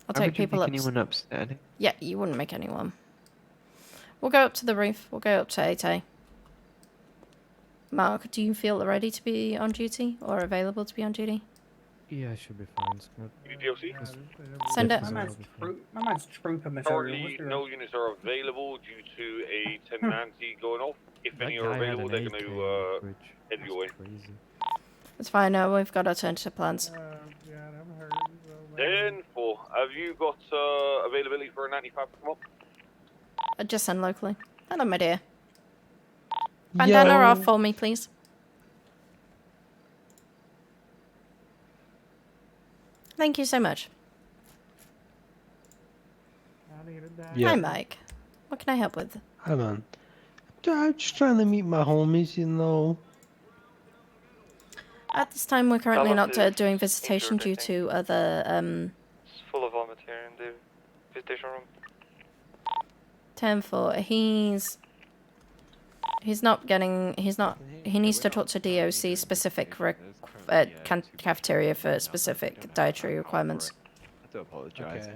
I'll Why take would you people make up. anyone upset? Yeah, you wouldn't make anyone. We'll go up to the roof. We'll go up to 8A. Mark, do you feel ready to be on duty or available to be on duty? Yeah, I should be fine. DOC? Send it. My man's trooper material. Currently, What's the no units are available due to a 1090 going off. If That any guy are had available, an they're going AK to bridge. head your way. Crazy. It's fine now. We've got alternative plans. Then, have you got availability for a 95 to come up? Just send locally. Hello, my dear. Bandana off for me, please. Thank you so much. Hi, Mike. What can I help with? Hi, man. I'm just trying to meet my homies, you know. At this time, we're currently not Dallas is doing visitation injured, I due to other It's full of vomit here in the visitation room. 10-4. He's not getting. He needs to talk to DOC specific cafeteria for specific dietary requirements. I do apologize.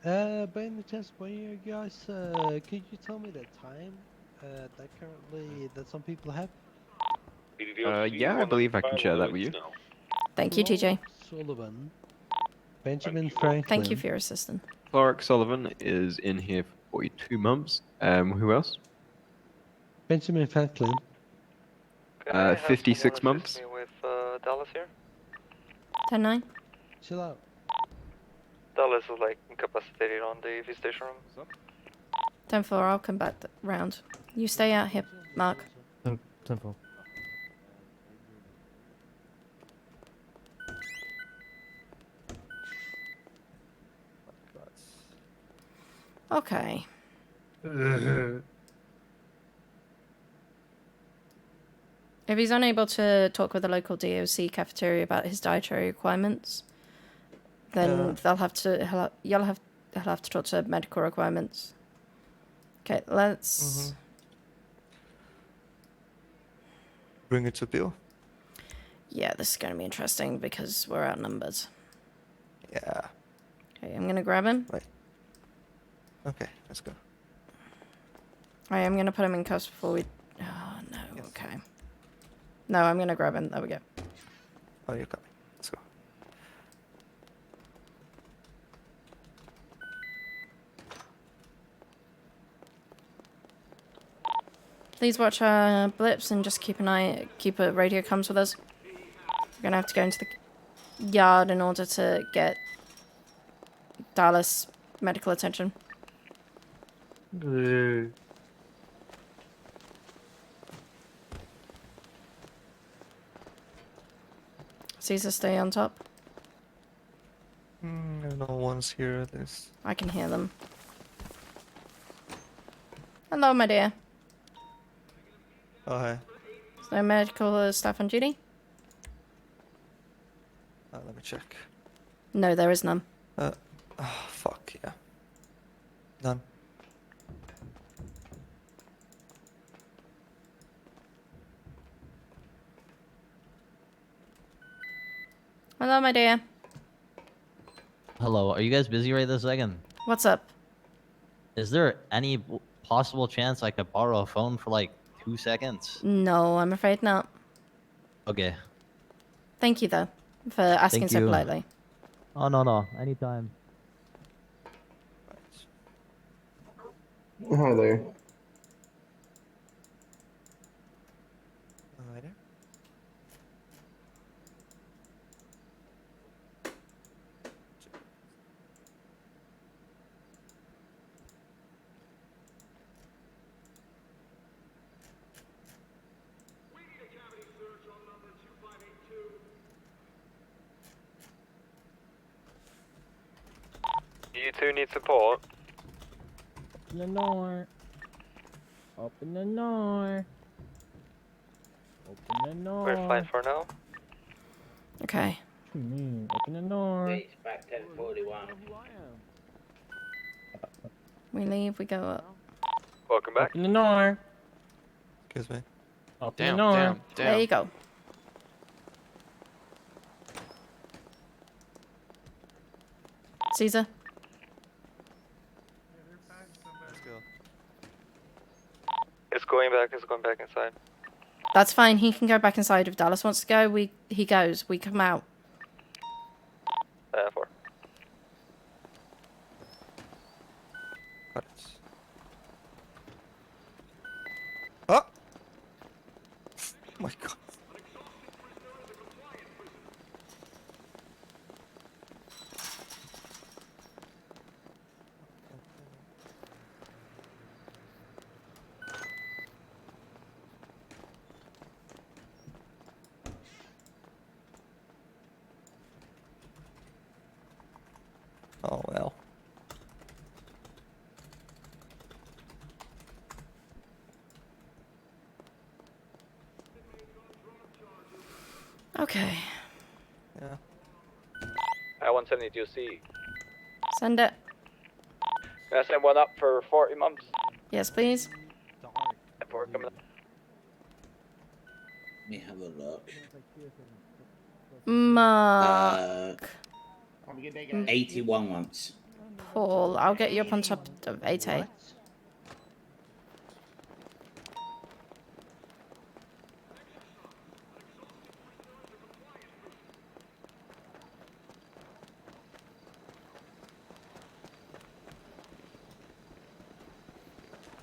Okay. By any chance, when you guys, could you tell me the time that some people have? Yeah, I believe I can share that with you. Thank you, TJ. Sullivan. Benjamin Franklin. Thank you for your assistance. Clark Sullivan is in here for 42 months. Who else? Benjamin Franklin. 56 months. With Dallas here. 10-9. Chill out. Dallas is like incapacitated on the visitation room. 10-4. I'll come back round. You stay out here, Mark. 10-4. Okay. If he's unable to talk with the local DOC cafeteria about his dietary requirements, then he'll have to talk to medical requirements. Okay, let's Bring it to Bill. Yeah, this is going to be interesting because we're outnumbered. Yeah. Okay, I'm going to grab him. Wait. Okay, let's go. Alright, I'm going to put him in cuffs before we... Oh, no, okay. No, I'm going to grab him. There we go. Oh, you're coming. Let's go. Please watch our blips and just keep a radio comms with us. We're going to have to go into the yard in order to get Dallas medical attention. Caesar, stay on top. No one's here at this. I can hear them. Hello, my dear. Oh, hey. Is there medical staff on duty? Let me check. No, there is none. Oh, fuck, yeah. None. Hello, my dear. Hello, are you guys busy right this second? What's up? Is there any possible chance I could borrow a phone for like 2 seconds? No, I'm afraid not. Okay. Thank you, though, for asking Thank so you. politely. Oh, no. Anytime. Hi there. Later. You two need support. Open the door. Open the door. Open the door. We're fine for now. Okay. Open the door. It's back 10:41. We leave, we go up. Welcome back. Open the door. Excuse me. Open the door. There you go. Caesar? Let's go. It's going back inside. That's fine. He can go back inside. If Dallas wants to go, he goes. We come out. 4. Got it. Oh! Oh my god. Oh well. Okay. Yeah. I 172C. Send it. Can I send one up for 40 months? Yes, please. Before coming up. Let me have a look. Mark. 81 once. Paul, I'll get you up on top of 8A.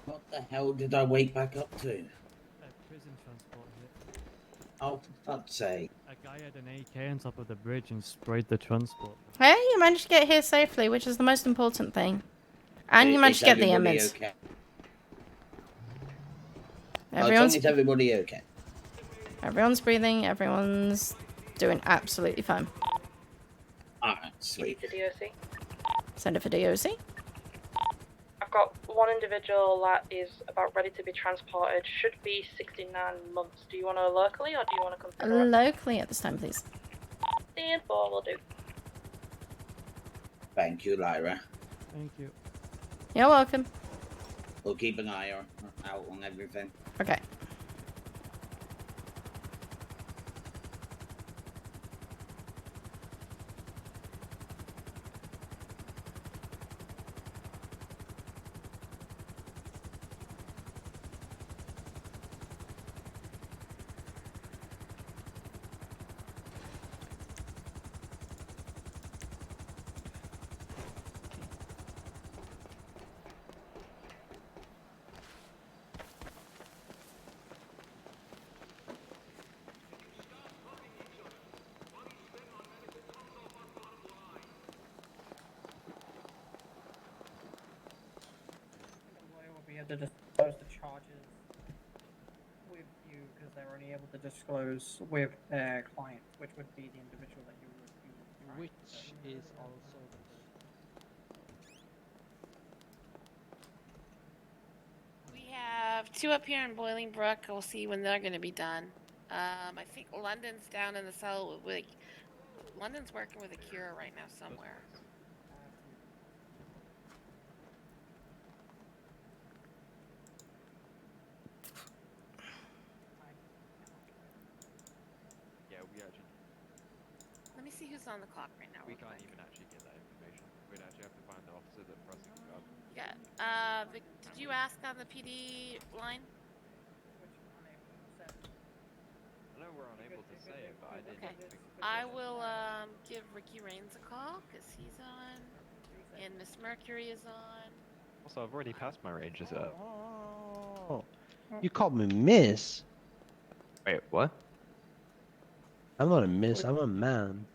What the hell did I wake back up to? Prison transport hit. Oh, for fuck's sake. A guy had an AK on top of the bridge and sprayed the transport. Hey, you managed to get here safely, which is the most important thing. And you managed to get the image. Okay? Everyone's, Is everybody okay? everyone's breathing, everyone's doing absolutely fine. Alright, sweet. The DOC. Send it for DOC. I've got one individual that is about ready to be transported. Should be 69 months. Do you want to locally or do you want to come through? Locally at this time, please. Stand for will do. Thank you, Lyra. Thank you. You're welcome. We'll keep an eye out on everything. Okay. Be able to disclose the charges with you because they're only able to disclose with their client, which would be the individual that you would be trying Which to- is also We have two up here in Bolingbrook. We'll see when they're gonna be done. I think London's down in the cell with. London's working with a cure right now somewhere. Yeah, we actually. Let me see who's on the clock right now. We real can't quick. even actually get that information. We'd actually have to find the officer that pressing the gun. Yeah. Did you ask on the PD line? I know we're unable to say it, but I didn't Okay. think. I will give Ricky Rains a call because he's on, and Miss Mercury is on. Also, I've already passed my range as Oh, you called me miss. Wait, what? I'm not a miss. I'm a man.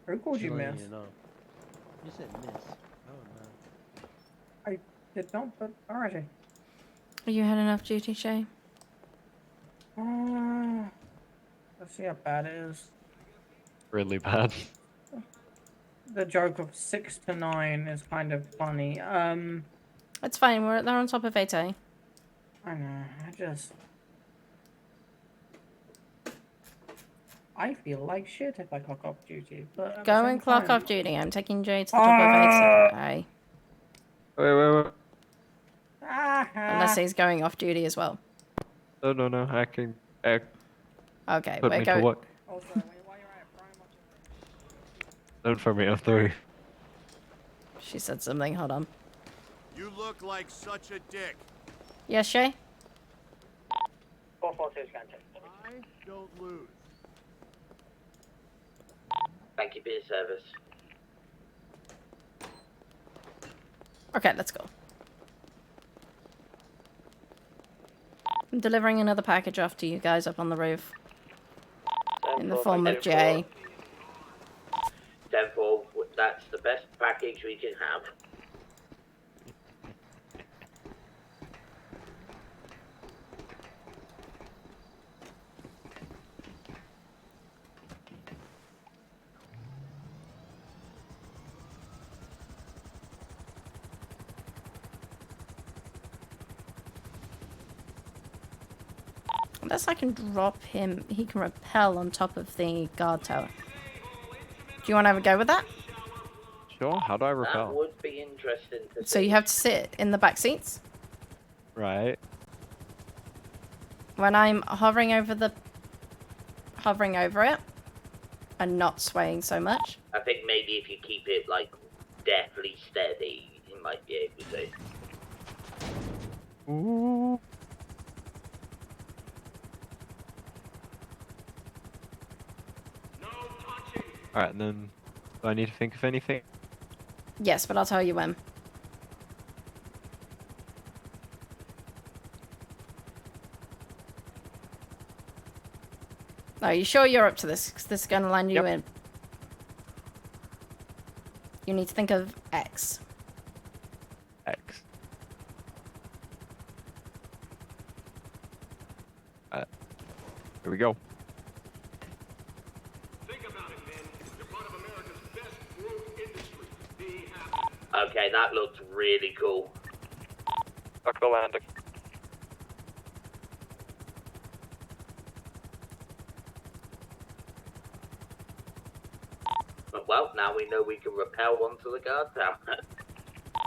Who called Just you letting miss? You know. You said miss. I'm a man. I did not, but alrighty. Are you heading off duty, Shay? Let's see how bad it is. Really bad. The joke of 6 to 9 is kind of funny. It's fine. They're on top of 8A. I know. I feel like shit if I clock off duty, but at the Go same and clock time- off duty. I'm taking Jay to the top of 8A. Wait. Unless he's going off duty as well. No. I can. Okay, Put we're me to going. work. Don't throw me off, though. She said something. Hold on. You look like such a dick. Yes, Shay? 442 is going to. I don't lose. Thank you for your service. Okay, let's go. I'm delivering another package off to you guys up on the roof. In the form of Jay. 10-4, that's the best package we can have. Unless I can drop him, he can rappel on top of the guard tower. Do you want to have a go with that? Sure, how do I That repel? would be interesting to So see. you have to sit in the back seats. Right. When I'm hovering over it and not swaying so much. I think maybe if you keep it, like, deathly steady, you might be able to. Ooh. Alright, and then do I need to think of anything? Yes, but I'll tell you when. Are you sure you're up to this? Because this is going to land you in. You need to think of X. X. Here we go. Okay, that looks really cool. Fuck the landing. Well, now we know we can rappel onto the guard tower.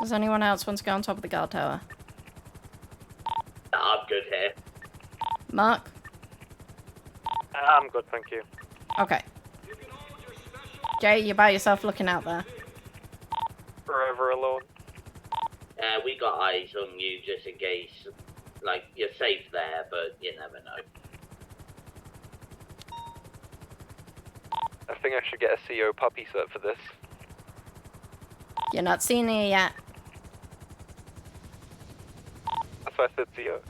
Does anyone else want to go on top of the guard tower? I'm good here. Mark? I'm good, thank you. Okay. Jay, you're by yourself looking out there. Forever alone. We got eyes on you just in case. Like, you're safe there, but you never know. I think I should get a CO puppy cert for this. You're not senior yet. That's why I said CO.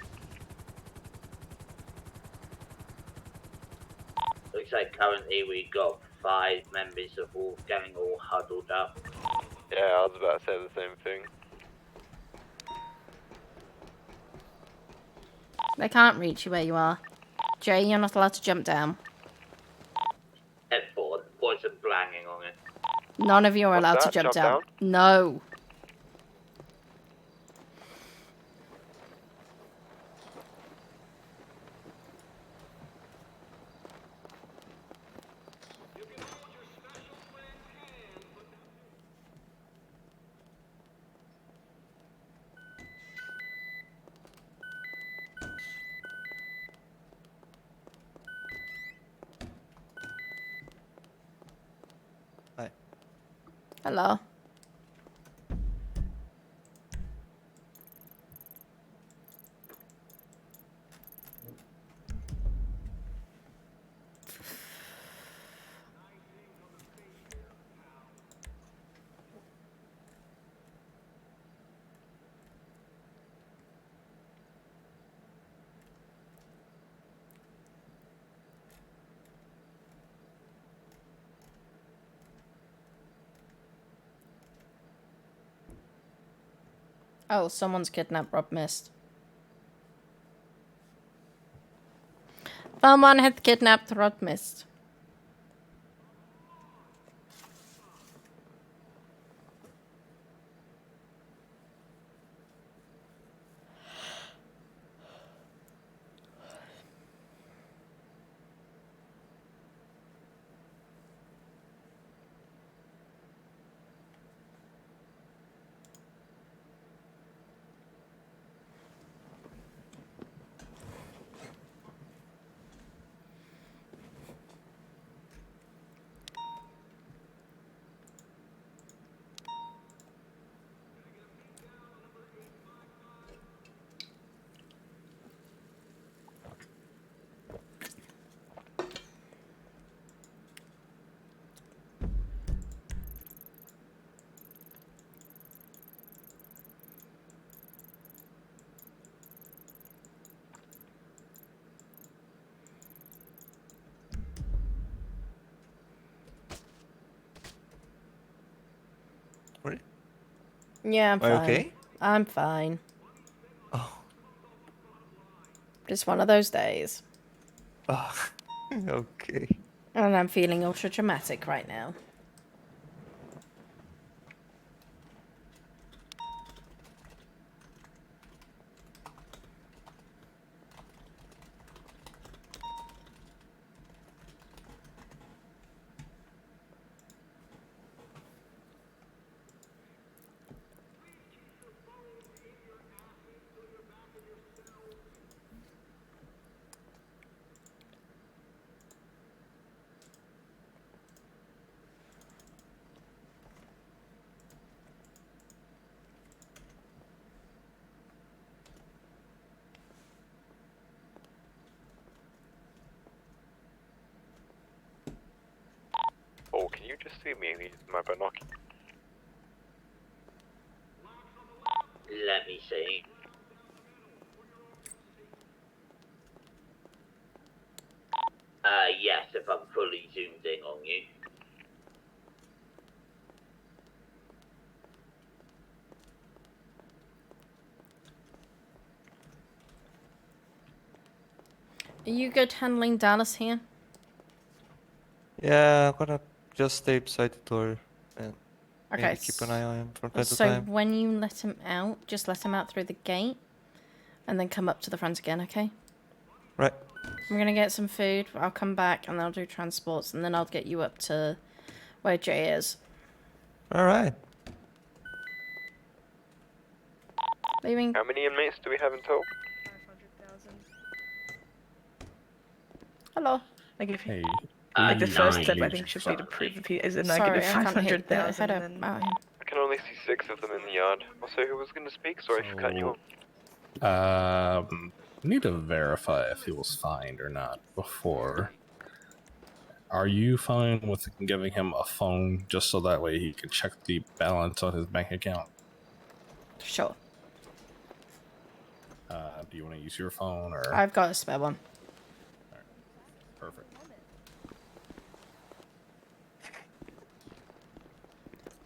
Looks like currently we got 5 members of Wolfgang all huddled up. Yeah, I was about to say the same thing. They can't reach you where you are. Jay, you're not allowed to jump down. F4, poison blanging on it. None of you are What's allowed that? to jump Jump down. No. Hello. Oh, someone's kidnapped Rob Mist. Someone had kidnapped Rob Mist. Yeah, I'm Are you fine. okay? I'm fine. Oh. Just one of those days. Oh. Okay. And I'm feeling ultra dramatic right now. Oh, can you just see me with my binoculars? Let me see. Yes, if I'm fully zoomed in on you. Are you good handling Dallas here? Yeah, I'm gonna just stay beside the door and Okay. maybe keep an eye on him from time to So time. when you let him out, just let him out through the gate and then come up to the front again, okay? Right. I'm gonna get some food. I'll come back and I'll do transports and then I'll get you up to where Jay is. Alright. Leaving. How many inmates do we have in total? 500,000. Hello. Like if Hey. like the first nine tip, I leaves think should or be to prove if he is a Sorry, negative I can't hear. 500,000. Head and up then out him. I can only see 6 of them in the yard. Also, who was going to speak? Sorry for cutting you off. Need to verify if he was fined or not before. Are you fine with giving him a phone just so that way he can check the balance on his bank account? Sure. Do you want to use your phone or? I've got a spare one. Perfect.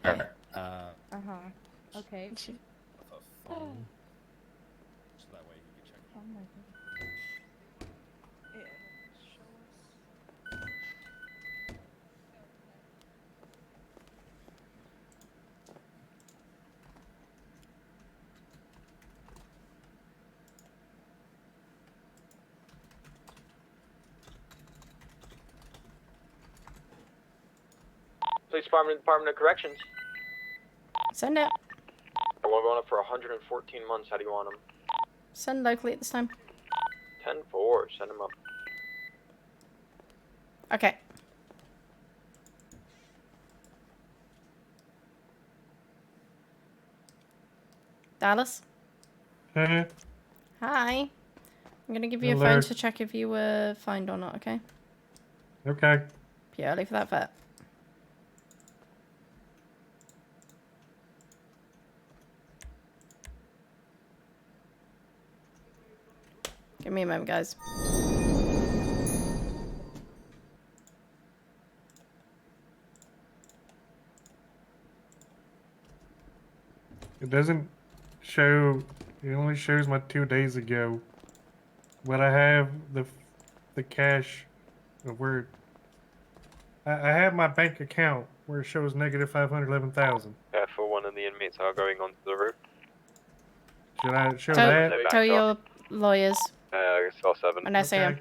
Okay. Alright. Okay. With a phone, so that way he can check. Oh my god. Police Department of Corrections. Send it. We're going up for 114 months. How do you want them? Send locally at this time. 10-4. Send them up. Okay. Dallas? Hey. Hi. I'm gonna give you a Hello. phone to check if you were fined or not, okay? Okay. Purely for that vet. Give me a moment, guys. It doesn't show. It only shows my 2 days ago. But I have the cash of where. I have my bank account where it shows negative 511,000. For one of the inmates are going onto the roof. Should I show Tell, that? tell your lawyers Cell 7. when I see them.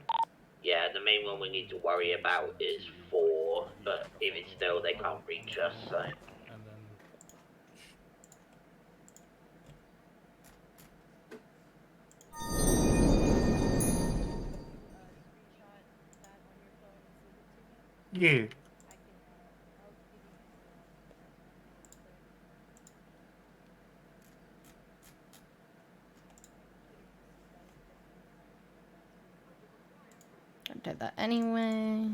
Yeah, the main one we need to worry about is 4, but even still, they can't reach us, so. Yeah. I did that anyway.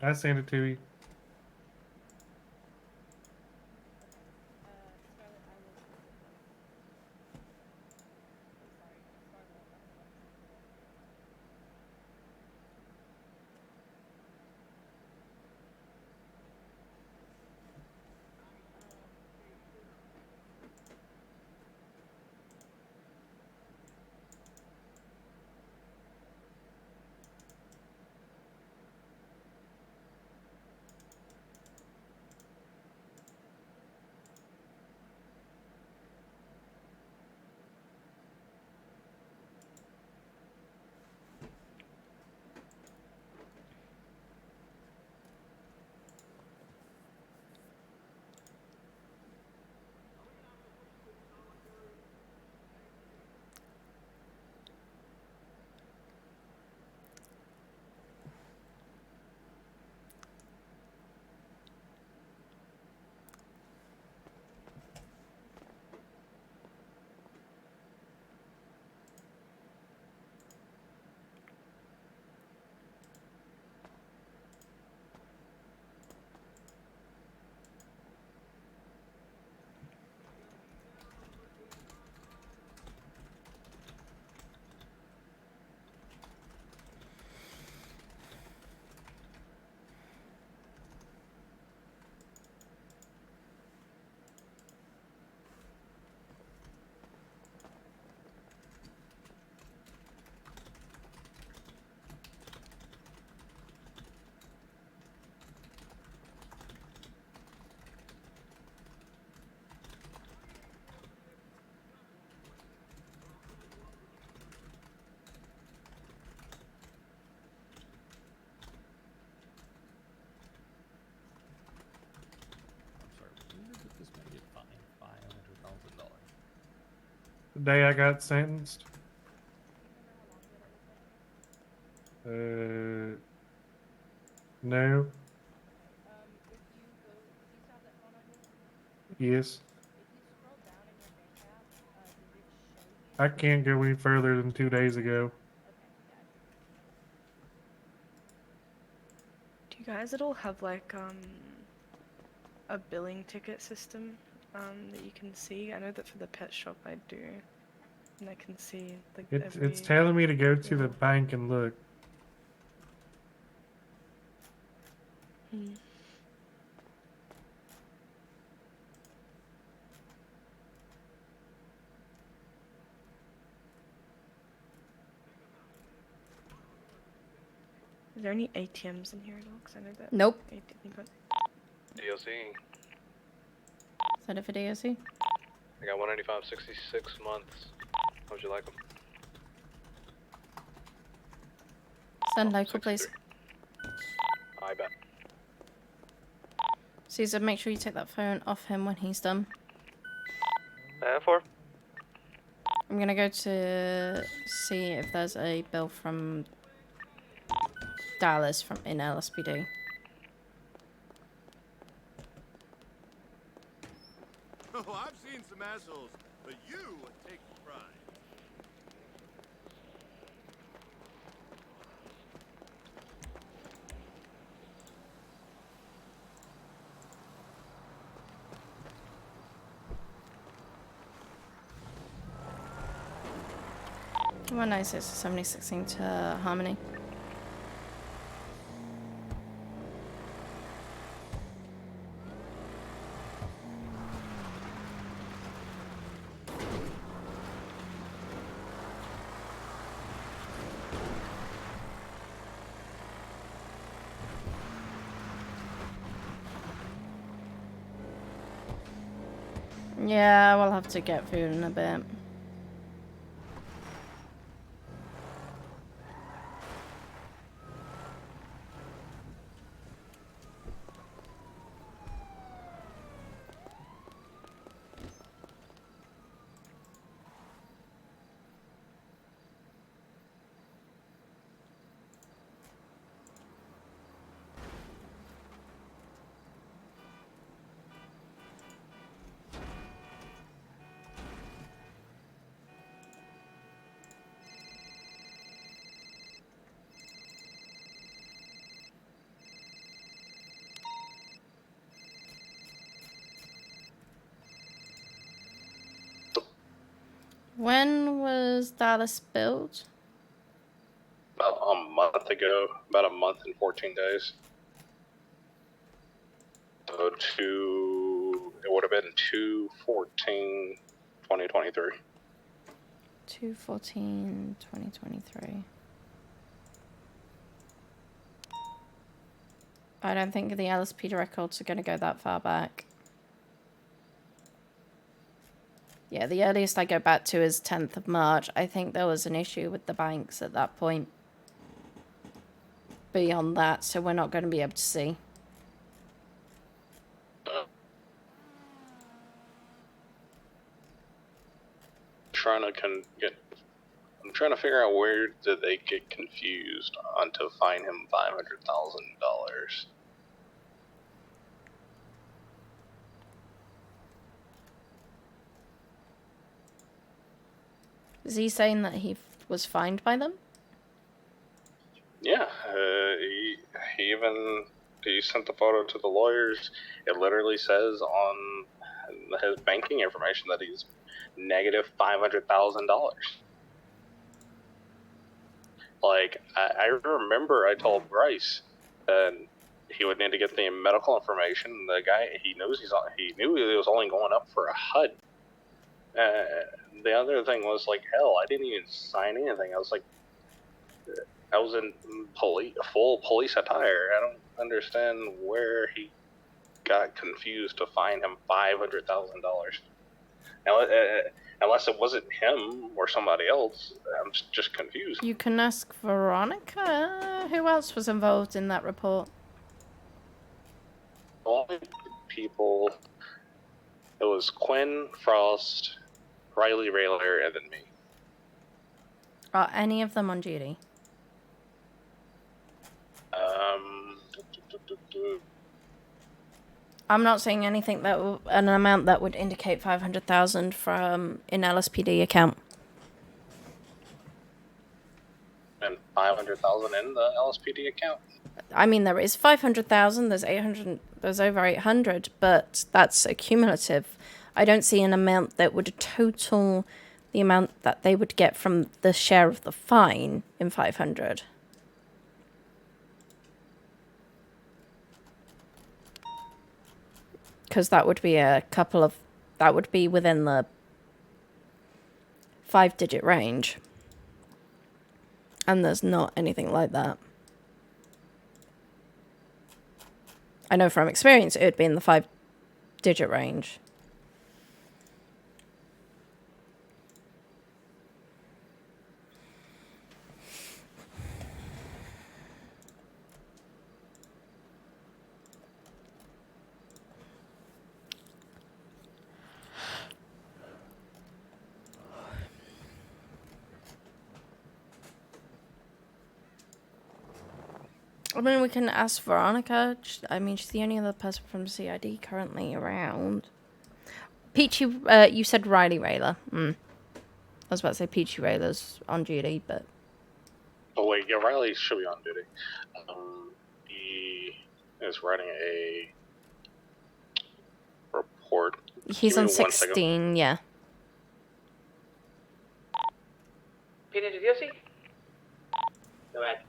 I sent it to you. The day I got sentenced. No. Yes. I can't go any further than 2 days ago. Do you guys at all have like a billing ticket system that you can see? I know that for the pet shop I do, and I can see like It's telling me to go to the bank and look. Hmm. Is there any ATMs in here at all? 'Cause I know that. Nope. DLC. Is that it for DOC? I got 195, 66 months. How'd you like them? Send local, please. I bet. Caesar, make sure you take that phone off him when he's done. 4. I'm gonna go to see if there's a bill from Dallas from in LSPD. seen some assholes, but you take pride. What nice is 7016 to Harmony. Yeah, we'll have to get food in a bit. When was Dallas built? About a month ago, about a month and 14 days. So it would have been 2/14/2023. 2/14/2023. I don't think the LSPD records are going to go that far back. Yeah, the earliest I go back to is 10th of March. I think there was an issue with the banks at that point. Beyond that, so we're not going to be able to see. I'm trying to figure out where did they get confused on to fine him $500,000. Is he saying that he was fined by them? Yeah, he sent the photo to the lawyers. It literally says on his banking information that he's negative $500,000. Like, I remember I told Bryce that he would need to get the medical information. The guy, he knew he was only going up for a HUD. The other thing was like, hell, I didn't even sign anything. I was like, I was in full police attire. I don't understand where he got confused to fine him $500,000. Unless it wasn't him or somebody else, I'm just confused. You can ask Veronica. Who else was involved in that report? All the people, it was Quinn, Frost, Riley Rayler, and then me. Are any of them on duty? I'm not seeing anything that an amount that would indicate 500,000 from an LSPD account. And 500,000 in the LSPD account. I mean, there is 500,000. There's 800. There's over 800, but that's accumulative. I don't see an amount that would total the amount that they would get from the share of the fine in 500. Because that would be that would be within the 5-digit range. And there's not anything like that. I know from experience it would be in the 5-digit range. I mean, we can ask Veronica. I mean, she's the only other person from CID currently around. Peachy, you said Riley Rayler. I was about to say Peachy Rayler's on duty, but... Oh wait, yeah, Riley should be on duty. He is writing a report. He's Give on me 1 second. 16, yeah. Peter, did you see? Go ahead.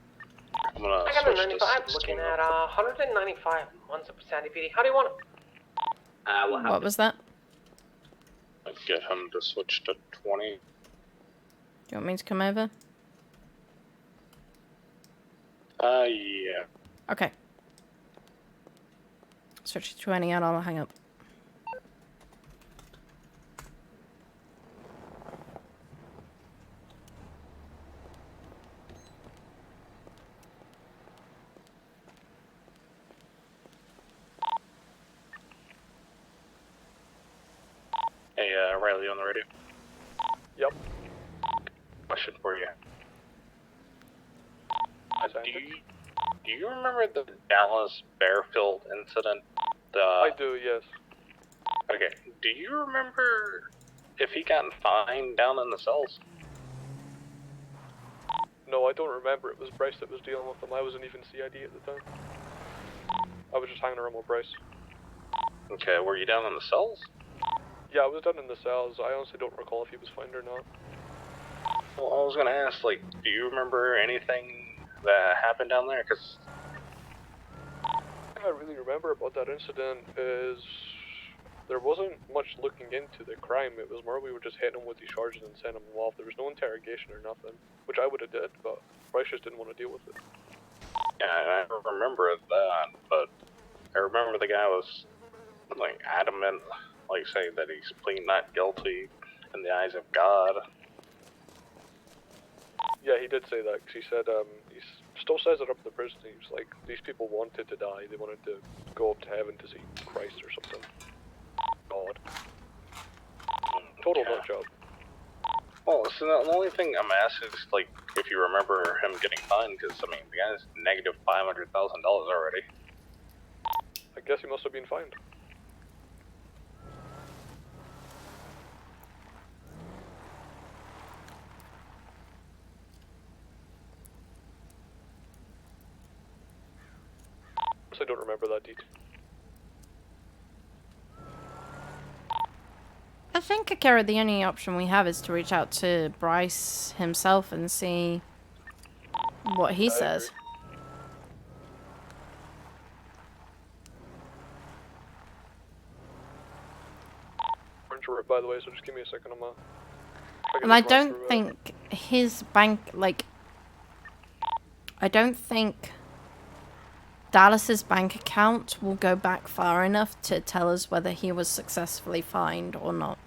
I'm gonna I got a switch 95 this looking scheme at up. 195 months of Sandy PD. How do you want it? What was that? I'd get him to switch to 20. Do you want me to come over? Yeah. Okay. Switch to 20 and I'll hang up. Hey, Riley on the radio. Yep. Question for you. Do you remember the Dallas Bearfield incident? I do, yes. Okay. Do you remember if he got fined down in the cells? No, I don't remember. It was Bryce that was dealing with them. I wasn't even CID at the time. I was just hanging around with Bryce. Okay, were you down in the cells? Yeah, I was down in the cells. I honestly don't recall if he was fined or not. Well, I was gonna ask, like, do you remember anything that happened down there? Cause The thing I really remember about that incident is there wasn't much looking into the crime. It was more we were just hitting him with these charges and sending him off. There was no interrogation or nothing, which I would have did, but Bryce just didn't want to deal with it. yeah, I remember that, but I remember the guy was like adamant, like saying that he's pleading not guilty in the eyes of God. Yeah, he did say that, because he said, he still says it up in the prison. He was like, these people wanted to die. They wanted to go up to heaven to see Christ or something. God. Total nut job. Well, so the only thing I'm asking is, like, if you remember him getting fined, because, I mean, the guy's negative $500,000 already. I guess he must have been fined. I don't remember that detail. I think, Akira, the only option we have is to reach out to Bryce himself and see what he says. Interrupt, by the way, so just give me a second. And I don't think his bank, like, I don't think Dallas's bank account will go back far enough to tell us whether he was successfully fined or not.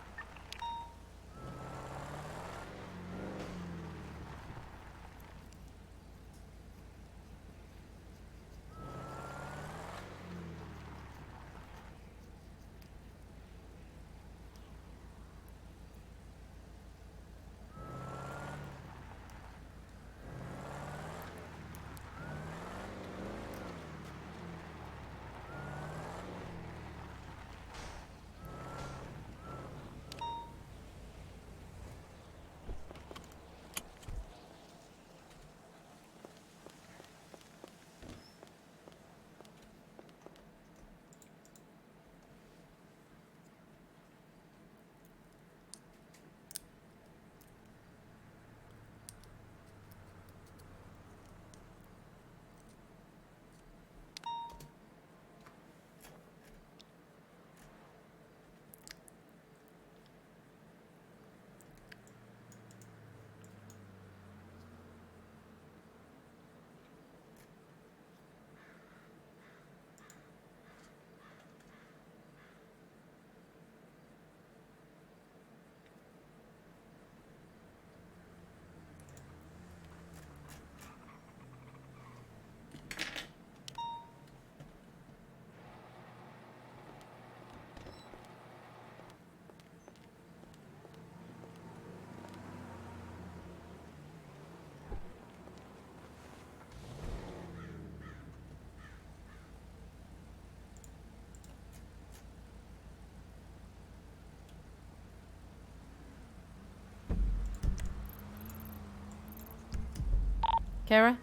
Kira?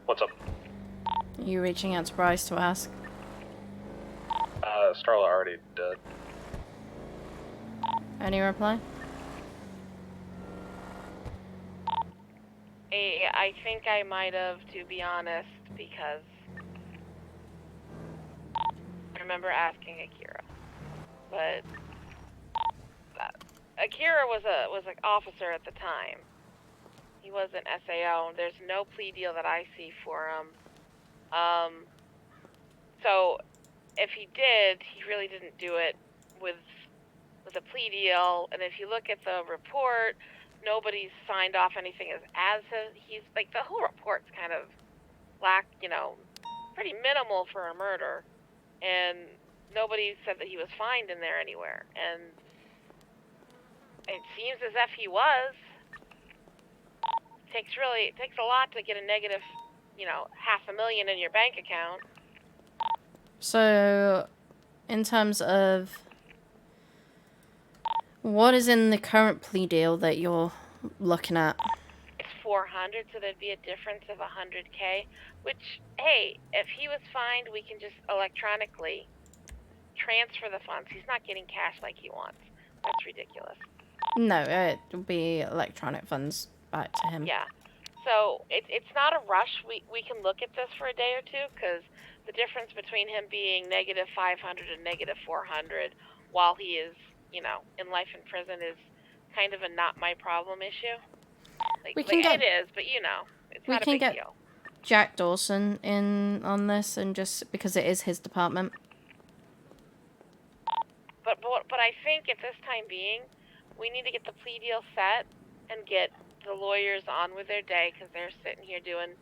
What's up? Are you reaching out to Bryce to ask? Starla already did. Any reply? I think I might have, to be honest, because I remember asking Akira, but Akira was an officer at the time. He was an SAO. There's no plea deal that I see for him. So if he did, he really didn't do it with a plea deal. And if you look at the report, nobody's signed off anything as he's like, the whole report's kind of pretty minimal for a murder, and nobody said that he was fined in there anywhere, and it seems as if he was. It takes a lot to get a negative, $500,000 in your bank account. So, in terms of what is in the current plea deal that you're looking at? It's 400, so there'd be a difference of 100K, which, hey, if he was fined, we can just electronically transfer the funds. He's not getting cash like he wants. That's ridiculous. No, it will be electronic funds back to him. Yeah. So it's not a rush. We can look at this for a day or two, because the difference between him being negative 500 and negative 400 while he is, in life in prison is kind of a not my problem issue. It is, but it's not a big deal. Jack Dawson in on this, and just because it is his department. But I think at this time being, we need to get the plea deal set and get the lawyers on with their day, because they're sitting here doing,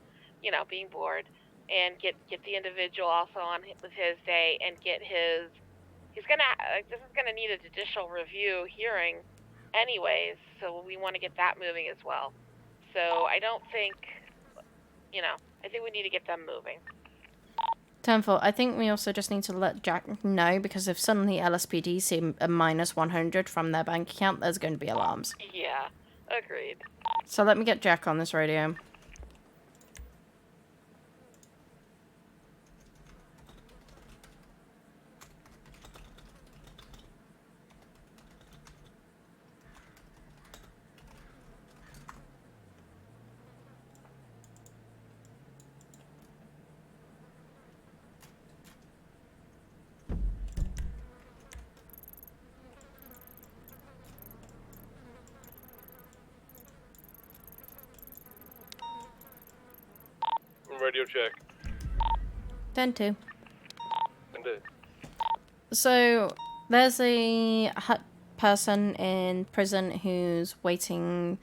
being bored, and get the individual also on with his day, and get his. This is gonna need a judicial review hearing, anyways. So we want to get that moving as well. So I don't think, I think we need to get them moving. 10-4. I think we also just need to let Jack know, because if suddenly LSPD see a minus 100 from their bank account, there's going to be alarms. Yeah, agreed. So let me get Jack on this radio. Radio check. 10-2. Indeed. So there's a person in prison who's waiting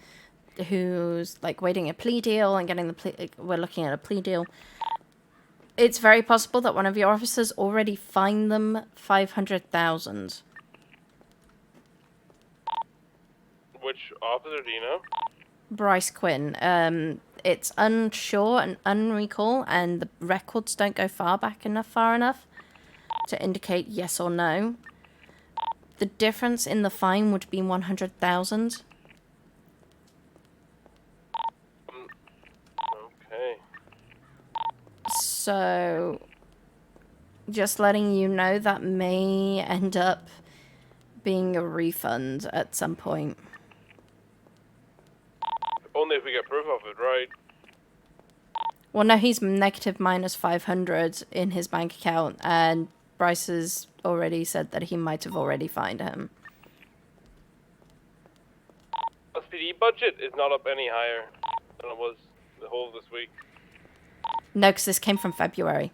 a plea deal and getting the plea. We're looking at a plea deal. It's very possible that one of your officers already fined them 500,000. Which officer do you know? Bryce Quinn. It's unsure and unrecall, and the records don't go far enough to indicate yes or no. The difference in the fine would be 100,000. Okay. So, just letting you know, that may end up being a refund at some point. Only if we get proof of it, right? Well, no, he's negative minus 500 in his bank account, and Bryce has already said that he might have already fined him. SPD budget is not up any higher than it was the whole of this week. No, because this came from February.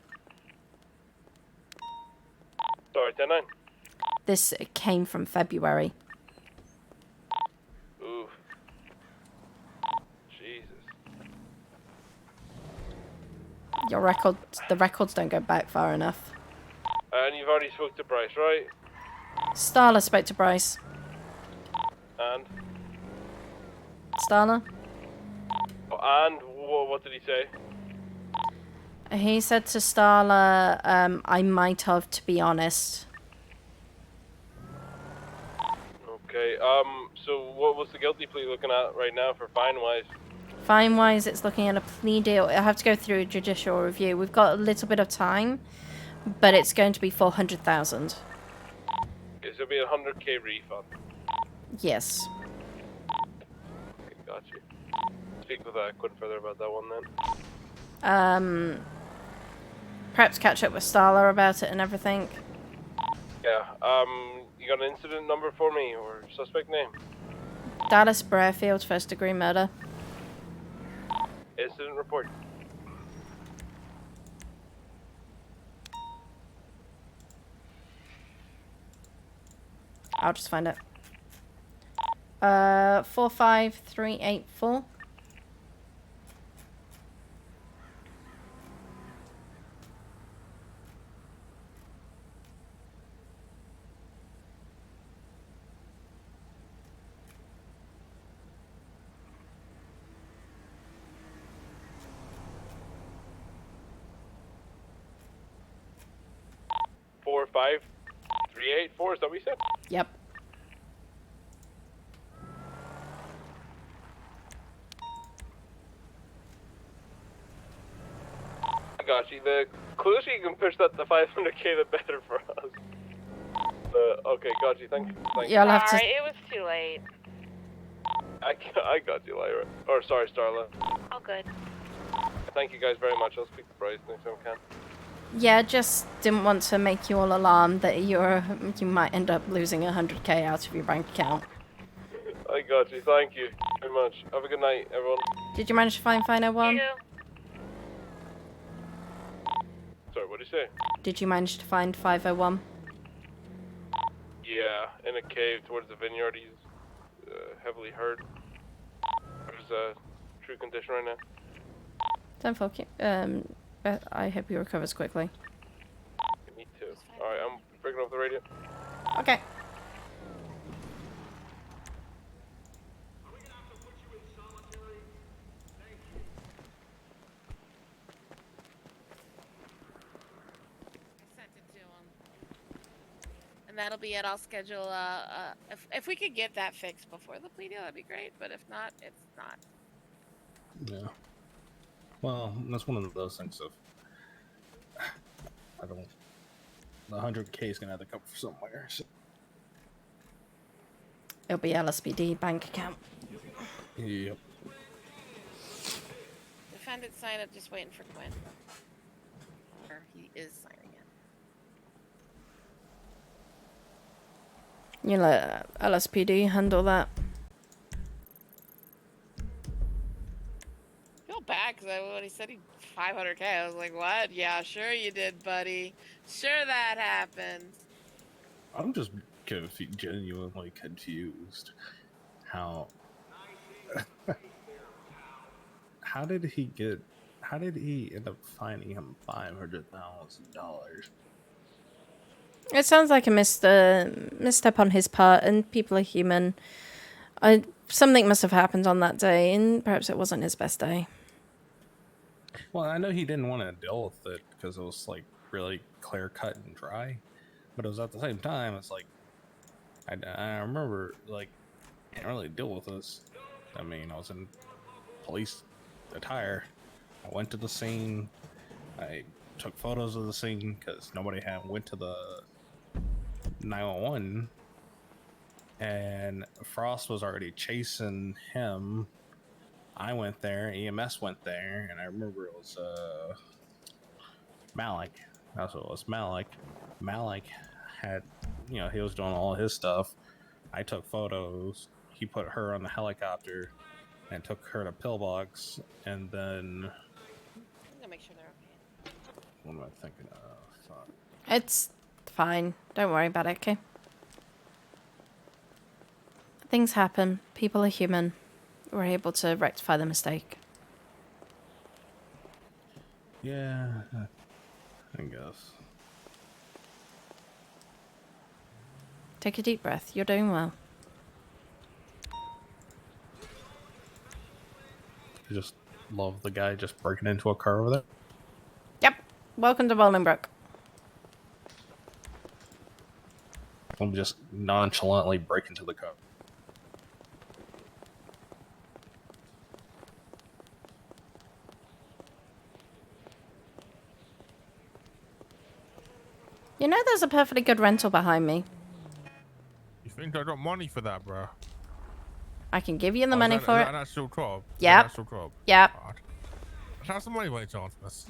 Sorry, 10-9. This came from February. Oof. Jesus. The records don't go back far enough. And you've already spoke to Bryce, right? Starla spoke to Bryce. And? Starla? Oh, and what did he say? He said to Starla, I might have, to be honest. So what was the guilty plea looking at right now for fine-wise? Fine-wise, it's looking at a plea deal. I have to go through a judicial review. We've got a little bit of time, but it's going to be 400,000. Okay, so it'll be a 100k refund. Yes. Okay, got you. Speak with Quinn further about that one then. Perhaps catch up with Starla about it and everything. Yeah, you got an incident number for me, or suspect name? Dallas Brarefield, first-degree murder. Incident report. I'll just find it. 45384. Four, 5, 3, 8, 4. Is that what you said? Yep. I got you. The closer you can push that to 500k, the better for us. Okay, got you. Thank you. Thank Yeah, I'll have to. Sorry, it was too late. I got you, Lyra. Or sorry, Starla. All good. Thank you guys very much. I'll speak to Bryce next time I can. Yeah, just didn't want to make you all alarmed that you might end up losing 100k out of your bank account. I got you. Thank you very much. Have a good night, everyone. Did you manage to find 501? Sorry, what did you say? Did you manage to find 501? Yeah, in a cave towards the vineyard. He's heavily hurt. There's a true condition right now. Don't focus. I hope he recovers quickly. Me too. Alright, I'm breaking off the radio. Okay. And that'll be it. I'll schedule, if we could get that fixed before the plea deal, that'd be great, but if not, it's not. Yeah. Well, that's one of those things of the 100k is gonna have to come from somewhere. So. It'll be LSPD bank account. Yep. Defendant sign up, just waiting for Quinn. Or he is signing it. You let LSPD handle that. Feel bad because when he said he 500k, I was like, what? Yeah, sure you did, buddy. Sure that happened. I'm just genuinely confused. How did he end up finding him $500,000? It sounds like a misstep on his part, and people are human. Something must have happened on that day, and perhaps it wasn't his best day. Well, I know he didn't want to deal with it because it was like really clear cut and dry, but it was at the same time, it's like I remember like can't really deal with this. I mean, I was in police attire. I went to the scene. I took photos of the scene because nobody went to the 911, and Frost was already chasing him. I went there, EMS went there, and I remember it was Malik. That's what it was, Malik. Malik had, he was doing all his stuff. I took photos. He put her on the helicopter and took her to Pillbox, and then I'm gonna make sure they're okay. what am I thinking of? It's fine. Don't worry about it, okay? Things happen. People are human. We're able to rectify the mistake. Yeah, I guess. Take a deep breath. You're doing well. I just love the guy just breaking into a car over there. Yep. Welcome to Bolingbroke. I'm just nonchalantly break into the car. You know there's a perfectly good rental behind me. You think I got money for that, bro? I can give you the Oh, money is that, for is it. that an actual job? Is that Yep. an actual job? Yep. How's the money when it's on this?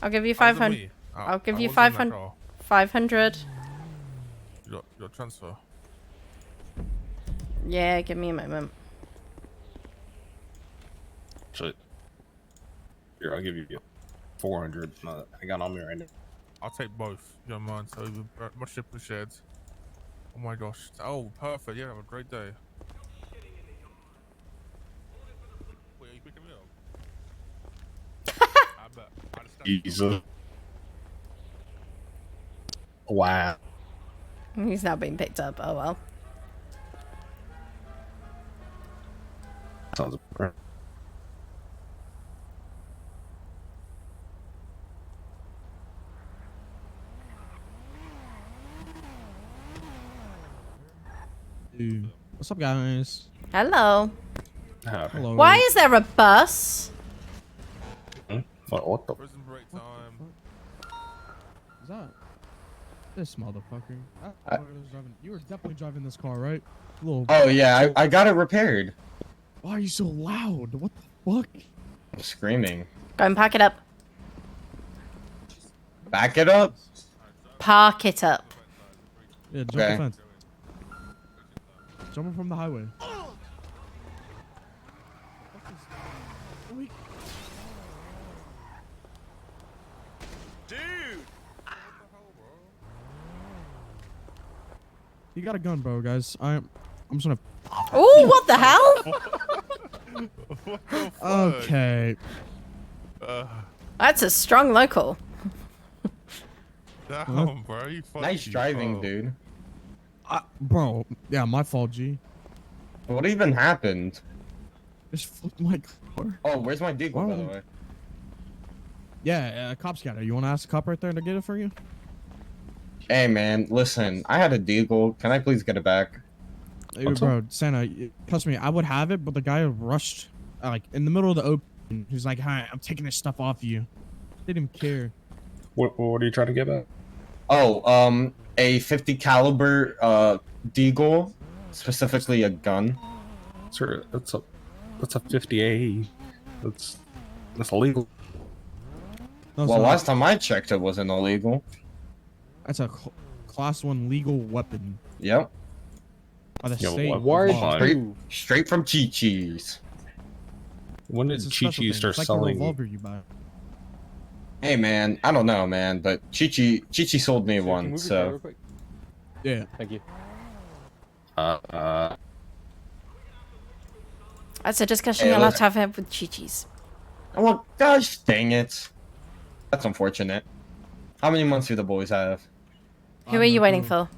I'll give you How's it 500. me? I'll give I you wasn't in that 500. car. 500. Your transfer. Yeah, give me a moment. Shit. Here, I'll give you 400. I got on me right now. I'll take both. You don't mind? So much appreciated. Oh my gosh. Oh, perfect. Yeah, have a great day. Wait, are you picking me up? I bet. I just Jesus. Wow. He's now being picked up. Oh well. Sounds great. Dude. What's up, guys? Hello. Hello. Why is there a bus? What the? Prison break time. Is that this motherfucker? You were definitely driving this car, right? Little. Oh yeah, I got it repaired. Why are you so loud? What the fuck? I'm screaming. Go and pack it up. Back it up. Park it up. Yeah, jump Okay. the fence. Jumping from the highway. Dude! You got a gun, bro, guys. I'm just gonna. Oh, what the hell? What the fuck? Okay. That's a strong local. Damn, bro. You fucking Nice driving, up. dude. Bro, yeah, my fault, G. What even happened? Just flipped my car. Oh, where's my deagle, by the way? Yeah, cop's got it. You want to ask the cop right there to get it for you? Hey, man, listen. I had a deagle. Can I please get it back? Hey, bro, Santa, trust me, I would have it, but the guy rushed, like, in the middle of the open. He's like, "Hi, I'm taking this stuff off you." Didn't even care. What are you trying to get at? Oh, a 50 caliber deagle, specifically a gun. Sir, that's a 50A. That's illegal. No, Well, so last time I checked, it wasn't illegal. that's a class 1 legal weapon. Yep. By the Yo, state. why- of law. Straight from Chi-Chi's. When did It's a special Chi-Chi thing. start It's like a selling? revolver you buy. Hey, man, I don't know, man, but Chi-Chi sold me one, so... Yeah. Thank you. That's a discussion Hey, you'll have look. to have with Chi-Chi's. Well, gosh dang it. That's unfortunate. How many months do the boys have? Who are you waiting for?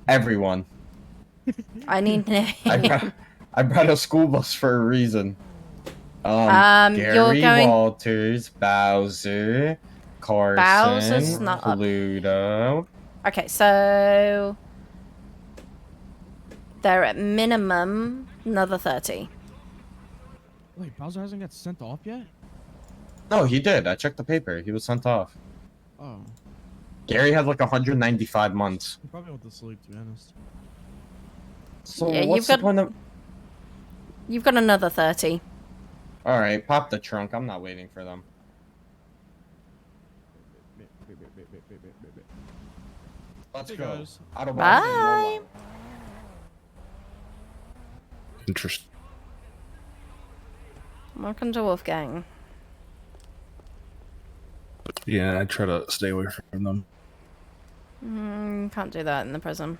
Everyone. I need to I brought a school bus for a reason. You're Gary going- Walters, Bowser, Carson, Bowser's not up. Pluto. Okay, so they're at minimum another 30. Wait, Bowser hasn't got sent off yet? No, he did. I checked the paper. He was sent off. Oh. Gary had like 195 months. He probably went to sleep, to be honest. So Yeah, what's the point of... You've got another 30. Alright, pop the trunk. I'm not waiting for them. Let's Hey, go. guys. Out of Bye. Interesting. Welcome to Wolfgang. Yeah, I try to stay away from them. Can't do that in the prison.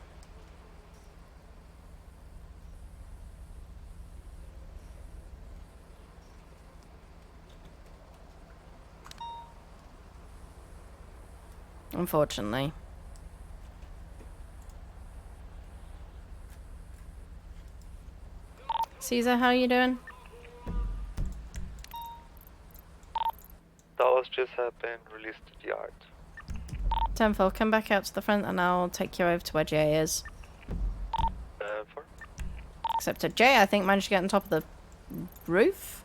Unfortunately. Caesar, how are you doing? Dallas just have been released to the yard. Tenfold, come back out to the front and I'll take you over to where Jay is. For? Except that Jay, I think, managed to get on top of the roof.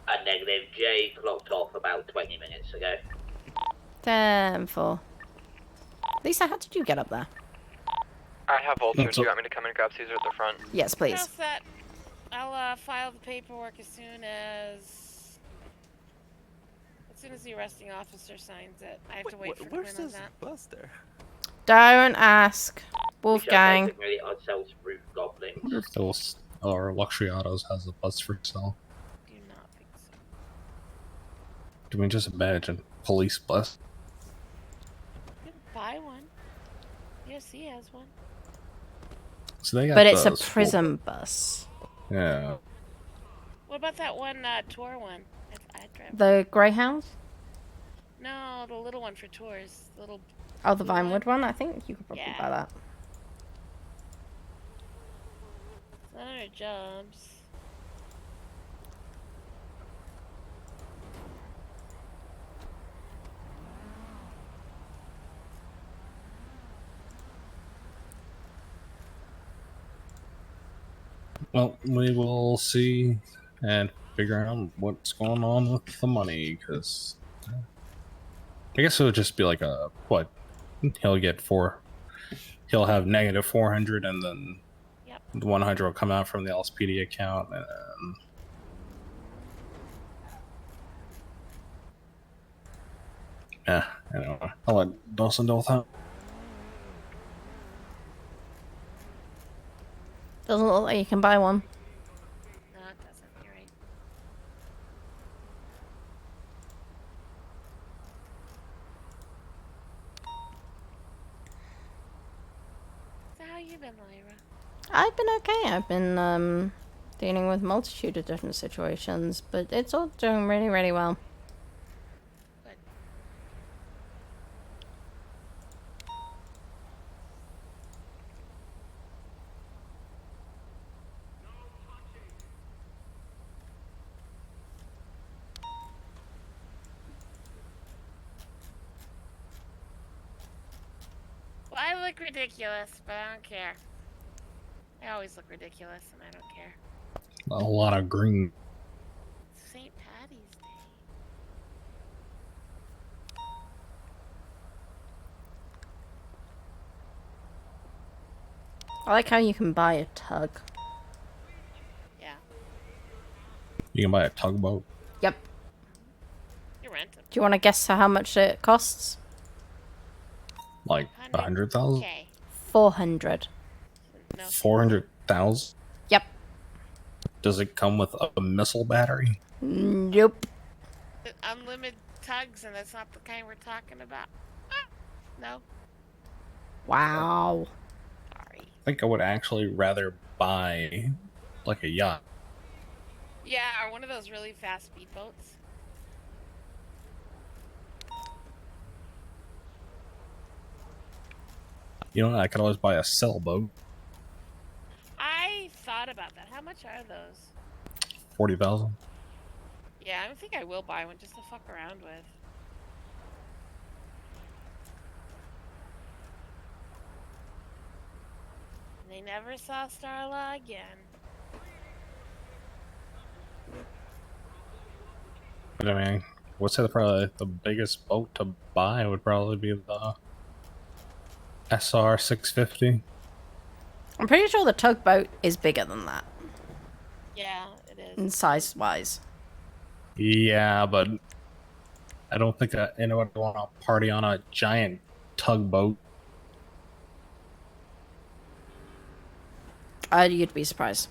A negative. Jay clocked off about 20 minutes ago. 10-4. Lisa, how did you get up there? I have Vulture. That's Do you a- want me to come and grab Caesar at the front? Yes, please. How's that? I'll file the paperwork as soon as the arresting officer signs it. I have to wait for Where's Quinn on this that. bus there? Don't ask. Wolfgang. Basically ourselves roof goblins. I wonder if those or Luxury Autos has a bus for sale. Do not think so. Do we just imagine police bus? You can buy one. Yes, he has one. So they got But it's a those full- prison bus. Yeah. What about that one tour one? I drive. The Greyhound? No, the little one for tours. The little. Oh, the Vinewood one? I think you could probably Yeah. buy that. It's not our jobs. Well, we will see and figure out what's going on with the money, because I guess it would just be like a what? He'll get he'll have negative 400, and then the 100 will come out from the LSPD account, and yeah, anyway, I'll let Dawson deal with that. Doesn't look like you can buy one. No, it doesn't. You're right. So how you been, Lyra? I've been okay. I've been dealing with a multitude of different situations, but it's all doing really, really well. Good. Well, I look ridiculous, but I don't care. I always look ridiculous, and I don't care. A lot of green. It's St. Patty's Day. I like how you can buy a tug. Yeah. You can buy a tugboat. Yep. You rent them. Do you want to guess how much it costs? Like 100,000, 400. 400,000. Yep. Does it come with a missile battery? Nope. Unlimited tugs, and that's not the kind we're talking about. Ah, no. Wow. I think I would actually rather buy like a yacht. Yeah, or one of those really fast speedboats. You know, I could always buy a sailboat. I thought about that. How much are those? 40,000. Yeah, I think I will buy one just to fuck around with. And they never saw Starla again. But I mean, what's probably the biggest boat to buy would probably be the SR 650. I'm pretty sure the tugboat is bigger than that Yeah, it is. in size wise. Yeah, but I don't think anyone would want to party on a giant tugboat. You'd be surprised.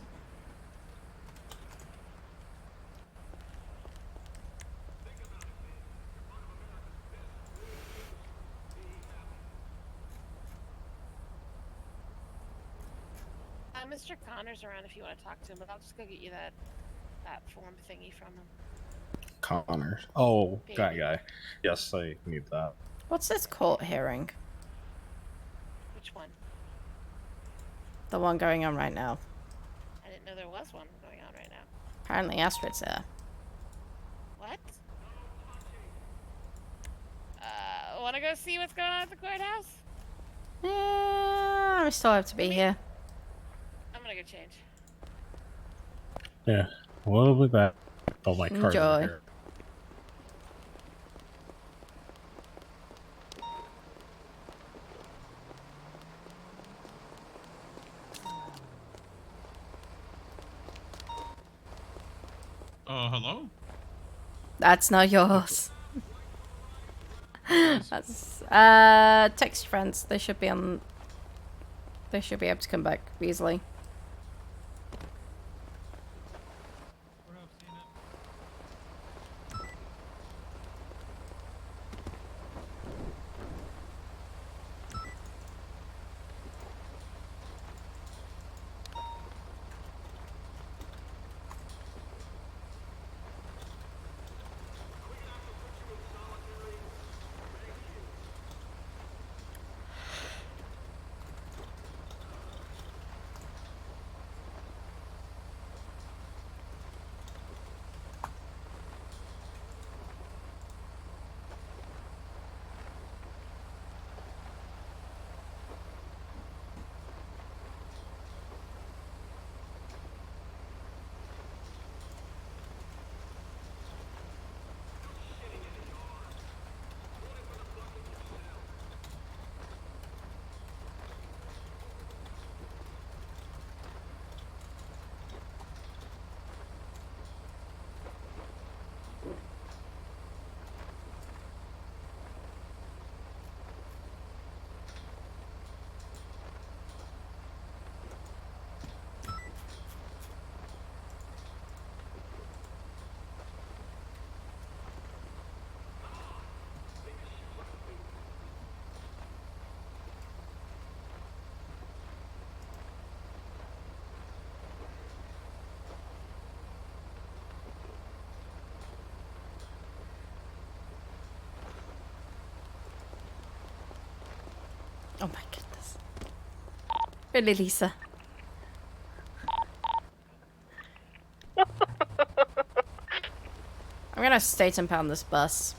Mr. Connor's around if you want to talk to him, but I'll just go get you that form thingy from him. Connors. Oh, guy. Yes, I need that. What's this court hearing? Which one? The one going on right now. I didn't know there was one going on right now. Apparently Astrid's there. What? Want to go see what's going on at the courthouse? Yeah, I still have to be here. I'm gonna go change. Yeah, we'll be back. Oh, my car's in Enjoy. here. Hello? That's not yours. That's text your friends. They should be on. They should be able to come back easily. Oh my goodness. Really, Lisa? I'm gonna state impound this bus.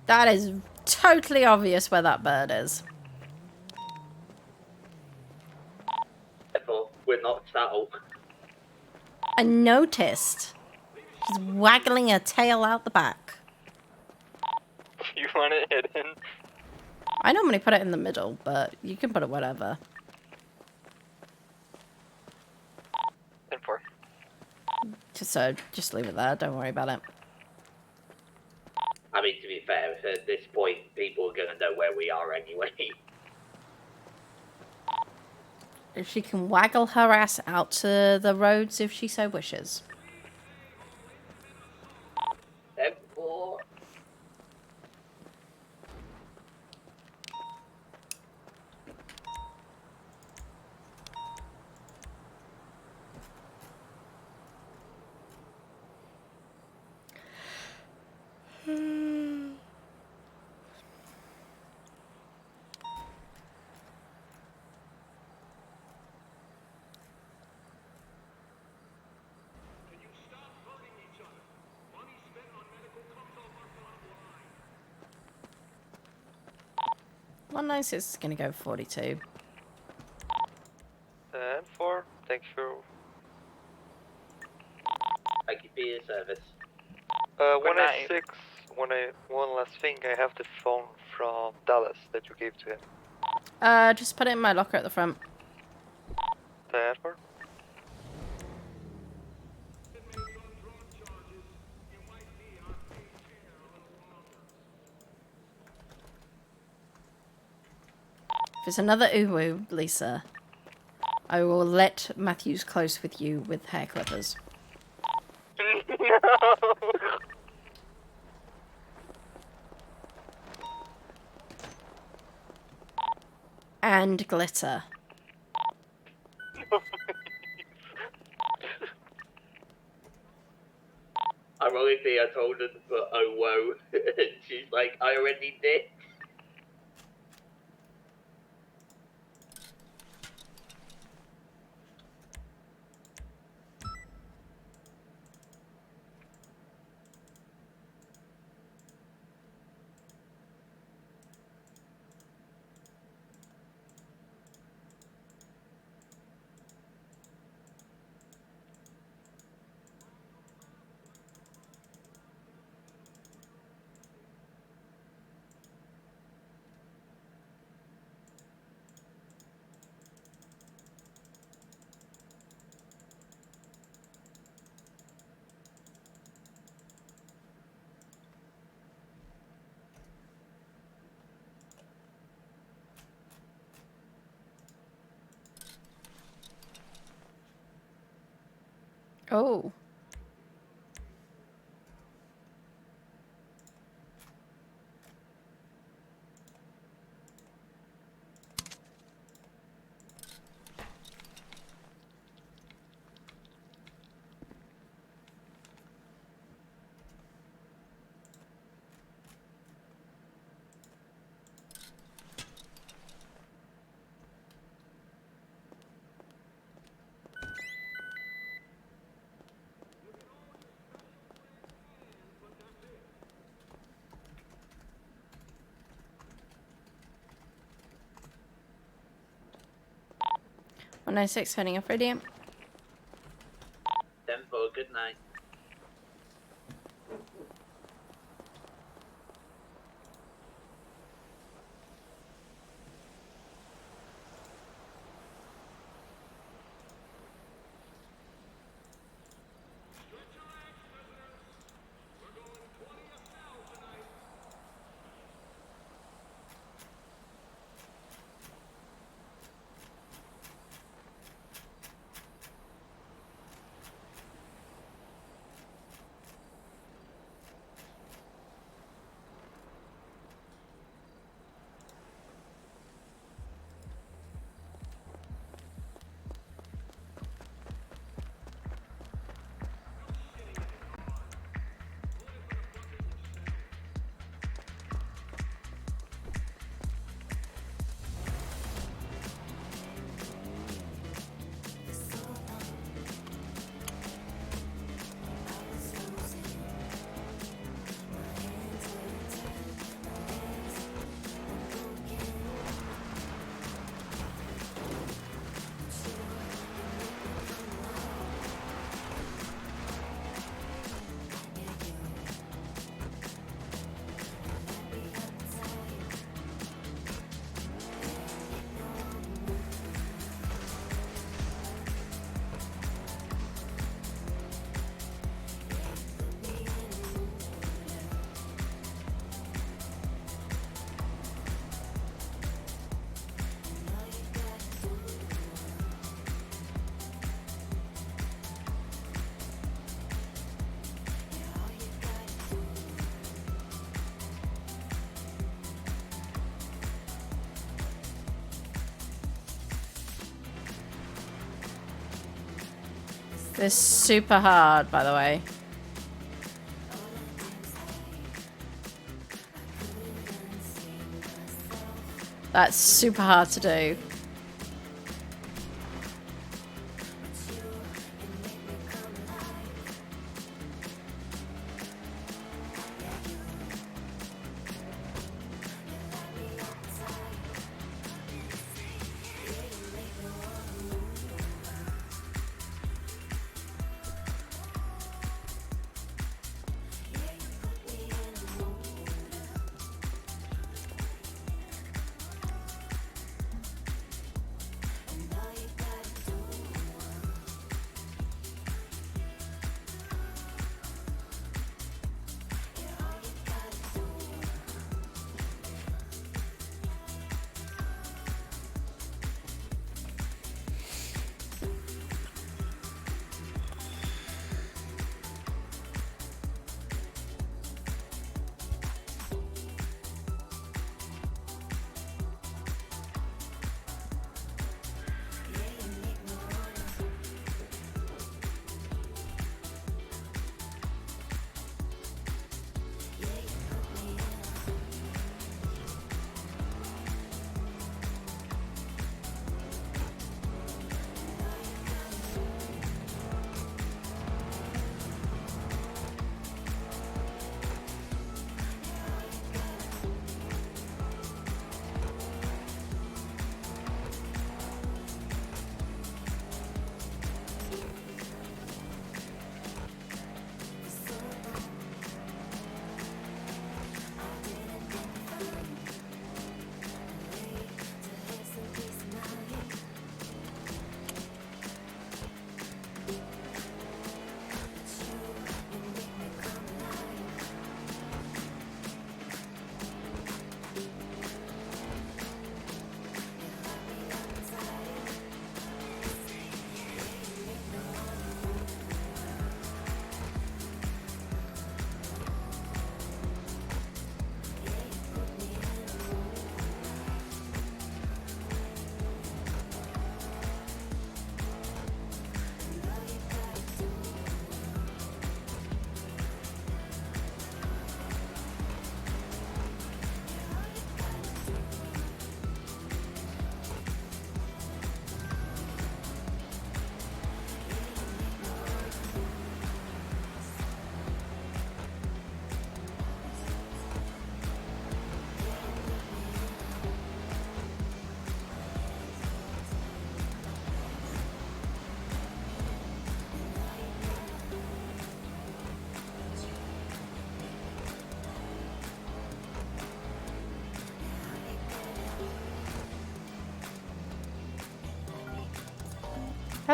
That is totally obvious where that bird is. We're not settled. I noticed. She's waggling her tail out the back. You want it hidden? I normally put it in the middle, but you can put it whatever. 10-4. Just leave it there. Don't worry about it. I mean, to be fair, at this point, people are gonna know where we are anyway. If she can waggle her ass out to the roads if she so wishes. 10-4. One nice is gonna go 42. 10-4. Thank you. Thank you for your service. 186. One last thing. I have the phone from Dallas that you gave to him. Just put it in my locker at the front. 10-4. If it's another uwu, Lisa, I will let Matthews close with you with hair clippers. No. And glitter. Ironically, I told her to put "oh whoa," and she's like, "I already did." Oh. One 96 heading off radio. 10-4, good night. This is super hard, by the way. That's super hard to do.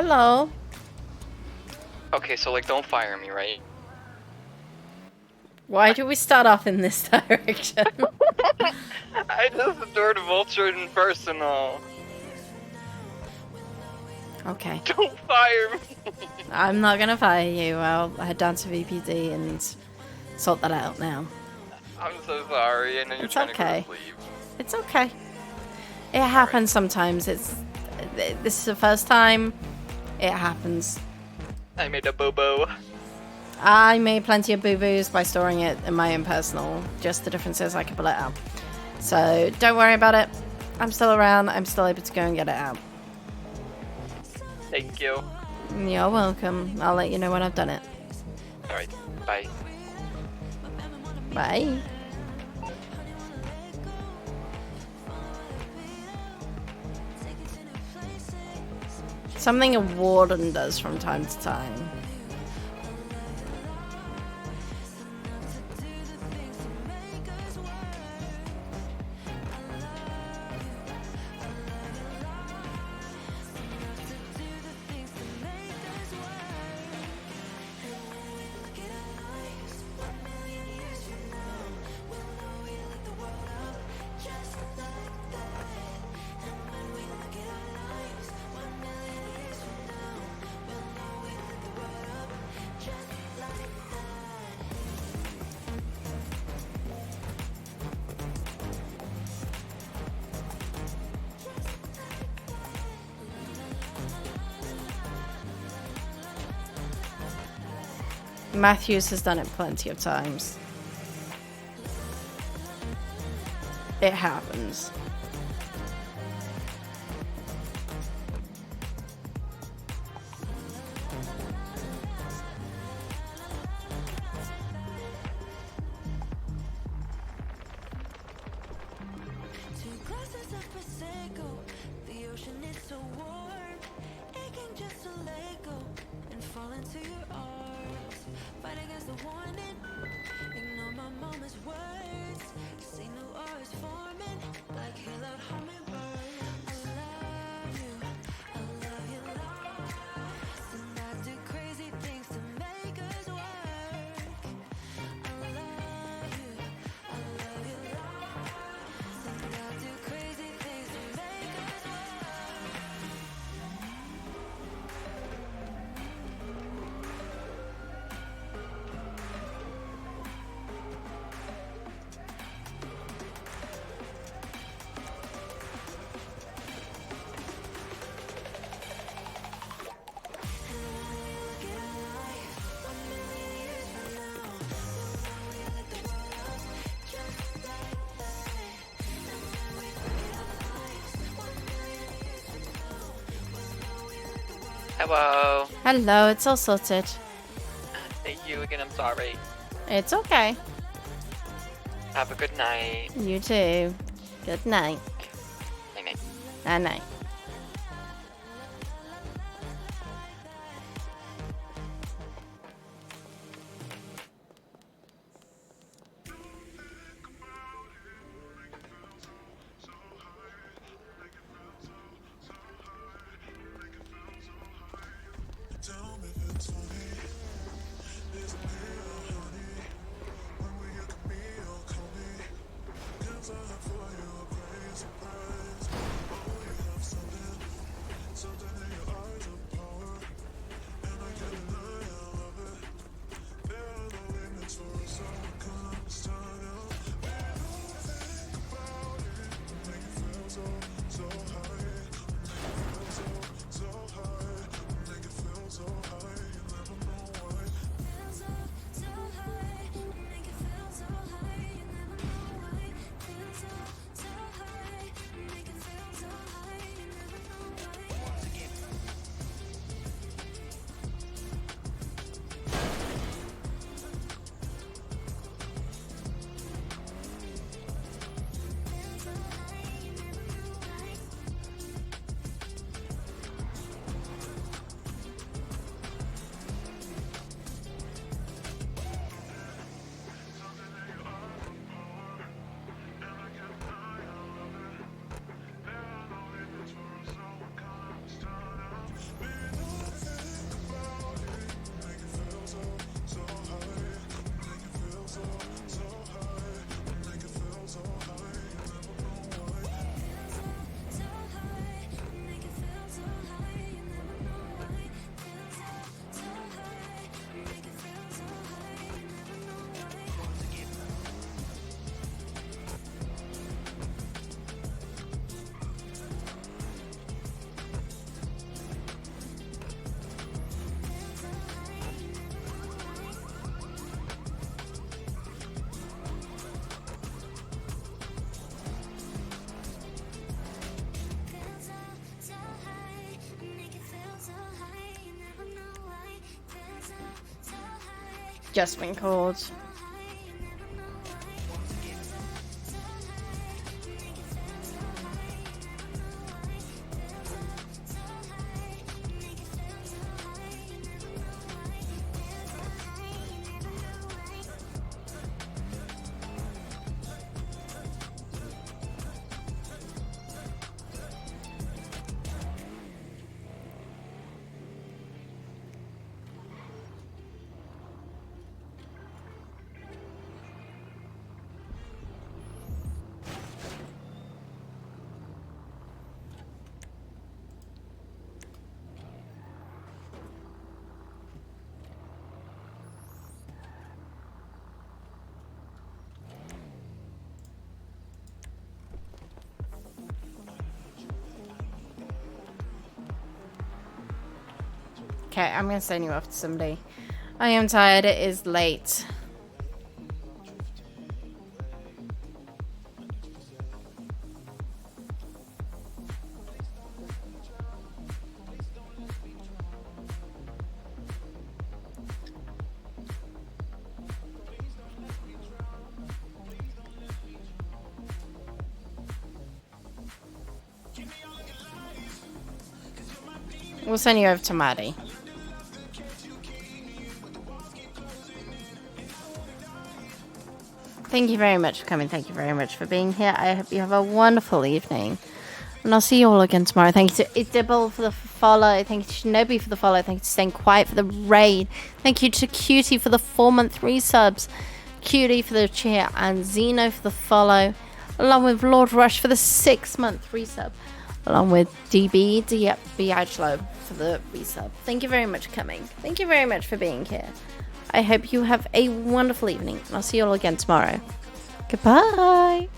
Hello. Okay, so like, don't fire me, right? Why do we start off in this direction? I just adored Vulture in personal. Okay. Don't fire me. I'm not gonna fire you. I'll head down to VPD and sort that out now. I'm so sorry. I know you're It's trying okay. to go to sleep. It's okay. It happens sometimes. This is the first time. It happens. I made a boo-boo. I made plenty of boo-boos by storing it in my own personal. Just the difference is I can pull it out. So don't worry about it. I'm still around. I'm still able to go and get it out. Thank you. You're welcome. I'll let you know when I've done it. Alright, bye. Bye. Something a warden does from time to time. Matthews has done it plenty of times. It happens. Hello. Hello, it's all sorted. Thank you again, I'm sorry. It's okay. Have a good night. You too. Good night. Night night. Night night. just been called. Okay, I'm gonna send you off to somebody. I am tired, it is late. We'll send you over to Maddie. Thank you very much for coming. Thank you very much for being here. I hope you have a wonderful evening. And I'll see you all again tomorrow. Thank you to Idibble for the follow. Thank you to Shinobi for the follow. Thank you to Staying Quiet for the raid. Thank you to Cutie for the 4-month resubs. Cutie for the cheer. And Zeno for the follow. Along with Lord Rush for the 6-month resub. Along with DB Biaglo for the resub. Thank you very much for coming. Thank you very much for being here. I hope you have a wonderful evening, and I'll see you all again tomorrow. Goodbye.